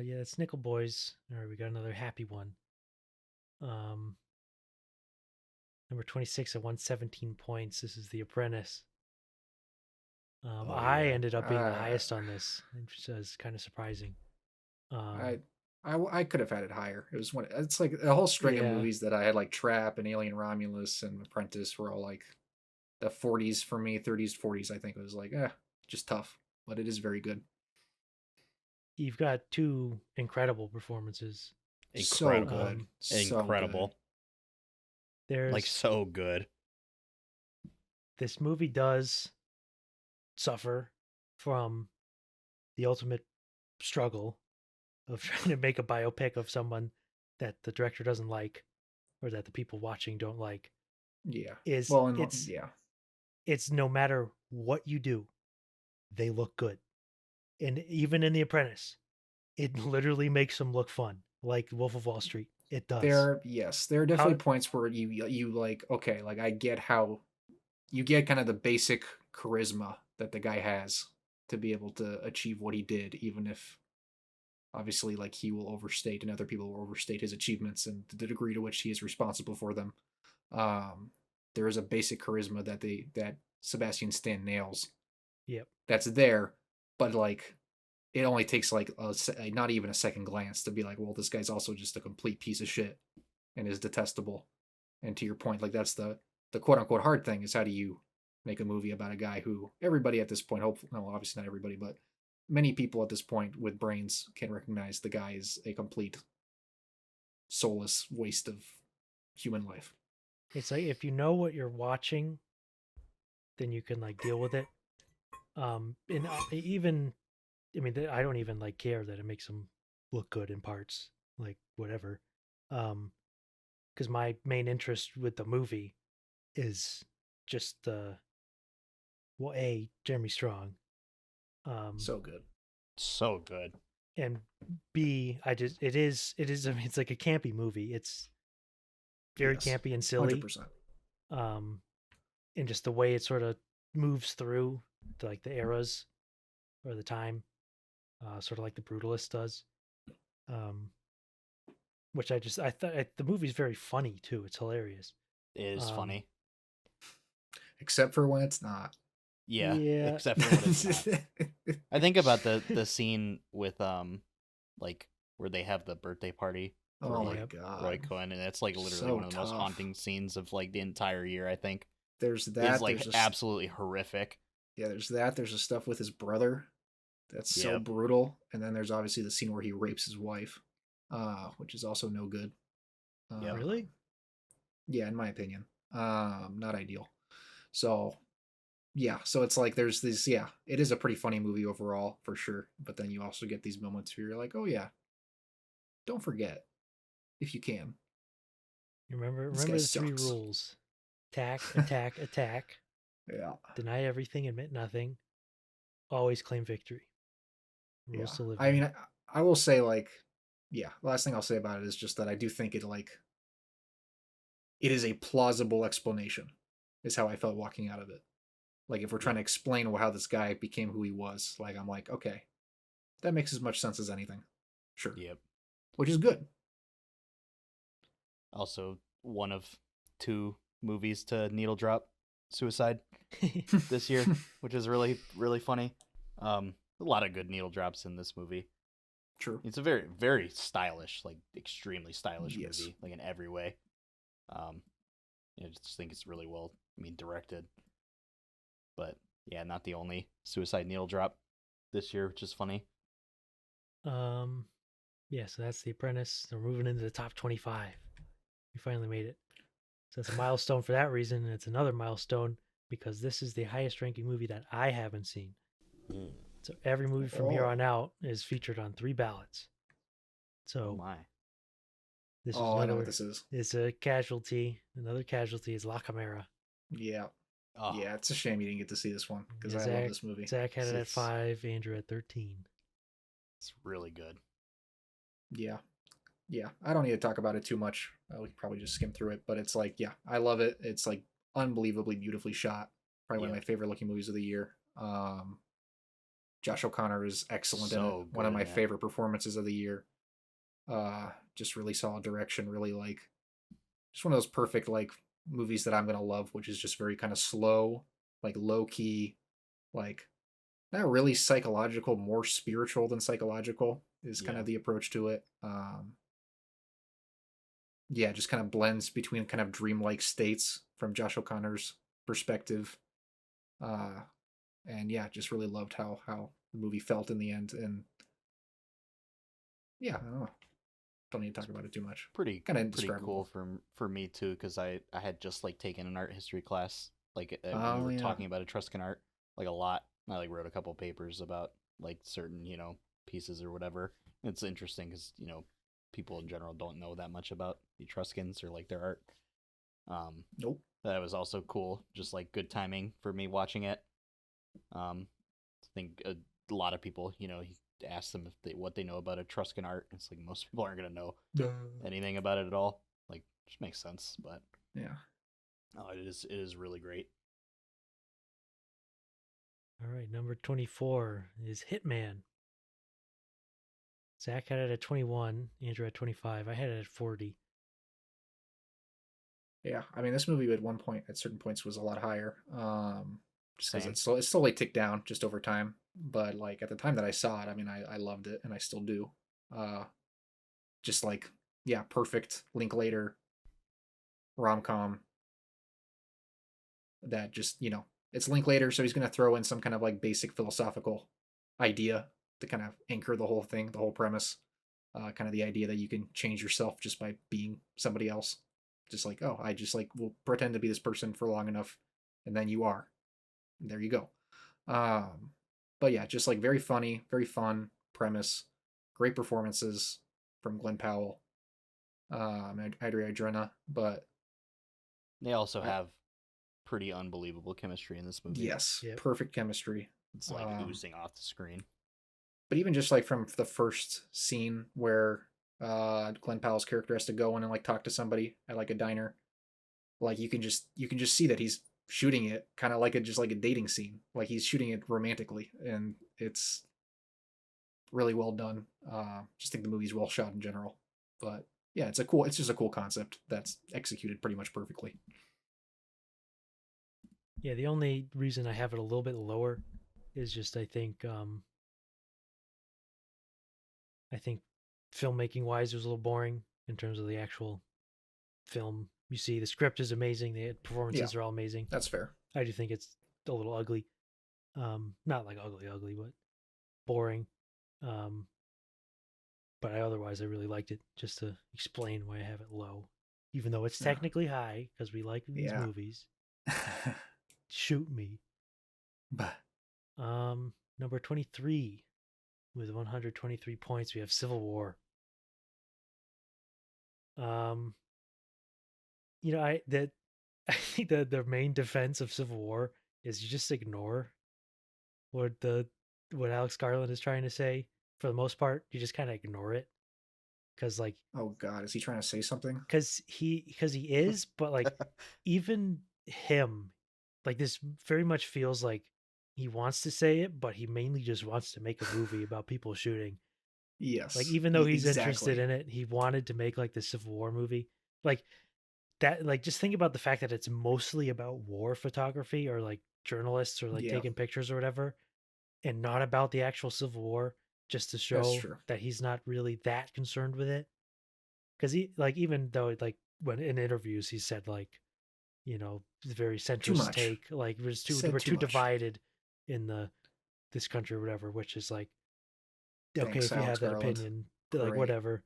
Yeah, it's Nickel Boys. All right, we got another happy one. Number 26 at 117 points. This is The Apprentice. I ended up being the highest on this, which is kind of surprising. I could have had it higher. It was it's like a whole string of movies that I had, like Trap and Alien Romulus and Apprentice, were all like the 40s for me, 30s, 40s. I think it was like just tough, but it is very good. You've got two incredible performances. So Incredible. good. So Incredible. There's Like, so good. this movie does suffer from the ultimate struggle of trying to make a biopic of someone that the director doesn't like or that the people watching don't like. Yeah. Is Well, and it's it's no matter what you do, they look good. And even in The Apprentice, it literally makes them look fun, like Wolf of Wall Street. It does. there are definitely points where you like, okay, like I get how you get kind of the basic charisma that the guy has to be able to achieve what he did, even if obviously like he will overstate and other people will overstate his achievements and the degree to which he is responsible for them. There is a basic charisma that Sebastian Stan nails. Yep. That's there, but like it only takes like not even a second glance to be like, well, this guy's also just a complete piece of shit and is detestable. And to your point, like that's the quote unquote hard thing is how do you make a movie about a guy who everybody at this point, hopefully, no, obviously not everybody, but many people at this point with brains can recognize the guy is a complete soulless waste of human life. It's like if you know what you're watching, then you can like deal with it. And even, I mean, I don't even like care that it makes them look good in parts, like whatever. Because my main interest with the movie is just Jeremy Strong. So good. So good. And B, it is I mean, it's like a campy movie. It's very campy and silly. 100%. And just the way it sort of moves through like the eras or the time, sort of like the Brutalist does. Which I thought the movie's very funny too. It's hilarious. It is funny. Except for when it's not. Yeah. Yeah. Except for when it's not. I think about the scene with like where they have the birthday party. Oh my Yep. god. Roy Cohen, and it's like literally So one of the most tough. haunting scenes of like the entire year, I think. There's that. It's like there's absolutely horrific. Yeah, there's that. There's the stuff with his brother. That's so Yep. brutal. And then there's obviously the scene where he rapes his wife, which is also no good. Yeah. Really? Yeah, in my opinion. Not ideal. So yeah, so it's like there's this, yeah, it is a pretty funny movie overall for sure. But then you also get these moments where you're like, oh yeah, don't forget if you can. Remember This guy the three sucks. rules: attack, attack, attack. Yeah. Deny everything, admit nothing. Always claim victory. Rules to live by. I mean, I will say like, yeah, last thing I'll say about it is just that I do think it is a plausible explanation is how I felt walking out of it. Like if we're trying to explain how this guy became who he was, like I'm like, okay, that makes as much sense as anything. Sure. Yep. Which is good. Also, one of 2 movies to needle drop suicide this year, which is really, really funny. A lot of good needle drops in this movie. True. It's a very, very stylish, like extremely stylish Yes. movie, like in every way. I just think it's really well, directed. But yeah, not the only suicide needle drop this year, which is funny. Yeah, so that's The Apprentice. We're moving into the top 25. We finally made it. So it's a milestone for that reason, and it's another milestone because this is the highest ranking movie that I haven't seen. So every movie from here on out is featured on 3 ballots. So my. this is I know what this is. It's a casualty. Another casualty is La Camera. Yeah. Oh. Yeah, it's a shame you didn't get to see this one because I love this movie. Zach had it at 5, Andrew at 13. It's really good. Yeah. Yeah. I don't need to talk about it too much. We could probably just skim through it, but it's like, yeah, I love it. It's like unbelievably beautifully shot. Probably one of my favorite looking movies of the year. Josh O'Connor is excellent in it. One of my favorite performances of the year. Just really solid direction, really like just one of those perfect like movies that I'm gonna love, which is just very kind of slow, like low key, like not really psychological, more spiritual than psychological is kind of the approach to it. Yeah, just kind of blends between kind of dreamlike states from Josh O'Connor's perspective. And yeah, just really loved how the movie felt in the end. And yeah, I don't know. don't need to talk about it too much. Pretty Kind of pretty indescribable. cool for me too, because I had just like taken an art history class, like we Oh, were yeah. talking about Etruscan art like a lot. I like wrote a couple papers about like certain pieces or whatever. It's interesting because people in general don't know that much about Etruscans or like their art. Nope. That was also cool, just like good timing for me watching it. I think a lot of people, you ask them what they know about Etruscan art. It's like most people aren't gonna know anything about it at all. Like, just makes sense, but yeah. Oh, it is really great. All right, number 24 is Hitman. Zach had it at 21, Andrew at 25. I had it at 40. Yeah, I mean, this movie at certain points was a lot higher. Just because it's slowly ticked down just over time. But like at the time that I saw it, I mean, I loved it and I still do. Just like, yeah, perfect Linklater rom-com that just, it's Linklater, so he's going to throw in some kind of like basic philosophical idea to kind of anchor the whole thing, the whole premise. Kind of the idea that you can change yourself just by being somebody else. Just like, oh, I just like will pretend to be this person for long enough, and then you are. And there you go. But yeah, just like very funny, very fun premise, great performances from Glenn Powell, Adria Adrena, but they also have pretty unbelievable chemistry in this movie. Yes, perfect chemistry. It's like oozing off the screen. But even just like from the first scene where Glenn Powell's character has to go in and like talk to somebody at like a diner, like you can just see that he's shooting it kind of like just like a dating scene, like he's shooting it romantically, and it's really well done. Just think the movie's well shot in general, but yeah, it's just a cool concept that's executed pretty much perfectly. Yeah, the only reason I have it a little bit lower is just I think filmmaking wise it was a little boring in terms of the actual film. You see, the script is amazing, the performances are all amazing. That's fair. I do think it's a little ugly. Not like ugly, but boring. But otherwise I really liked it, just to explain why I have it low. Even though it's technically high, because we like these movies. Shoot me. But number 23 with 123 points, we have Civil War. I think that the main defense of Civil War is you just ignore what Alex Garland is trying to say. For the most part, you just kind of ignore it, because like, oh god, is he trying to say something? Because he is, but like even him, like this very much feels like he wants to say it, but he mainly just wants to make a movie about people shooting. Yes. Like even though he's interested in it, he wanted to make like the Civil War movie. Like that, like just think about the fact that it's mostly about war photography or like journalists or like taking pictures or whatever, and not about the actual Civil War, just to show that he's not really that concerned with it. Because he, like, even though like when in interviews he said like, very centrist take, like we're too divided in this country or whatever, which is like, okay, if you have that opinion, like whatever.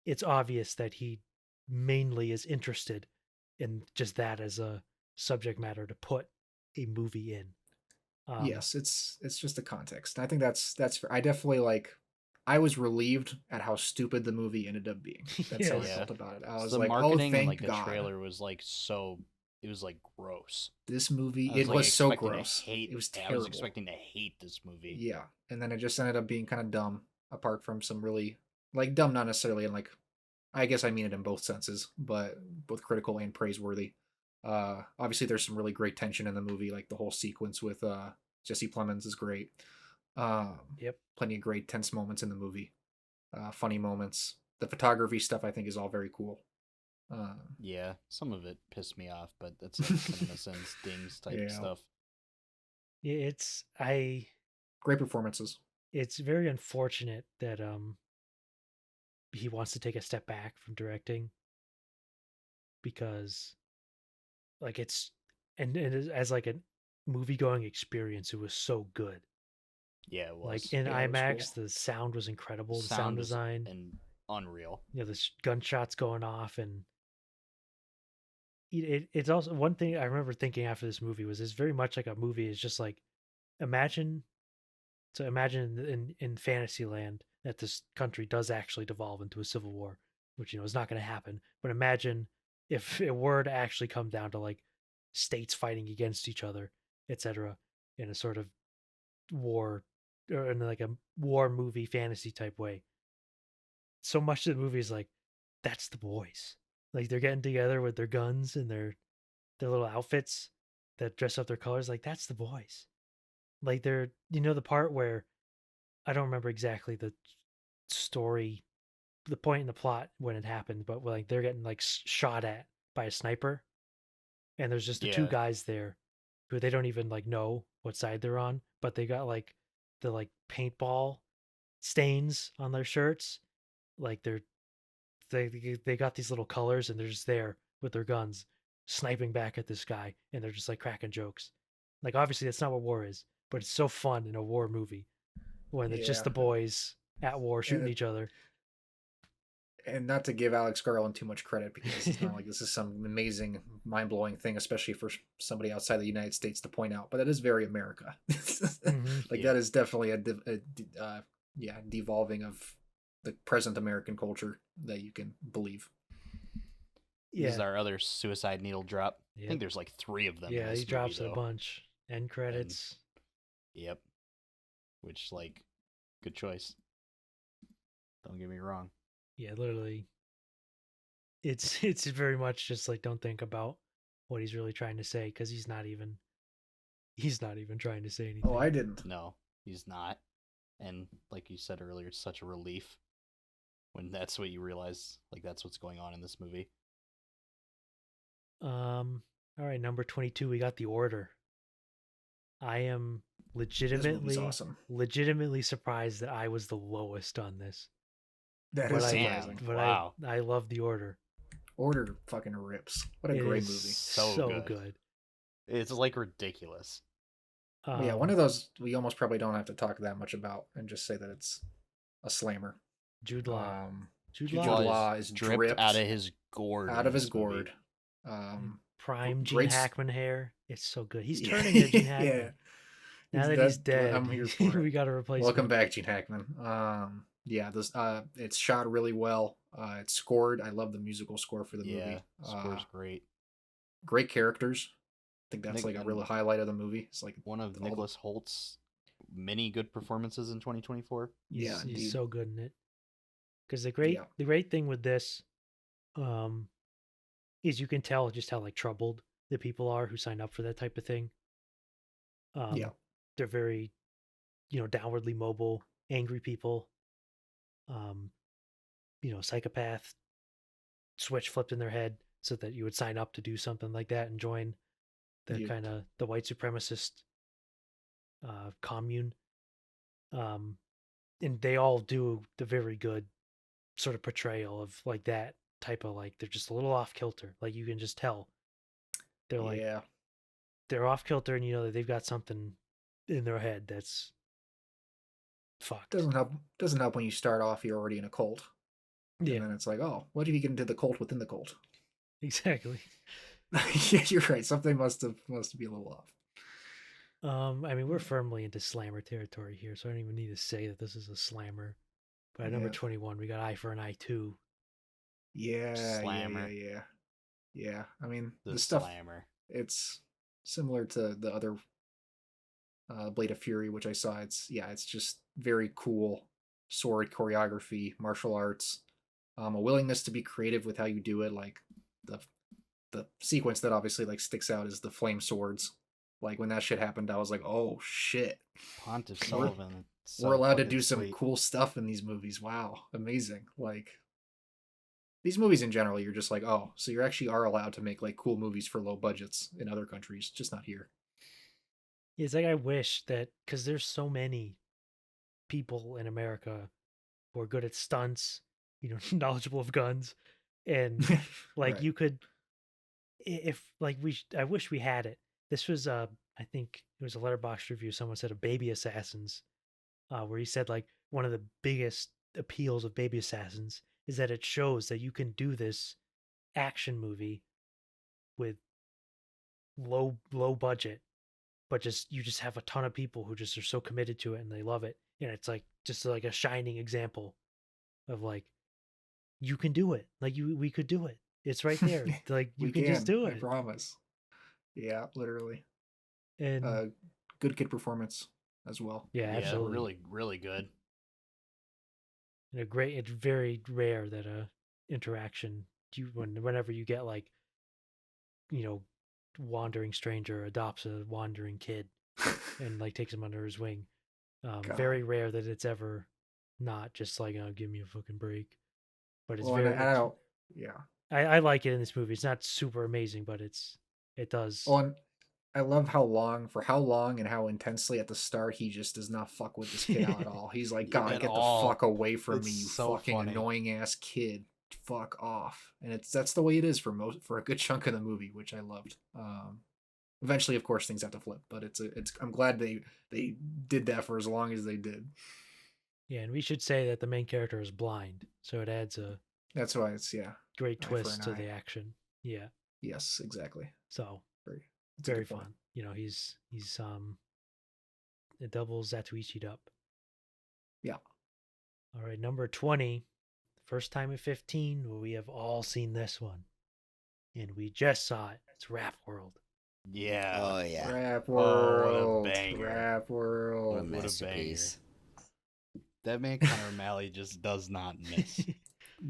It's obvious that he mainly is interested in just that as a subject matter to put a movie in. Yes, it's just a context. I think that's I definitely like. I was relieved at how stupid the movie ended up being. That's how I felt about it. I was the like, marketing oh, and like God. the trailer was like it was like gross. This movie, it was so gross. It was terrible. I was expecting to hate this movie. Yeah, and then it just ended up being kind of dumb. Apart from some really like dumb, not necessarily in like, I guess I mean it in both senses, but both critical and praiseworthy. Obviously, there's some really great tension in the movie. Like the whole sequence with Jesse Plemons is great. Plenty of great tense moments in the movie, funny moments. The photography stuff I think is all very cool. Yeah, some of it pissed me off, but that's like kind of sense dings type stuff. Yeah, great performances. It's very unfortunate that he wants to take a step back from directing, because like it's and as like a movie going experience, it was so good. Yeah, it was. Like in IMAX, cool. The sound was incredible. The sound design and unreal. the gunshots going off, and it's also one thing I remember thinking after this movie was it's very much like a movie. It's just like imagine in Fantasyland that this country does actually devolve into a civil war, which is not going to happen. But imagine if it were to actually come down to like states fighting against each other, etc., in a sort of war or in like a war movie fantasy type way. So much of the movie is like that's the boys. Like they're getting together with their guns and their little outfits that dress up their colors. Like that's the boys. Like they're the part where I don't remember exactly the story, the point in the plot when it happened, but like they're getting like shot at by a sniper, and there's just the two guys there who they don't even like know what side they're on, but they got like the like paintball stains on their shirts, like they got these little colors, and they're just there with their guns sniping back at this guy, and they're just like cracking jokes. Like obviously that's not what war is, but it's so fun in a war movie when it's just the boys at war shooting each other. And not to give Alex Garland too much credit, because it's not like this is some amazing, mind-blowing thing, especially for somebody outside the United States to point out. But it is very America. That is definitely a devolving of the present American culture that you can believe. This is our other suicide needle drop. I think there's like 3 of them. Yeah, in this he drops movie, a bunch. End credits. Yep. Which, like, good choice. Don't get me wrong. Yeah, literally. It's very much just like don't think about what he's really trying to say, because he's not even trying to say anything. Oh, I didn't. No, he's not. And like you said earlier, it's such a relief when that's what you realize, like that's what's going on in this movie. All right, number 22, we got The Order. I am legitimately surprised that I was the lowest on this. That is surprising. But wow. I love The Order. Order fucking rips. What a great movie. So good. It's like ridiculous. One of those we almost probably don't have to talk that much about and just say that it's a slammer. Jude Law. Jude Law is dripped out of his gourd. Prime Gene Hackman hair. It's so good. He's turning into Gene Hackman. Yeah. Now that he's dead, I'm here for it. We got to replace him. Welcome back, Gene Hackman. This it's shot really well. It's scored. I love the musical score for the movie. Score's great. Great characters. I think that's like a real highlight of the movie. It's like one of Nicholas Holt's many good performances in 2024. He's so good in it. Because the great thing with this, is you can tell just how like troubled the people are who sign up for that type of thing. They're very, downwardly mobile, angry people. Psychopath switch flipped in their head so that you would sign up to do something like that and join the kind of the white supremacist commune. And they all do the very good sort of portrayal of like that type of like they're just a little off kilter. Like you can just tell they're like they're off kilter, and that they've got something in their head that's fucked. Doesn't help when you start off you're already in a cult. And then it's like, oh, what if you get into the cult within the cult? Exactly. Yeah, you're right. Something must be a little off. We're firmly into slammer territory here, so I don't even need to say that this is a slammer. But at number 21, we got Eye for an Eye 2. Yeah, Slammer. Yeah. I mean, the stuff. Slammer. It's similar to the other Blade of Fury, which I saw. It's just very cool sword choreography, martial arts, a willingness to be creative with how you do it. Like the sequence that obviously like sticks out is the flame swords. Like when that shit happened, I was like, oh shit. Pontiff Sullivan. We're allowed to do some cool stuff in these movies. Wow, amazing. Like these movies in general, you're just like, oh, so you actually are allowed to make like cool movies for low budgets in other countries, just not here. It's like I wish that, because there's so many people in America who are good at stunts, knowledgeable of guns, and like right. You could, if like I wish we had it. This was I think it was a Letterboxd review. Someone said of Baby Assassins, where he said like one of the biggest appeals of Baby Assassins is that it shows that you can do this action movie with low budget, but you just have a ton of people who just are so committed to it and they love it. And it's like just like a shining example of like, you can do it. Like we could do it. It's right there. Like you can just do it. I promise. Yeah, literally. And good kid performance as well. Yeah, absolutely. Really, really good. And it's very rare that a interaction whenever you get like, wandering stranger adopts a wandering kid and like takes him under his wing. Very rare that it's ever not just like, oh, give me a fucking break. But it's I like it in this movie. It's not super amazing, but it does. Oh, and I love how long and how intensely at the start he just does not fuck with this kid out at all. He's like, God, get the fuck away from me, you fucking annoying ass kid. Fuck off. And that's the way it is for a good chunk of the movie, which I loved. Eventually, of course, things have to flip, but I'm glad they did that for as long as they did. Yeah, and we should say that the main character is blind, so it adds that's why it's great twist to the action. Yeah. Yes, exactly. So very fun. He's it doubles Zatoichi'd up. Yeah. All right, number 20. First time at 15, we have all seen this one. And we just saw it. It's Rap World. Yeah. Oh yeah. Rap World. What a banger. Rap World. What a masterpiece. That man Connor O'Malley just does not miss.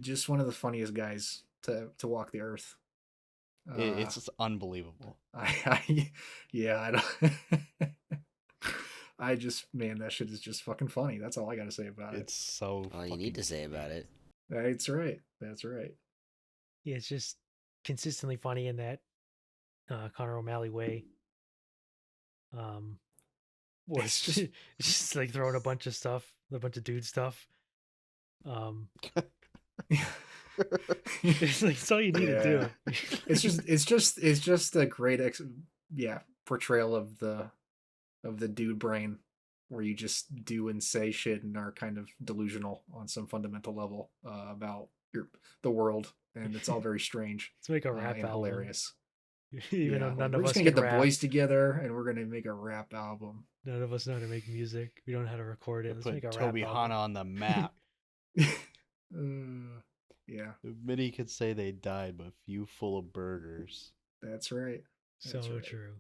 Just one of the funniest guys to walk the earth. It's just unbelievable. I don't. Man, that shit is just fucking funny. That's all I gotta say about it. It's so. All you need to say about it. That's right. That's right. Yeah, it's just consistently funny in that Connor O'Malley way. It's just like throwing a bunch of dude stuff. It's like it's all you need to do. It's just a great portrayal of the dude brain, where you just do and say shit and are kind of delusional on some fundamental level about the world, and it's all very strange. Let's make a rap album. Hilarious. Even though none of us we're just gonna get the boys together and we're gonna make a rap album. None of us know how to make music. We don't know how to record it. Let's make a Toby rap Hana album. on the map. Yeah. Many could say they died, but few full of burgers. That's right. That's so true.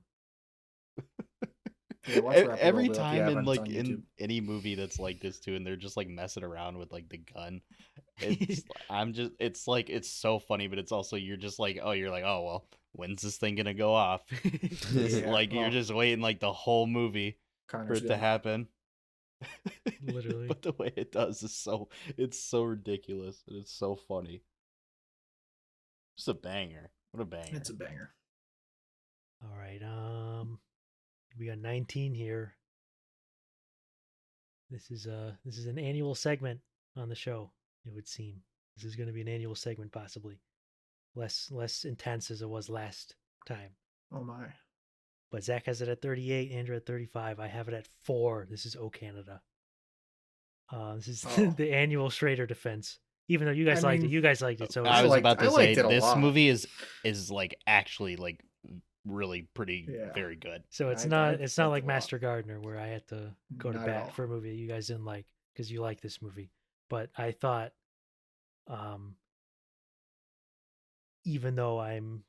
Yeah, every time in any movie that's like this too, and they're just like messing around with like the gun. It's so funny, but it's also you're like, oh well, when's this thing gonna go off? You're just waiting like the whole movie for it to happen. Literally. But the way it does is it's so ridiculous and it's so funny. Just a banger. What a banger. It's a banger. All right. We got 19 here. This is an annual segment on the show, it would seem. This is going to be an annual segment, possibly. Less intense as it was last time. Oh my. But Zach has it at 38, Andrew at 35. I have it at 4. This is O Canada. This is the annual Schrader defense. Even though you guys liked it. You guys liked it. So I was about to say, this movie is like actually like really pretty very good. So it's not like Master Gardener, where I had to go to bat for a movie that you guys didn't like because you like this movie. But I thought, even though I'm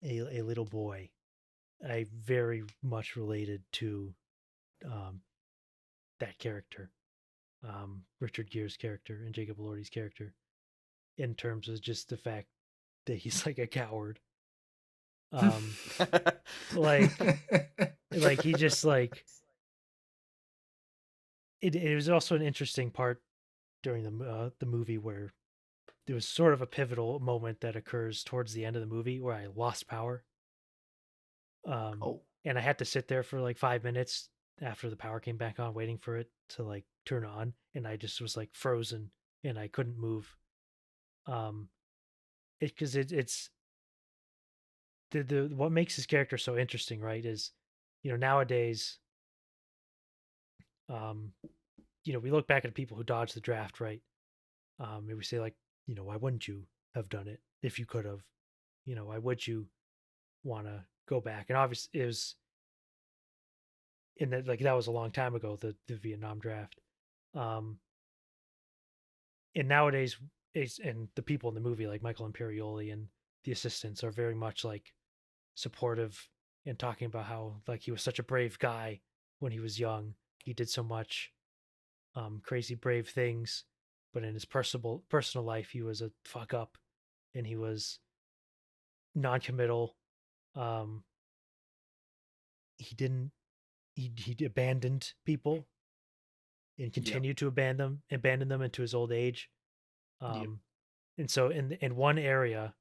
a little boy, I very much related to that character, Richard Gere's character and Jacob Elordi's character, in terms of just the fact that he's like a coward. Like he just like it was also an interesting part during the movie where there was sort of a pivotal moment that occurs towards the end of the movie where I lost power. And I had to sit there for like 5 minutes after the power came back on, waiting for it to like turn on, and I just was like frozen and I couldn't move. It's the what makes his character so interesting, right? Is nowadays, we look back at people who dodged the draft, right? Maybe we say like why wouldn't you have done it if you could have? Why would you want to go back? And obviously, it was in that that was a long time ago, the Vietnam draft. And nowadays, and the people in the movie, like Michael Imperioli and the assistants, are very much like supportive and talking about how like he was such a brave guy when he was young. He did so much crazy brave things, but in his personal life, he was a fuck up, and he was non-committal. Um, he didn't. He abandoned people and continued to abandon them into his old age. And so in one area,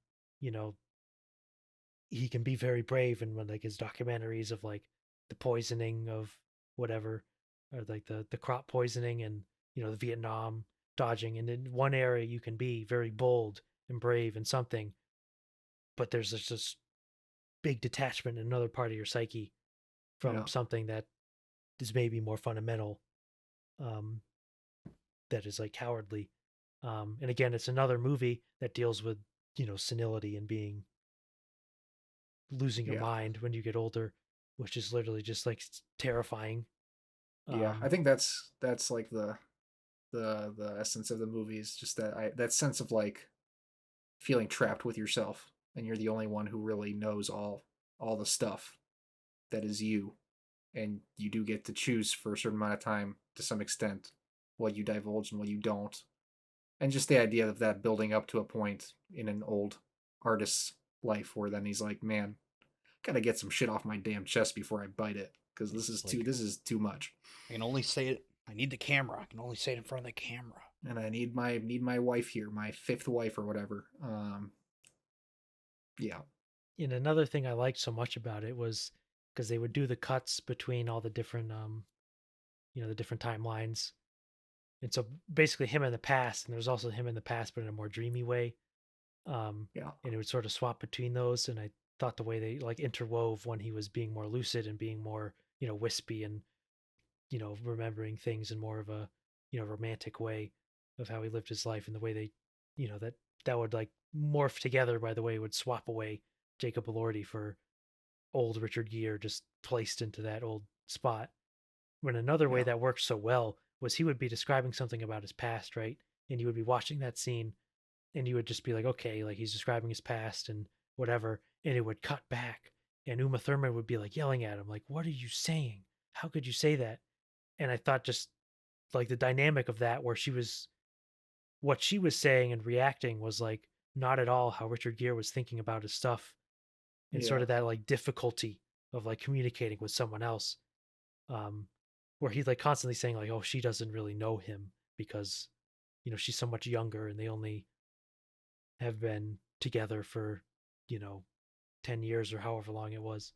he can be very brave, and when like his documentaries of like the poisoning of whatever, or like the crop poisoning, and the Vietnam dodging, and in one area you can be very bold and brave and something, but there's this big detachment in another part of your psyche from something that is maybe more fundamental, that is like cowardly. And again, it's another movie that deals with senility and being losing your mind when you get older, which is literally just like terrifying. I think that's like the essence of the movie, is just that sense of like feeling trapped with yourself, and you're the only one who really knows all the stuff that is you, and you do get to choose for a certain amount of time to some extent what you divulge and what you don't. And just the idea of that building up to a point in an old artist's life where then he's like, man, gotta get some shit off my damn chest before I bite it, because this is too much. I can only say it. I need the camera. I can only say it in front of the camera. And I need my wife here, my fifth wife or whatever. Yeah. And another thing I liked so much about it was because they would do the cuts between all the different the different timelines. And so basically him in the past, and there's also him in the past, but in a more dreamy way. And it would sort of swap between those. And I thought the way they like interwove when he was being more lucid and being more, wispy, and, remembering things in more of a, romantic way of how he lived his life, and the way they, that would like morph together by the way it would swap away Jacob Elordi for old Richard Gere, just placed into that old spot. When another way that worked so well was he would be describing something about his past, right? And you would be watching that scene, and you would just be like, okay, like he's describing his past and whatever, and it would cut back, and Uma Thurman would be like yelling at him, like, what are you saying? How could you say that? And I thought just like the dynamic of that, where what she was saying and reacting was like not at all how Richard Gere was thinking about his stuff, and sort of that like difficulty of like communicating with someone else, where he's like constantly saying like, oh, she doesn't really know him because she's so much younger, and they only have been together for 10 years or however long it was.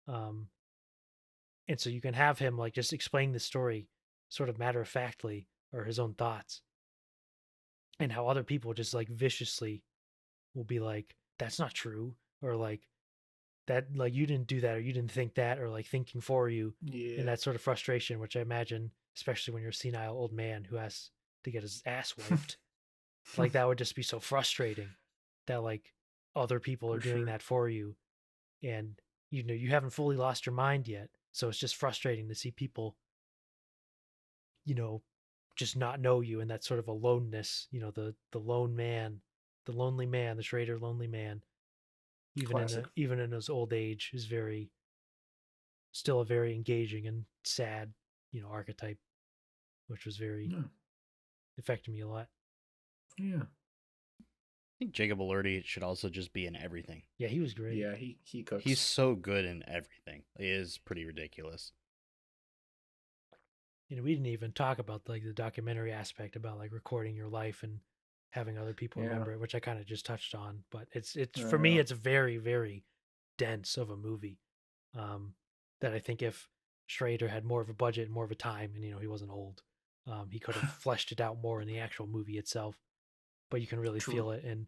And so you can have him like just explain the story sort of matter of factly, or his own thoughts, and how other people just like viciously will be like, that's not true, or like that, like you didn't do that, or you didn't think that, or like thinking for you. And that sort of frustration, which I imagine, especially when you're a senile old man who has to get his ass wiped, like that would just be so frustrating that like other people are doing that for you, and you haven't fully lost your mind yet, so it's just frustrating to see people just not know you, and that sort of aloneness, the lone man, the lonely man, the Schrader lonely man, even in his old age, is still a very engaging and sad archetype, which was very affected me a lot. Yeah. I think Jacob Elordi should also just be in everything. Yeah, he was great. Yeah, he cooks. He's so good in everything. It is pretty ridiculous. We didn't even talk about like the documentary aspect about like recording your life and having other people remember it, which I kind of just touched on. But it's for me, it's very, very dense of a movie. That I think if Schrader had more of a budget and more of a time, and he wasn't old, he could have fleshed it out more in the actual movie itself. But you can really feel it, and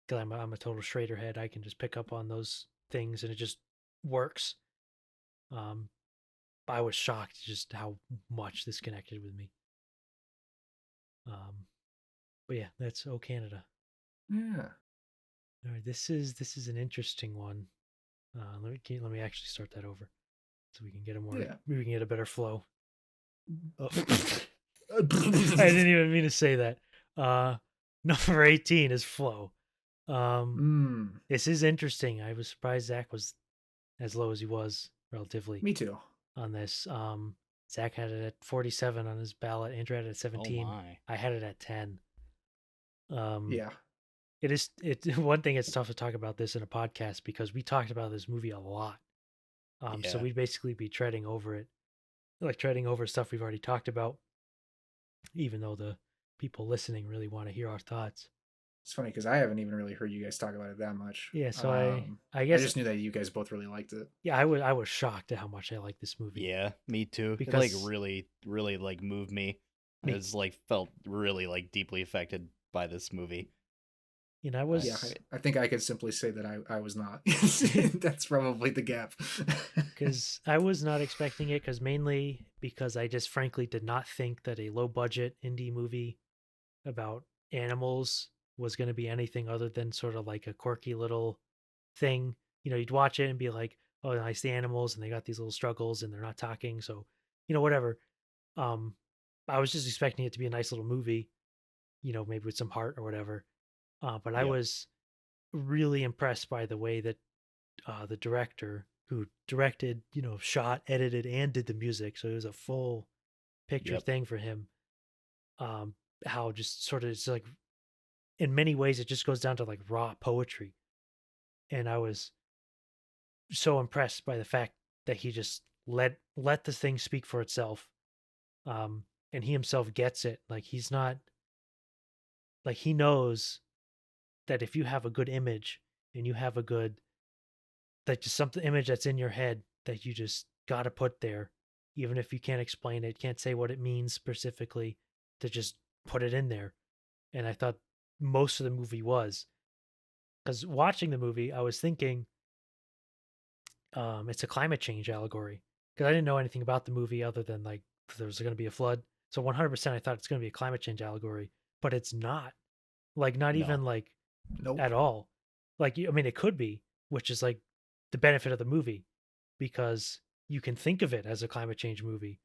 because I'm a total Schrader head, I can just pick up on those things, and it just works. I was shocked just how much this connected with me. But yeah, that's Oh Canada. Yeah. All right, this is an interesting one. Let me actually start that over so we can get maybe we can get a better flow. Oh. I didn't even mean to say that. Number 18 is Flow. This is interesting. I was surprised Zach was as low as he was relatively. Me too. On this. Zach had it at 47 on his ballot. Andrew had it at 17. Oh my. I had it at 10. Yeah. It one thing. It's tough to talk about this in a podcast because we talked about this movie a lot. So we'd basically be treading over it, like treading over stuff we've already talked about, even though the people listening really want to hear our thoughts. It's funny because I haven't even really heard you guys talk about it that much. Yeah, so I guess I just knew that you guys both really liked it. Yeah, I was shocked at how much I liked this movie. Yeah, me too. Because it like really like moved me. I was like felt really like deeply affected by this movie. And I was. Yeah, I think I could simply say that I was not. That's probably the gap. Because I was not expecting it. Mainly because I just frankly did not think that a low budget indie movie about animals was going to be anything other than sort of like a quirky little thing. You know, you'd watch it and be like, oh, nice, the animals, and they got these little struggles and they're not talking. So, you know, whatever. I was just expecting it to be a nice little movie, you know, maybe with some heart or whatever. But I was really impressed by the way that the director who directed, you know, shot, edited, and did the music. So it was a full picture thing for him. How just sort of it's like, in many ways, it just goes down to like raw poetry. And I was so impressed by the fact that he just let the thing speak for itself. And he himself gets it. Like he's not like he knows that if you have a good image and you have a good that just something image that's in your head that you just got to put there, even if you can't explain it, can't say what it means specifically, to just put it in there. And I thought most of the movie was, because watching the movie, I was thinking it's a climate change allegory, because I didn't know anything about the movie other than like there was going to be a flood. So 100% I thought it's going to be a climate change allegory, but it's not. Like not even like at all. Like I mean, it could be, which is like the benefit of the movie, because you can think of it as a climate change movie,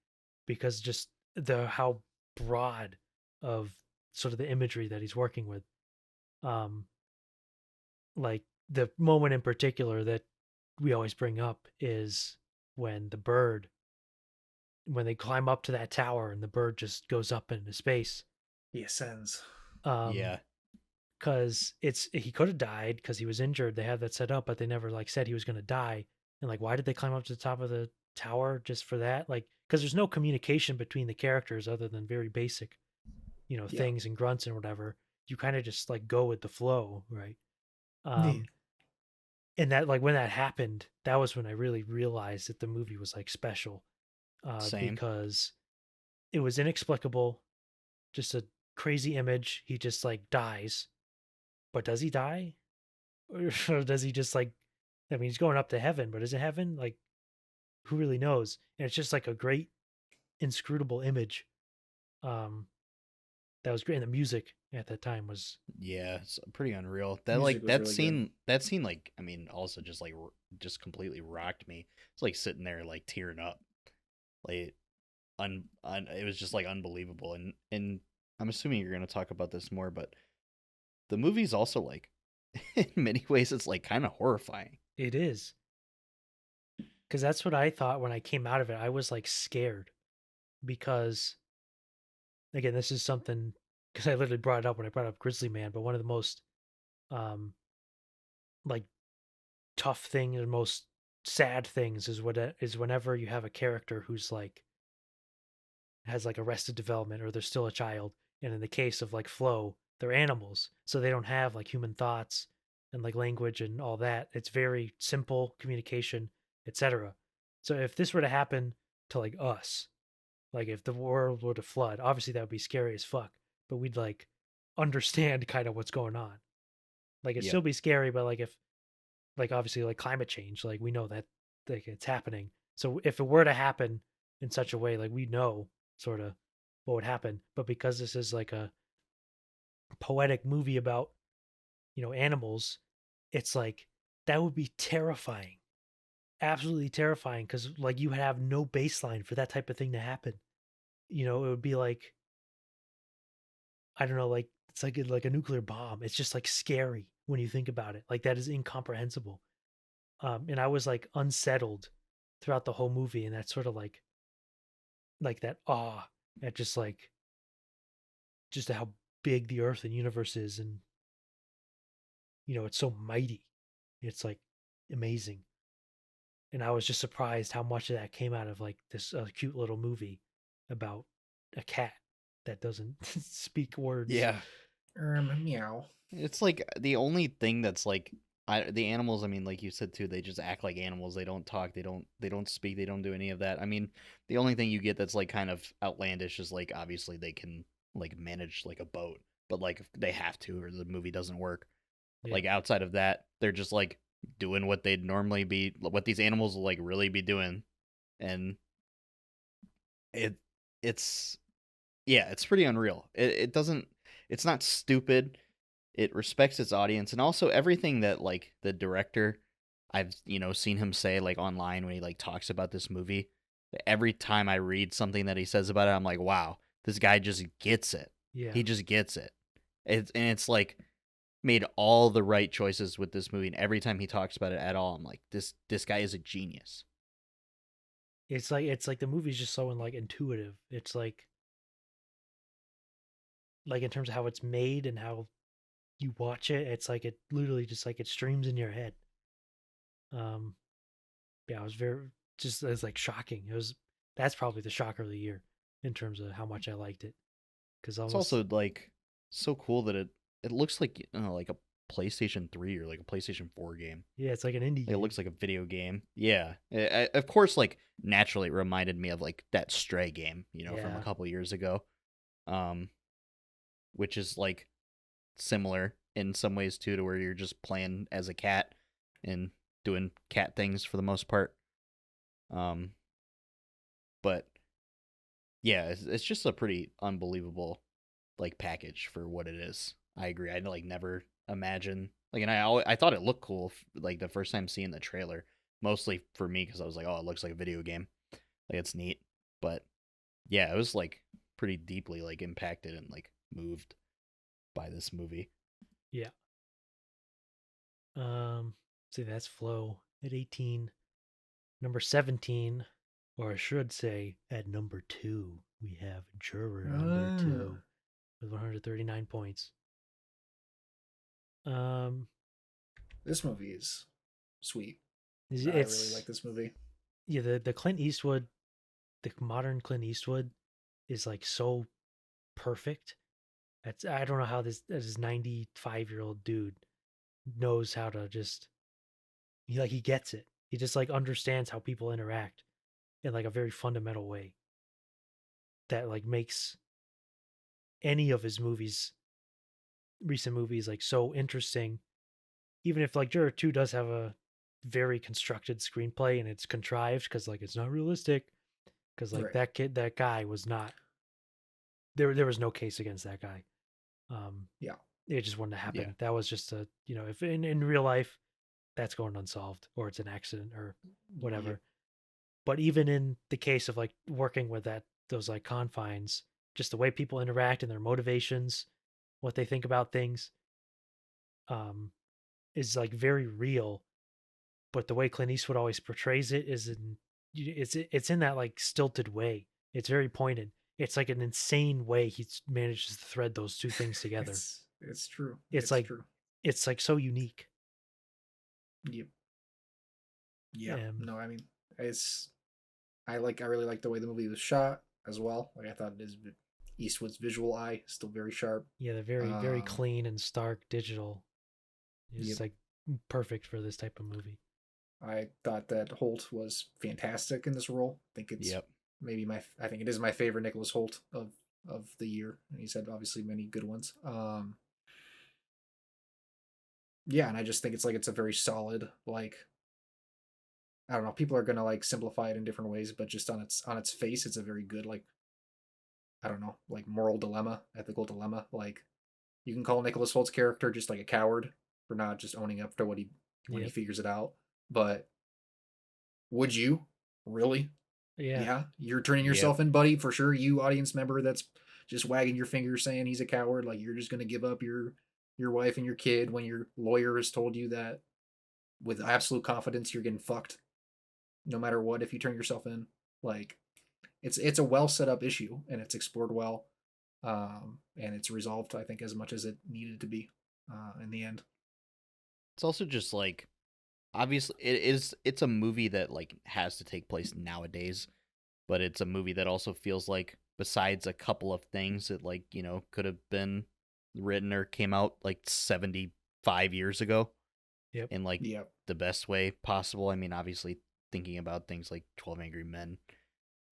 because just how broad of sort of the imagery that he's working with. Like the moment in particular that we always bring up is when they climb up to that tower and the bird just goes up into space. He ascends. Because he could have died because he was injured. They had that set up, but they never like said he was going to die. And like, why did they climb up to the top of the tower just for that? Like, because there's no communication between the characters other than very basic, you know, things and grunts and whatever. You kind of just like go with the flow, right? And that like when that happened, that was when I really realized that the movie was like special, because it was inexplicable, just a crazy image. He just like dies, but does he die, or does he just like? I mean, he's going up to heaven, but is it heaven? Like, who really knows? And it's just like a great, inscrutable image. That was great. And the music at that time was it's pretty unreal. That like that really scene good. That scene like I mean also just like just completely rocked me. It's like sitting there like tearing up. Like it was just like unbelievable, and I'm assuming you're going to talk about this more, but the movie's also like in many ways it's like kind of horrifying. It is. Cuz that's what I thought when I came out of it. I was like scared because again, this is something because I literally brought it up when I brought up Grizzly Man, but one of the most like tough things and most sad things is whenever you have a character who's like has like arrested development or they're still a child, and in the case of like Flo, they're animals, so they don't have like human thoughts and like language and all that. It's very simple communication, etc. So if this were to happen to like us, like if the world were to flood, obviously that would be scary as fuck, but we'd like understand kind of what's going on. Like it'd still be scary, but like if like obviously like climate change, like we know that like it's happening. So if it were to happen in such a way, like we know sort of what would happen. But because this is like a poetic movie about animals, it's like that would be terrifying, absolutely terrifying, because like you have no baseline for that type of thing to happen. It would be like, I don't know, like it's like a nuclear bomb. It's just like scary when you think about it. Like that is incomprehensible. And I was like unsettled throughout the whole movie, and that's sort of like that awe at just how big the earth and universe is, and it's so mighty. It's like amazing. And I was just surprised how much of that came out of like this cute little movie about a cat that doesn't speak words. Yeah. Meow. It's like the only thing that's like the animals, I mean, like you said too, they just act like animals. They don't talk, they don't speak, they don't do any of that. I mean, the only thing you get that's like kind of outlandish is like obviously they can like manage like a boat, but like they have to or the movie doesn't work. Yeah. Like outside of that, they're just like doing what they'd normally be, what these animals will like really be doing. And it's yeah, it's pretty unreal. It doesn't, it's not stupid. It respects its audience, and also everything that like the director, I've seen him say like online when he like talks about this movie. Every time I read something that he says about it, I'm like, wow, this guy just gets it. Yeah. He just gets it. It's like made all the right choices with this movie, and every time he talks about it at all, I'm like, this guy is a genius. It's like the movie's just so like intuitive. It's like in terms of how it's made and how you watch it, it's like it literally just like it streams in your head. Yeah, it was it's like shocking. That's probably the shocker of the year in terms of how much I liked it. Because It's also like so cool that it looks like like a PlayStation 3 or like a PlayStation 4 game. Yeah, it's like an indie game. It looks like a video game. Yeah. Of course, like naturally it reminded me of like that Stray game, from a couple years ago. Which is like similar in some ways too, to where you're just playing as a cat and doing cat things for the most part. But yeah, it's just a pretty unbelievable like package for what it is. I agree. I like never imagine like, and I thought it looked cool like the first time seeing the trailer, mostly for me because I was like, oh, it looks like a video game, like it's neat. But yeah, it was like pretty deeply like impacted and like moved by this movie. Yeah. See, that's Flow at 18. Number 17, or I should say at number 2, we have Juror number 2 with 139 points. This movie is sweet. I really like this movie. Yeah, the Clint Eastwood, the modern Clint Eastwood is like so perfect. I don't know how this 95-year-old dude knows how to just he gets it. He just like understands how people interact in like a very fundamental way that like makes any of his recent movies like so interesting. Even if like Juror 2 does have a very constructed screenplay and it's contrived because like it's not realistic, because like Right. that guy was not there was no case against that guy. Yeah. It just wouldn't happen. Yeah. That was just a if in real life that's going unsolved or it's an accident or whatever. Yep. But even in the case of like working with those like confines, just the way people interact and their motivations, what they think about things, is like very real. But the way Clint Eastwood always portrays it is it's in that like stilted way. It's very pointed. It's like an insane way he manages to thread those two things together. It's true. It's like true. It's like so unique. Yep. Yeah. No, I mean, I really like the way the movie was shot as well. Like I thought Eastwood's visual eye is still very sharp. Yeah, they're very clean and stark digital. It's like perfect for this type of movie. I thought that Holt was fantastic in this role. I think it's maybe I think it is my favorite Nicholas Holt of the year. And he's had obviously many good ones. Yeah, and I just think it's a very solid, like, I don't know, people are gonna like simplify it in different ways, but just on its face, it's a very good, like, I don't know, like moral dilemma, ethical dilemma. Like, you can call Nicholas Holt's character just like a coward, for not just owning up to what when he Yep. figures it out. But would you really? Yeah. Yeah, you're turning Yep. yourself in, buddy, for sure. You audience member that's just wagging your finger saying he's a coward, like you're just gonna give up your wife and your kid when your lawyer has told you that with absolute confidence you're getting fucked no matter what if you turn yourself in. Like it's a well set up issue and it's explored well, and it's resolved I think as much as it needed to be in the end. It's also just like obviously it's a movie that like has to take place nowadays, but it's a movie that also feels like besides a couple of things that like, you know, could have been written or came out like 75 years ago Yep. in like Yep. the best way possible. I mean, obviously thinking about things like 12 Angry Men,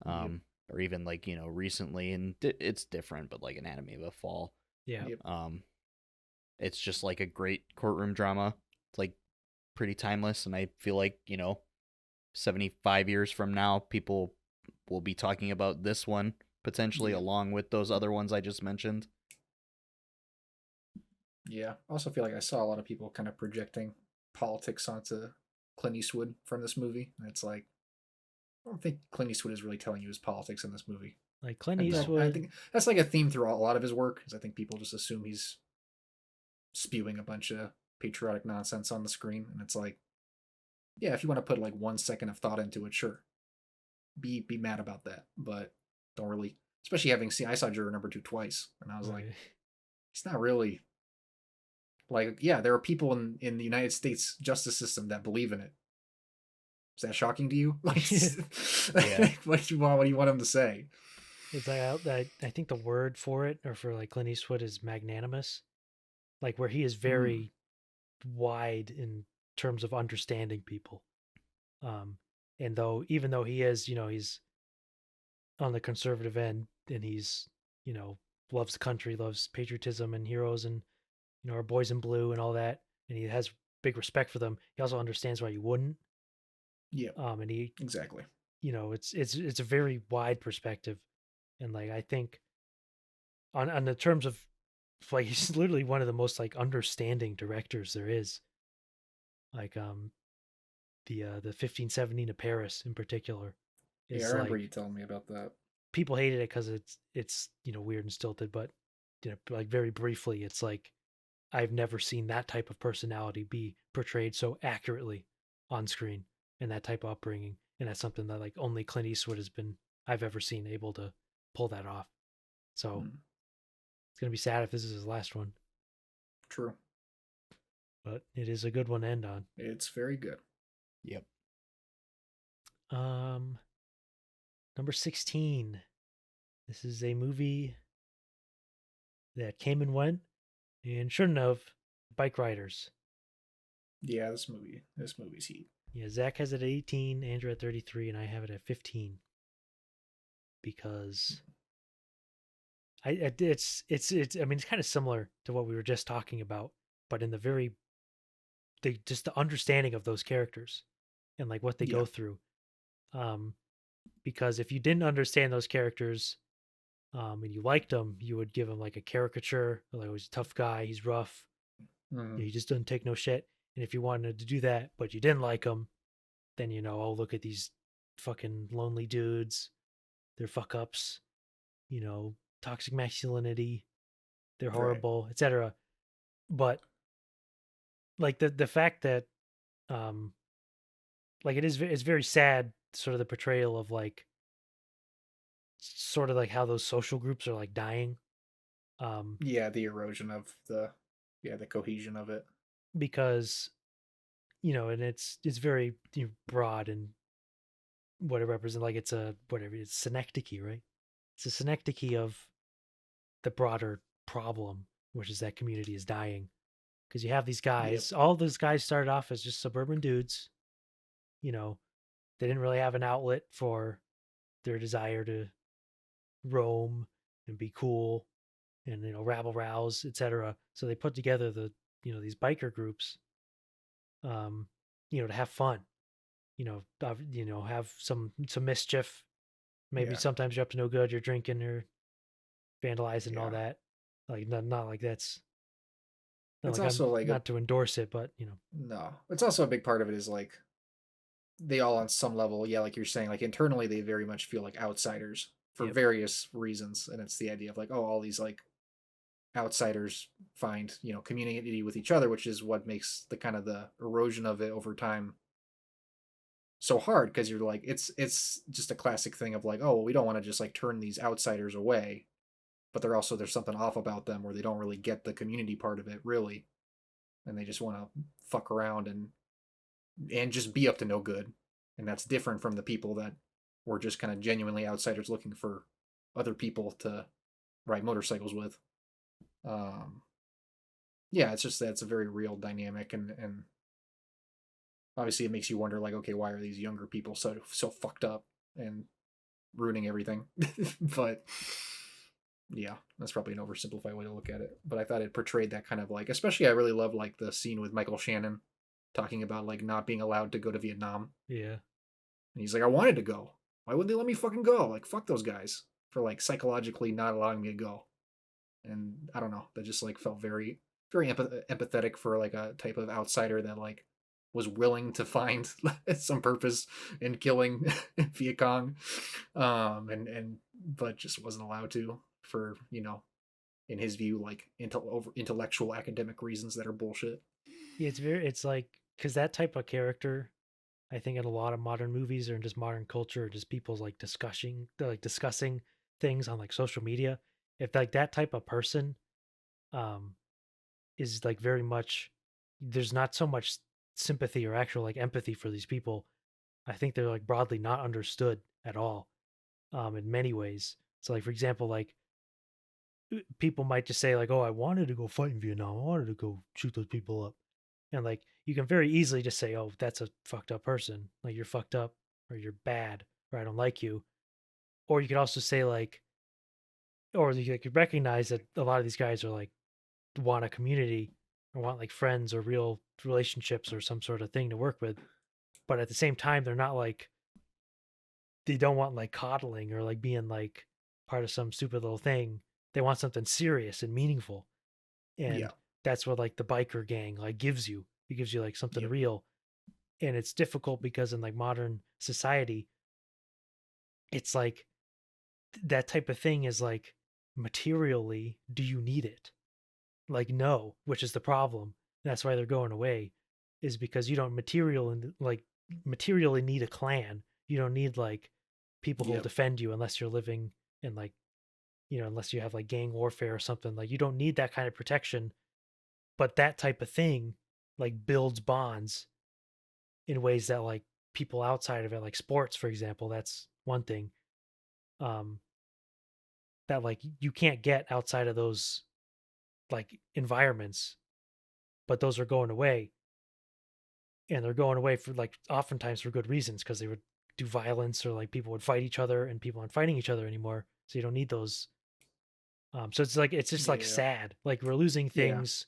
Yep. or even like, you know, recently, and it's different, but like Anatomy of a Fall. Yeah. Yep. It's just like a great courtroom drama. It's like pretty timeless, and I feel like, you know, 75 years from now, people will be talking about this one potentially Yeah. along with those other ones I just mentioned. Yeah. I also feel like I saw a lot of people kind of projecting politics onto Clint Eastwood from this movie. And it's like, I don't think Clint Eastwood is really telling you his politics in this movie. Like Clint I Eastwood. think that's like a theme throughout a lot of his work, is I think people just assume he's spewing a bunch of patriotic nonsense on the screen. And it's like, yeah, if you want to put like 1 second of thought into it, sure. Be mad about that. But don't really, especially having seen, I saw Juror number 2 twice, and I was like, Right. it's not really like, yeah, there are people in the United States justice system that believe in it. Is that shocking to you? Like, Yeah. what do you want him to say? It's like I think the word for it, or for like Clint Eastwood, is magnanimous. Like where he is very wide in terms of understanding people. And even though he is, you know, he's on the conservative end, and he's, you know, loves the country, loves patriotism and heroes, and, you know, our boys in blue and all that, and he has big respect for them. He also understands why you wouldn't. Yeah, And he, exactly. you know, it's a very wide perspective, and like I think on the terms of, like, he's literally one of the most like understanding directors there is. Like the 1517 to Paris in particular Yeah, I is remember like, you telling me about that. people hated it because it's you know, weird and stilted, but, you know, like very briefly, it's like I've never seen that type of personality be portrayed so accurately on screen, and that type of upbringing, and that's something that like only Clint Eastwood has been, I've ever seen, able to pull that off. So it's gonna be sad if this is his last one, True. but it is a good one to end on. It's very good. Yep. Number 16. This is a movie that came and went and shouldn't have. Bike Riders. Yeah, this movie's heat. Yeah, Zach has it at 18, Andrew at 33, and I have it at 15. Because it's I mean, it's kind of similar to what we were just talking about, but in the just the understanding of those characters and like what they go through. Because if you didn't understand those characters, and you liked him, you would give him like a caricature, like, oh, he's a tough guy, he's rough, he just doesn't take no shit. And if you wanted to do that, but you didn't like him, then, you know, oh, look at these fucking lonely dudes, they're fuck ups, you know, toxic masculinity, they're horrible, etc. But like the fact that, like it's very sad, sort of the portrayal of like, sort of like how those social groups are like dying. Yeah, the erosion of the cohesion of it. Because, you know, and it's very, you know, broad and what it represents. Like it's synecdoche, right? It's a synecdoche of the broader problem, which is that community is dying. Because you have these guys, all those guys started off as just suburban dudes. You know, they didn't really have an outlet for their desire to roam and be cool and, you know, rabble rouse, etc. So they put together you know, these biker groups, you know, to have fun, you know, have some mischief. Maybe sometimes you're up to no good, you're drinking or vandalizing and all that. Like not like that's Not It's like also I'm like not to endorse it, but no. It's also a big part of it is like they all on some level, yeah, like you're saying, like internally they very much feel like outsiders for Yep. various reasons, and it's the idea of like, oh, all these like outsiders find community with each other, which is what makes the kind of the erosion of it over time so hard because you're like it's just a classic thing of like, oh, well, we don't want to just like turn these outsiders away, but there's something off about them where they don't really get the community part of it really, and they just want to fuck around and just be up to no good. And that's different from the people that were just kind of genuinely outsiders looking for other people to ride motorcycles with. Um, yeah, it's just that's a very real dynamic, and obviously it makes you wonder like, okay, why are these younger people so fucked up and ruining everything? But yeah, that's probably an oversimplified way to look at it. But I thought it portrayed that kind of like, especially I really love like the scene with Michael Shannon talking about like not being allowed to go to Vietnam. yeah. And he's like, I wanted to go. Why wouldn't they let me fucking go? Like, fuck those guys for like psychologically not allowing me to go. And I don't know, that just like felt very, very empathetic for like a type of outsider that like was willing to find some purpose in killing Viet Cong, and but just wasn't allowed to for in his view like intellectual academic reasons that are bullshit. Yeah, it's like because that type of character, I think in a lot of modern movies or in just modern culture, or just people's like discussing things on like social media. If like that type of person, um, is like very much, there's not so much sympathy or actual like empathy for these people. I think they're like broadly not understood at all, in many ways. So like for example, like people might just say like, "Oh, I wanted to go fight in Vietnam. I wanted to go shoot those people up." And like you can very easily just say, "Oh, that's a fucked up person. Like you're fucked up or you're bad or I don't like you." Or you could also say like or you could recognize that a lot of these guys are like want a community or want like friends or real relationships or some sort of thing to work with. But at the same time, they're not like they don't want like coddling or like being like part of some stupid little thing. They want something serious and meaningful. Yeah. And that's what like the biker gang like gives you. It gives you like something Yep. real. And it's difficult because in like modern society, it's like that type of thing is like materially, do you need it? Like no, which is the problem. That's why they're going away, is because you don't materially need a clan. You don't need like people who will Yep. defend you unless you're living in like unless you have like gang warfare or something. Like you don't need that kind of protection. But that type of thing like builds bonds in ways that like people outside of it, like sports, for example, that's one thing. Um, that like you can't get outside of those like environments, but those are going away, and they're going away for like oftentimes for good reasons because they would do violence or like people would fight each other and people aren't fighting each other anymore, so you don't need those. So it's like it's just like Yeah. sad, like we're losing Yeah. things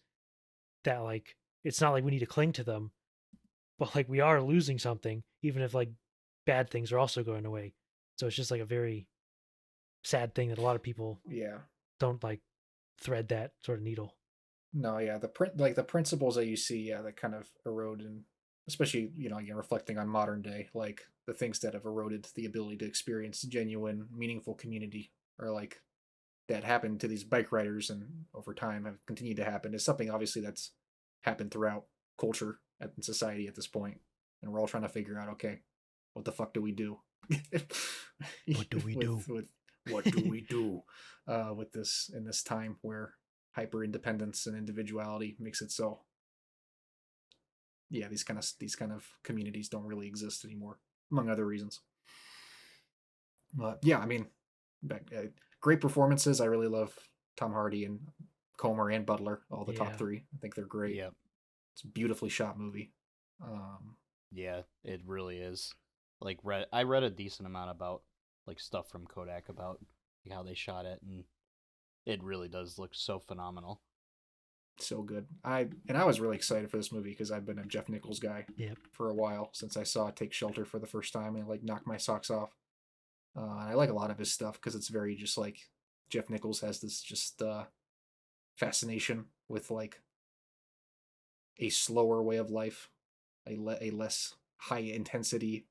that like it's not like we need to cling to them, but like we are losing something even if like bad things are also going away. So it's just like a very sad thing that a lot of people Yeah. don't like thread that sort of needle. No, yeah, the principles that you see, yeah, that kind of erode, and especially again reflecting on modern day, like the things that have eroded the ability to experience genuine, meaningful community, or like that happened to these bike riders, and over time have continued to happen, is something obviously that's happened throughout culture and society at this point, and we're all trying to figure out, okay, what the fuck do we do? What do we do? with what do we do with this in this time where hyper independence and individuality makes it so yeah these kind of communities don't really exist anymore, among other reasons. But yeah, I mean, great performances. I really love Tom Hardy and Comer and Butler, all the top Yeah. three. I think they're great. Yep. It's a beautifully shot movie. Yeah, it really is. Like I read a decent amount about like stuff from Kodak about like, how they shot it, and it really does look so phenomenal. So good. I was really excited for this movie because I've been a Jeff Nichols guy Yep. for a while, since I saw Take Shelter for the first time, and it like knocked my socks off. I like a lot of his stuff because it's very just like Jeff Nichols has this just fascination with like a slower way of life, a less high intensity,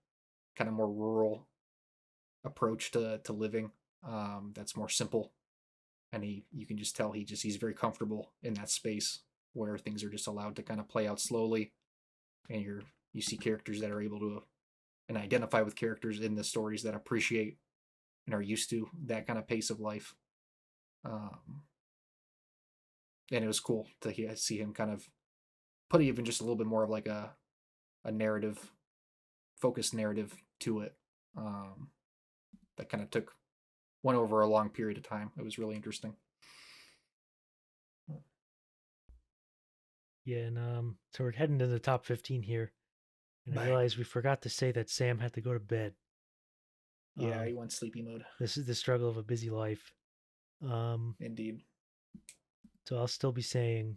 kind of more rural approach to living. That's more simple, and you can just tell he's very comfortable in that space where things are just allowed to kind of play out slowly, and you see characters that are able to and identify with characters in the stories that appreciate and are used to that kind of pace of life. And it was cool to see him kind of put even just a little bit more of like a narrative, focused narrative to it. That kind of went over a long period of time. It was really interesting. Yeah, and so we're heading to the top 15 here, and I realized we forgot to say that Sam had to go to bed. Yeah, he went sleepy mode. This is the struggle of a busy life. Indeed. So I'll still be saying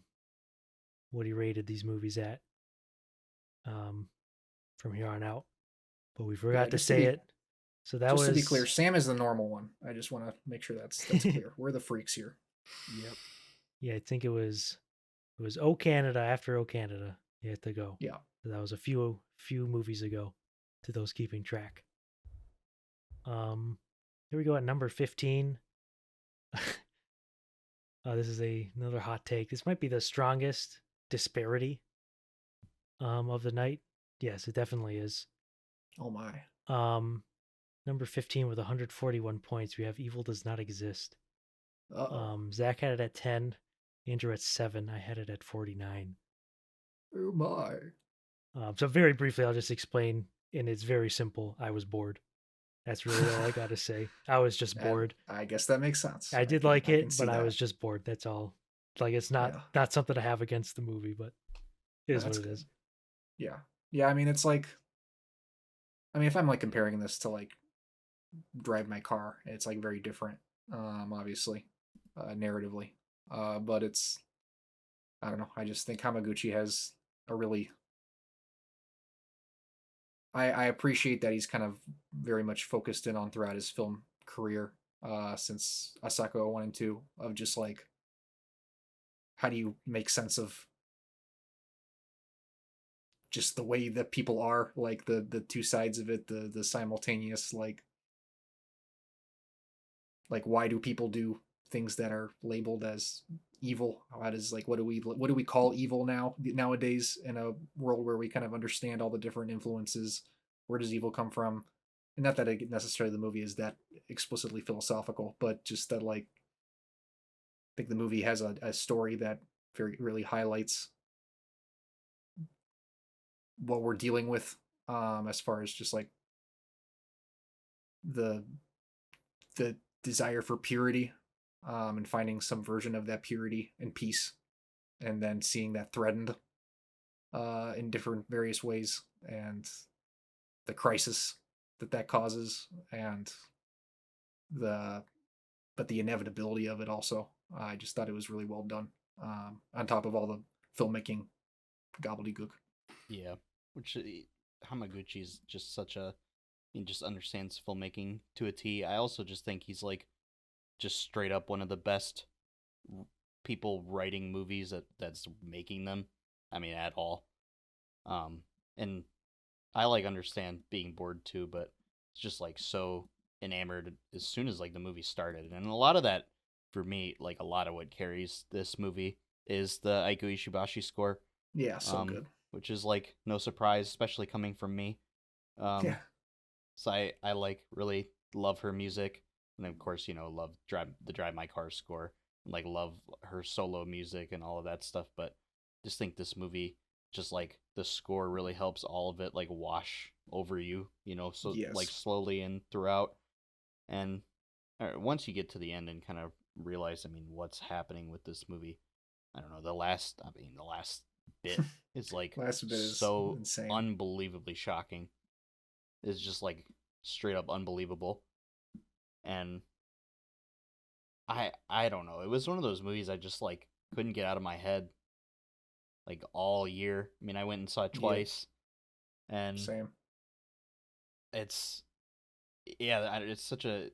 what he rated these movies at from here on out, but we forgot to say it. So that was, to be clear, Sam is the normal one. I just want to make sure that's clear. We're the freaks here. Yep. Yeah, I think it was O Canada after O Canada. You had to go. Yeah. So that was a few movies ago, to those keeping track. Here we go at number 15. This is another hot take. This might be the strongest disparity of the night. Yes, it definitely is. Oh my. Number 15 with 141 points, we have Evil Does Not Exist. Zach had it at 10, Andrew at 7, I had it at 49. Oh my. So very briefly, I'll just explain, and it's very simple. I was bored. That's really all I got to say. I was just bored. I guess that makes sense. I did like it, but I was just bored. That's all. Like, it's not something to have against the movie, but it is what it is. Yeah. Yeah, I mean, it's like, if I'm like comparing this to like Drive My Car, it's like very different, obviously, narratively. But it's, I don't know, I just think Hamaguchi has a really, I appreciate that he's kind of very much focused in on throughout his film career, since Asako 1 and 2, of just like, how do you make sense of just the way that people are, like the two sides of it, the simultaneous, like why do people do things that are labeled as evil? How does, like, what do we call evil nowadays in a world where we kind of understand all the different influences? Where does evil come from? And not that necessarily the movie is that explicitly philosophical, but just that, like, I think the movie has a story that really highlights what we're dealing with, as far as just like the desire for purity, and finding some version of that purity and peace, and then seeing that threatened in different various ways, and the crisis that causes, and the inevitability of it also. I just thought it was really well done, on top of all the filmmaking gobbledygook. Yeah, which Hamaguchi is just he just understands filmmaking to a T. I also just think he's like just straight up one of the best people writing movies that's making them. I mean, at all. And I like understand being bored too, but it's just like so enamored as soon as like the movie started. And a lot of that for me, like a lot of what carries this movie is the Aiko Ishibashi score. Yeah, so good. Which is like no surprise, especially coming from me. Yeah. So I like really love her music, and of course, love the Drive My Car score, and like love her solo music and all of that stuff. But just think this movie, just like the score really helps all of it like wash over you, so Yes. like slowly and throughout. And once you get to the end and kind of realize, what's happening with this movie, I don't know, the last bit is like so insane. Unbelievably shocking. It's just like straight up unbelievable. And I don't know. It was one of those movies I just like couldn't get out of my head like all year. I went and saw it twice. Yeah. And same. It's such an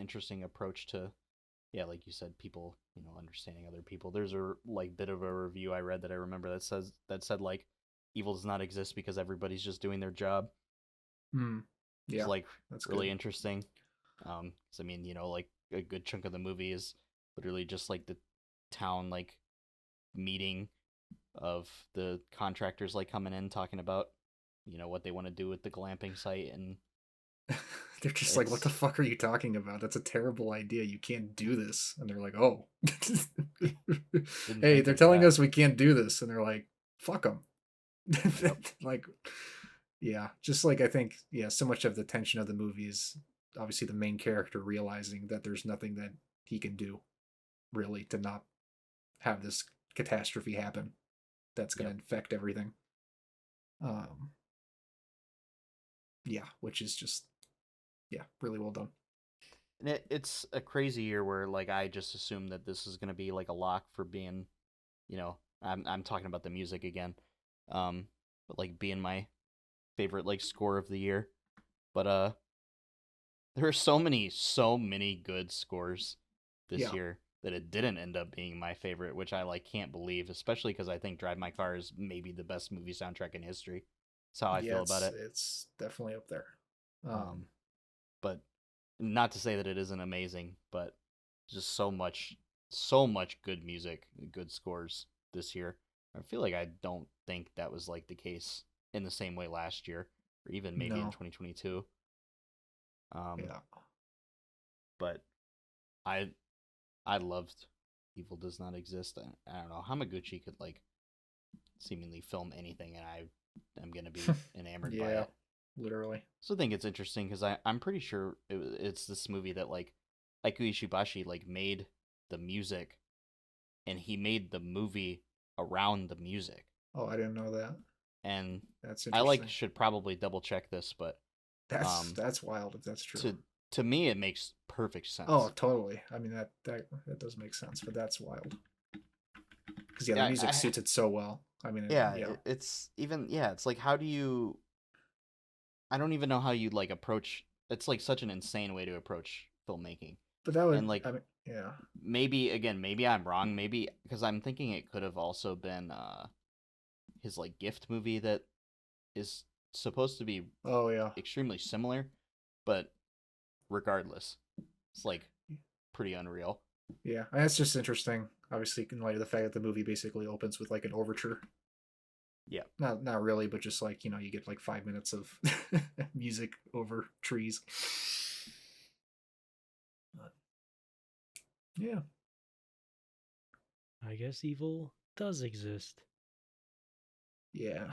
interesting approach to yeah, like you said, people, understanding other people. There's a like bit of a review I read that I remember that said like evil does not exist because everybody's just doing their job. It's Yeah, like that's really good. interesting. 'Cause I mean, like a good chunk of the movie is literally just like the town like meeting of the contractors like coming in talking about what they want to do with the glamping site, and They're just like, what the it's fuck are you talking about? That's a terrible idea. You can't do this. And they're like, oh. didn't Hey, think they're like telling that. us we can't do this. And they're like, fuck them. Yep. Like, yeah, just like I think, yeah, so much of the tension of the movie is obviously the main character realizing that there's nothing that he can do really to not have this catastrophe happen that's going Yep. to infect everything. Um, yeah, which is just, yeah, really well done. And it's a crazy year where like I just assumed that this is gonna be like a lock for being, I'm talking about the music again, but like being my favorite like score of the year. But there are so many good scores this Yeah. year that it didn't end up being my favorite, which I like can't believe, especially because I think Drive My Car is maybe the best movie soundtrack in history. That's how I Yeah, feel about it. it's definitely up there. Um, but not to say that it isn't amazing, but just so much good music, good scores this year. I feel like I don't think that was like the case in the same way last year, or even maybe in No. 2022. Yeah. But I I loved Evil Does Not Exist. I don't know, Hamaguchi could like seemingly film anything, and I am gonna be enamored by Yeah. it. Literally. So I think it's interesting because I'm pretty sure it's this movie that like Aiku Ishibashi like made the music, and he made the movie around the music. Oh, I didn't know that. And That's I like interesting. should probably double check this, but That's wild if that's true. to me it makes perfect Oh, sense. totally. I mean that does make sense, but that's wild. Because yeah, the Yeah, music suits it so well. I mean, yeah, yeah. it's even it's like how do you? I don't even know how you like approach. It's like such an insane way to approach filmmaking, But that and would, like I mean, yeah. maybe again, maybe I'm wrong. Maybe because I'm thinking it could have also been his like Gift movie that is supposed to be Oh yeah. extremely similar, but regardless, it's like pretty unreal. Yeah. And that's just interesting. Obviously, in light of the fact that the movie basically opens with like an overture. Yeah. Not really, but just like, you get like 5 minutes of music over trees. But, yeah. I guess evil does exist. Yeah.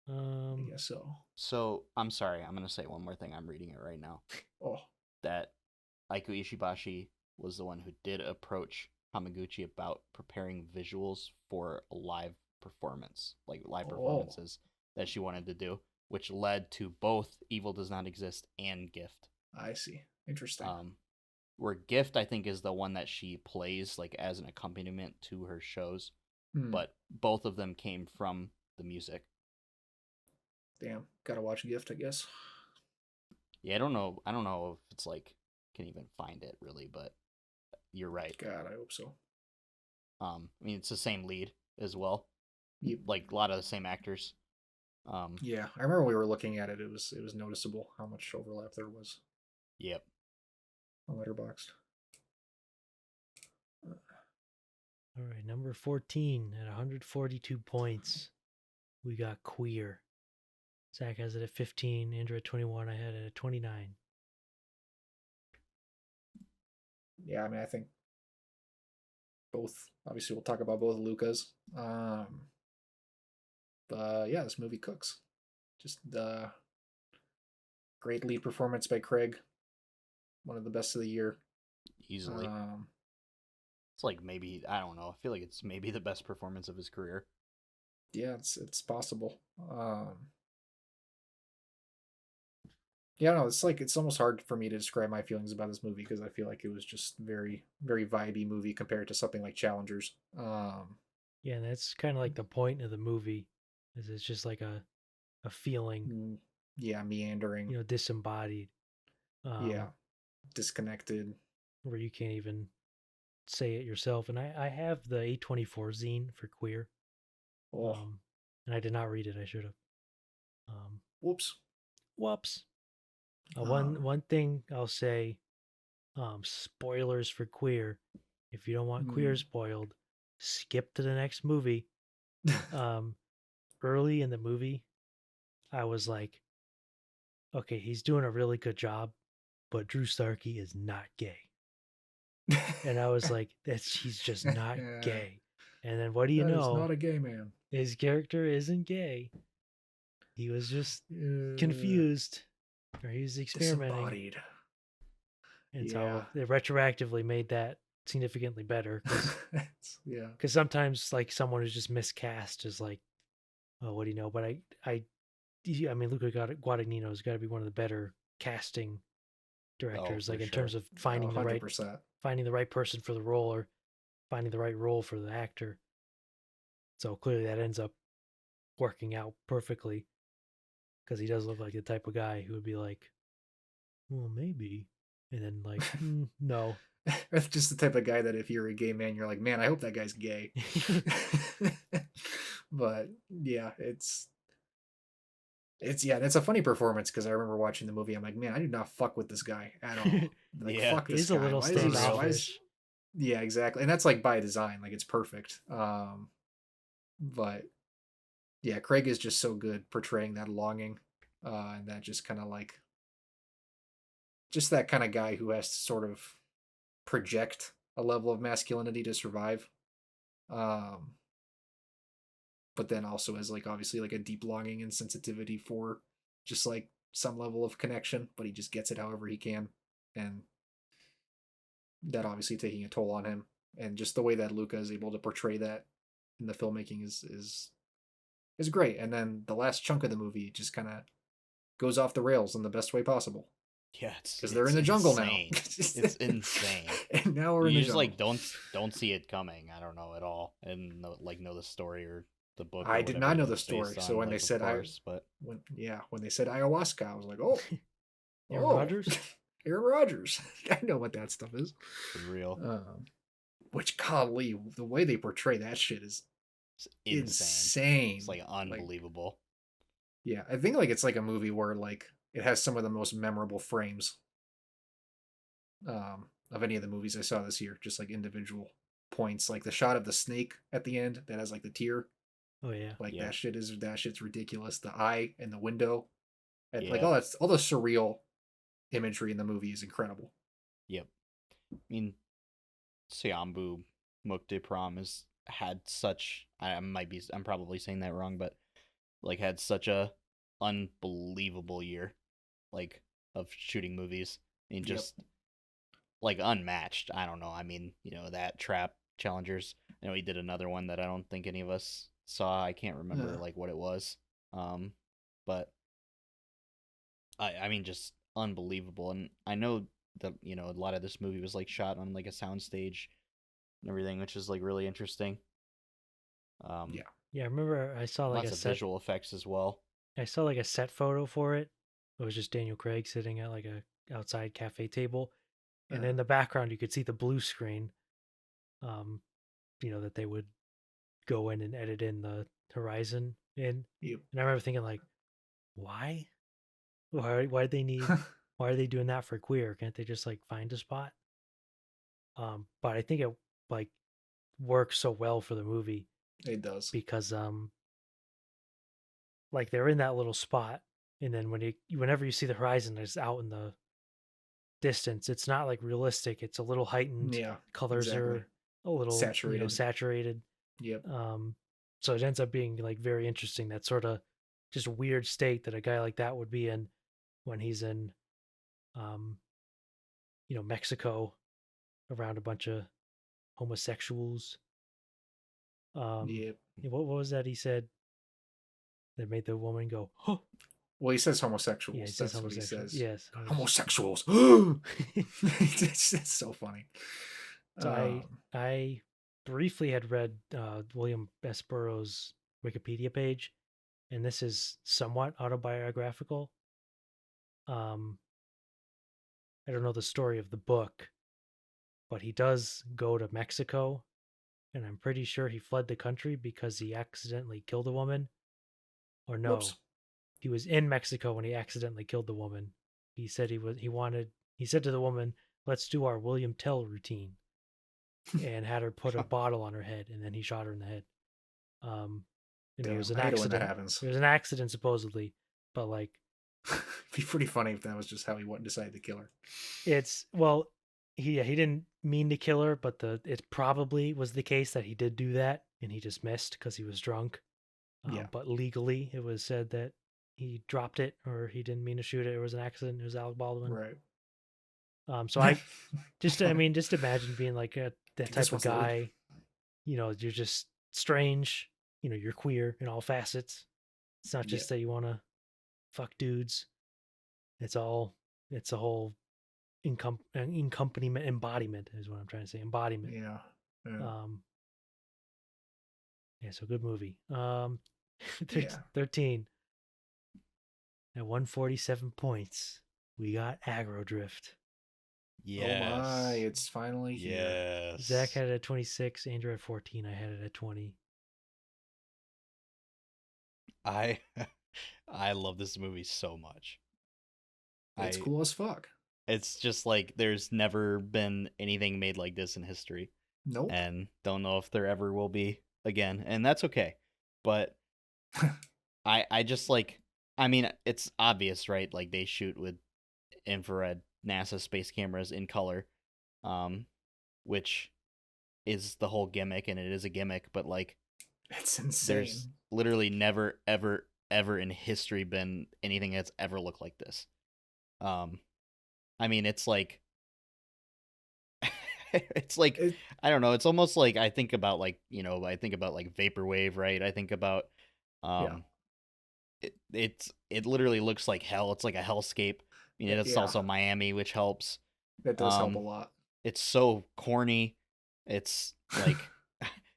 I Um, guess so. So I'm sorry, I'm gonna say one more thing. I'm reading it right now. Oh. That Aiku Ishibashi was the one who did approach Hamaguchi about preparing visuals for a live performance, like live Oh. performances that she wanted to do, which led to both Evil Does Not Exist and Gift. I see. Interesting. Where Gift I think is the one that she plays like as an accompaniment to her shows, Hmm. but both of them came from the music. Damn. Gotta watch Gift, I guess. Yeah, I don't know. I don't know if it's like can even find it really, but you're right. God, I hope so. I mean, it's the same lead as well, Yep. like a lot of the same actors. Yeah, I remember when we were looking at it. It was noticeable how much overlap there was Yep. on Letterboxd. all right, number 14 at 142 points. We got Queer. Zach has it at 15, Andrew at 21, I had it at 29. Yeah, I mean, I think both. Obviously, we'll talk about both Lucas. But yeah, this movie cooks. Just the great lead performance by Craig. One of the best of the year. Easily. It's like maybe I don't know. I feel like it's maybe the best performance of his career. Yeah, it's possible. Yeah, no, it's like it's almost hard for me to describe my feelings about this movie because I feel like it was just very, very vibey movie compared to something like Challengers. Yeah, and that's kind of like the point of the movie, is it's just like a feeling, Yeah, meandering. disembodied. Yeah, disconnected. Where you can't even say it yourself. And I have the A24 zine for Queer. Oh, And I did not read it. I should have. whoops. Whoops. One thing I'll say, spoilers for Queer. If you don't want Queer spoiled, skip to the next movie. Early in the movie, I was like, okay, he's doing a really good job, but Drew Starkey is not gay. And I was like, he's just not gay. And then what do you know? He's not a gay man. His character isn't gay. He was just confused, or he was experimenting. Disembodied. And so they retroactively made that significantly better. Yeah. Because sometimes, like, someone who's just miscast is like, oh, what do you know? But I mean, Luca Guadagnino's got to be one of the better casting directors, in terms of finding the right person for the role, or finding the right role for the actor. So clearly that ends up working out perfectly, because he does look like the type of guy who would be like, well, maybe, and then like, no. That's just the type of guy that if you're a gay man, you're like, man, I hope that guy's gay. But yeah, it's a funny performance, because I remember watching the movie. I'm like, man, I do not fuck with this guy at all. Like, fuck this guy. He's a little standoffish. Yeah, exactly. And that's like by design. Like, it's perfect. But yeah, Craig is just so good portraying that longing, and that just kind of like, just that kind of guy who has to sort of project a level of masculinity to survive. But then also has like obviously like a deep longing and sensitivity for just like some level of connection, but he just gets it however he can, and that obviously taking a toll on him. And just the way that Luca is able to portray that in the filmmaking is great. And then the last chunk of the movie just kind of goes off the rails in the best way possible. Yeah, because they're in the jungle insane. now. It's insane. And now we're in the jungle. You just like don't see it coming. I don't know at all, and know the story or the book. I did not know the story, so when on, they said when they said ayahuasca, I was like, oh, Aaron Rodgers. Aaron Rodgers. I know what that stuff is. For real. Which, golly, the way they portray that shit is insane. It's like unbelievable. Yeah, I think like it's like a movie where like it has some of the most memorable frames of any of the movies I saw this year. Just like individual points, like the shot of the snake at the end that has like the tear. Oh yeah, like that shit's ridiculous. The eye and the window, and like all the surreal imagery in the movie is incredible. Yep. I mean, Siambu Mukdipram has had such, I'm probably saying that wrong, but like had such a unbelievable year, like, of shooting movies. I mean, just like unmatched. I don't know. I mean, that Trap Challengers. I know he did another one that I don't think any of us saw. I can't remember like what it was. But I mean, just unbelievable. And I know that a lot of this movie was like shot on like a soundstage and everything, which is like really interesting. I remember I saw like lots of visual effects as well. I saw like a set photo for it. It was just Daniel Craig sitting at like a outside cafe table, and in the background you could see the blue screen. That they would go in and edit in the horizon in. Yep. And I remember thinking like, why do they need? Why are they doing that for Queer? Can't they just like find a spot? But I think it like works so well for the movie. It does, because like they're in that little spot, and then whenever you see the horizon is out in the distance, it's not like realistic. It's a little heightened. Yeah, colors are a little saturated. Yep. So it ends up being like very interesting. That sort of just weird state that a guy like that would be in when he's in, Mexico, around a bunch of homosexuals. Yep. What was that he said that made the woman go, huh? Well, he says homosexuals. Yeah, he says That's what he says. Yes. Homosexuals. It's so funny. So I briefly had read William S. Burroughs' Wikipedia page, and this is somewhat autobiographical. I don't know the story of the book, but he does go to Mexico, and I'm pretty sure he fled the country because he accidentally killed a woman. Or no, Whoops. he was in Mexico when he accidentally killed the woman. He said he said to the woman, "Let's do our William Tell routine," and had her put a bottle on her head, and then he shot her in the head. And Damn, it was an I hate it when that accident. happens. It was an accident supposedly, but like It'd be pretty funny if that was just how he decided to kill her. it's he didn't mean to kill her, but it probably was the case that he did do that, and he just missed because he was drunk. Yeah. But legally, it was said that he dropped it or he didn't mean to shoot it. It was an accident. It was Alec Baldwin. Right. So I just imagine being like that This type of one's loaded. guy. You're just strange. You're queer in all facets. It's not just that you want to fuck dudes. It's a whole accompaniment, embodiment is what I'm trying to say. Embodiment. Yeah. Yeah, so good movie. 13 at 147 points. We got Aggro Drift. Yes. Oh my, it's finally here. Yes. Zach had it at 26, Andrew at 14, I had it at 20. I love this movie so much. It's cool as fuck. It's just like there's never been anything made like this in history. Nope. And don't know if there ever will be again. And that's okay. But I just like, I mean, it's obvious, right? Like they shoot with infrared NASA space cameras in color, which is the whole gimmick, and it is a gimmick, but like it's insane. There's literally never, ever, ever in history been anything that's ever looked like this. I mean, it's like, I don't know. It's almost like I think about like vaporwave, right? I think about, it literally looks like hell. It's like a hellscape. I mean, it's also Miami, which helps. That does help a lot. It's so corny. It's like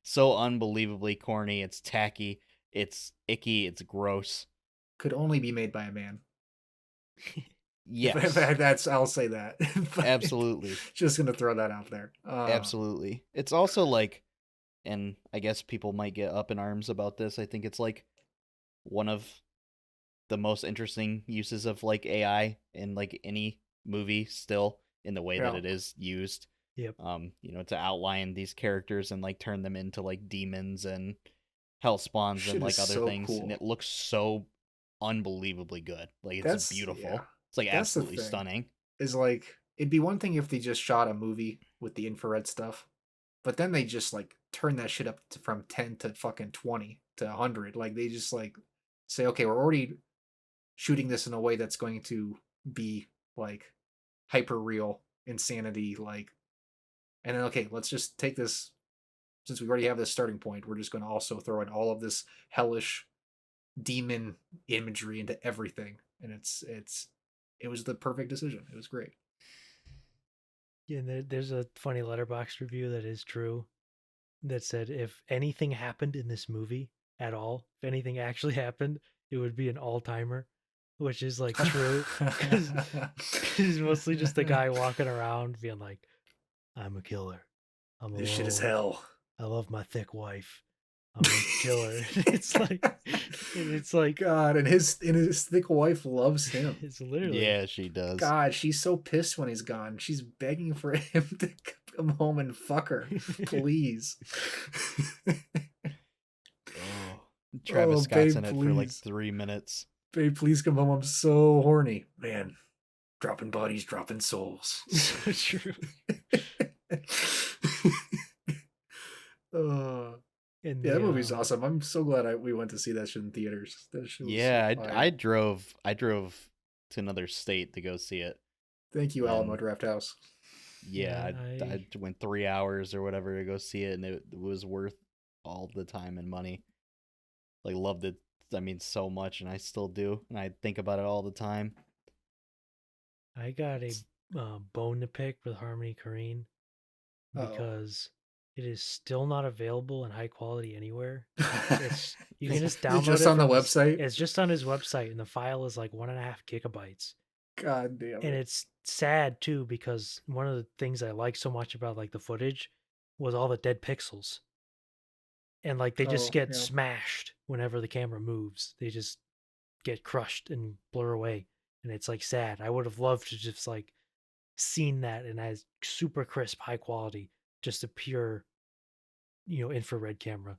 so unbelievably corny. It's tacky. It's icky. It's gross. Could only be made by a man. Yes. I'll say that. Absolutely. Just gonna throw that out there. Absolutely. It's also like, and I guess people might get up in arms about this. I think it's like one of the most interesting uses of like AI in like any movie still, in the way that it is used. Yep. To outline these characters and like turn them into like demons and hell spawns and like other things. Cool. And it looks so unbelievably good. Like it's beautiful. Yeah. It's like absolutely stunning. Is like, it'd be one thing if they just shot a movie with the infrared stuff, but then they just like turn that shit up from 10 to fucking 20 to 100. Like they just like say, okay, we're already shooting this in a way that's going to be like hyper real insanity, like, and then okay, let's just take this, since we already have this starting point, we're just going to also throw in all of this hellish demon imagery into everything, and it was the perfect decision. It was great. Yeah, and there's a funny Letterboxd review that is true that said if anything happened in this movie at all, if anything actually happened, it would be an all-timer, which is like true, because it's mostly just a guy walking around being like, I'm a killer. This shit is hell. I love my thick wife. I'm a killer. it's like God, and his thick wife loves him. It's literally, yeah, she does. God, she's so pissed when he's gone. She's begging for him to come home and fuck her, please. Travis Scott's in it for like 3 minutes. Babe, please come home. I'm so horny, man. Dropping bodies, dropping souls. So true. That movie's awesome. I'm so glad we went to see that shit in theaters. That shit was I drove to another state to go see it. Thank you, Alamo Draft House. Yeah, I went 3 hours or whatever to go see it, and it was worth all the time and money. Like, loved it, I mean, so much, and I still do, and I think about it all the time. I got a bone to pick with Harmony Korine because it is still not available in high quality anywhere. You can just download it. Just on the website? It's just on his website, and the file is like 1.5 gigabytes. God damn. And it's sad too, because one of the things I like so much about like the footage was all the dead pixels. And like they just Oh, get yeah. smashed whenever the camera moves. They just get crushed and blur away. And it's like sad. I would have loved to just like seen that and as super crisp, high quality, just a pure, infrared camera.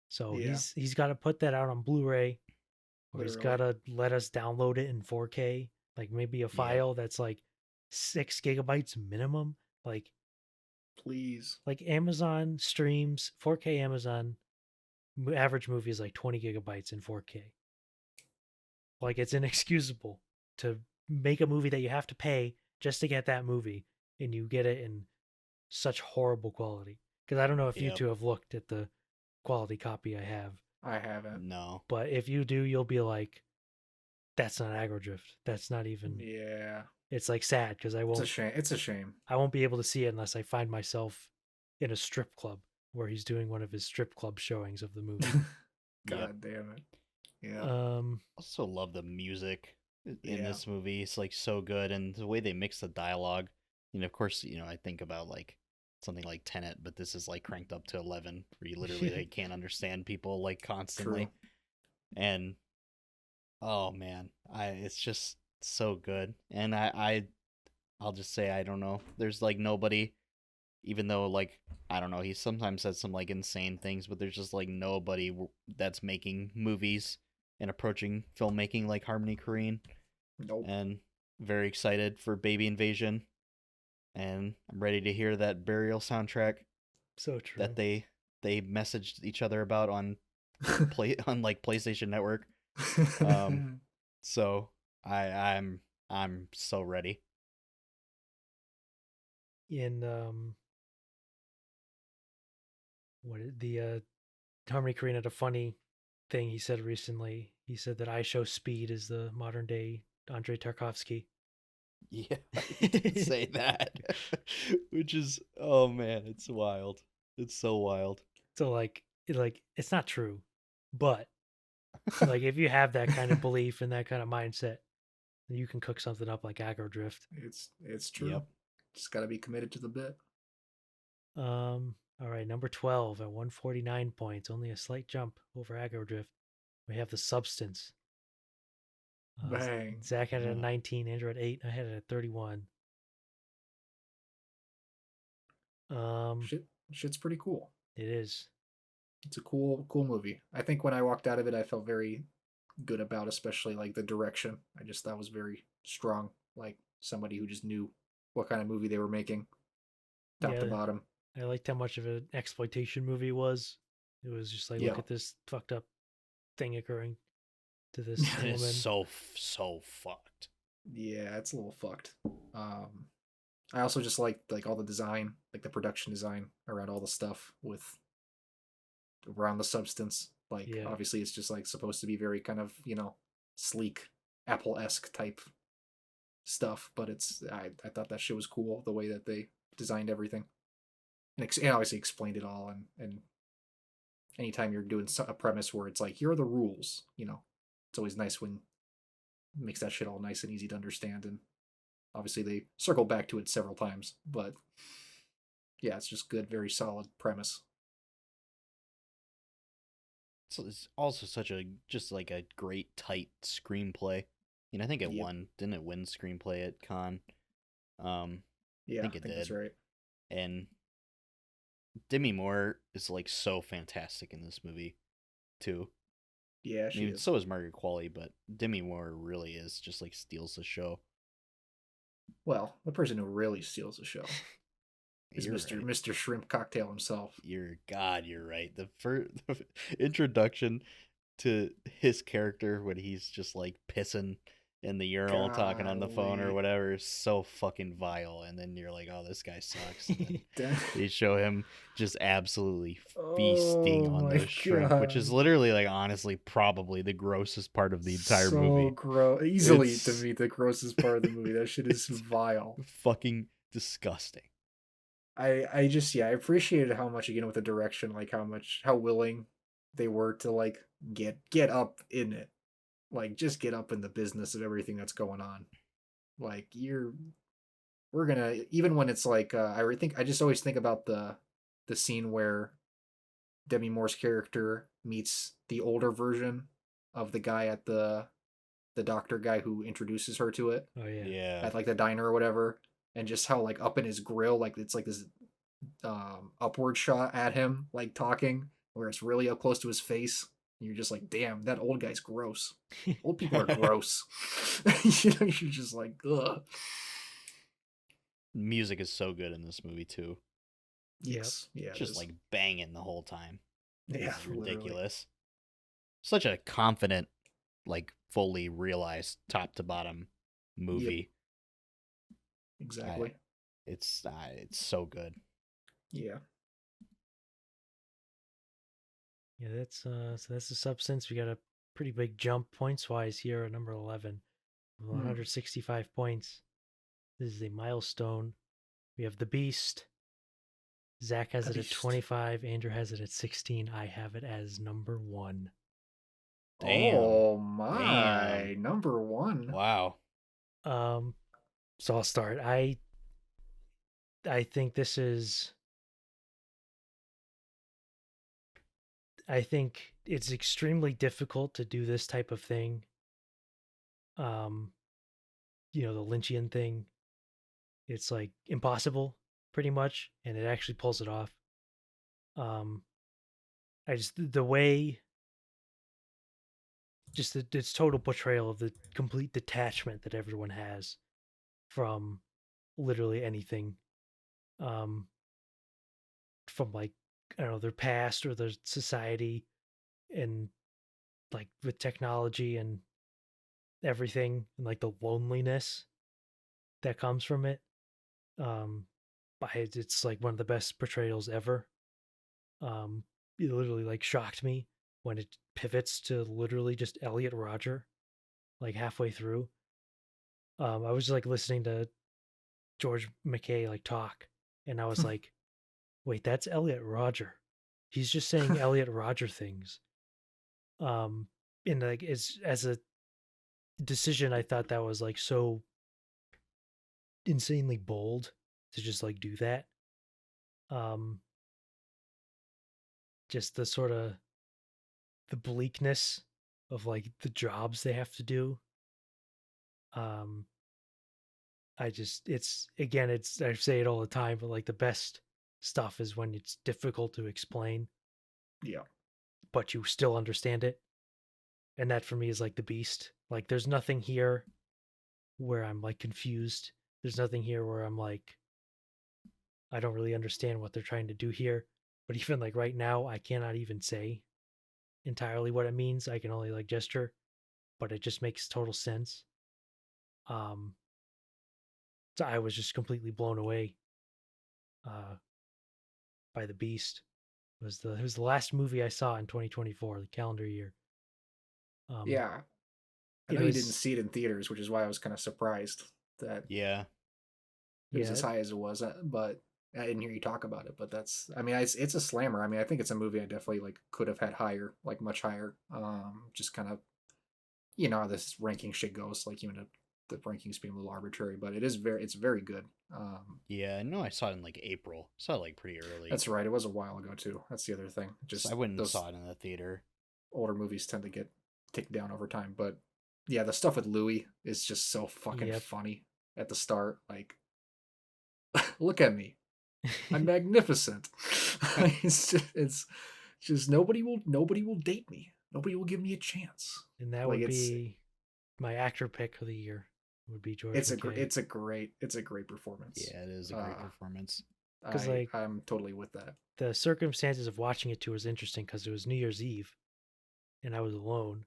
So Yeah, he's got to put that out on Blu-ray, or he's got literally. to let us download it in 4K, like maybe a Yeah. file that's like 6 gigabytes minimum. Please. Like Amazon streams 4K Amazon average movie is like 20 gigabytes in 4K. Like it's inexcusable to make a movie that you have to pay just to get that movie, and you get it in such horrible quality. Because I don't know if you Yep. two have looked at the quality copy I have, I haven't. No. but if you do, you'll be like, "That's not aggro drift. That's not even." Yeah. It's like sad because It's a shame. It's a shame. I won't be able to see it unless I find myself in a strip club where he's doing one of his strip club showings of the movie. God damn it. Yeah. Also love the music in Yeah. this movie. It's like so good, and the way they mix the dialogue. Of course, I think about like something like Tenet, but this is like cranked up to 11, where you literally like, can't understand people like constantly. True. And oh man, it's just so good. And I'll just say I don't know. There's like nobody, even though like I don't know, he sometimes says some like insane things, but there's just like nobody that's making movies and approaching filmmaking like Harmony Korine. Nope. And very excited for Baby Invasion. And I'm ready to hear that Burial soundtrack So true. that they messaged each other about on like PlayStation Network. So I'm so ready. In Harmony Korine had a funny thing he said recently. He said that I Show Speed is the modern day Andrei Tarkovsky. Yeah, I did say that. Which is, oh man, it's wild. It's so wild. So it's not true, but like if you have that kind of belief and that kind of mindset, you can cook something up like Aggro Drift. It's true. Yep. Just got to be committed to the bit. All right, number 12 at 149 points, only a slight jump over Aggro Drift. We have The Substance. Bang. Zach had it at 19, Andrew at 8, I had it at 31. Shit's pretty cool. It is. It's a cool movie. I think when I walked out of it, I felt very good about, especially like the direction. I just thought was very strong. Like somebody who just knew what kind of movie they were making, top to bottom. I liked how much of an exploitation movie it was. It was just like, look at this fucked up thing occurring to this woman. It's so fucked. Yeah, it's a little fucked. I also just like all the design, like the production design around all the stuff with around the substance. Like obviously it's just like supposed to be very kind of, sleek Apple-esque type stuff, but I thought that shit was cool, the way that they designed everything. And obviously explained it all, and anytime you're doing a premise where it's like, here are the rules, it's always nice when it makes that shit all nice and easy to understand. And obviously they circle back to it several times, but yeah, it's just good, very solid premise. So it's also just like a great tight screenplay. I think it won. Didn't it win screenplay at Cannes? Yeah, I think it did. That's right. And Demi Moore is like so fantastic in this movie, too. Yeah, she is. So is Margaret Qualley, but Demi Moore really is just like steals the show. Well, the person who really steals the show is Mr. Right. Mr. Shrimp Cocktail himself. You're right. The first introduction to his character when he's just like pissing in the urinal, talking on the phone or whatever, is so fucking vile. And then you're like, oh, this guy sucks. And then they show him just absolutely feasting on those shrimp, which is literally like honestly probably the grossest part of the entire movie. So gross. Easily to me the grossest part of the movie. That shit is vile. Fucking disgusting. I appreciated how much, again, with the direction, like how willing they were to like get up in it. Like just get up in the business of everything that's going on. Like we're gonna, even when it's like I just always think about the scene where Demi Moore's character meets the older version of the guy at the doctor guy who introduces her to it. Oh yeah. Yeah. At like the diner or whatever, and just how like up in his grill, like it's like this upward shot at him, like talking, where it's really up close to his face. And you're just like, damn, that old guy's gross. Old people are gross. You're just like, ugh. Music is so good in this movie too. Yes, yeah, Just like banging the whole time. yeah, It's ridiculous. Such a confident, like fully realized top to bottom movie. Yep. Exactly. It's so good. Yeah. Yeah, that's so that's the substance. We got a pretty big jump points wise here at number 11, 165 points. This is a milestone. We have The Beast. Zach has it at 25. Andrew has it at 16. I have it as number 1. Damn. Oh my, number 1. Wow. So I'll start. I think this is. I think it's extremely difficult to do this type of thing. The Lynchian thing. It's like impossible, pretty much, and it actually pulls it off. I just the way, just its total portrayal of the complete detachment that everyone has from literally anything, from like I don't know, their past or their society, and like with technology and everything, and like the loneliness that comes from it. It's like one of the best portrayals ever. It literally like shocked me when it pivots to literally just Elliot Rodger, like halfway through. I was like listening to George McKay like talk, and I was like, "Wait, that's Elliot Rodger. He's just saying Elliot Rodger things." And like as a decision, I thought that was like so insanely bold to just like do that. Just the sort of the bleakness of like the jobs they have to do. I say it all the time, but like the best stuff is when it's difficult to explain. Yeah. But you still understand it. And that for me is like The Beast. Like there's nothing here where I'm like confused. There's nothing here where I'm like, I don't really understand what they're trying to do here. But even like right now, I cannot even say entirely what it means. I can only like gesture, but it just makes total sense. So I was just completely blown away by The Beast. It was the last movie I saw in 2024, the calendar year. Yeah. I know you didn't see it in theaters, which is why I was kind of surprised that it was as high as it was. But I didn't hear you talk about it. But that's, I mean, it's a slammer. I mean, I think it's a movie I definitely like could have had higher, like much higher. Just kind of, how this ranking shit goes. Like the rankings being a little arbitrary, but it's very good. Yeah, no, I saw it in like April. I saw it like pretty early. That's right. It was a while ago too. That's the other thing. Just I went and saw it in the theater. Older movies tend to get ticked down over time, but yeah, the stuff with Louis is just so fucking funny at the start. Like, look at me, I'm magnificent. it's just nobody will date me. Nobody will give me a chance. And that would be my actor pick of the year. Would be George McKay. It's a great performance. Yeah, it is a great performance. Because I'm totally with that. The circumstances of watching it too was interesting because it was New Year's Eve, and I was alone,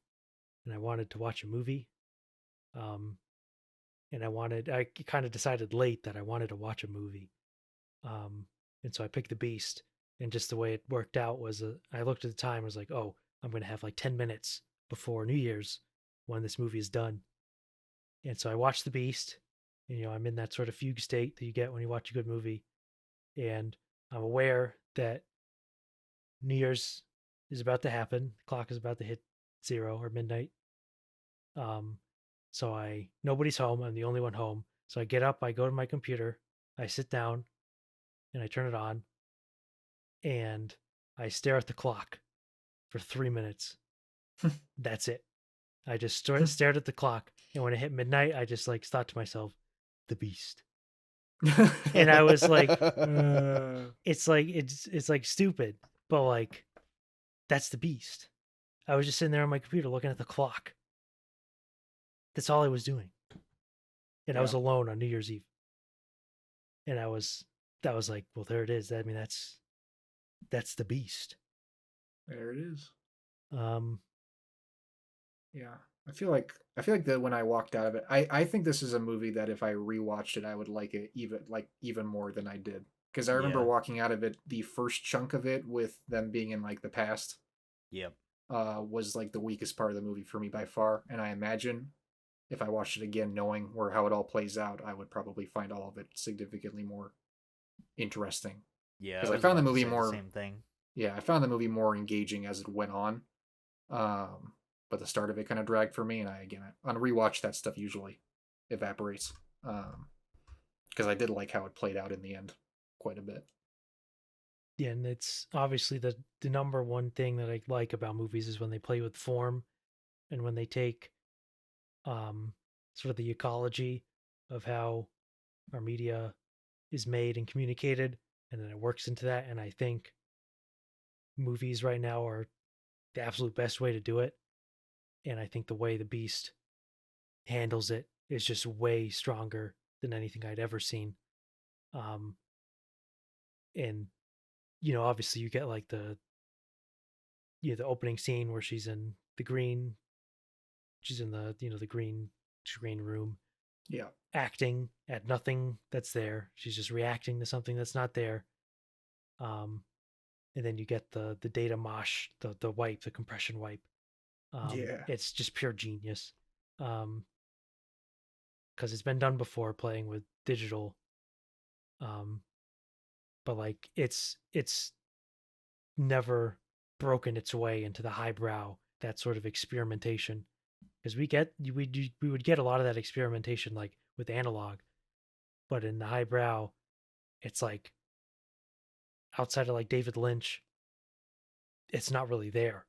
and I wanted to watch a movie. And I kind of decided late that I wanted to watch a movie. And so I picked The Beast, and just the way it worked out was I looked at the time, I was like, oh, I'm going to have like 10 minutes before New Year's when this movie is done. And so I watched The Beast, and I'm in that sort of fugue state that you get when you watch a good movie. And I'm aware that New Year's is about to happen. The clock is about to hit 0 or midnight. So nobody's home. I'm the only one home. So I get up, I go to my computer, I sit down, and I turn it on, and I stare at the clock for 3 minutes. That's it. I just stared at the clock, and when it hit midnight, I just like thought to myself, "The Beast," and I was like, "It's like it's like stupid, but like that's The Beast." I was just sitting there on my computer looking at the clock. That's all I was doing, and I was alone on New Year's Eve, and that was like, well, there it is. I mean, that's The Beast. There it is. Yeah. I feel like that when I walked out of it, I think this is a movie that if I rewatched it, I would like it even more than I did. Because I remember walking out of it, the first chunk of it with them being in like the past. Yep. Was like the weakest part of the movie for me by far. And I imagine if I watched it again, knowing how it all plays out, I would probably find all of it significantly more interesting. Yeah, because I found the movie more more. Same thing. Yeah, I found the movie more engaging as it went on. But the start of it kind of dragged for me, and on rewatch that stuff usually evaporates. Because I did like how it played out in the end quite a bit. Yeah, and it's obviously the number one thing that I like about movies is when they play with form, and when they take sort of the ecology of how our media is made and communicated, and then it works into that. And I think movies right now are the absolute best way to do it. And I think the way The Beast handles it is just way stronger than anything I'd ever seen. And obviously you get like the opening scene where she's in the green screen room, acting at nothing that's there. She's just reacting to something that's not there. And then you get the data mosh, the wipe, the compression wipe. It's just pure genius. Because it's been done before playing with digital. But like it's never broken its way into the highbrow, that sort of experimentation. Because we would get a lot of that experimentation like with analog, but in the highbrow, it's like outside of like David Lynch, it's not really there.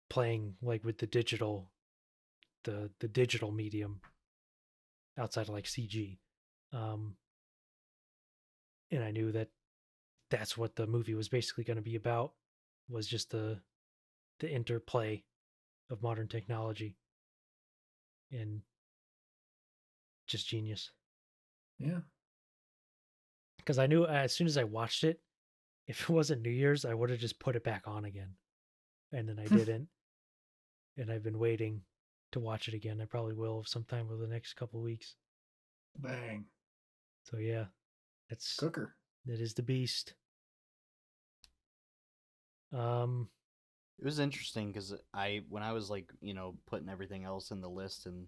Playing like with the digital medium outside of like CG. And I knew that that's what the movie was basically going to be about, was just the interplay of modern technology and just genius. Yeah. Because I knew as soon as I watched it, if it wasn't New Year's, I would have just put it back on again. And then I didn't. And I've been waiting to watch it again. I probably will sometime over the next couple of weeks. Bang. So yeah, that's Cooker. That is The Beast. It was interesting because when I was like, putting everything else in the list and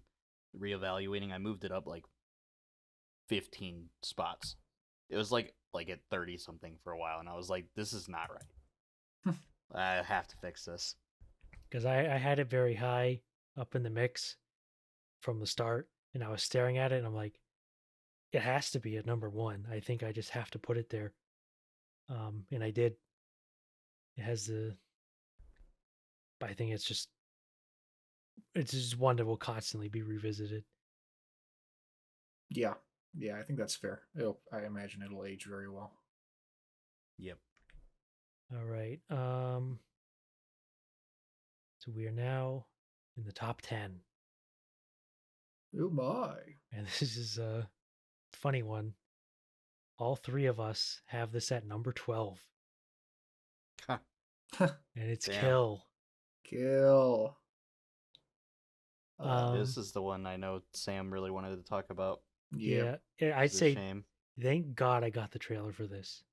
reevaluating, I moved it up like 15 spots. It was like at 30 something for a while, and I was like, this is not right. I have to fix this. Because I had it very high up in the mix from the start, and I was staring at it, and I'm like, it has to be at number one. I think I just have to put it there. And I did. It has but I think it's just one that will constantly be revisited. Yeah, I think that's fair. I imagine it'll age very well. Yep. All right. So we are now in the top 10. Oh my! And this is a funny one. All three of us have this at number 12. And it's Damn. Kill. This is the one I know Sam really wanted to talk about. Yeah, I'd say shame. Thank God I got the trailer for this.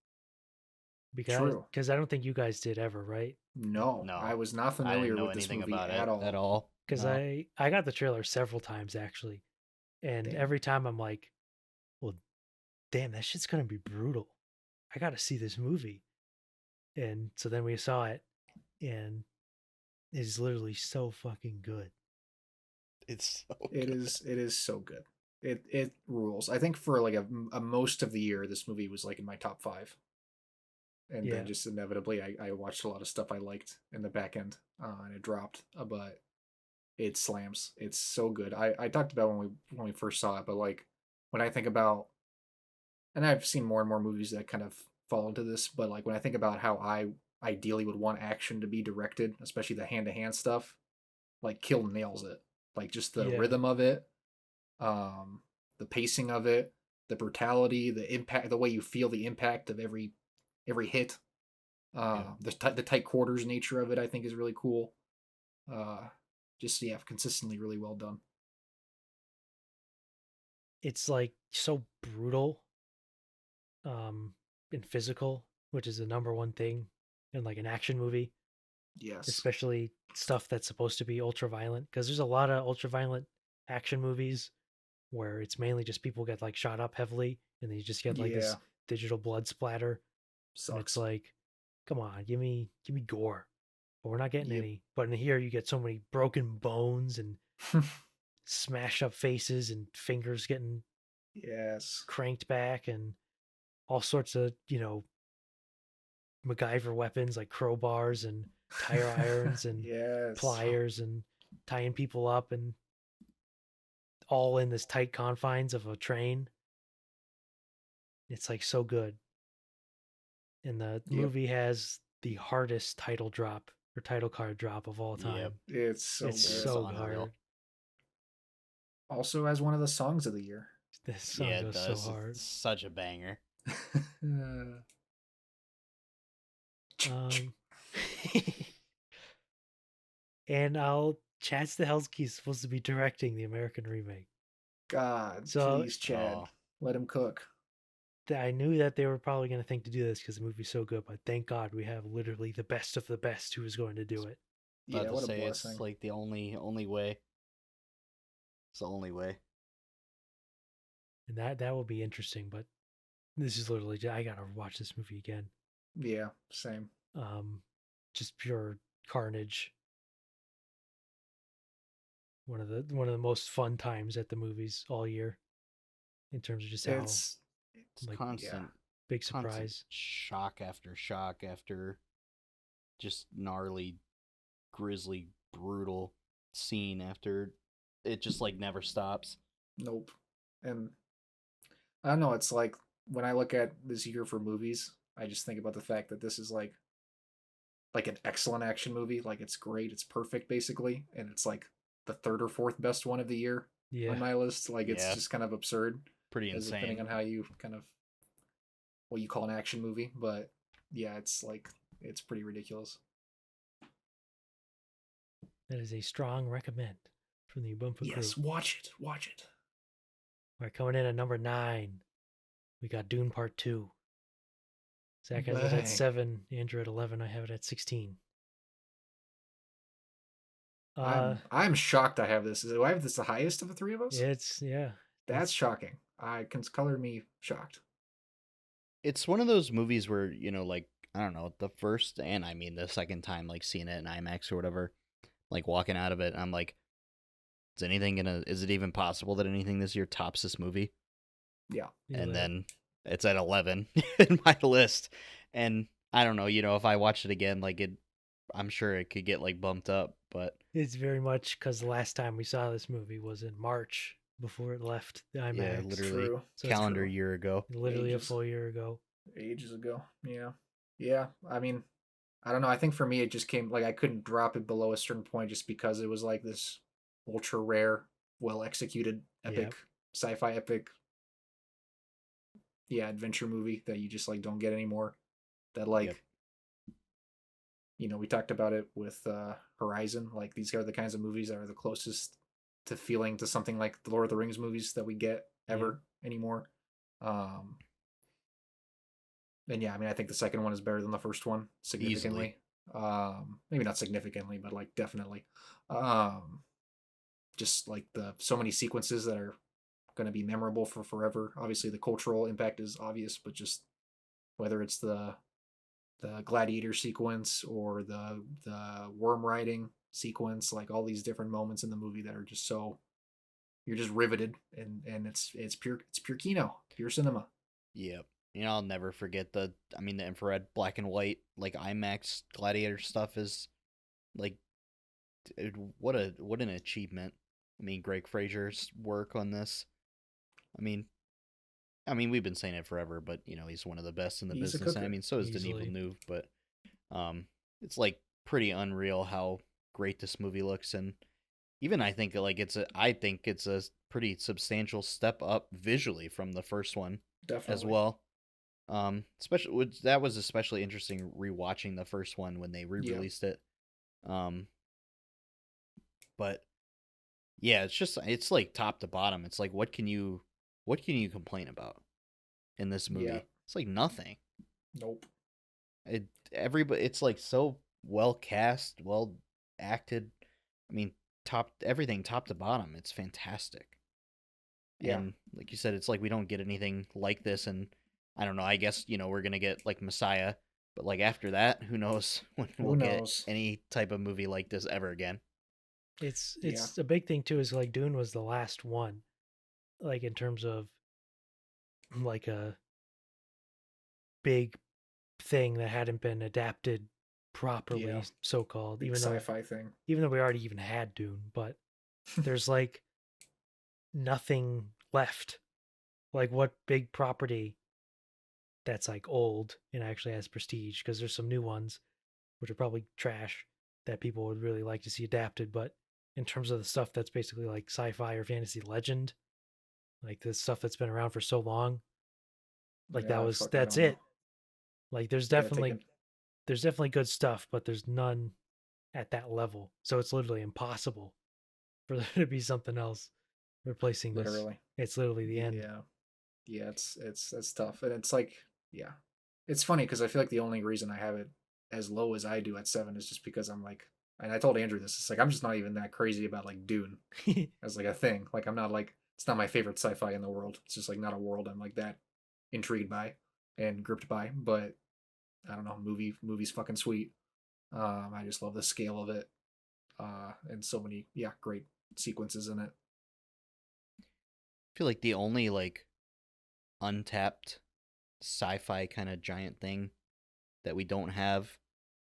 Because I don't think you guys did ever, right? No, I was not familiar with this movie at all. Because I got the trailer several times actually, and every time I'm like, well, damn, that shit's gonna be brutal. I got to see this movie. And so then we saw it, and it's literally so fucking good. It's so It good. is so good. It rules. I think for like a most of the year, this movie was like in my top 5. And Yeah. then just inevitably, I watched a lot of stuff I liked in the back end, and it dropped. But it slams. It's so good. I talked about when we first saw it, but like when I think about, and I've seen more and more movies that kind of fall into this, but like when I think about how I ideally would want action to be directed, especially the hand to hand stuff, like Kill nails it. Like just the Yeah. rhythm of it, um, the pacing of it, the brutality, the impact, the way you feel the impact of every hit. The tight quarters nature of it, I think, is really cool. Just yeah, consistently really well done. It's like so brutal, and physical, which is the number one thing in like an action movie, Yes. especially stuff that's supposed to be ultra violent. Because there's a lot of ultra violent action movies where it's mainly just people get like shot up heavily, and then you just get like Yeah. this digital blood splatter, and it's Sucks. like, come on, give me gore, but we're not getting Yep. any. But in here, you get so many broken bones and smashed up faces and fingers getting Yes. cranked back and all sorts of, MacGyver weapons like crowbars and tire irons and Yes. pliers and tying people up, and all in this tight confines of a train. It's like so good. And the Yep. movie has the hardest title drop or title card drop of all time. Yep. It's so It's good. so unreal. hard. Also as one of the songs of the year. This song Yeah, it goes does. so hard. It's such a banger. And Chad Stahelski's supposed to be directing the American remake. God, So- please, Chad, let him cook. I knew that they were probably going to think to do this because the movie's so good, but thank God we have literally the best of the best who is going to do it. Yeah, About to what a say blessing. it's like the only way. It's the only way. And that will be interesting, but this is literally, I got to watch this movie again. Yeah, same. Just pure carnage. One of the most fun times at the movies all year, in terms of just how It's like constant, big constant surprise. shock after just gnarly, grisly, brutal scene after it just like never stops. nope. And I don't know, it's like when I look at this year for movies, I just think about the fact that this is like an excellent action movie. Like it's great, it's perfect basically, and it's like the third or fourth best one of the year Yeah. on my list. Like it's Yeah. just kind of absurd, Pretty as depending on insane. how you kind of what you call an action movie. But yeah, it's like it's pretty ridiculous. That is a strong recommend from the Ubumfa Crew. Yes, watch it. Watch it. All right, coming in at number 9, we got Dune Part 2. Zach has it Bang. at 7, Andrew at 11, I have it at 16. I'm shocked I have this. Do I have this the highest of the three of us? It's, yeah. That's shocking. Color me shocked. It's one of those movies where, like, I don't know, the first and I mean the second time like seeing it in IMAX or whatever, like walking out of it, I'm like, is it even possible that anything this year tops this movie? Yeah. And then it's at 11 in my list. And I don't know, if I watched it again, like I'm sure it could get like bumped up, but it's very much because the last time we saw this movie was in March before it left the IMAX. yeah, literally True. So it's calendar true. year ago. literally Ages. a full year ago. Ages ago. Yeah. Yeah. I mean, I don't know. I think for me, it just came like I couldn't drop it below a certain point just because it was like this ultra rare, well executed, epic, Yep. sci-fi epic, adventure movie that you just like don't get anymore. That like, Yep. We talked about it with Horizon. Like these are the kinds of movies that are the closest to feeling to something like the Lord of the Rings movies that we get ever anymore. And yeah, I mean, I think the second one is better than the first one significantly. Maybe not significantly, but like definitely. Just like so many sequences that are going to be memorable for forever. Obviously, the cultural impact is obvious, but just whether it's the gladiator sequence or the worm riding sequence, like all these different moments in the movie that are just so you're just riveted, and it's pure kino, pure cinema. Yep. I'll never forget the infrared black and white like IMAX Gladiator stuff is like what an achievement. Greg Fraser's work on this. We've been saying it forever, but he's one of the best in the He's business. And so is Denis Villeneuve, but it's like pretty unreal how great this movie looks, and even I think it's a pretty substantial step up visually from the first one. Definitely. As well. Especially that was especially interesting rewatching the first one when they re-released it. But yeah, it's like top to bottom. It's like what can you complain about in this movie? Yeah. It's like nothing. Nope. It's like so well cast, well acted. Everything top to bottom. It's fantastic. Yeah. And like you said, it's like we don't get anything like this, and I don't know. I guess we're gonna get like Messiah, but like after that, who knows when we'll get any type of movie like this ever again. It's a big thing too. Is like Dune was the last one, like in terms of like a big thing that hadn't been adapted properly, so called. Even sci-fi thing. Even though we already even had Dune, but there's like nothing left. Like what big property that's like old and actually has prestige, because there's some new ones which are probably trash that people would really like to see adapted, but in terms of the stuff that's basically like sci-fi or fantasy legend, like the stuff that's been around for so long, like that's it. Like there's definitely good stuff, but there's none at that level. So it's literally impossible for there to be something else replacing this. Literally. It's literally the end. Yeah, it's tough. And it's like, yeah. It's funny because I feel like the only reason I have it as low as I do at 7 is just because I'm like, and I told Andrew this, it's like I'm just not even that crazy about like Dune as like a thing. Like I'm not like, it's not my favorite sci-fi in the world. It's just like not a world I'm like that intrigued by and gripped by. But I don't know, movie's fucking sweet. I just love the scale of it. And so many great sequences in it. I feel like the only like untapped sci-fi kind of giant thing that we don't have,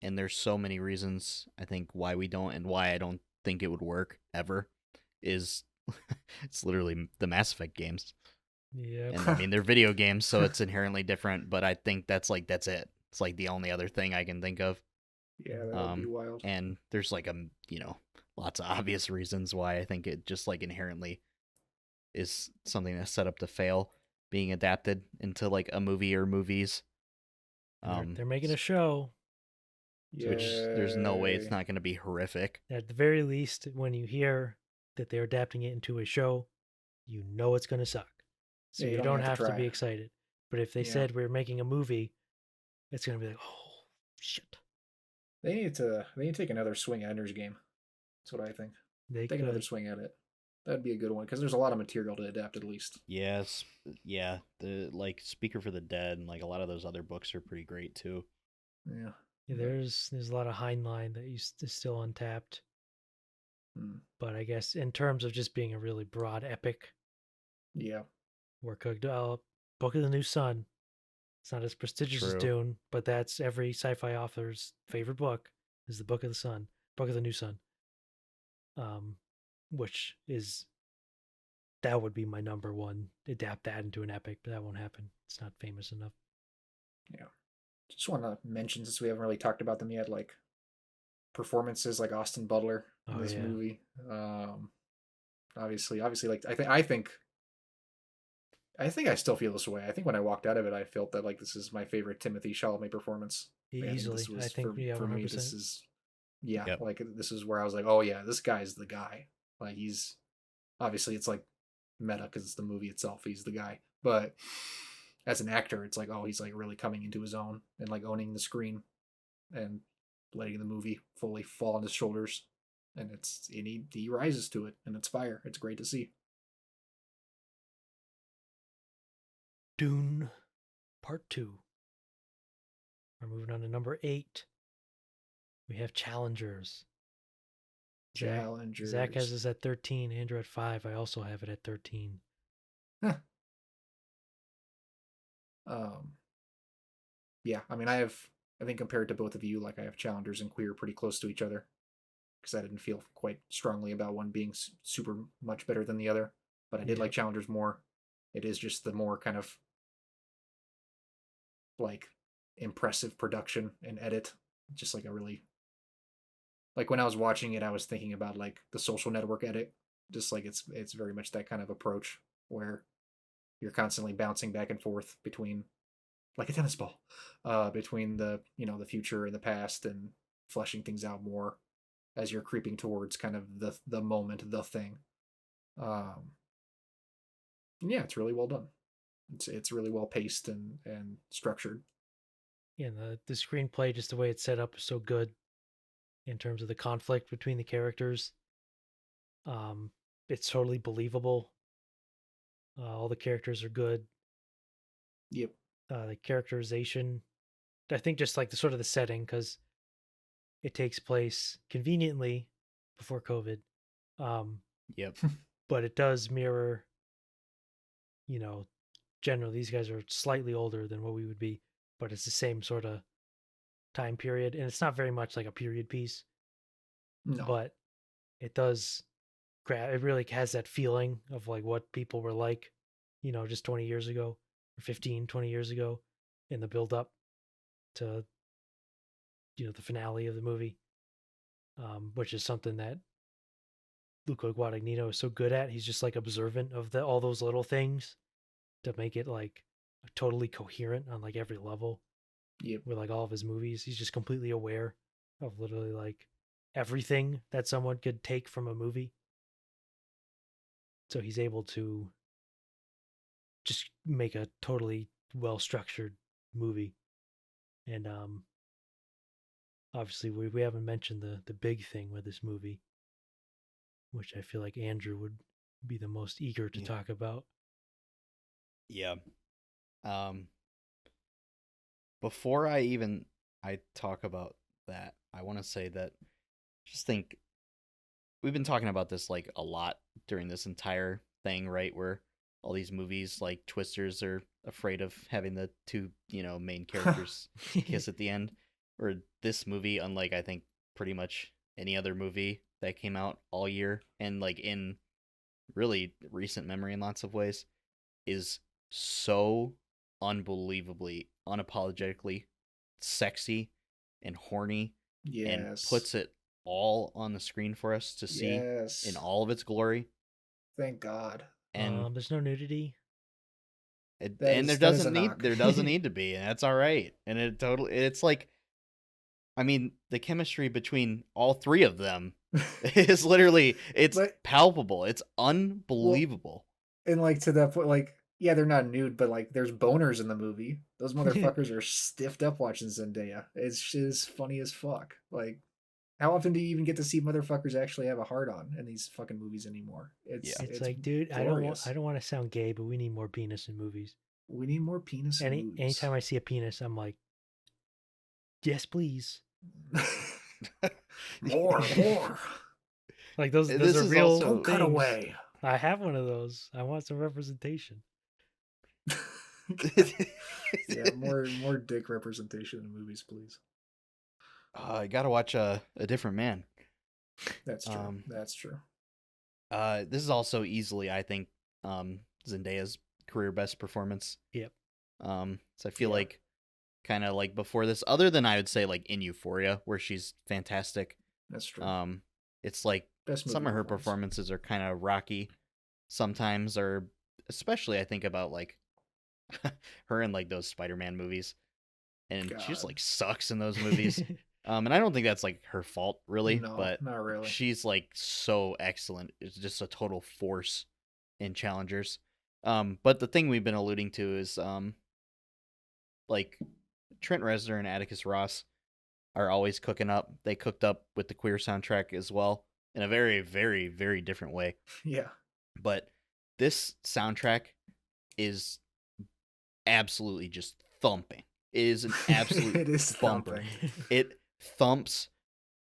and there's so many reasons I think why we don't and why I don't think it would work ever, is it's literally the Mass Effect games. Yeah. And they're video games, so it's inherently different, but I think that's it. It's like the only other thing I can think of. Yeah, that would be wild. And there's like lots of obvious reasons why I think it just like inherently is something that's set up to fail being adapted into like a movie or movies. They're making a show. Which there's no way it's not going to be horrific. At the very least, when you hear that they're adapting it into a show, you know it's going to suck. So you don't have to be excited. But if they said we're making a movie, it's going to be like, oh, shit. They need to take another swing at Ender's Game. That's what I think. Take another swing at it. That'd be a good one because there's a lot of material to adapt at least. Yes, yeah. The like Speaker for the Dead and like a lot of those other books are pretty great too. Yeah. There's a lot of Heinlein that is still untapped. But I guess in terms of just being a really broad epic, we're cooked up. Book of the New Sun. It's not as prestigious as Dune, but that's every sci-fi author's favorite book is the Book of the New Sun. Which is, that would be my number one. Adapt that into an epic, but that won't happen. It's not famous enough. Yeah. Just want to mention, since we haven't really talked about them yet, like performances like Austin Butler in this movie. Obviously, like I think I still feel this way. I think when I walked out of it, I felt that like this is my favorite Timothée Chalamet performance. Easily, I think for me, this is like this is where I was like, oh yeah, this guy's the guy. Like he's obviously it's like meta because it's the movie itself. He's the guy, but as an actor, it's like, oh, he's like really coming into his own and like owning the screen and letting the movie fully fall on his shoulders. And he rises to it, and it's fire. It's great to see. Dune Part 2. We're moving on to number 8. We have Challengers. Challengers. Zach has us at 13, Andrew at 5. I also have it at 13. Huh. Yeah, I mean, I think compared to both of you, like I have Challengers and Queer pretty close to each other, because I didn't feel quite strongly about one being super much better than the other, but I did like Challengers more. It is just the more kind of like impressive production and edit. Just like a really, like when I was watching it, I was thinking about like the Social Network edit. Just like it's very much that kind of approach where you're constantly bouncing back and forth between, like a tennis ball, between the the future and the past, and fleshing things out more as you're creeping towards kind of the moment, the thing. Yeah, it's really well done. It's really well paced and structured. Yeah, the screenplay, just the way it's set up, is so good in terms of the conflict between the characters. It's totally believable. All the characters are good. Yep. The characterization, I think, just like the sort of the setting, because it takes place conveniently before COVID. Yep. But it does mirror, generally these guys are slightly older than what we would be, but it's the same sort of time period, and it's not very much like a period piece. No. But it does it really has that feeling of like what people were like, just 20 years ago, or 15, 20 years ago, in the build up to the finale of the movie, which is something that Luca Guadagnino is so good at. He's just like observant of all those little things to make it like totally coherent on like every level. Yep. With like all of his movies, he's just completely aware of literally like everything that someone could take from a movie. So he's able to just make a totally well structured movie. And obviously we haven't mentioned the big thing with this movie, which I feel like Andrew would be the most eager to talk about. Yeah. Before I talk about that, I want to say that just think we've been talking about this like a lot during this entire thing, right? Where all these movies like Twisters are afraid of having the two, main characters kiss at the end. Or this movie, unlike I think pretty much any other movie that came out all year, and like in really recent memory in lots of ways, is so unbelievably, unapologetically sexy and horny, and puts it all on the screen for us to see in all of its glory. Thank God. And there's no nudity. There doesn't need to be, and that's all right. And it's like, I mean, the chemistry between all three of them is literally, it's palpable. It's unbelievable. Well, and like to that point, like, yeah, they're not nude, but like there's boners in the movie. Those motherfuckers are stiffed up watching Zendaya. It's just funny as fuck. Like, how often do you even get to see motherfuckers actually have a hard on in these fucking movies anymore? It's like, dude, glorious. I don't want to sound gay, but we need more penis in movies. We need more penis in movies. Anytime I see a penis, I'm like, yes, please. more. Like those are real. Don't cut away. I have one of those. I want some representation. Yeah, more dick representation in movies, please. I gotta watch a Different Man. That's true. That's true. This is also easily, I think, Zendaya's career best performance. Yep. So I feel like, kind of like before this, other than I would say like in Euphoria, where she's fantastic. That's true. It's like some of her performances are kind of rocky sometimes, or especially I think about like her in like those Spider-Man movies, and she just like sucks in those movies. And I don't think that's like her fault really, but not really. She's like so excellent. It's just a total force in Challengers. But the thing we've been alluding to is like Trent Reznor and Atticus Ross are always cooking up. They cooked up with the Queer soundtrack as well in a very, very, very different way. Yeah. But this soundtrack is absolutely just thumping. It is an absolute it is bumper. thumping. It thumps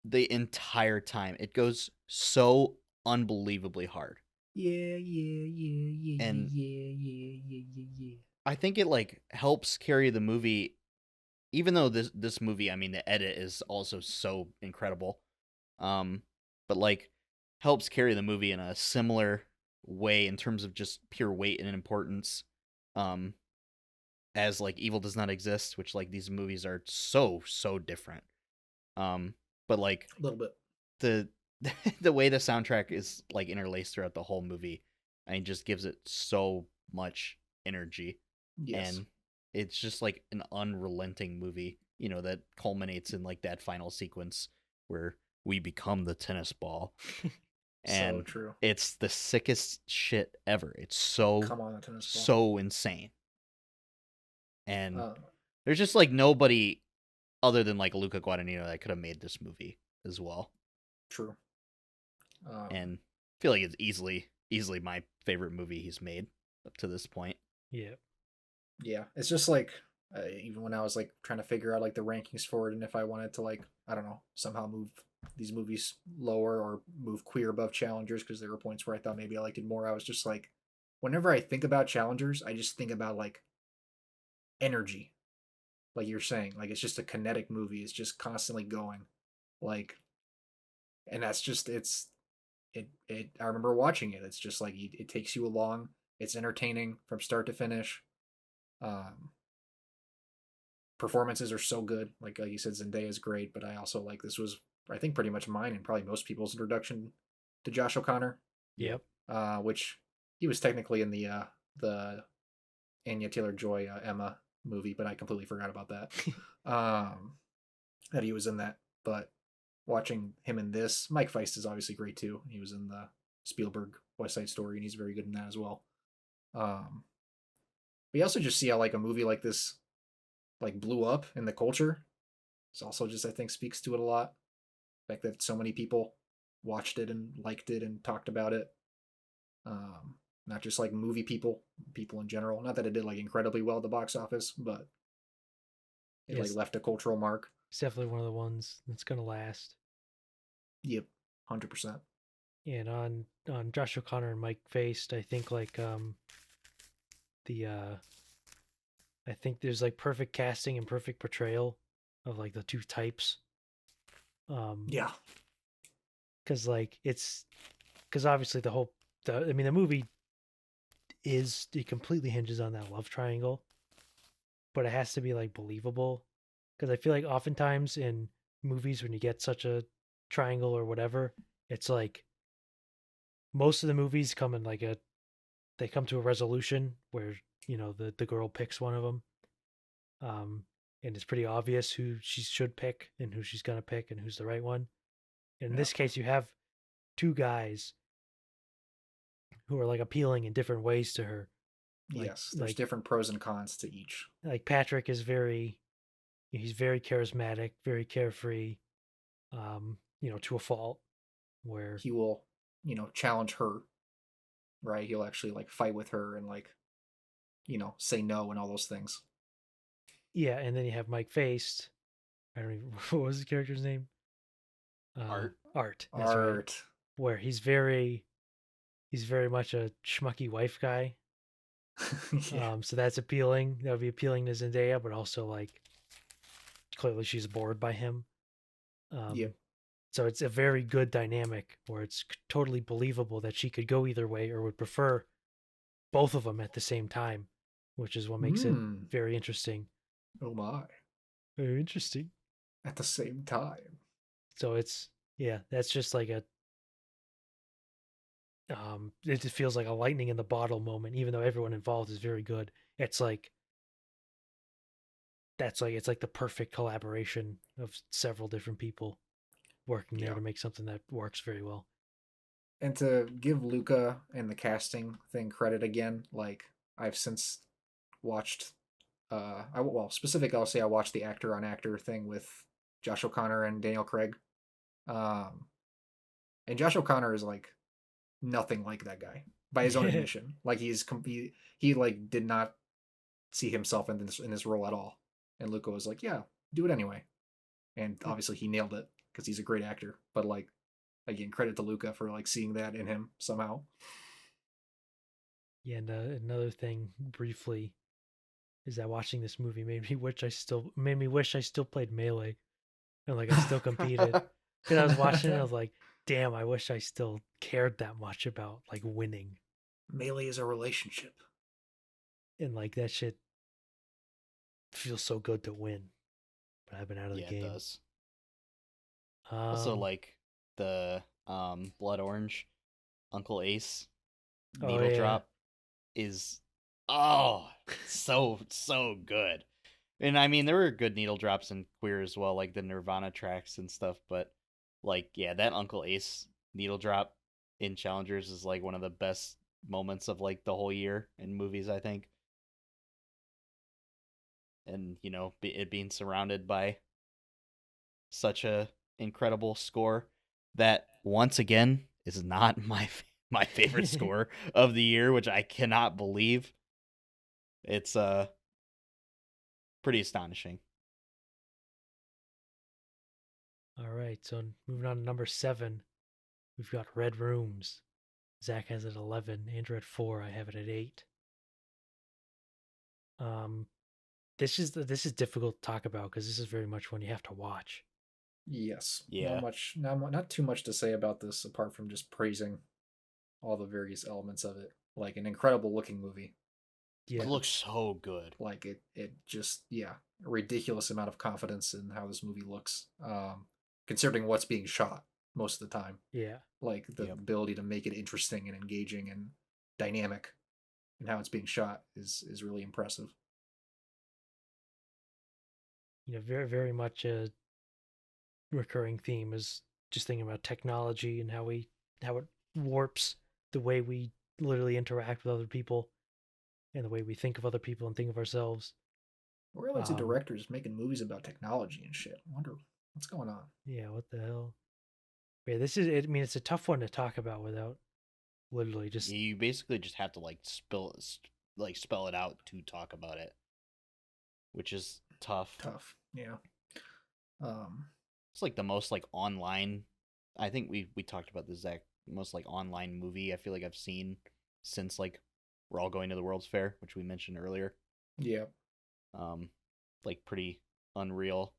the entire time. It goes so unbelievably hard. Yeah. And Yeah. I think it like helps carry the movie, even though this movie, I mean, the edit is also so incredible. But like helps carry the movie in a similar way in terms of just pure weight and importance. As like Evil Does Not Exist, which like these movies are so different. But like A little bit. the the way the soundtrack is like interlaced throughout the whole movie, I mean, just gives it so much energy. Yes. And it's just like an unrelenting movie, you know, that culminates in like that final sequence where we become the tennis ball. And so true. It's the sickest shit ever. It's so Come on, the tennis ball. so insane. And Uh, there's just like nobody other than like Luca Guadagnino that could have made this movie as well. True. And I feel like it's easily my favorite movie he's made up to this point. Yeah. Yeah, it's just like even when I was like trying to figure out like the rankings for it, and if I wanted to like, I don't know, somehow move these movies lower or move Queer above Challengers, because there were points where I thought maybe I liked it more. I was just like, whenever I think about Challengers, I just think about like energy, like you're saying, like it's just a kinetic movie. It's just constantly going, like, and that's just it. I remember watching it. It's just like it takes you along. It's entertaining from start to finish. Performances are so good. Like you said, Zendaya is great, but I also like this was, I think, pretty much mine and probably most people's introduction to Josh O'Connor. Yep. Which he was technically in the Anya Taylor-Joy Emma movie, but I completely forgot about that. That he was in that. But watching him in this, Mike Feist is obviously great too. He was in the Spielberg West Side Story, and he's very good in that as well. We also just see how like a movie like this like blew up in the culture. It's also just, I think, speaks to it a lot. The fact that so many people watched it and liked it and talked about it. Not just like movie people in general. Not that it did like incredibly well at the box office, but it like left a cultural mark. It's definitely one of the ones that's gonna last. Yep, 100%. And on Josh O'Connor and Mike Feist, I think like I think there's like perfect casting and perfect portrayal of like the two types. Yeah. Because like because obviously the movie it completely hinges on that love triangle, but it has to be like believable. Because I feel like oftentimes in movies when you get such a triangle or whatever, it's like most of the movies come in like they come to a resolution where, you know, the girl picks one of them, and it's pretty obvious who she should pick and who she's gonna pick and who's the right one. And in this case, you have two guys who are like appealing in different ways to her. Like, yes, there's different pros and cons to each. Like Patrick is he's very charismatic, very carefree, you know, to a fault, where he will, you know, challenge her, right? He'll actually like fight with her and like, you know, say no and all those things. Yeah, and then you have Mike Feist. I don't even, what was his character's name? Art. That's right. Where he's very much a schmucky wife guy. Yeah. So that's appealing. That would be appealing to Zendaya, but also like clearly she's bored by him. Yeah. So it's a very good dynamic where it's totally believable that she could go either way or would prefer both of them at the same time, which is what makes it very interesting. Oh my. Very interesting. At the same time. So that's just like it just feels like a lightning in the bottle moment, even though everyone involved is very good. It's like it's like the perfect collaboration of several different people working there to make something that works very well. And to give Luca and the casting thing credit again, like I've since watched specifically I'll say I watched the actor on actor thing with Josh O'Connor and Daniel Craig. And Josh O'Connor is like nothing like that guy by his own admission. Like he like did not see himself in this role at all. And Luca was like, yeah, do it anyway. And obviously he nailed it. because he's a great actor. But like, again, credit to Luca for like seeing that in him somehow. Yeah, and another thing briefly is that watching this movie made me wish I still played Melee and like I still competed. Because I was watching it, I was like, damn, I wish I still cared that much about like winning. Melee is a relationship. And like that shit feels so good to win. But I've been out of the game. Yeah, it does. Also, like the Blood Orange Uncle Ace needle drop is so good. And I mean, there were good needle drops in Queer as well, like the Nirvana tracks and stuff. But like, yeah, that Uncle Ace needle drop in Challengers is like one of the best moments of like the whole year in movies, I think. And you know, it being surrounded by such a incredible score that once again is not my favorite score of the year, which I cannot believe. It's pretty astonishing. All right, so moving on to number 7, we've got Red Rooms. Zach has it at 11, Andrew at 4, I have it at 8. This is difficult to talk about because this is very much one you have to watch. Yes. Yeah. Not too much to say about this apart from just praising all the various elements of it. Like an incredible looking movie. Yeah. It looks so good. Like it just, a ridiculous amount of confidence in how this movie looks. Considering what's being shot most of the time. Yeah. Like the ability to make it interesting and engaging and dynamic and how it's being shot is really impressive. You know, very, very much a recurring theme is just thinking about technology and how it warps the way we literally interact with other people and the way we think of other people and think of ourselves. We're lots of directors making movies about technology and shit. I wonder what's going on. Yeah, what the hell? Yeah, it's a tough one to talk about without literally just. Yeah, you basically just have to spell it out to talk about it, which is tough. Yeah. It's like the most online. I think we talked about this, Zach. Most online movie I feel like I've seen since we're all going to the World's Fair, which we mentioned earlier. Yeah. Pretty unreal.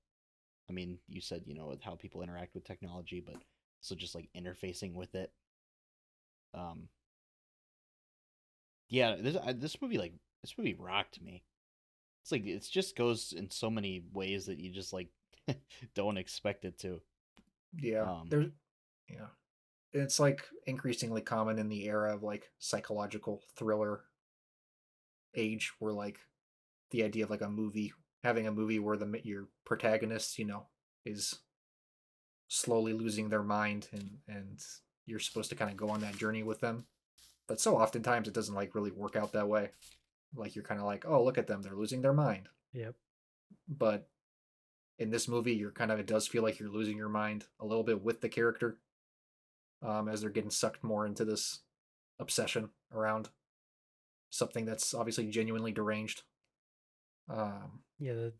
I mean, you said with how people interact with technology, but also just interfacing with it. Yeah, this movie rocked me. It's it just goes in so many ways that you just don't expect it to. Yeah. It's increasingly common in the era of psychological thriller age where the idea of having a movie where your protagonist, is slowly losing their mind and you're supposed to kind of go on that journey with them. But so oftentimes it doesn't really work out that way. You're kind of oh, look at them, they're losing their mind. Yep. But in this movie, it does feel like you're losing your mind a little bit with the character, as they're getting sucked more into this obsession around something that's obviously genuinely deranged. Yeah,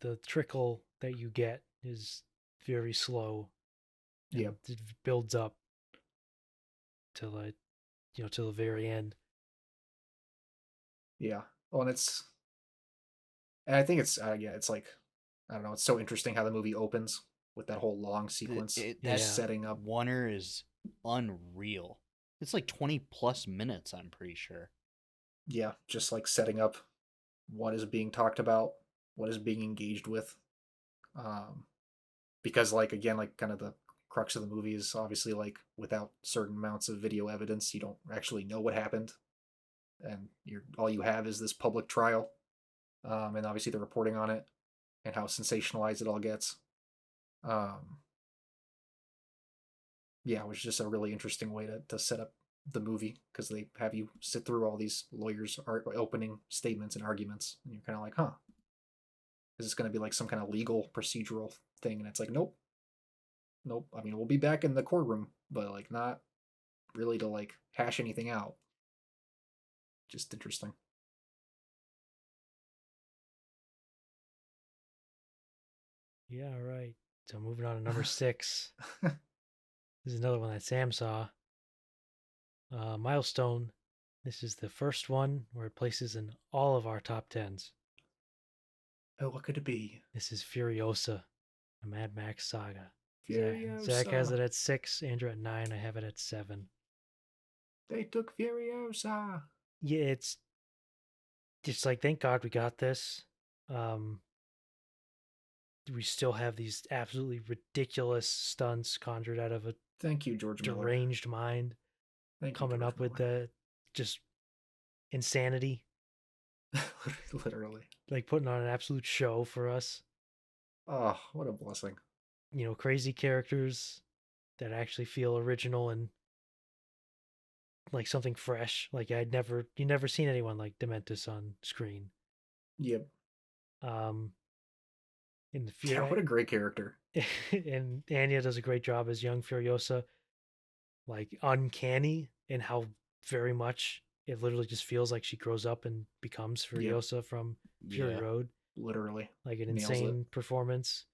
the trickle that you get is very slow. Yeah, it builds up till till the very end. Yeah, well, and I think it's it's I don't know, it's so interesting how the movie opens with that whole long sequence setting up. Warner is unreal. It's 20 plus minutes, I'm pretty sure. Yeah, just setting up what is being talked about, what is being engaged with. Because again, kind of the crux of the movie is obviously without certain amounts of video evidence, you don't actually know what happened. And all you have is this public trial. And obviously the reporting on it and how sensationalized it all gets. Yeah, it was just a really interesting way to set up the movie because they have you sit through all these lawyers' opening statements and arguments, and you're kind of huh, is this going to be some kind of legal procedural thing? And it's nope. I mean, we'll be back in the courtroom, but not really to hash anything out. Just interesting. Yeah, right. So moving on to number 6. This is another one that Sam saw. Milestone. This is the first one where it places in all of our top 10s. Oh, what could it be? This is Furiosa, a Mad Max saga. Furiosa. Zach has it at 6, Andrew at 9, I have it at 7. They took Furiosa. Yeah, it's like, thank God we got this. We still have these absolutely ridiculous stunts conjured out of a Thank you, George Miller. deranged mind. Coming up with the just insanity. Literally. Like putting on an absolute show for us. Oh, what a blessing. Crazy characters that actually feel original and like something fresh. Like you never seen anyone like Dementis on screen. Yep. In the yeah, what a great character. And Anya does a great job as young Furiosa. Like uncanny in how very much it literally just feels like she grows up and becomes Furiosa from Fury Road. Literally. Like an insane performance.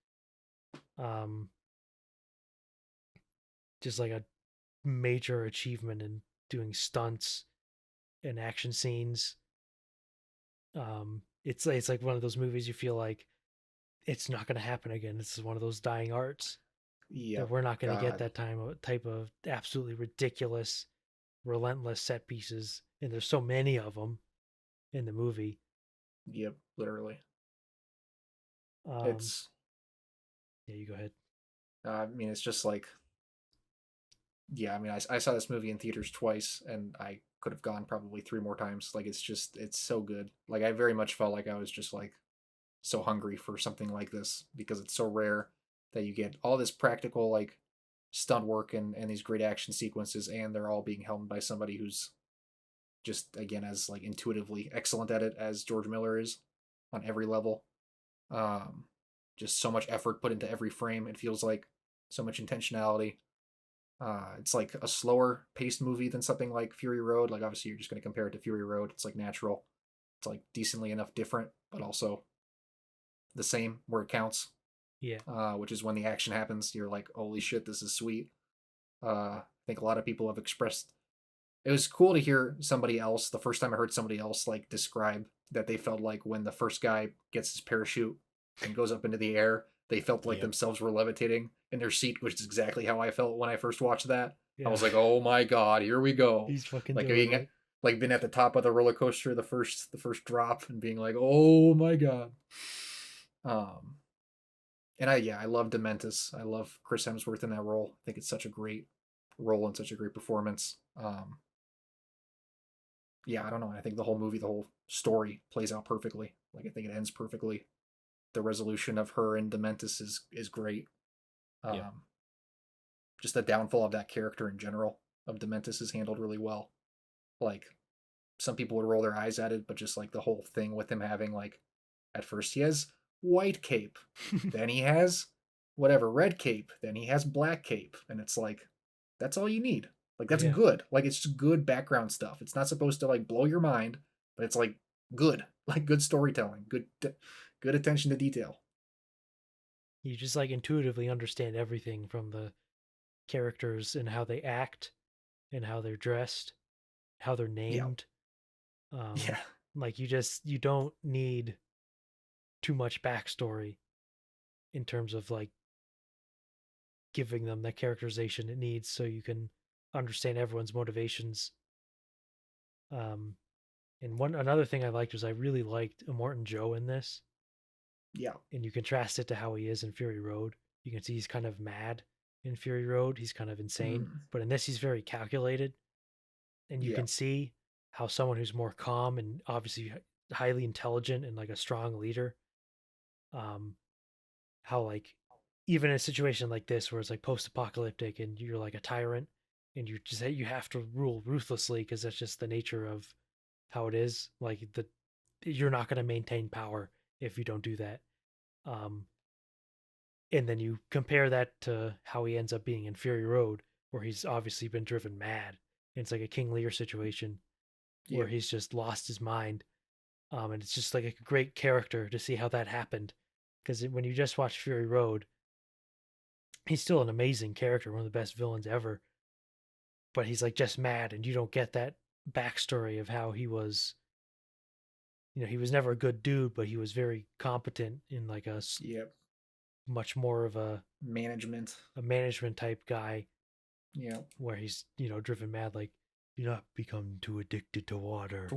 Just like a major achievement in doing stunts and action scenes. It's like one of those movies you feel like it's not going to happen again. This is one of those dying arts. Yeah, we're not going to get that type of absolutely ridiculous, relentless set pieces, and there's so many of them in the movie. Yep, literally. It's yeah. You go ahead. I mean, it's just like, yeah. I mean, I saw this movie in theaters twice, and I could have gone probably 3 more times. Like, it's so good. Like, I very much felt like I was just like so hungry for something like this because it's so rare that you get all this practical like stunt work and these great action sequences, and they're all being helmed by somebody who's just, again, as like intuitively excellent at it as George Miller is on every level. Just so much effort put into every frame. It feels like so much intentionality. It's like a slower paced movie than something like Fury Road. Like, obviously you're just going to compare it to Fury Road. It's like natural. It's like decently enough different, but also the same where it counts. Yeah. Which is when the action happens. You're like, holy shit, this is sweet. I think a lot of people have expressed. It was cool to hear somebody else. The first time I heard somebody else like describe that they felt like when the first guy gets his parachute and goes up into the air, they felt like themselves were levitating in their seat, which is exactly how I felt when I first watched that. Yeah. I was like, oh my God, here we go. He's fucking like doing it. Like being at the top of the roller coaster, the first drop, and being like, oh my God. And I love Dementis. I love Chris Hemsworth in that role. I think it's such a great role and such a great performance. Yeah, I don't know. I think the whole movie, the whole story plays out perfectly. Like, I think it ends perfectly. The resolution of her and Dementis is great. Just the downfall of that character in general of Dementis is handled really well. Like, some people would roll their eyes at it, but just like the whole thing with him having, like, at first he has white cape, then he has whatever red cape, then he has black cape, and it's like, that's all you need. Like, that's good. Like, it's just good background stuff. It's not supposed to like blow your mind, but it's like good, like good storytelling, good attention to detail. You just like intuitively understand everything from the characters and how they act and how they're dressed, how they're named. Like you don't need too much backstory in terms of like giving them the characterization it needs so you can understand everyone's motivations. And another thing I liked was I really liked Immortan Joe in this. Yeah. And you contrast it to how he is in Fury Road. You can see he's kind of mad in Fury Road. He's kind of insane. But in this, he's very calculated. And you can see how someone who's more calm and obviously highly intelligent and like a strong leader, how like even in a situation like this where it's like post-apocalyptic and you're like a tyrant and you have to rule ruthlessly because that's just the nature of how it is. Like you're not going to maintain power if you don't do that. And then you compare that to how he ends up being in Fury Road, where he's obviously been driven mad. And it's like a King Lear situation where he's just lost his mind. And it's just like a great character to see how that happened. Because when you just watch Fury Road, he's still an amazing character, one of the best villains ever. But he's like just mad, and you don't get that backstory of how he was. He was never a good dude, but he was very competent in like Yep. much more of a management type guy. Yeah. Where he's, driven mad, like, do not become too addicted to water.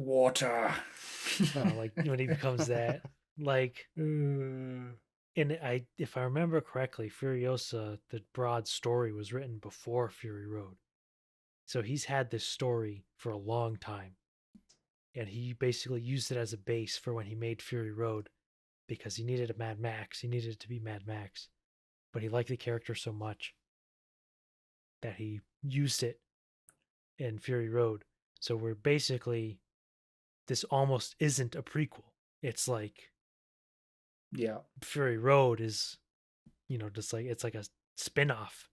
Like when he becomes that, like, and if I remember correctly, Furiosa, the broad story was written before Fury Road. So he's had this story for a long time. And he basically used it as a base for when he made Fury Road, because he needed a Mad Max. He needed it to be Mad Max. But he liked the character so much that he used it in Fury Road. So we're basically, this almost isn't a prequel. It's like, yeah, Fury Road is, just like, it's like a spin-off,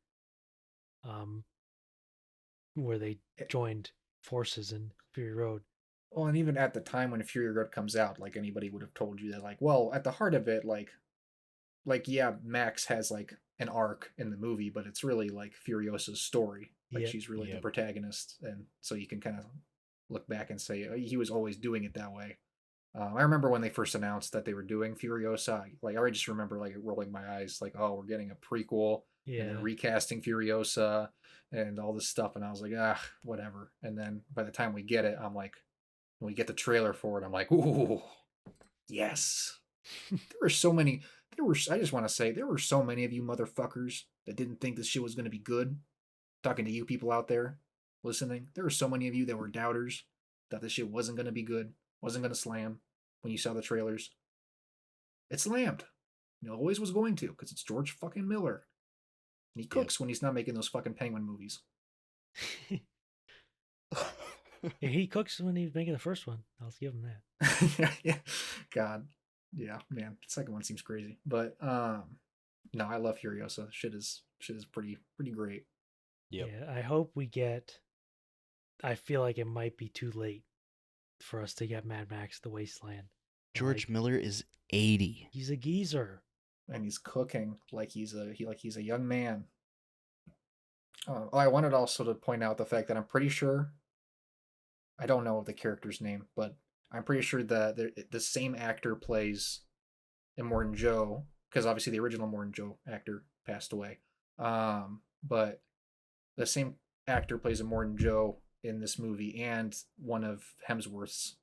where they joined forces in Fury Road. Well, and even at the time when Fury Road comes out, like, anybody would have told you that, like, well, at the heart of it, like yeah, Max has like an arc in the movie, but it's really like Furiosa's story. Like, she's really the protagonist, and so you can kind of look back and say, oh, he was always doing it that way. I remember when they first announced that they were doing Furiosa, like, I just remember like rolling my eyes, like, oh, we're getting a prequel, and they're recasting Furiosa and all this stuff, and I was like, whatever. And then by the time we get it, I'm like, when we get the trailer for it, I'm like, ooh, yes. I just want to say, there were so many of you motherfuckers that didn't think this shit was going to be good. Talking to you people out there listening, there were so many of you that were doubters, thought this shit wasn't going to be good, wasn't going to slam when you saw the trailers. It slammed. It always was going to, because it's George fucking Miller. And he cooks when he's not making those fucking Penguin movies. Yeah, he cooks when he's making the first one. I'll give him that. Yeah. God. Yeah, man. The second one seems crazy. But no, I love Furiosa. Shit is pretty great. Yep. Yeah, I hope we get, I feel like it might be too late for us to get Mad Max The Wasteland. George Miller is 80. He's a geezer. And he's cooking like he's a young man. I wanted also to point out the fact that I'm pretty sure, I don't know the character's name, but I'm pretty sure that the same actor plays Immortan Joe, because obviously the original Immortan Joe actor passed away. But the same actor plays Immortan Joe in this movie, and one of Hemsworth's,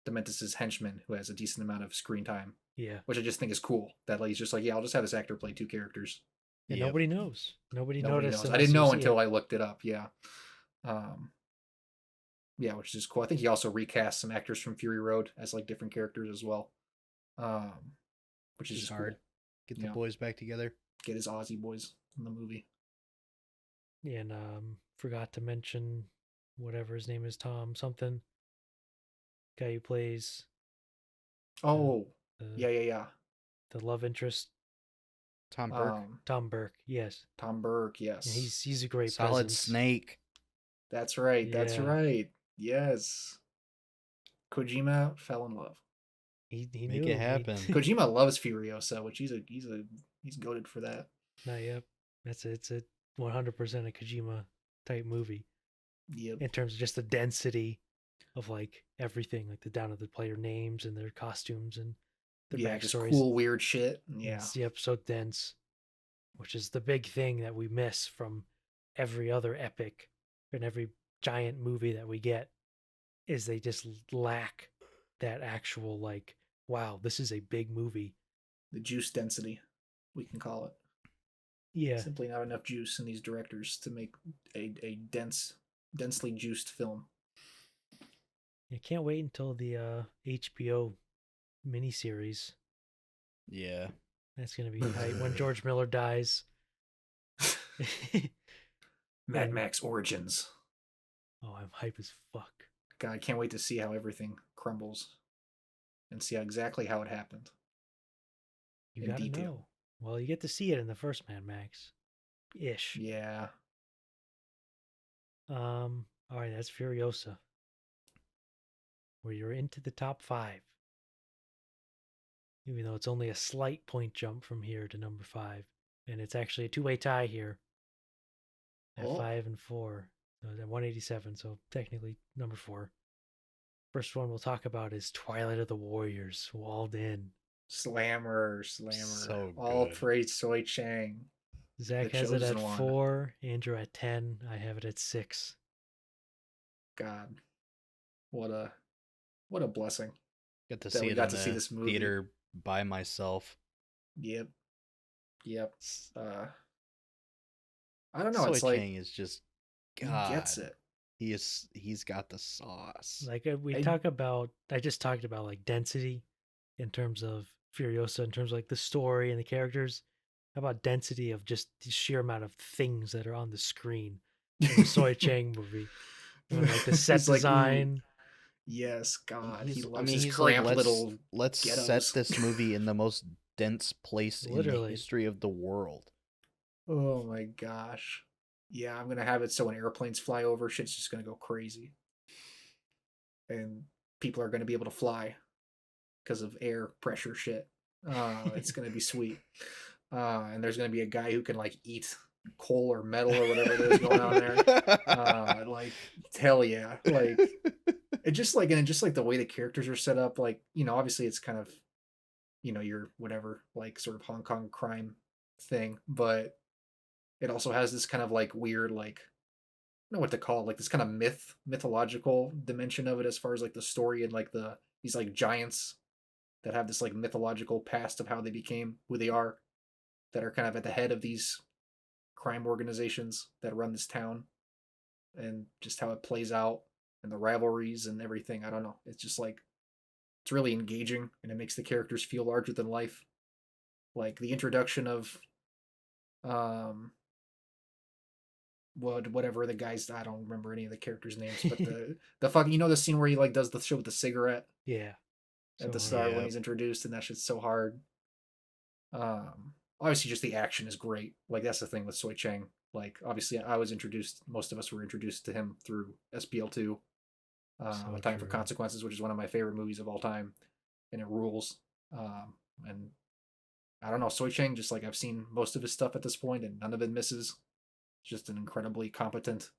Dementis' henchmen, who has a decent amount of screen time. Yeah. Which I just think is cool. That he's just like, yeah, I'll just have this actor play two characters. And nobody knows. Nobody noticed. I didn't know until I looked it up. Yeah. Yeah, which is cool. I think he also recast some actors from Fury Road as like different characters as well. Which is just hard. Cool. Get the boys back together. Get his Aussie boys in the movie. Yeah, and forgot to mention whatever his name is, Tom something. Guy who plays. Oh, yeah. The love interest. Tom Burke. Tom Burke, yes. Tom Burke, yes. And he's a great solid presence. Snake. That's right. Yeah. That's right. Yes. Kojima fell in love. He Make it happen. Kojima loves Furiosa, which he's goated for that. Yep. It's a 100% a Kojima type movie. Yep. In terms of just the density of like everything, like the down to the player names and their costumes and the backstories. Cool weird shit. Yeah. Yep, so dense. Which is the big thing that we miss from every other epic and every giant movie that we get, is they just lack that actual, like, wow, this is a big movie. The juice density, we can call it. Yeah. Simply not enough juice in these directors to make a densely juiced film. I can't wait until the HBO miniseries. Yeah. That's going to be tight when George Miller dies. Mad Max Origins. Oh, I'm hype as fuck. God, I can't wait to see how everything crumbles and see exactly how it happened. You gotta know. Well, you get to see it in the first Mad Max. Ish. Yeah. All right, that's Furiosa. Where you're into the top 5. Even though it's only a slight point jump from here to number 5. and it's actually a two-way tie here at Oh. 5 and 4. At 187, so technically number 4. First one we'll talk about is Twilight of the Warriors, Walled In. Slammer. So All good. praise Soy Chang. Zach The has it at chosen one. 4, Andrew at 10, I have it at 6. God, what a blessing. Got to that see we it got in to see the this movie. theater by myself. Yep. I don't know. Soy It's like Chang is just he God. gets it. He's got the sauce. Like I just talked about like density in terms of Furiosa, in terms of like the story and the characters. How about density of just the sheer amount of things that are on the screen in the Soy Chang movie? And, like the set He's like, design. yes, God, he I loves mean, his he's like, cramped little let's ghettos. set this movie in the most dense place in the Literally. history of the world. Oh my gosh. Yeah, I'm gonna have it so when airplanes fly over, shit's just gonna go crazy. And people are gonna be able to fly because of air pressure shit. It's gonna be sweet. And there's gonna be a guy who can like eat coal or metal or whatever there's going on there. Like hell yeah. Like it just like the way the characters are set up, like, you know, obviously it's kind of, you know, your whatever, like sort of Hong Kong crime thing, but it also has this kind of like weird, like, I don't know what to call it, like this kind of mythological dimension of it as far as like the story and like these like giants that have this like mythological past of how they became who they are, that are kind of at the head of these crime organizations that run this town, and just how it plays out and the rivalries and everything. I don't know. It's just like it's really engaging and it makes the characters feel larger than life. Like the introduction of whatever the guys, I don't remember any of the characters' names, but the fucking, you know, the scene where he like does the show with the cigarette Yeah. at the So start when Yeah. he's introduced, and that shit's so hard. Obviously just the action is great. Like that's the thing with Soy Chang. Like obviously most of us were introduced to him through SPL2, So A Time for true. Consequences, which is one of my favorite movies of all time, and it rules. And I don't know, Soy Chang, just like I've seen most of his stuff at this point, and none of it misses. Just an incredibly competent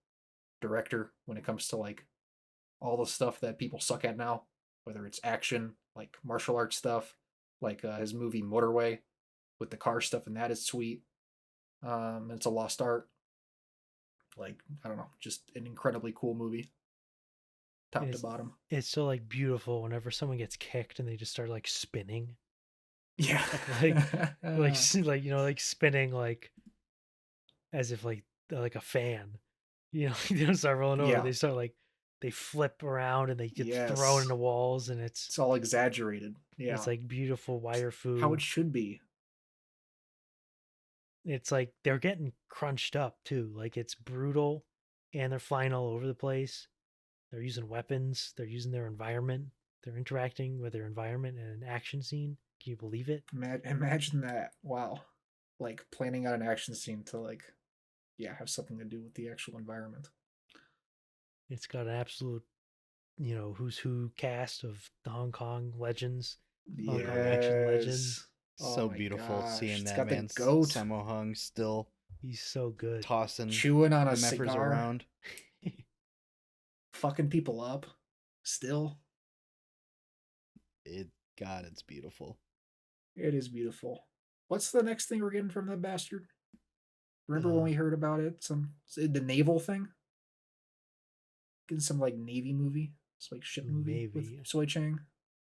director when it comes to like all the stuff that people suck at now, whether it's action, like martial arts stuff, like his movie Motorway with the car stuff, and that is sweet. It's a lost art. Like, I don't know, just an incredibly cool movie, top to bottom. It's so like beautiful whenever someone gets kicked and they just start like spinning. Yeah, like you know, like spinning like as if like a fan. You know, they don't start rolling over. Yeah. They start like they flip around and they get Yes. thrown into walls, and it's all exaggerated. Yeah, it's like beautiful wire food. how it should be. It's like they're getting crunched up too. Like it's brutal, and they're flying all over the place. They're using weapons. They're using their environment. They're interacting with their environment in an action scene. Can you believe it? Imagine that. Wow. Like planning out an action scene to like, yeah, have something to do with the actual environment. It's got an absolute, you know, who's who cast of the Hong Kong legends. Hong Kong action legends. So beautiful seeing It's that got man the goat Sammo Hung still He's so good. tossing chewing on a MFers cigar, around. fucking people up still. God, it's beautiful. It is beautiful. What's the next thing we're getting from that bastard? Remember when we heard about it? The naval thing? Getting some like Navy movie. It's like ship movie with Soy Chang.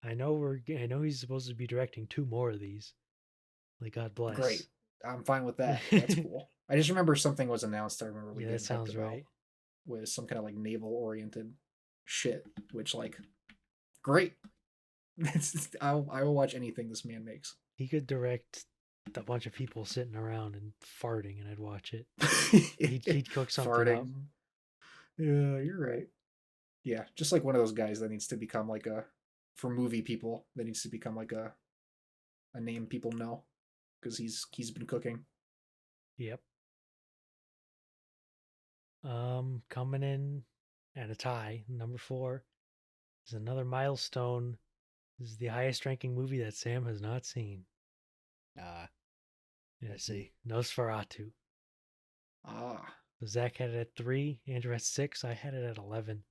I know he's supposed to be directing 2 more of these. Like, God bless. Great. I'm fine with that. That's cool. I just remember something was announced. I remember we that sounds right. With some kind of like naval oriented shit, which like great. I will watch anything this man makes. He could direct a bunch of people sitting around and farting, and I'd watch it. he'd cook something farting up. Yeah, you're right. Yeah, just like one of those guys that needs to become like for movie people, that needs to become like a name people know, because he's been cooking. Yep. Coming in at a tie, number 4 is another milestone. This is the highest ranking movie that Sam has not seen. Yeah, see, Nosferatu. Ah, So Zach had it at 3, Andrew at 6. I had it at 11.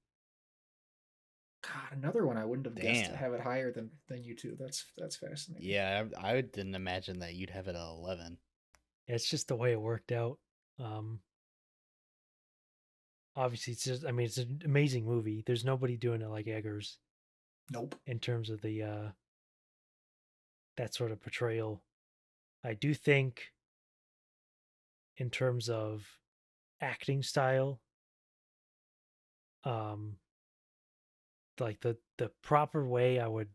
God, another one I wouldn't have guessed to Damn. have it higher than you two. That's fascinating. Yeah, I didn't imagine that you'd have it at 11. It's just the way it worked out. Obviously, it's just, I mean, it's an amazing movie. There's nobody doing it like Eggers Nope. in terms of the that sort of portrayal. I do think in terms of acting style, like the proper way I would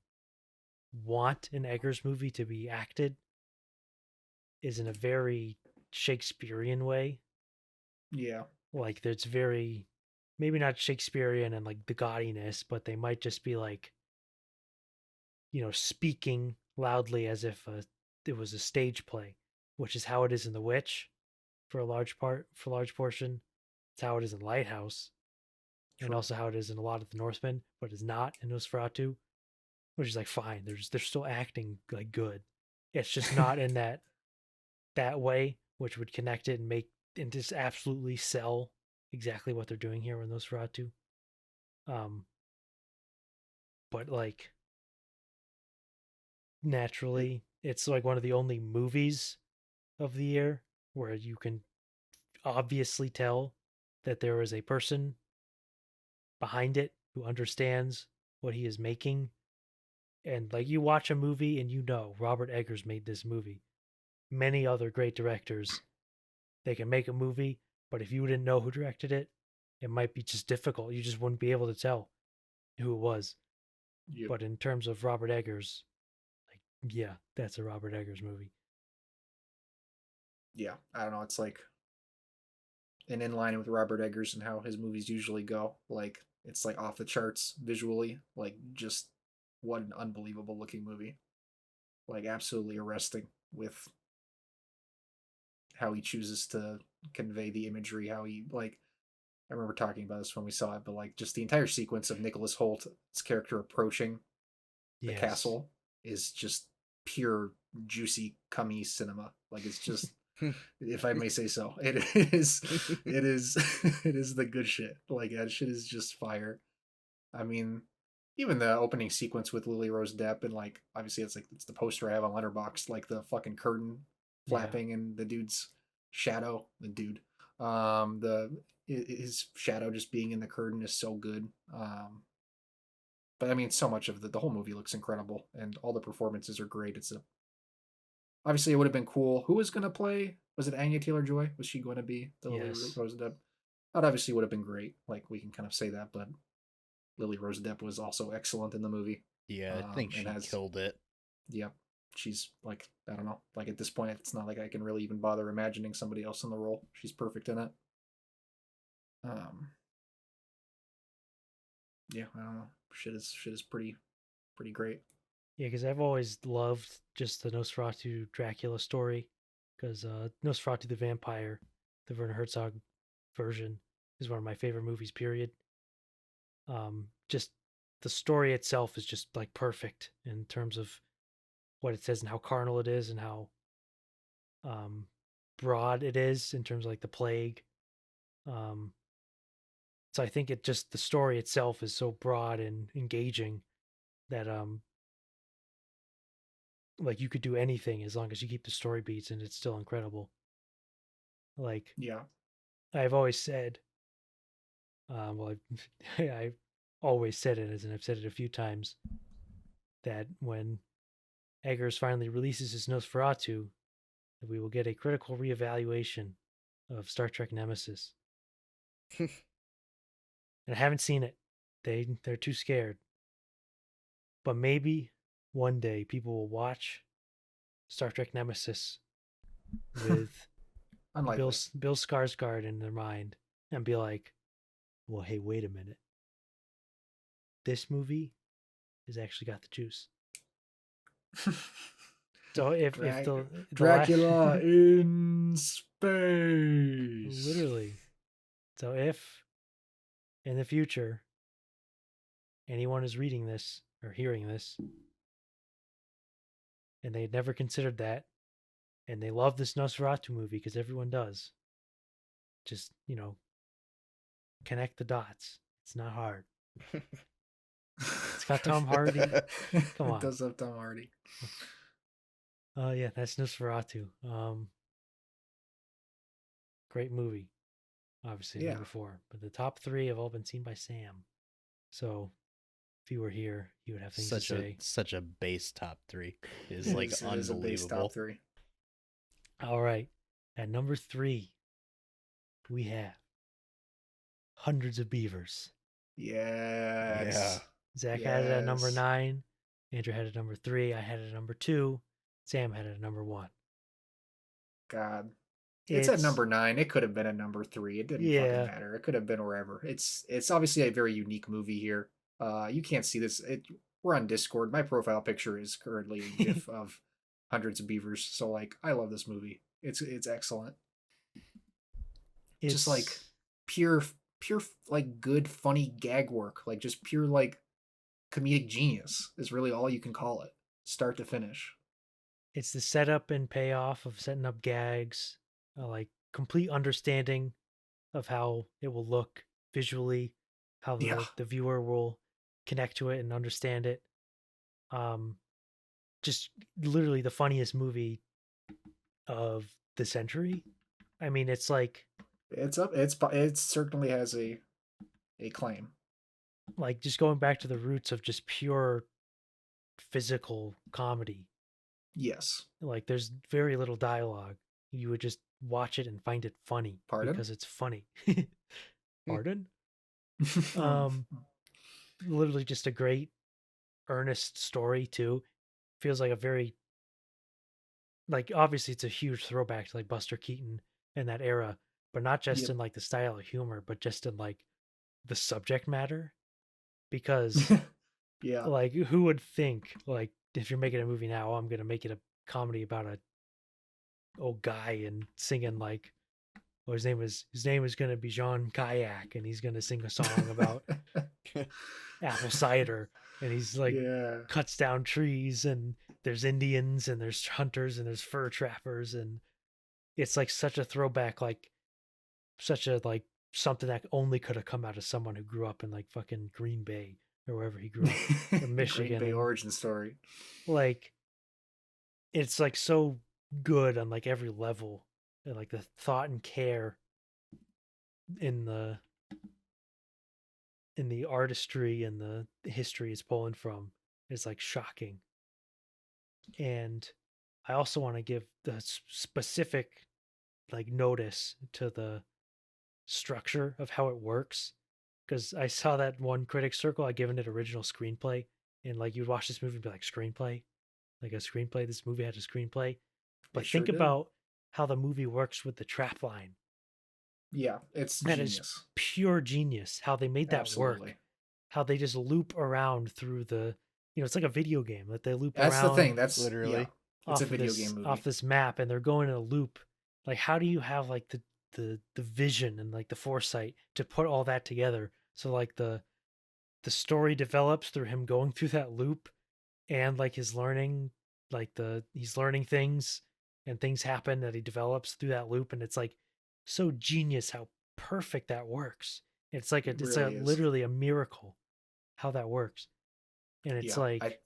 want an Eggers movie to be acted is in a very Shakespearean way. Yeah. Like there's very, maybe not Shakespearean and like the gaudiness, but they might just be like, speaking loudly as if it was a stage play, which is how it is in The Witch for a large portion. It's how it is in Lighthouse, and True. also how it is in a lot of the Northmen, but is not in Nosferatu, which is like fine. They're still acting like good. It's just not in that way, which would connect it and make and just absolutely sell exactly what they're doing here with Nosferatu. But like naturally, it's like one of the only movies of the year where you can obviously tell that there is a person behind it who understands what he is making. And like you watch a movie and Robert Eggers made this movie. Many other great directors, they can make a movie, but if you didn't know who directed it, it might be just difficult. You just wouldn't be able to tell who it was. Yep. But in terms of Robert Eggers, like, yeah, that's a Robert Eggers movie. Yeah, I don't know. It's like, and in line with Robert Eggers and how his movies usually go. Like, it's like off the charts visually. Like, just what an unbelievable looking movie. Like, absolutely arresting with how he chooses to convey the imagery. How he, like, I remember talking about this when we saw it, but like, just the entire sequence of Nicholas Holt's character approaching the Yes. castle is just pure juicy cummy cinema. Like, it's just if I may say so, it is it is the good shit. Like, that shit is just fire. I mean, even the opening sequence with Lily Rose Depp, and like obviously it's the poster I have on Letterboxd, like the fucking curtain flapping and the dude's shadow, the his shadow just being in the curtain is so good. But I mean, so much of the whole movie looks incredible, and all the performances are great. Obviously it would have been cool. Who was going to play? Was it Anya Taylor-Joy? Was she going to be the Lily Rose Depp? That obviously would have been great. Like, we can kind of say that, but Lily Rose Depp was also excellent in the movie. Yeah, I think she killed it. Yeah, she's like, I don't know. Like, at this point, it's not like I can really even bother imagining somebody else in the role. She's perfect in it. Yeah, I don't know. Shit is pretty great. Yeah, because I've always loved just the Nosferatu Dracula story. Because Nosferatu the Vampire, the Werner Herzog version, is one of my favorite movies. Period. Just the story itself is just like perfect in terms of what it says and how carnal it is and how broad it is in terms of like the plague. So I think it just the story itself is so broad and engaging that like you could do anything as long as you keep the story beats and it's still incredible. Like, yeah, I've always said, well, I've always said it, and I've said it a few times, that when Eggers finally releases his Nosferatu, that we will get a critical reevaluation of Star Trek Nemesis. And I haven't seen it. They're too scared. But maybe one day people will watch Star Trek Nemesis with Bill Skarsgård in their mind and be like, well, hey, wait a minute. This movie has actually got the juice. So if the Dracula in space, literally. So if in the future anyone is reading this or hearing this and they had never considered that, and they love this Nosferatu movie because everyone does. Just, connect the dots. It's not hard. It's got Tom Hardy. Come on. It does have Tom Hardy. Yeah, that's Nosferatu. Great movie. Obviously, number 4. But the top 3 have all been seen by Sam. So if you were here, you would have things to say. Such a base top 3. It is unbelievable. It is a base top 3. All right. At number 3, we have Hundreds of Beavers. Yes. Yeah. Zach had it at number 9. Andrew had it at number 3. I had it at number 2. Sam had it at number 1. God. It's at number 9. It could have been at number 3. It didn't fucking matter. It could have been wherever. It's obviously a very unique movie here. You can't see this. We're on Discord. My profile picture is currently a GIF of Hundreds of Beavers. So like, I love this movie. It's excellent. It's just like pure like good funny gag work. Like just pure like comedic genius is really all you can call it, start to finish. It's the setup and payoff of setting up gags, like complete understanding of how it will look visually, how the viewer will connect to it and understand it. Just literally the funniest movie of the century. I mean, it's like it certainly has a claim. Like just going back to the roots of just pure physical comedy. Yes. Like there's very little dialogue. You would just watch it and find it funny. Pardon? Because it's funny. Pardon? Literally just a great earnest story too. Feels like a very, like obviously it's a huge throwback to like Buster Keaton in that era, but not just in like the style of humor, but just in like the subject matter. Because like who would think like if you're making a movie now, I'm gonna make it a comedy about a old guy and singing like, well, his name is gonna be Jean Kayak and he's gonna sing a song about apple cider and he's like cuts down trees and there's Indians and there's hunters and there's fur trappers and it's like such a throwback, like such a like something that only could have come out of someone who grew up in like fucking Green Bay or wherever he grew up, or Michigan. Green Bay origin story. Like, it's like so good on like every level, and like the thought and care in the artistry and the history it's pulling from is like shocking. And I also want to give the specific like notice to the structure of how it works, because I saw that one critic circle had given it original screenplay, and like you'd watch this movie and be like, screenplay, like a screenplay, this movie had a screenplay. But think about how the movie works with the trap line. Yeah, it's that genius. Is pure genius how they made that work, how they just loop around through the, it's like a video game that they loop around. That's the thing, that's literally it's a video game movie off this map, and they're going in a loop. Like, how do you have like the vision and like the foresight to put all that together? So like the story develops through him going through that loop, and like his learning, like he's learning things and things happen that he develops through that loop, and it's like so genius how perfect that works. It's like it's literally a miracle how that works. And it's like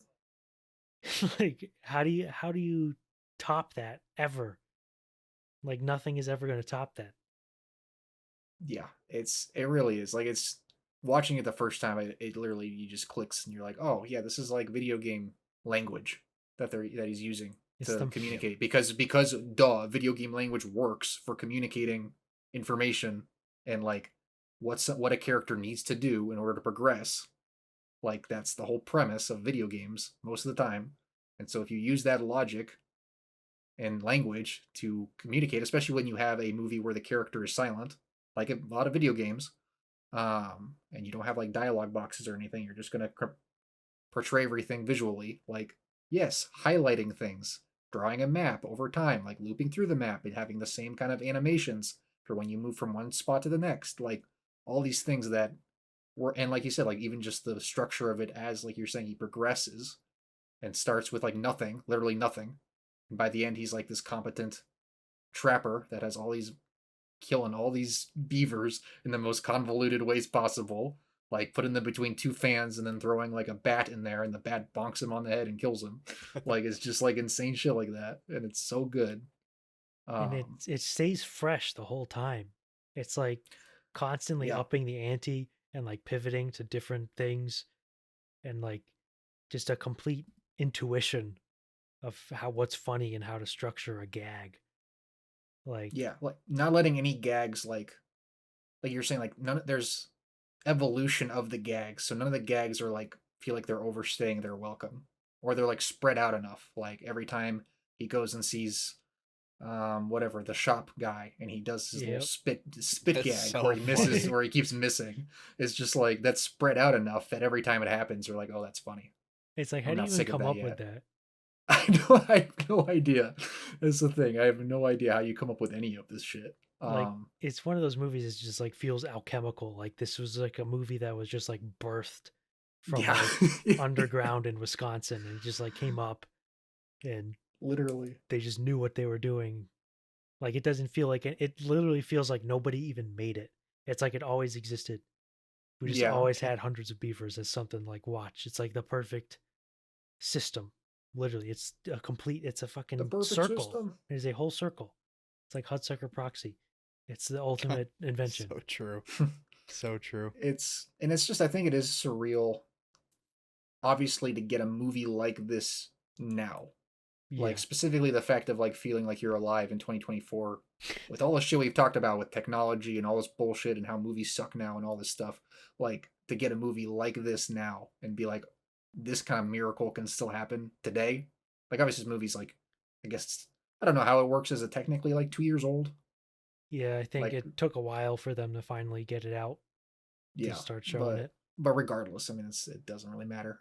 how do you top that ever? Like nothing is ever going to top that. Yeah, it really is. Like, it's watching it the first time, it literally, you just clicks and you're like, oh yeah, this is like video game language that he's using to communicate, because video game language works for communicating information and like what a character needs to do in order to progress. Like, that's the whole premise of video games most of the time. And so if you use that logic and language to communicate, especially when you have a movie where the character is silent, like a lot of video games, and you don't have like dialogue boxes or anything, you're just going to portray everything visually. Like, yes, highlighting things, drawing a map over time, like looping through the map and having the same kind of animations for when you move from one spot to the next, like all these things that were, and like you said, like even just the structure of it, as like you're saying, he progresses and starts with like nothing, literally nothing, And by the end, he's like this competent trapper that has all these killing all these beavers in the most convoluted ways possible, like putting them between two fans and then throwing like a bat in there, and the bat bonks him on the head and kills him. Like it's just like insane shit like that, and it's so good. And it stays fresh the whole time. It's like constantly upping the ante and like pivoting to different things, and like just a complete intuition of what's funny and how to structure a gag. Like like not letting any gags like you're saying, like there's evolution of the gags, so none of the gags are like feel like they're overstaying their welcome, or they're like spread out enough. Like every time he goes and sees whatever the shop guy and he does his little spit that's gag so where he misses funny. Where he keeps missing, it's just like that's spread out enough that every time it happens you're like, oh, that's funny. It's like, how do you even come up with that? I have no idea. That's the thing. I have no idea how you come up with any of this shit. Like it's one of those movies that just like feels alchemical. Like this was like a movie that was just like birthed from like underground in Wisconsin, and it just like came up, and literally they just knew what they were doing. Like it doesn't feel like it literally feels like nobody even made it. It's like it always existed. We just always had hundreds of beavers as something like watch. It's like the perfect system. Literally, it's a fucking circle. System. It is a whole circle. It's like Hudsucker Proxy. It's the ultimate invention. So true. So true. It's just, I think it is surreal, obviously, to get a movie like this now. Yeah. Like specifically the fact of like feeling like you're alive in 2024 with all the shit we've talked about with technology and all this bullshit and how movies suck now and all this stuff. Like to get a movie like this now and be like, this kind of miracle can still happen today. Like obviously this movie's like, I guess, I don't know how it works. Is it technically like 2 years old? Yeah, I think like, it took a while for them to finally get it out. Yeah, to start showing it. But regardless, I mean, it doesn't really matter.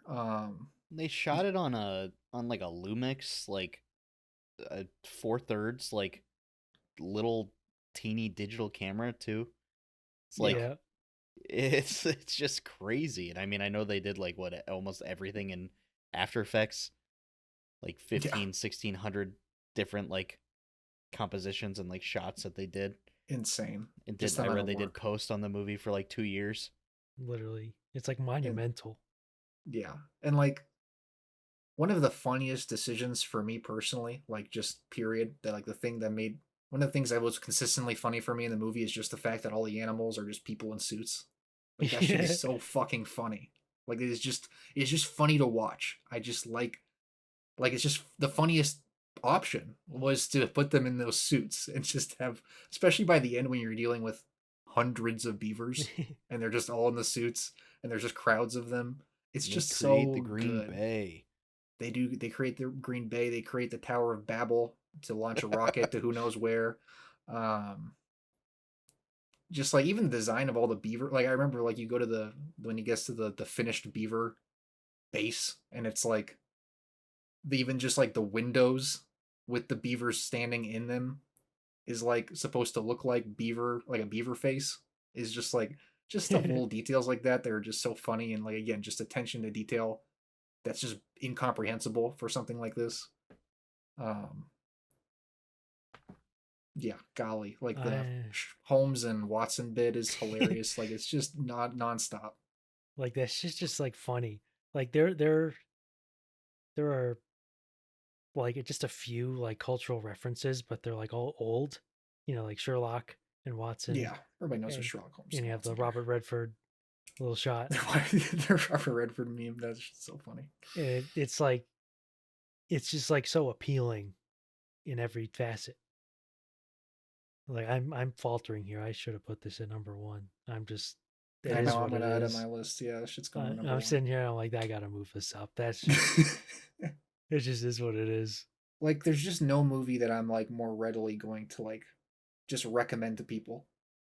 They shot it on like a Lumix, like 4/3, like little teeny digital camera too. It's like it's just crazy. And I mean, I know they did like almost everything in After Effects, like 1,600 different like compositions and like shots that they did. Insane. And I read they did post on the movie for like 2 years. Literally, it's like monumental. And like one of the funniest decisions for me personally, like just period, that like the thing that made one of the things that was consistently funny for me in the movie is just the fact that all the animals are just people in suits. Like that shit is so fucking funny. Like it's just funny to watch. I just like it's just the funniest option was to put them in those suits and just have, especially by the end when you're dealing with hundreds of beavers and they're just all in the suits and there's just crowds of them. It's just so the Green good. Bay. They create the Green Bay, they create the Tower of Babel to launch a rocket to who knows where. Just like even the design of all the beaver, like I remember like you go to when he gets to the finished beaver base and it's like even just like the windows with the beavers standing in them is like supposed to look like a beaver face, is just like the little details like that are just so funny, and like again just attention to detail that's just incomprehensible for something like this. Golly, like the Holmes and Watson bit is hilarious. Like it's just not nonstop. Like that's just like funny. Like there are like just a few like cultural references, but they're like all old, like Sherlock and Watson. Yeah, everybody knows what Sherlock Holmes. And you have the Robert Redford little shot. The Robert Redford meme, that's just so funny. It's like, it's just like so appealing in every facet. Like I'm faltering here. I should have put this at number one. I'm just. I know I'm gonna add it on my list. Yeah, that shit's going. I'm sitting here. I'm like, I gotta move this up. That's just. It just is what it is. Like, there's just no movie that I'm like more readily going to like, just recommend to people.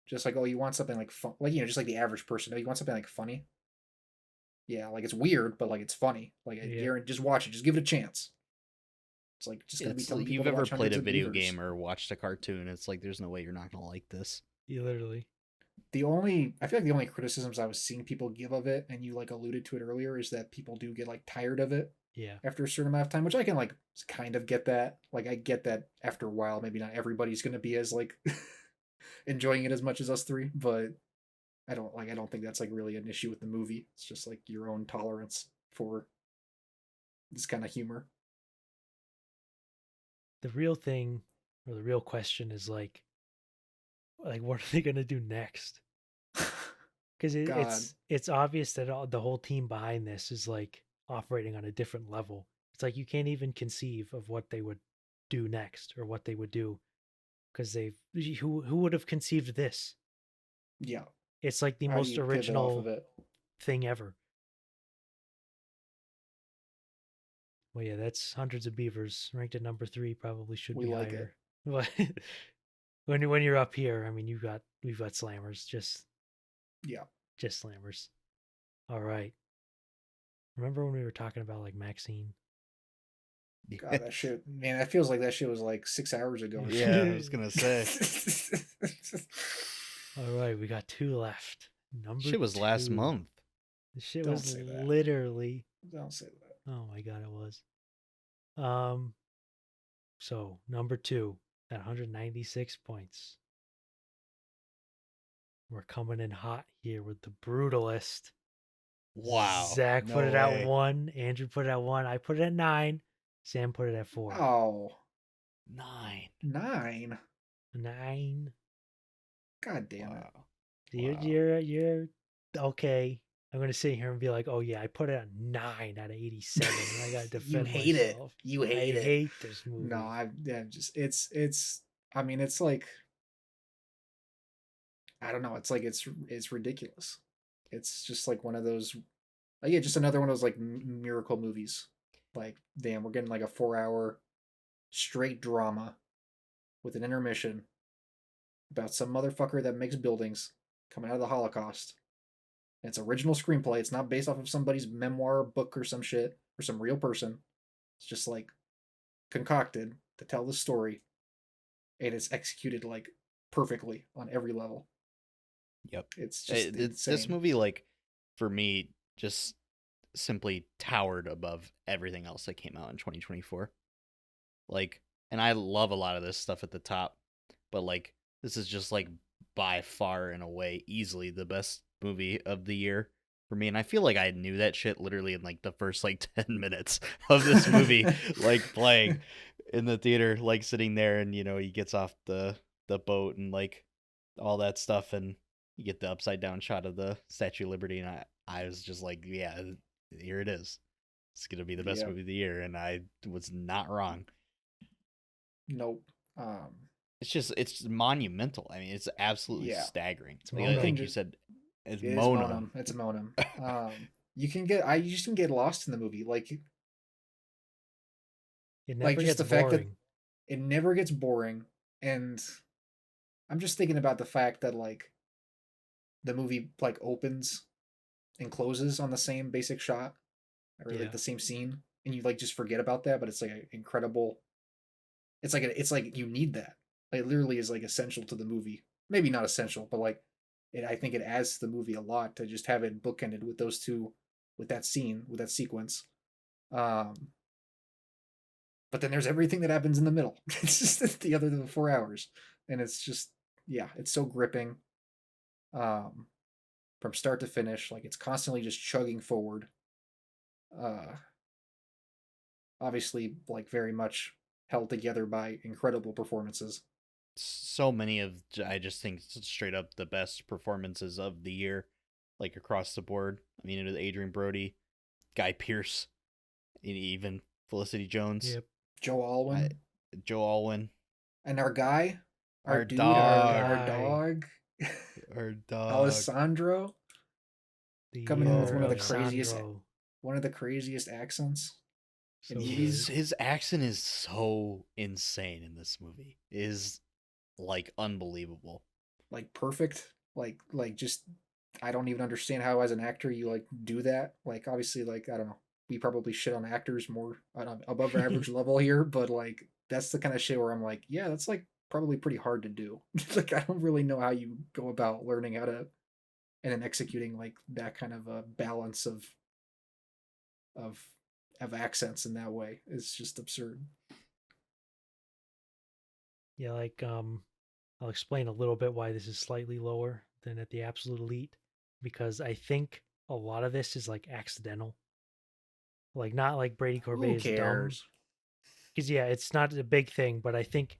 Just like, oh, you want something like fun, like just like the average person. Oh, you want something like funny. Yeah, like it's weird, but like it's funny. Like, just watch it. Just give it a chance. It's like just gonna be telling people. You've ever played a video game or watched a cartoon? It's like there's no way you're not gonna like this. You literally. I feel like the only criticisms I was seeing people give of it, and you like alluded to it earlier, is that people do get like tired of it. Yeah. after a certain amount of time, which I can like kind of get that. Like I get that after a while, maybe not everybody's gonna be as like enjoying it as much as us three, but I don't think that's like really an issue with the movie. It's just like your own tolerance for this kind of humor. The real thing or the real question is like what are they gonna do next? Because it's obvious that the whole team behind this is like operating on a different level. It's like you can't even conceive of what they would do next or what they would do because who would have conceived this? Yeah. It's like the How do most you pivot off original of it? thing ever. Well, yeah, that's Hundreds of Beavers ranked at number 3. Probably should We be like higher. But when you're up here, I mean, we've got slammers, just Yeah. slammers. All right. Remember when we were talking about like Maxine? God, that shit, man, that feels like that shit was like 6 hours ago. Or Yeah, I was gonna say. All right, we got 2 left. Number Shit was last 2. month. The shit Don't was say that. literally. Don't say that. Oh my god, it was. So number 2 at 196 points. We're coming in hot here with The Brutalist. Wow. Zach no put it way. at 1. Andrew put it at 1. I put it at 9. Sam put it at 4. Oh, 9. 9. 9. God damn it. Wow. You're okay. I'm gonna sit here and be like, oh yeah, I put it at 9 out of 87. And I gotta defend You hate myself. it. You hate I it. hate this movie. No, I'm just it's I mean, it's like, I don't know, it's like it's ridiculous. It's just like one of those, yeah, just another one of those like miracle movies. Like, damn, we're getting like a 4-hour straight drama with an intermission about some motherfucker that makes buildings coming out of the Holocaust. And it's original screenplay. It's not based off of somebody's memoir, book, or some shit, or some real person. It's just like concocted to tell the story, and it's executed like perfectly on every level. Yep. It's just insane. This movie, like, for me, just simply towered above everything else that came out in 2024. Like, and I love a lot of this stuff at the top, but like, this is just like by far and away easily the best movie of the year for me. And I feel like I knew that shit literally in like the first like 10 minutes of this movie, like playing in the theater, like sitting there, and you know, he gets off the boat and like all that stuff, and you get the upside down shot of the Statue of Liberty, and I was just like, yeah, here it is. It's gonna be the best movie of the year, and I was not wrong. Nope. It's monumental. I mean, it's absolutely staggering. It's like, I think you said it's Monum. It's Monum. You just can get lost in the movie. Like, it never gets boring. That it never gets boring. And I'm just thinking about the fact that like the movie like opens and closes on the same basic shot, or like the same scene, and you like just forget about that, but it's like an incredible, it's like you need that. Like, it literally is like essential to the movie. Maybe not essential, but like I think it adds to the movie a lot to just have it bookended with those two, with that scene, with that sequence. But then there's everything that happens in the middle. It's just the other than the 4 hours, and it's just, yeah, it's so gripping. From start to finish, like it's constantly just chugging forward. Obviously, like very much held together by incredible performances. So many of, I just think, straight up the best performances of the year, like across the board. I mean, it was Adrian Brody, Guy Pearce, even Felicity Jones. Yep. Joe Alwyn. And our guy, our dog. Alessandro. Coming in with one of the craziest accents. So his accent is so insane in this movie. It is like unbelievable. Like perfect. Like just, I don't even understand how as an actor you like do that. Like, obviously, like, I don't know, we probably shit on actors more above average level here, but like that's the kind of shit where I'm like, yeah, that's like probably pretty hard to do. Like, I don't really know how you go about learning how to and then executing like that kind of a balance of have accents in that way. It's just absurd. Yeah, like I'll explain a little bit why this is slightly lower than at the Absolute Elite, because I think a lot of this is like accidental. Like not like Brady Corbet Who is dumb. cares? Because yeah, it's not a big thing, but I think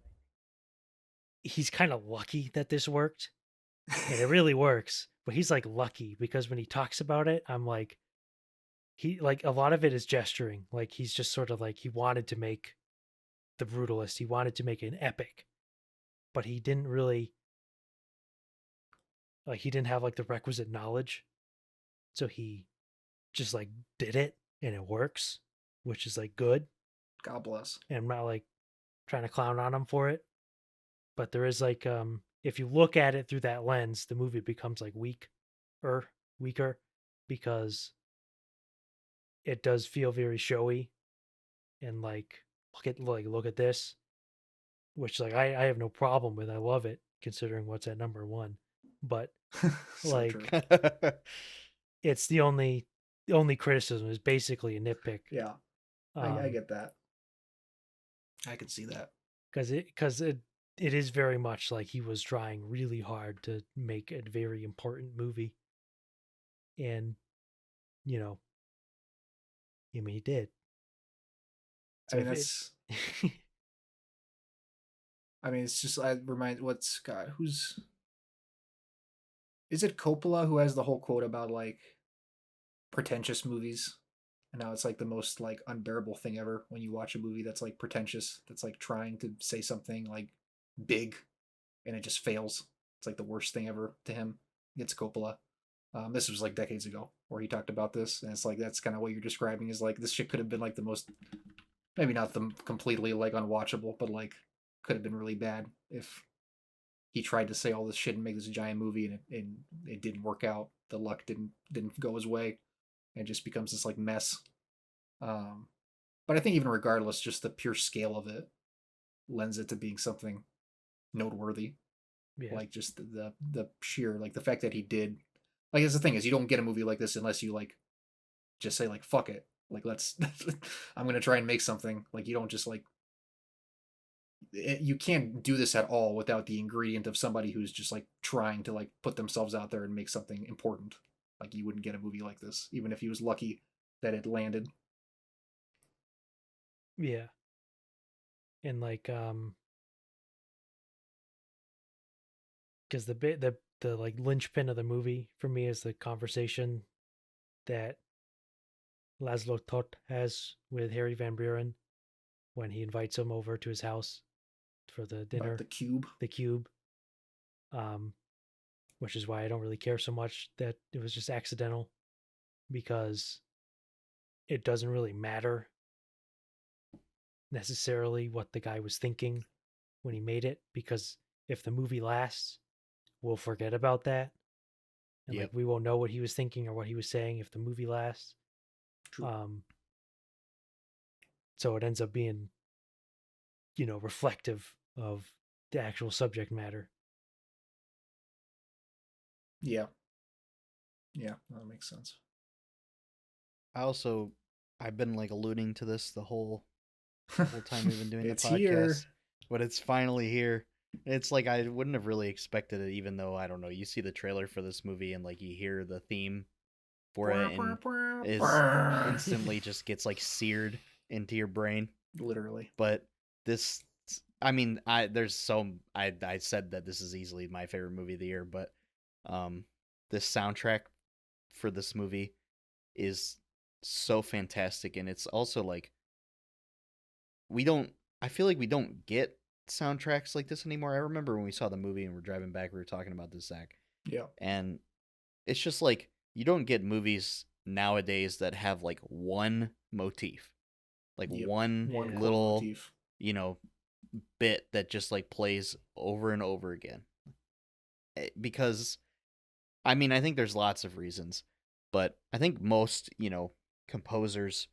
he's kind of lucky that this worked. And it really works. But he's like lucky because when he talks about it, I'm like, he like a lot of it is gesturing. Like he's just sort of like he wanted to make The Brutalist. He wanted to make an epic, but he didn't really like he didn't have like the requisite knowledge. So he just like did it and it works, which is like good. God bless. And I'm not like trying to clown on him for it. But there is like if you look at it through that lens, the movie becomes like weaker because it does feel very showy and like look at this, which like I have no problem with. I love it considering what's at number one. But So like true. it's the only criticism is basically a nitpick. Yeah, I get that. I can see that. Because it is very much like he was trying really hard to make a very important movie. And, you know, I mean, he did. So I mean, that's. I mean, it's just, I remind, what's, God, who's. Is it Coppola who has the whole quote about, like, pretentious movies? And now it's, like, the most, like, unbearable thing ever when you watch a movie that's, like, pretentious, that's, like, trying to say something, like, big, and it just fails. It's, like, the worst thing ever to him. It's Coppola. This was, like, decades ago, where he talked about this, and it's, like, that's kind of what you're describing is, like, this shit could have been, like, the most, maybe not the completely, like, unwatchable, but, like, could have been really bad if he tried to say all this shit and make this giant movie and it didn't work out. The luck didn't go his way. And it just becomes this like mess. But I think even regardless, just the pure scale of it lends it to being something noteworthy. Yeah. Like just the sheer like the fact that he did like that's the thing is you don't get a movie like this unless you like just say like fuck it. Like let's I'm gonna try and make something. Like you don't just like you can't do this at all without the ingredient of somebody who's just like trying to like put themselves out there and make something important. Like you wouldn't get a movie like this, even if he was lucky that it landed. Yeah. And like because the like linchpin of the movie for me is the conversation that Laszlo Toth has with Harry Van Buren when he invites him over to his house for the dinner. About the cube. The cube. Which is why I don't really care so much that it was just accidental, because it doesn't really matter necessarily what the guy was thinking when he made it, because if the movie lasts, we'll forget about that. And like we won't know what he was thinking or what he was saying if the movie lasts. True. So it ends up being, reflective of the actual subject matter. Yeah. Yeah, that makes sense. I've been like alluding to this the whole time we've been doing the podcast, here. But it's finally here. It's like I wouldn't have really expected it, even though I don't know. You see the trailer for this movie and like you hear the theme for it, and is instantly just gets like seared into your brain, literally. But this, I mean, I said that this is easily my favorite movie of the year, but this soundtrack for this movie is so fantastic, and it's also like I feel like we don't get soundtracks like this anymore. I remember when we saw the movie and we're driving back, we were talking about this, Zach. Yeah. And it's just like you don't get movies nowadays that have like one motif. Like one little motif. Bit that just like plays over and over again. Because I mean, I think there's lots of reasons, but I think most, composers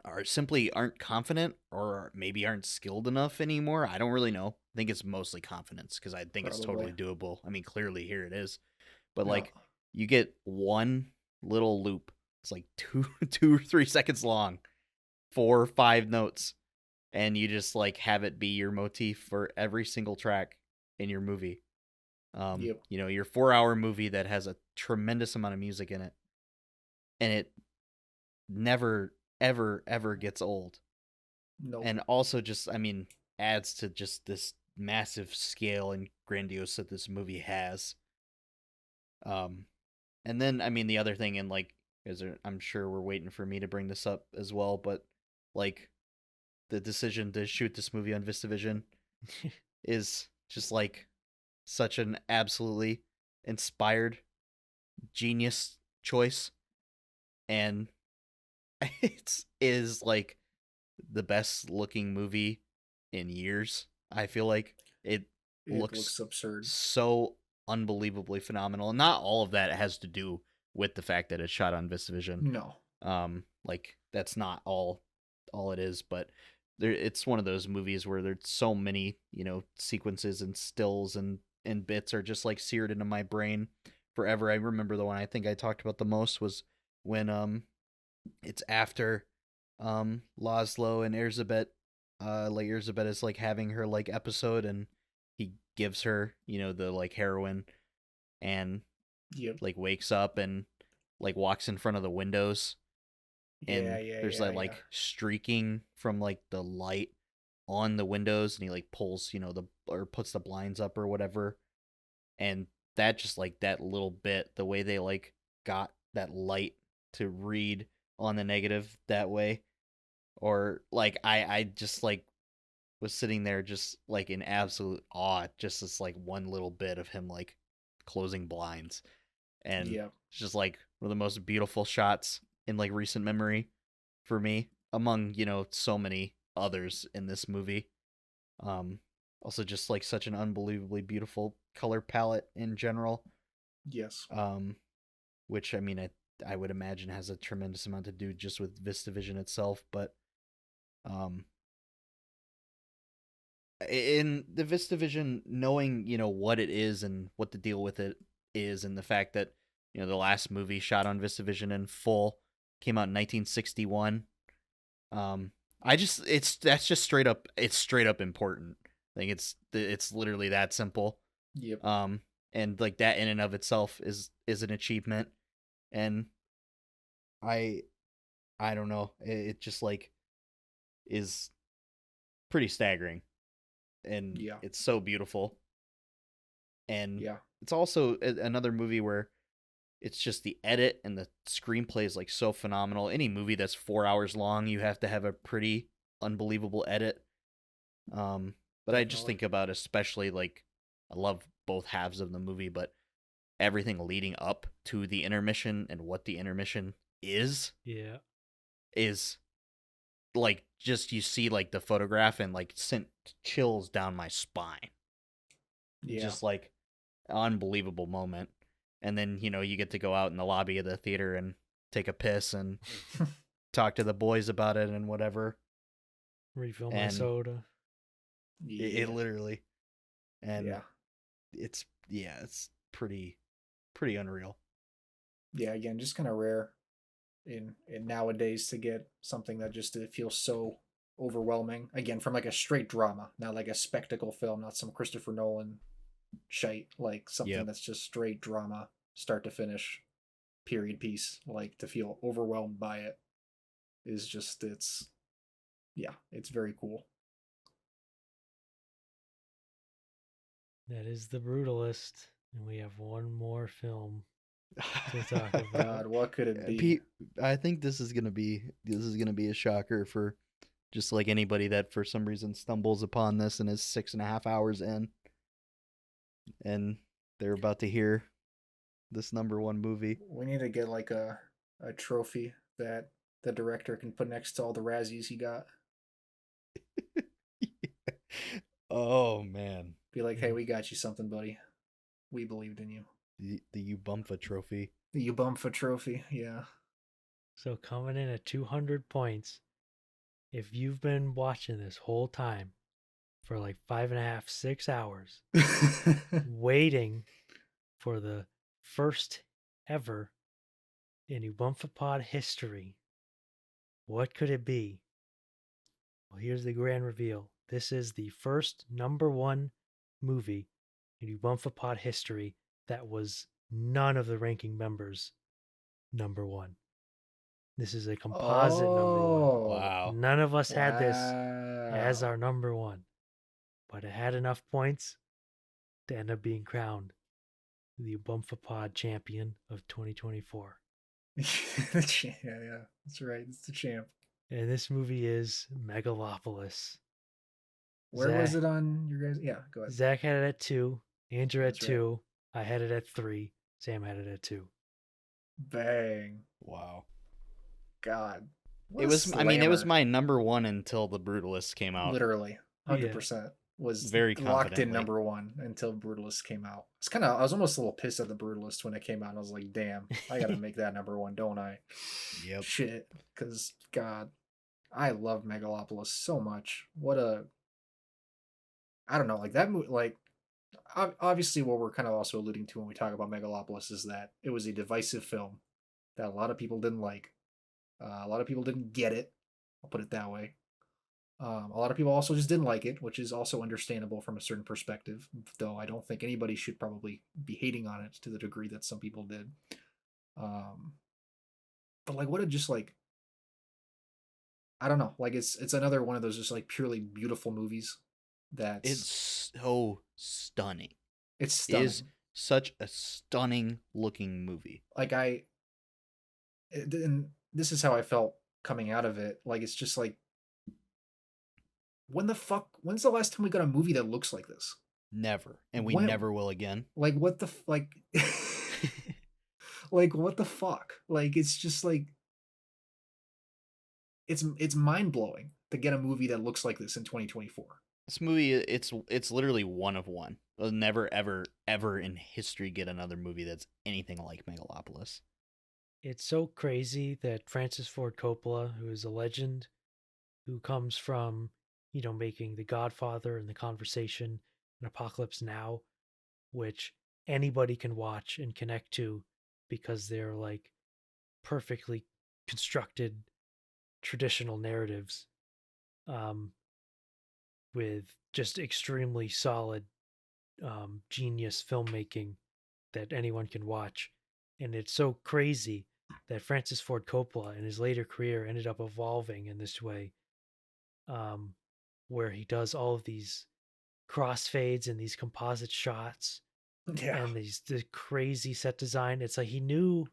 aren't confident or maybe aren't skilled enough anymore. I don't really know. I think it's mostly confidence because I think it's totally doable. I mean, clearly here it is. But like you get one little loop. It's like 2 or 3 seconds long 4 or 5 notes, and you just like have it be your motif for every single track in your movie. Yep. You know, your 4-hour movie that has a tremendous amount of music in it, and it never ever gets old. Nope. And also just, I mean, adds to just this massive scale and grandiose that this movie has. And then, I mean, the other thing, and like, I'm sure we're waiting for me to bring this up as well, but like the decision to shoot this movie on VistaVision is just like such an absolutely inspired genius choice, and it is like the best looking movie in years. I feel like it looks absurd, so unbelievably phenomenal. And not all of that has to do with the fact that it's shot on VistaVision. No. Like that's not all it is, but it's one of those movies where there's so many, you know, sequences and stills and bits are just like seared into my brain forever. I remember the one I think I talked about the most was when it's after Laszlo and Erzsébet, like Erzsébet is like having her like episode, and he gives her, you know, the like heroin, and like wakes up and like walks in front of the windows, and there's that like streaking from like the light on the windows, and he like pulls, you know, or puts the blinds up or whatever, and that just like that little bit, the way they like got that light to read on the negative that way, or like I just like was sitting there just like in absolute awe, just this like one little bit of him like closing blinds, and it's just like one of the most beautiful shots in like recent memory for me, among, you know, so many others in this movie. Also just like such an unbelievably beautiful color palette in general. Yes. Which I mean I would imagine has a tremendous amount to do just with VistaVision itself, but in the VistaVision, knowing, you know, what it is and what the deal with it is, and the fact that, you know, the last movie shot on VistaVision in full came out in 1961. That's just straight up, it's straight up important. I think it's literally that simple. Yep. And like that in and of itself is an achievement, and I don't know, it just like is pretty staggering, and it's so beautiful, and it's also another movie where it's just the edit and the screenplay is like so phenomenal. Any movie that's 4 hours long, you have to have a pretty unbelievable edit. But I just think about, especially like, I love both halves of the movie, but everything leading up to the intermission and what the intermission is like, just you see like the photograph and like sent chills down my spine. Just like unbelievable moment. And then, you know, you get to go out in the lobby of the theater and take a piss and talk to the boys about it and whatever. Refill my soda. It literally. And it's pretty unreal. Yeah, again, just kind of rare in nowadays to get something that just feels so overwhelming. Again, from like a straight drama, not like a spectacle film, not some Christopher Nolan shite, like something that's just straight drama, start to finish, period piece. Like, to feel overwhelmed by it is just, it's very cool. That is The Brutalist, and we have one more film to talk about. God, what could it be? I think this is gonna be a shocker for just like anybody that for some reason stumbles upon this and is 6.5 hours in, and they're about to hear this number one movie. We need to get like a trophy that the director can put next to all the Razzies he got. Oh man. Be like, hey, we got you something, buddy. We believed in you. The Ubumfa trophy. The Ubumfa trophy, yeah. So coming in at 200 points, if you've been watching this whole time for like 5.5, 6 hours, waiting for the first ever in Ubumfa Pod history, what could it be? Well, here's the grand reveal. This is the first #1 movie in Ubumfa Pod history that was none of the ranking members #1. This is a composite #1. Wow. None of us had this as Wow. our #1, but it had enough points to end up being crowned the Ubumfa Pod champion of 2024. Yeah, that's right. It's the champ. And this movie is Megalopolis. Where was it on your guys? Yeah, go ahead. Zach had it at 2, Andrew at That's right. 2, I had it at 3, Sam had it at 2. Bang. Wow. God. It was. I mean, it was my #1 until The Brutalist came out. Literally, 100% was very locked in confidently. #1 until Brutalist came out. I was almost a little pissed at The Brutalist when it came out. I was like, damn, I gotta make that #1, don't I? Yep. Shit, because God, I love Megalopolis so much. I don't know, like that movie. Like, obviously, what we're kind of also alluding to when we talk about Megalopolis is that it was a divisive film that a lot of people didn't like. A lot of people didn't get it. I'll put it that way. A lot of people also just didn't like it, which is also understandable from a certain perspective, though I don't think anybody should probably be hating on it to the degree that some people did. But like, what a just like, I don't know, like it's another one of those just like purely beautiful movies. It's so stunning. It's stunning. It is such a stunning looking movie. Like and this is how I felt coming out of it. Like, it's just like, when's the last time we got a movie that looks like this? Never. And we never will again. Like, what the like like, what the fuck? Like, it's just like, it's mind-blowing to get a movie that looks like this in 2024. This movie, it's literally one of one. We'll never ever in history get another movie that's anything like Megalopolis. It's so crazy that Francis Ford Coppola, who is a legend, who comes from, making The Godfather and The Conversation and Apocalypse Now, which anybody can watch and connect to because they're like perfectly constructed traditional narratives, with just extremely solid genius filmmaking that anyone can watch. And it's so crazy that Francis Ford Coppola in his later career ended up evolving in this way, where he does all of these crossfades and these composite shots, and the crazy set design. It's like he knew,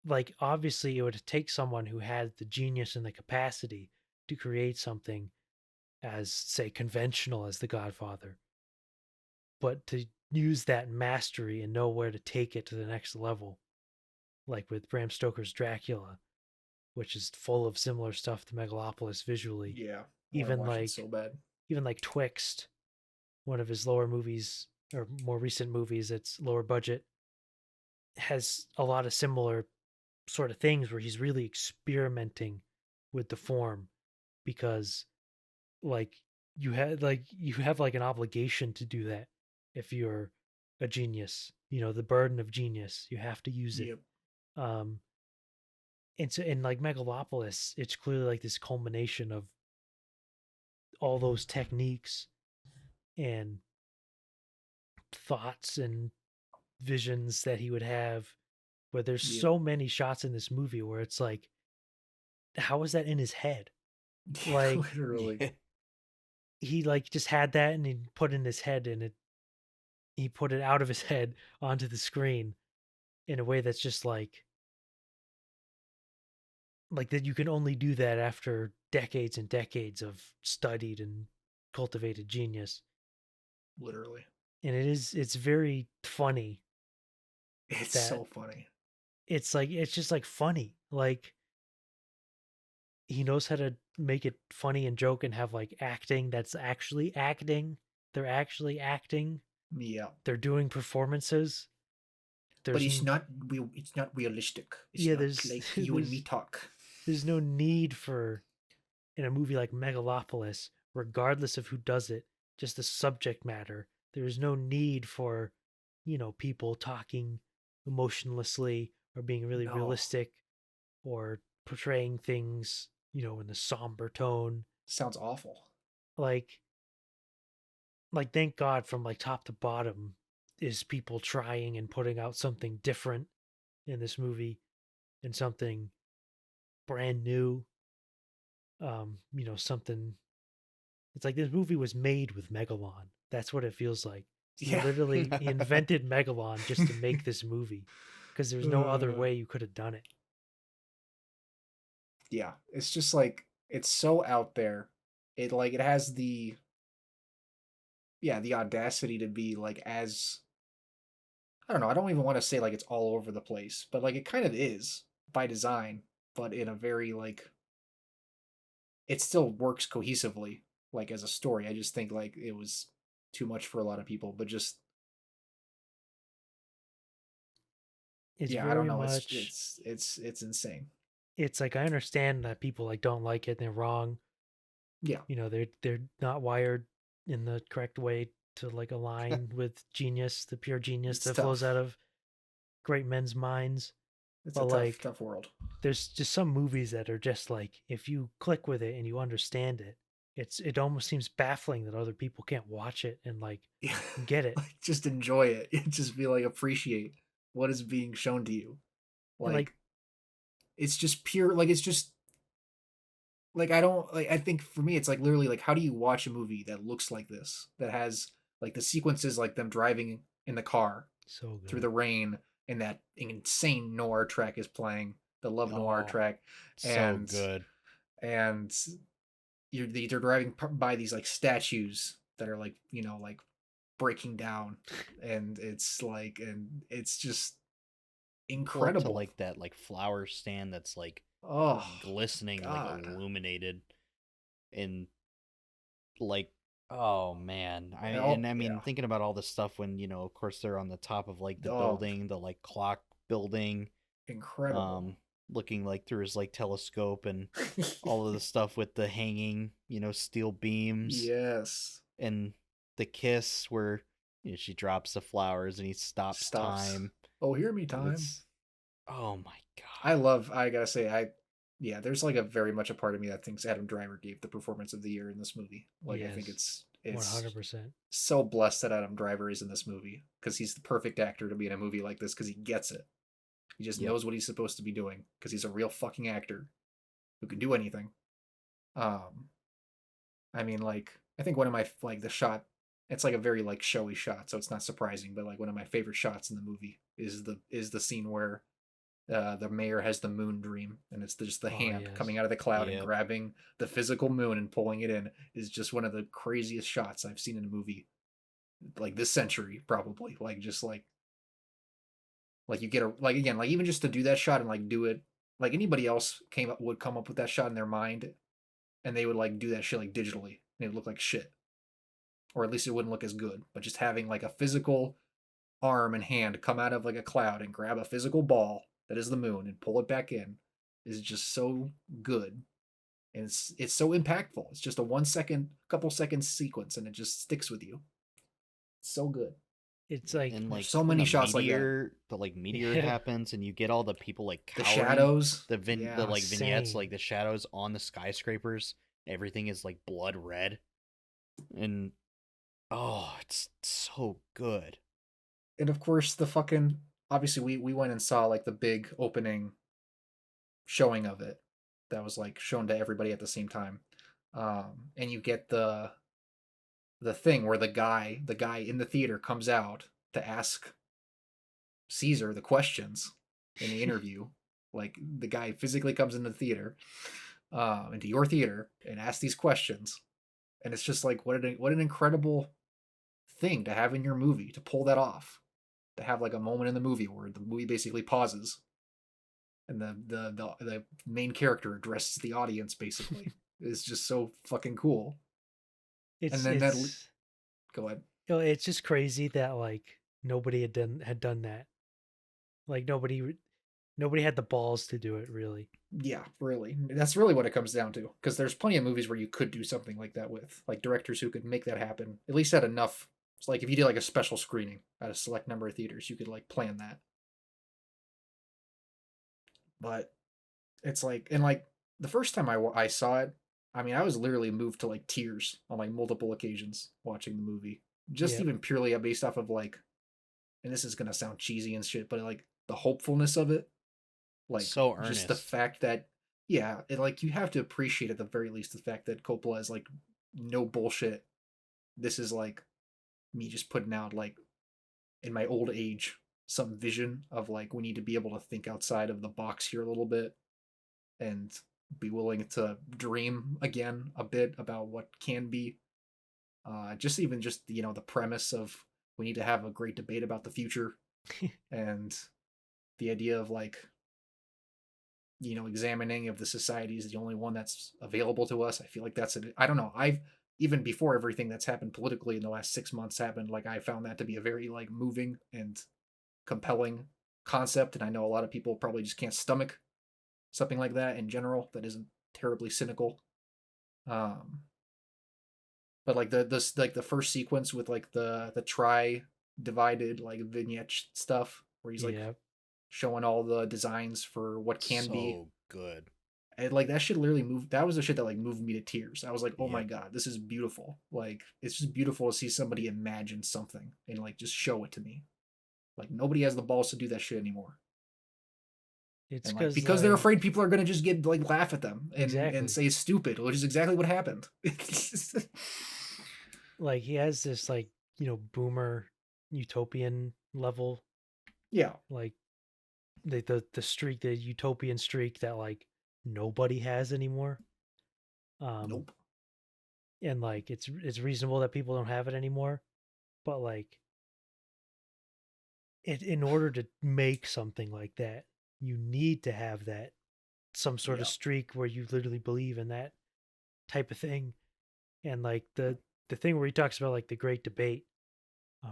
like, obviously it would take someone who had the genius and the capacity to create something as, say, conventional as The Godfather, but to use that mastery and know where to take it to the next level, like with Bram Stoker's Dracula, which is full of similar stuff to Megalopolis visually. Yeah, even like so bad. Even like Twixt, one of his lower movies or more recent movies, it's lower budget, has a lot of similar sort of things where he's really experimenting with the form, because like you have like an obligation to do that if you're a genius. The burden of genius, you have to use it. Yep. And so in like Megalopolis, it's clearly like this culmination of all those techniques and thoughts and visions that he would have, where there's so many shots in this movie where it's like, how is that in his head? Like, literally. He like just had that and he put it in his head, and he put it out of his head onto the screen in a way that's just like that you can only do that after decades and decades of studied and cultivated genius. Literally. And it's very funny. It's so funny. It's just like funny. Like, he knows how to make it funny and joke and have like acting that's actually acting. They're actually acting. Yeah. They're doing performances. But it's not realistic. It's not like you and me talk. There's no need for, in a movie like Megalopolis, regardless of who does it, just the subject matter. There is no need for, people talking emotionlessly or being really realistic or portraying things in the somber tone. Sounds awful. Like thank God from like top to bottom is people trying and putting out something different in this movie and something brand new. Something. It's like this movie was made with Megalon. That's what it feels like. He Yeah. literally he invented Megalon just to make this movie because there's no other way you could have done it. Yeah, it's just like it's so out there. It has the audacity to be like as I don't know, I don't even want to say like it's all over the place, but like it kind of is by design, but in a very like it still works cohesively like as a story. I just think like it was too much for a lot of people, but just It's yeah, I don't very know. much. It's insane. It's like I understand that people like don't like it and they're wrong. Yeah, They're not wired in the correct way to like align with genius, the pure genius it's that flows out tough. of great men's minds. It's a But like tough world. there's just some movies that are just like if you click with it and you understand it, it almost seems baffling that other people can't watch it and like Yeah, get it. like just enjoy it. Just be like appreciate what is being shown to you. And like Like it's just pure. Like it's just like I don't like. I think for me, it's like literally like how do you watch a movie that looks like this that has like the sequences like them driving in the car so through good. the rain and that insane noir track is playing the love noir track So and good. and they're driving by these like statues that are like like breaking down and it's just Pull up to incredible. like that like flower stand that's like Oh glistening, like God. illuminated, and like oh man, I mean Yeah. thinking about all this stuff when of course they're on the top of like the Oh, building, the like clock building, incredible. looking like through his like telescope and all of the stuff with the hanging steel beams Yes. and the kiss where she drops the flowers and he stops Stops. time. Oh, hear me time. It's oh my god. I gotta say, yeah, there's like a very much a part of me that thinks Adam Driver gave the performance of the year in this movie. Like, I think Yes. it's 100%. so blessed that Adam Driver is in this movie because he's the perfect actor to be in a movie like this because he gets it. He just Yep. knows what he's supposed to be doing because he's a real fucking actor who can do anything. I mean, like, I think one of my like the shot. It's like a very like showy shot, so it's not surprising. But like one of my favorite shots in the movie is the scene where the mayor has the moon dream, and it's just the hand Yes. coming out of the cloud and Yep. grabbing the physical moon and pulling it in is just one of the craziest shots I've seen in a movie, like this century probably. Like just like you get a like again like even just to do that shot and like do it like anybody else would come up with that shot in their mind, and they would like do that shit like digitally, and it would look like shit, or at least it wouldn't look as good. But just having like a physical arm and hand come out of like a cloud and grab a physical ball that is the moon and pull it back in is just so good. And it's so impactful. It's just a 1 second, couple seconds sequence, and it just sticks with you. It's so good. It's like And like so when many shots like that. the like meteor Yeah. happens and you get all the people like The cowering, shadows. the Yeah. like vignettes, Insane. like the shadows on the skyscrapers, everything is like blood red, and oh, it's so good. And of course the fucking obviously we went and saw like the big opening showing of it that was like shown to everybody at the same time. And you get the thing where the guy in the theater comes out to ask Caesar the questions in the interview. Like the guy physically comes into the theater, into your theater, and asks these questions, and it's just like what an incredible thing to have in your movie to pull that off, to have like a moment in the movie where the movie basically pauses, and the main character addresses the audience basically is just so fucking cool. it's And then it's go ahead. it's just crazy that like nobody had done that. Like nobody had the balls to do it really. Yeah, really. That's really what it comes down to. Because there's plenty of movies where you could do something like that with, like directors who could make that happen. At least at enough. It's like if you did like a special screening at a select number of theaters, you could like plan that. But it's like, and like the first time I saw it, I mean, I was literally moved to like tears on like multiple occasions watching the movie. Just Yep. even purely based off of like, and this is gonna sound cheesy and shit, but like the hopefulness of it, like So just the earnest. fact that yeah, it, like you have to appreciate at the very least the fact that Coppola is like no bullshit. This is like me just putting out like in my old age some vision of like we need to be able to think outside of the box here a little bit and be willing to dream again a bit about what can be. Just even just the premise of we need to have a great debate about the future and the idea of like examining if the society is the only one that's available to us. I feel like that's I don't know. I've even before everything that's happened politically in the last 6 months happened, like I found that to be a very like moving and compelling concept, and I know a lot of people probably just can't stomach something like that in general that isn't terribly cynical. Um, but like the first sequence with like the tri divided like vignette stuff where he's like Yeah. showing all the designs for what can be. So good. And like that shit literally moved. That was the shit that like moved me to tears. I was like, oh my Yep. god, this is beautiful. Like it's just beautiful to see somebody imagine something and like just show it to me. Like nobody has the balls to do that shit anymore. It's And like because because they're afraid people are gonna just get like laugh at them and Exactly. say it's stupid, which is exactly what happened. like he has this like boomer utopian level, Yeah. like the streak, the utopian streak that like nobody has anymore. Nope. And like it's reasonable that people don't have it anymore, but like in order to make something like that, you need to have that some sort of Yeah. streak where you literally believe in that type of thing. And like the thing where he talks about like the great debate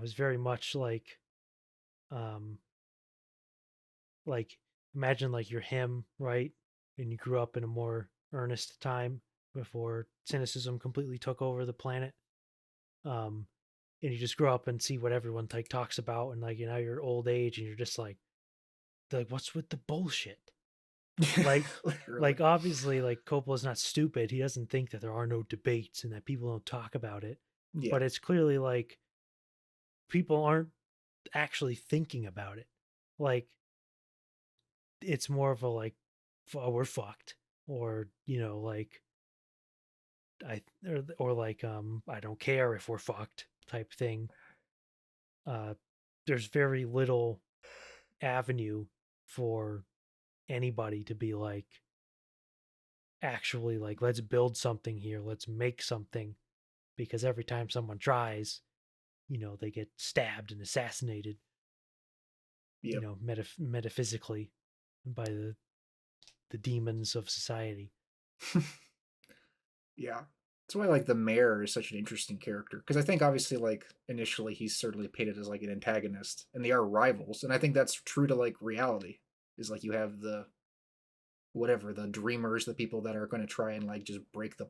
was very much um like imagine like you're him, right? And you grew up in a more earnest time before cynicism completely took over the planet. Um and you just grow up and see what everyone like talks about, and like you're old age and you're just like what's with the bullshit? Like Literally. obviously like Coppola's not stupid. He doesn't think that there are no debates and that people don't talk about it. Yeah. But it's clearly like people aren't actually thinking about it. Like it's more of a like, oh, we're fucked, or like or like I don't care if we're fucked type thing. There's very little avenue for anybody to be like actually like let's build something here, let's make something, because every time someone tries, they get stabbed and assassinated, Yep. metaphysically by the demons of society. Yeah. That's why like the mayor is such an interesting character because I think obviously like initially he's certainly painted as like an antagonist and they are rivals and I think that's true to like reality is like you have the whatever the dreamers, the people that are going to try and like just break the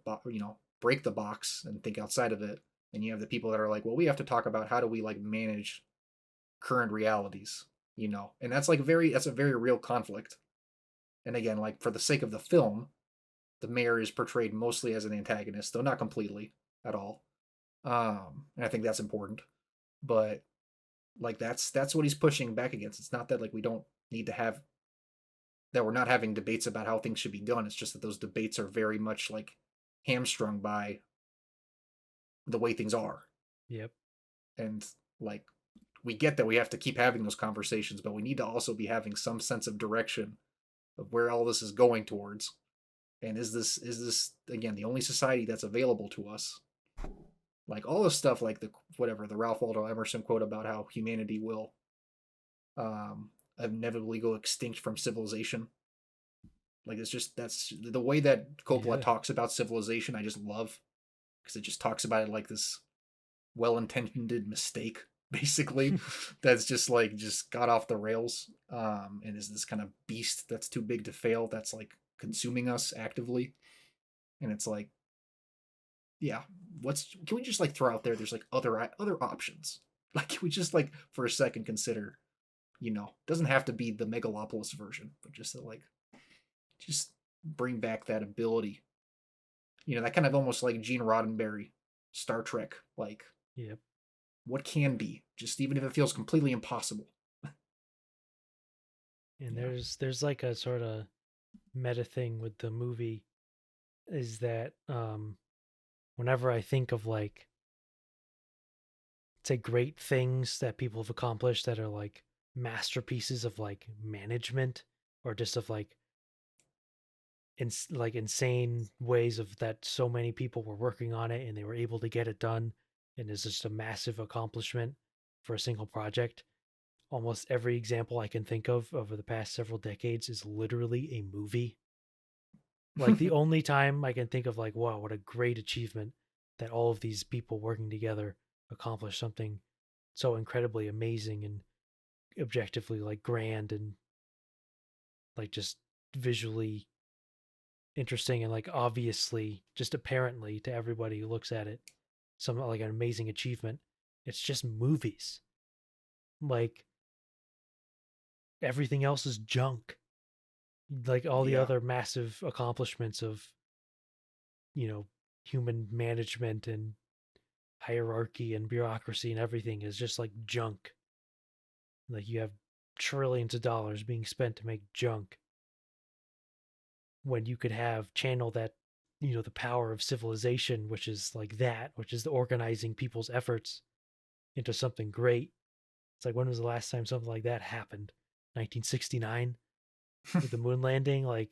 box and think outside of it, and you have the people that are like, well, we have to talk about how do we like manage current realities, and that's a very real conflict. And again, like for the sake of the film, the mayor is portrayed mostly as an antagonist, though not completely at all. And I think that's important, but like that's what he's pushing back against. It's not that like we don't need to have that we're not having debates about how things should be done. It's just that those debates are very much like hamstrung by the way things are. Yep. And like we get that we have to keep having those conversations, but we need to also be having some sense of direction of where all this is going towards. And is this again the only society that's available to us? Like all this stuff, like the Ralph Waldo Emerson quote about how humanity will um, inevitably go extinct from civilization. Like it's just that's the way that Coppola talks about civilization. I just love because it just talks about it like this well-intentioned mistake, basically, that's just got off the rails, and is this kind of beast that's too big to fail. That's like consuming us actively, and it's like, yeah, can we just like throw out there? There's like other options. Like, can we just like for a second consider, doesn't have to be the Megalopolis version, but just like bring back that ability. That kind of almost like Gene Roddenberry, Star Trek. Like, Yep. what can be, just even if it feels completely impossible. And there's like a sort of meta thing with the movie, is that whenever I think of like, say, great things that people have accomplished that are like masterpieces of like management, or just of like insane ways of that so many people were working on it and they were able to get it done, and it's just a massive accomplishment for a single project. Almost every example I can think of over the past several decades is literally a movie. Like the only time I can think of like, wow, what a great achievement that all of these people working together accomplished something so incredibly amazing and objectively like grand and like just visually interesting and like obviously just apparently to everybody who looks at it some like an amazing achievement. It's just movies. Like everything else is junk. Like all the Yeah. other massive accomplishments of, human management and hierarchy and bureaucracy and everything is just like junk. Like you have trillions of dollars being spent to make junk when you could have channel that, the power of civilization, which is the organizing people's efforts into something great. It's like, when was the last time something like that happened? 1969 with the moon landing. Like,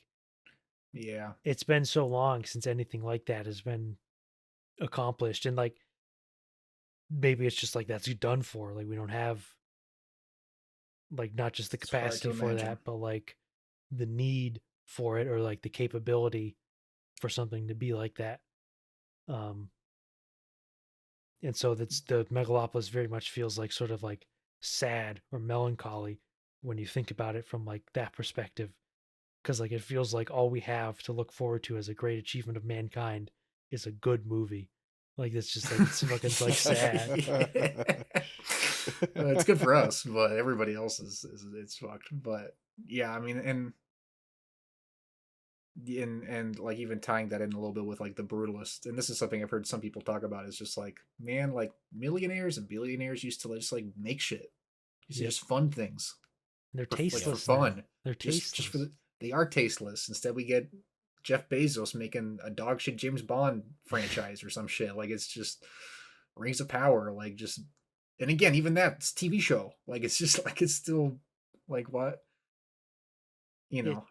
Yeah. it's been so long since anything like that has been accomplished, and like maybe it's just like that's done for. Like we don't have like not just the It's hard to capacity for imagine. that, but like the need for it, or like the capability for something to be like that. And so that's the Megalopolis very much feels like sort of like sad or melancholy when you think about it from like that perspective, because like it feels like all we have to look forward to as a great achievement of mankind is a good movie. Like it's just like it's fucking like sad. It's good for us, but everybody else is it's fucked. But yeah, I mean, and like even tying that in a little bit with like the brutalist, and this is something I've heard some people talk about, is just like, man, like millionaires and billionaires used to just like make shit, just fun things. They're Like for tasteless fun. now. They're tasteless. Just for they are tasteless. Instead, we get Jeff Bezos making a dog shit James Bond franchise or some shit. Like it's just Rings of Power. Like just, and again, even that's TV show. Like it's just like it's still like what,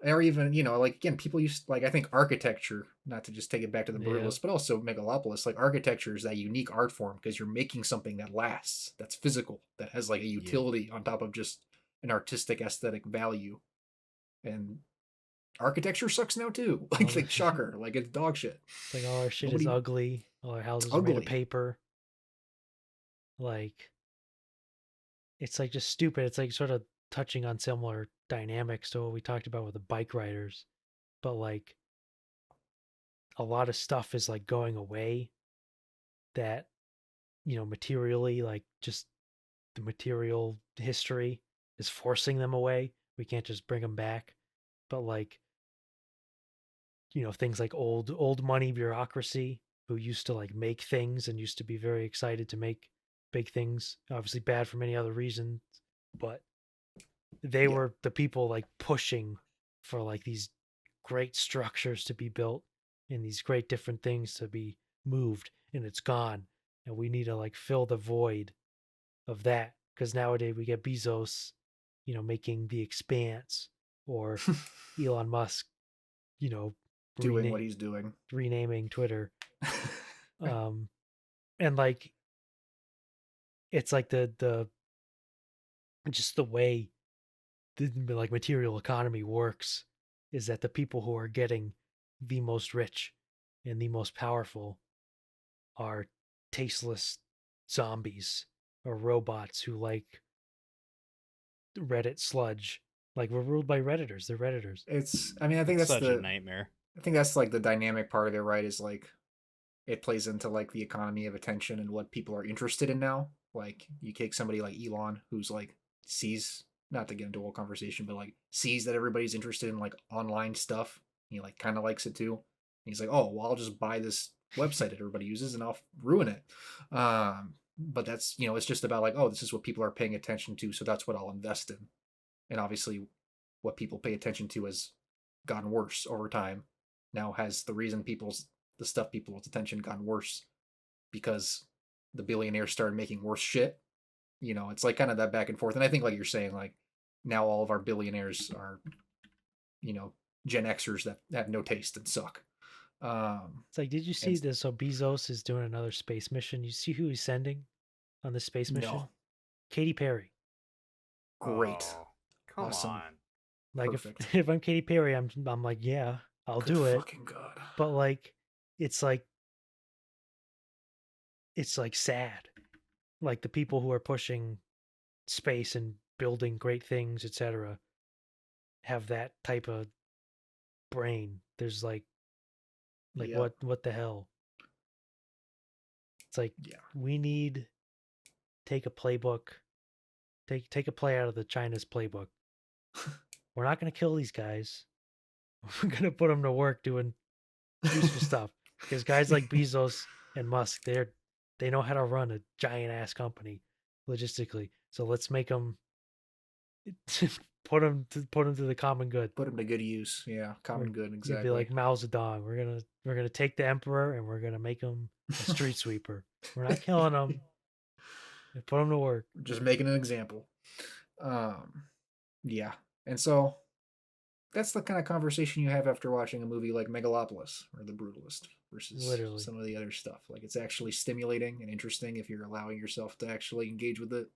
or even like again, people used like I think architecture. Not to just take it back to the brutalist, but also Megalopolis. Like architecture is that unique art form because you're making something that lasts, that's physical, that has like a utility on top of just an artistic aesthetic value. And architecture sucks now too. Like shocker, like it's dog shit. Like all our shit is ugly. All our houses are made of paper. Like it's like just stupid. It's like sort of touching on similar dynamics to what we talked about with the bike riders, but like a lot of stuff is like going away that materially, like just the material history is forcing them away. We can't just bring them back. But like things like old money bureaucracy who used to like make things and used to be very excited to make big things, obviously bad for many other reasons, but they were the people like pushing for like these great structures to be built and these great different things to be moved, and it's gone, and we need to like fill the void of that, because nowadays we get Bezos making The Expanse, or Elon Musk doing what he's doing, renaming Twitter. And like it's like the just the way the like material economy works is that the people who are getting the most rich and the most powerful are tasteless zombies or robots who like Reddit sludge. Like we're ruled by Redditors. They're Redditors. I mean, I think that's such a nightmare. I think that's like the dynamic part of it, right? Is like it plays into like the economy of attention and what people are interested in now. Like you take somebody like Elon, who's like sees, not to get into a whole conversation, but like sees that everybody's interested in like online stuff, He like kind of likes it too. And he's like, oh, well, I'll just buy this website that everybody uses and I'll ruin it. But that's, it's just about like, oh, this is what people are paying attention to, so that's what I'll invest in. And obviously what people pay attention to has gotten worse over time. Now has the reason the stuff people's attention gotten worse because the billionaires started making worse shit. It's like kind of that back and forth. And I think like you're saying, like now all of our billionaires are, Gen Xers that have no taste and suck. It's like, did you see this? So Bezos is doing another space mission. You see who he's sending on the space mission? No. Katy Perry. Great. Oh, come awesome. on. Like if I'm Katy Perry, I'm like, yeah, I'll do it. Fucking God. But like, it's like sad. Like the people who are pushing space and building great things, etc., have that type of brain. There's like what the hell? It's like we need take a playbook, take a play out of the China's playbook. We're not going to kill these guys. We're going to put them to work doing useful stuff. Because guys like Bezos and Musk, they know how to run a giant ass company logistically. So let's make them put them to the common good. Put them to good use. Yeah, common good. Exactly. You'd be like Mao Zedong. We're gonna take the emperor and we're gonna make him a street sweeper. We're not killing him. Put him to work. We're just making an example. Yeah. And so that's the kind of conversation you have after watching a movie like Megalopolis or The Brutalist versus some of the other stuff. Like it's actually stimulating and interesting if you're allowing yourself to actually engage with it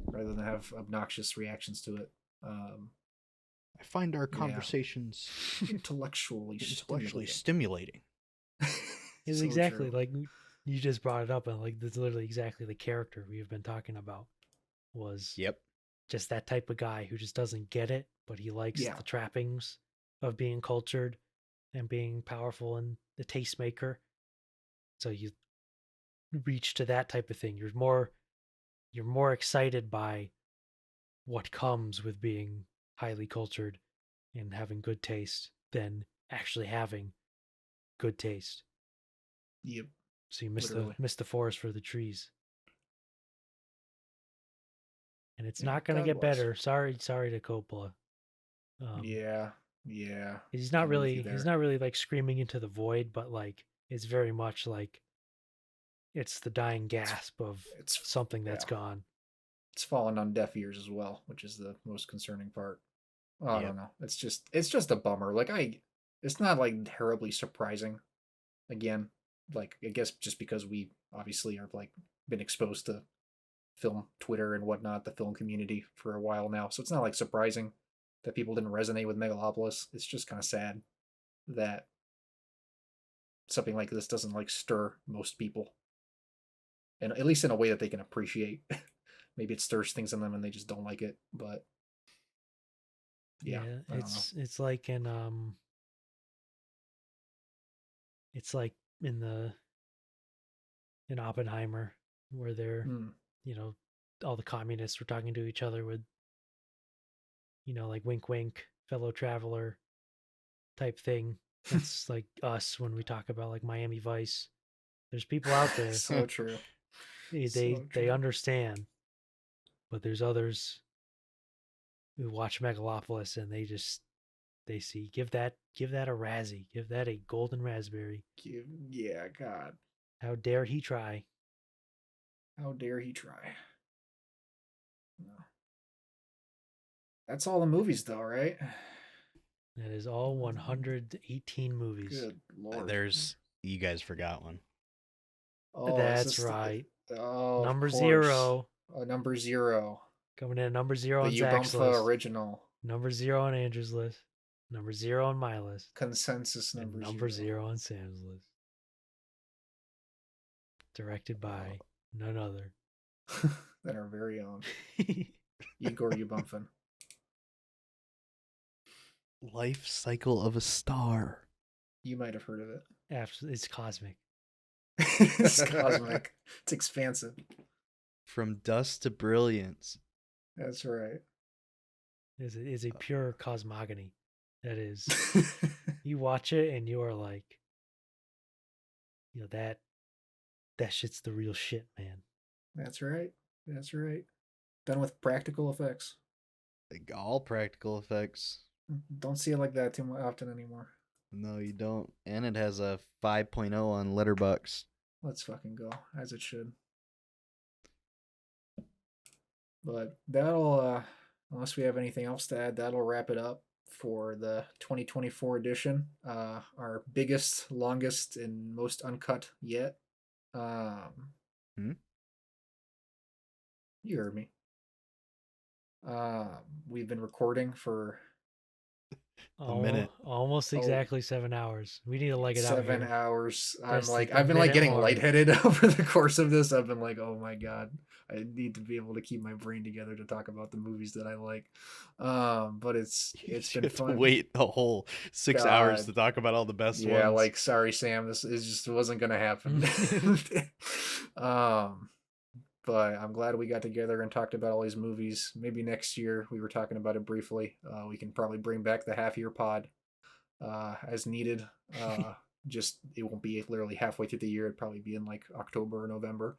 rather than have obnoxious reactions to it. I find our conversations intellectually stimulating. It's so exactly true. Like you just brought it up, and like that's literally exactly the character we've been talking about was just that type of guy who just doesn't get it, but he likes the trappings of being cultured and being powerful and the tastemaker. So you reach to that type of thing. You're more excited by what comes with being highly cultured and having good taste than actually having good taste. Yep. So you miss the forest for the trees. And it's not going to get better. Sorry to Coppola. Yeah. He's not really like screaming into the void, but like it's very much like it's the dying gasp of something that's gone. It's fallen on deaf ears as well, which is the most concerning part. I don't know. It's just a bummer. Like it's not like terribly surprising. Again, like I guess just because we obviously have like been exposed to film Twitter and whatnot, the film community for a while now. So it's not like surprising that people didn't resonate with Megalopolis. It's just kind of sad that something like this doesn't like stir most people. And at least in a way that they can appreciate. Maybe it stirs things in them and they just don't like it, but it's like in Oppenheimer where they're all the communists were talking to each other with like wink wink fellow traveler type thing. It's like us when we talk about like Miami Vice. There's people out there. So true. They understand, but there's others who watch Megalopolis and they see give that a Razzie, give that a golden raspberry. God. How dare he try? How dare he try? No. That's all the movies though, right? That is all 118 movies. Good Lord. You guys forgot one. Oh, that's right. Number 0. Number 0. Coming in at number 0 on the Zach's Ubumfa list. original. Number 0 on Andrew's list. Number 0 on my list. Consensus number 0. Number 0 on Sam's list. Directed by none other than our very own Igor Ubumfin. Life Cycle of a Star. You might have heard of it. Absolutely, it's cosmic. It's cosmic. It's expansive. From dust to brilliance. That's right. It's a pure cosmogony. That is. You watch it and you are like, that shit's the real shit, man. That's right. That's right. Done with practical effects. Like, all practical effects. Don't see it like that too often anymore. No, you don't. And it has a 5.0 on Letterboxd. Let's fucking go, as it should. But that'll, unless we have anything else to add, that'll wrap it up for the 2024 edition. Our biggest, longest, and most uncut yet. You heard me. We've been recording for a minute. Almost exactly 7 hours. We need to leg it out. 7 hours. Just I've been like getting lightheaded over the course of this. I've been like, oh my god, I need to be able to keep my brain together to talk about the movies that I like. But it's been fun. To wait a whole 6 hours to talk about all the best ones. Yeah, like, sorry, Sam, this just wasn't gonna happen. But I'm glad we got together and talked about all these movies. Maybe next year, we were talking about it briefly. We can probably bring back the half-year pod as needed. Just it won't be literally halfway through the year. It'd probably be in like October or November.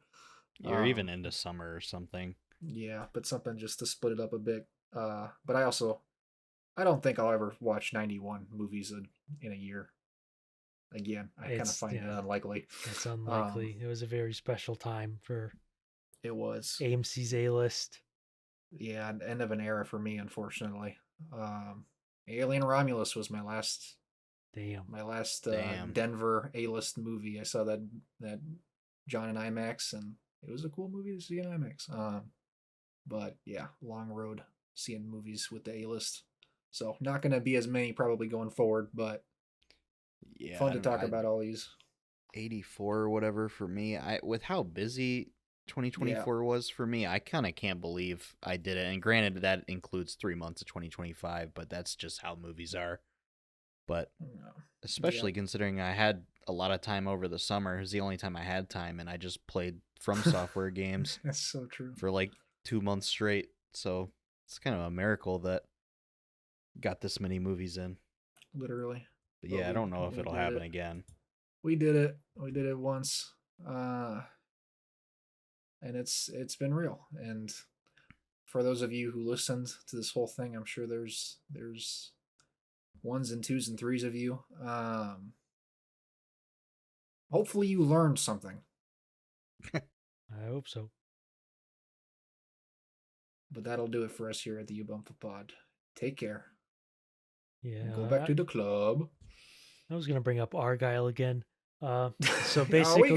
Or even into summer or something. Yeah, but something just to split it up a bit. But I don't think I'll ever watch 91 movies in a year. Again, I kind of find it unlikely. It's unlikely. It was a very special time for... It was AMC's A-list. Yeah, end of an era for me, unfortunately. Alien Romulus was my last Denver A-list movie. I saw that John in IMAX, and it was a cool movie to see in IMAX. But yeah, long road seeing movies with the A-list. So not going to be as many probably going forward, but fun to talk about all these. 84 or whatever for me. With how busy 2024 was for me, I kind of can't believe I did it. And granted, that includes 3 months of 2025, but that's just how movies are. But especially considering I had a lot of time over the summer, it was the only time I had time, and I just played From Software games. That's so true. For like 2 months straight. So it's kind of a miracle that got this many movies in. Literally. But yeah, I don't know if it'll happen again. We did it. We did it once. And it's been real. And for those of you who listened to this whole thing, I'm sure there's ones and twos and threes of you. Hopefully you learned something. I hope so. But that'll do it for us here at the Ubumfa Pod. Take care. Yeah. Go back to the club. I was gonna bring up Argyle again. So basically,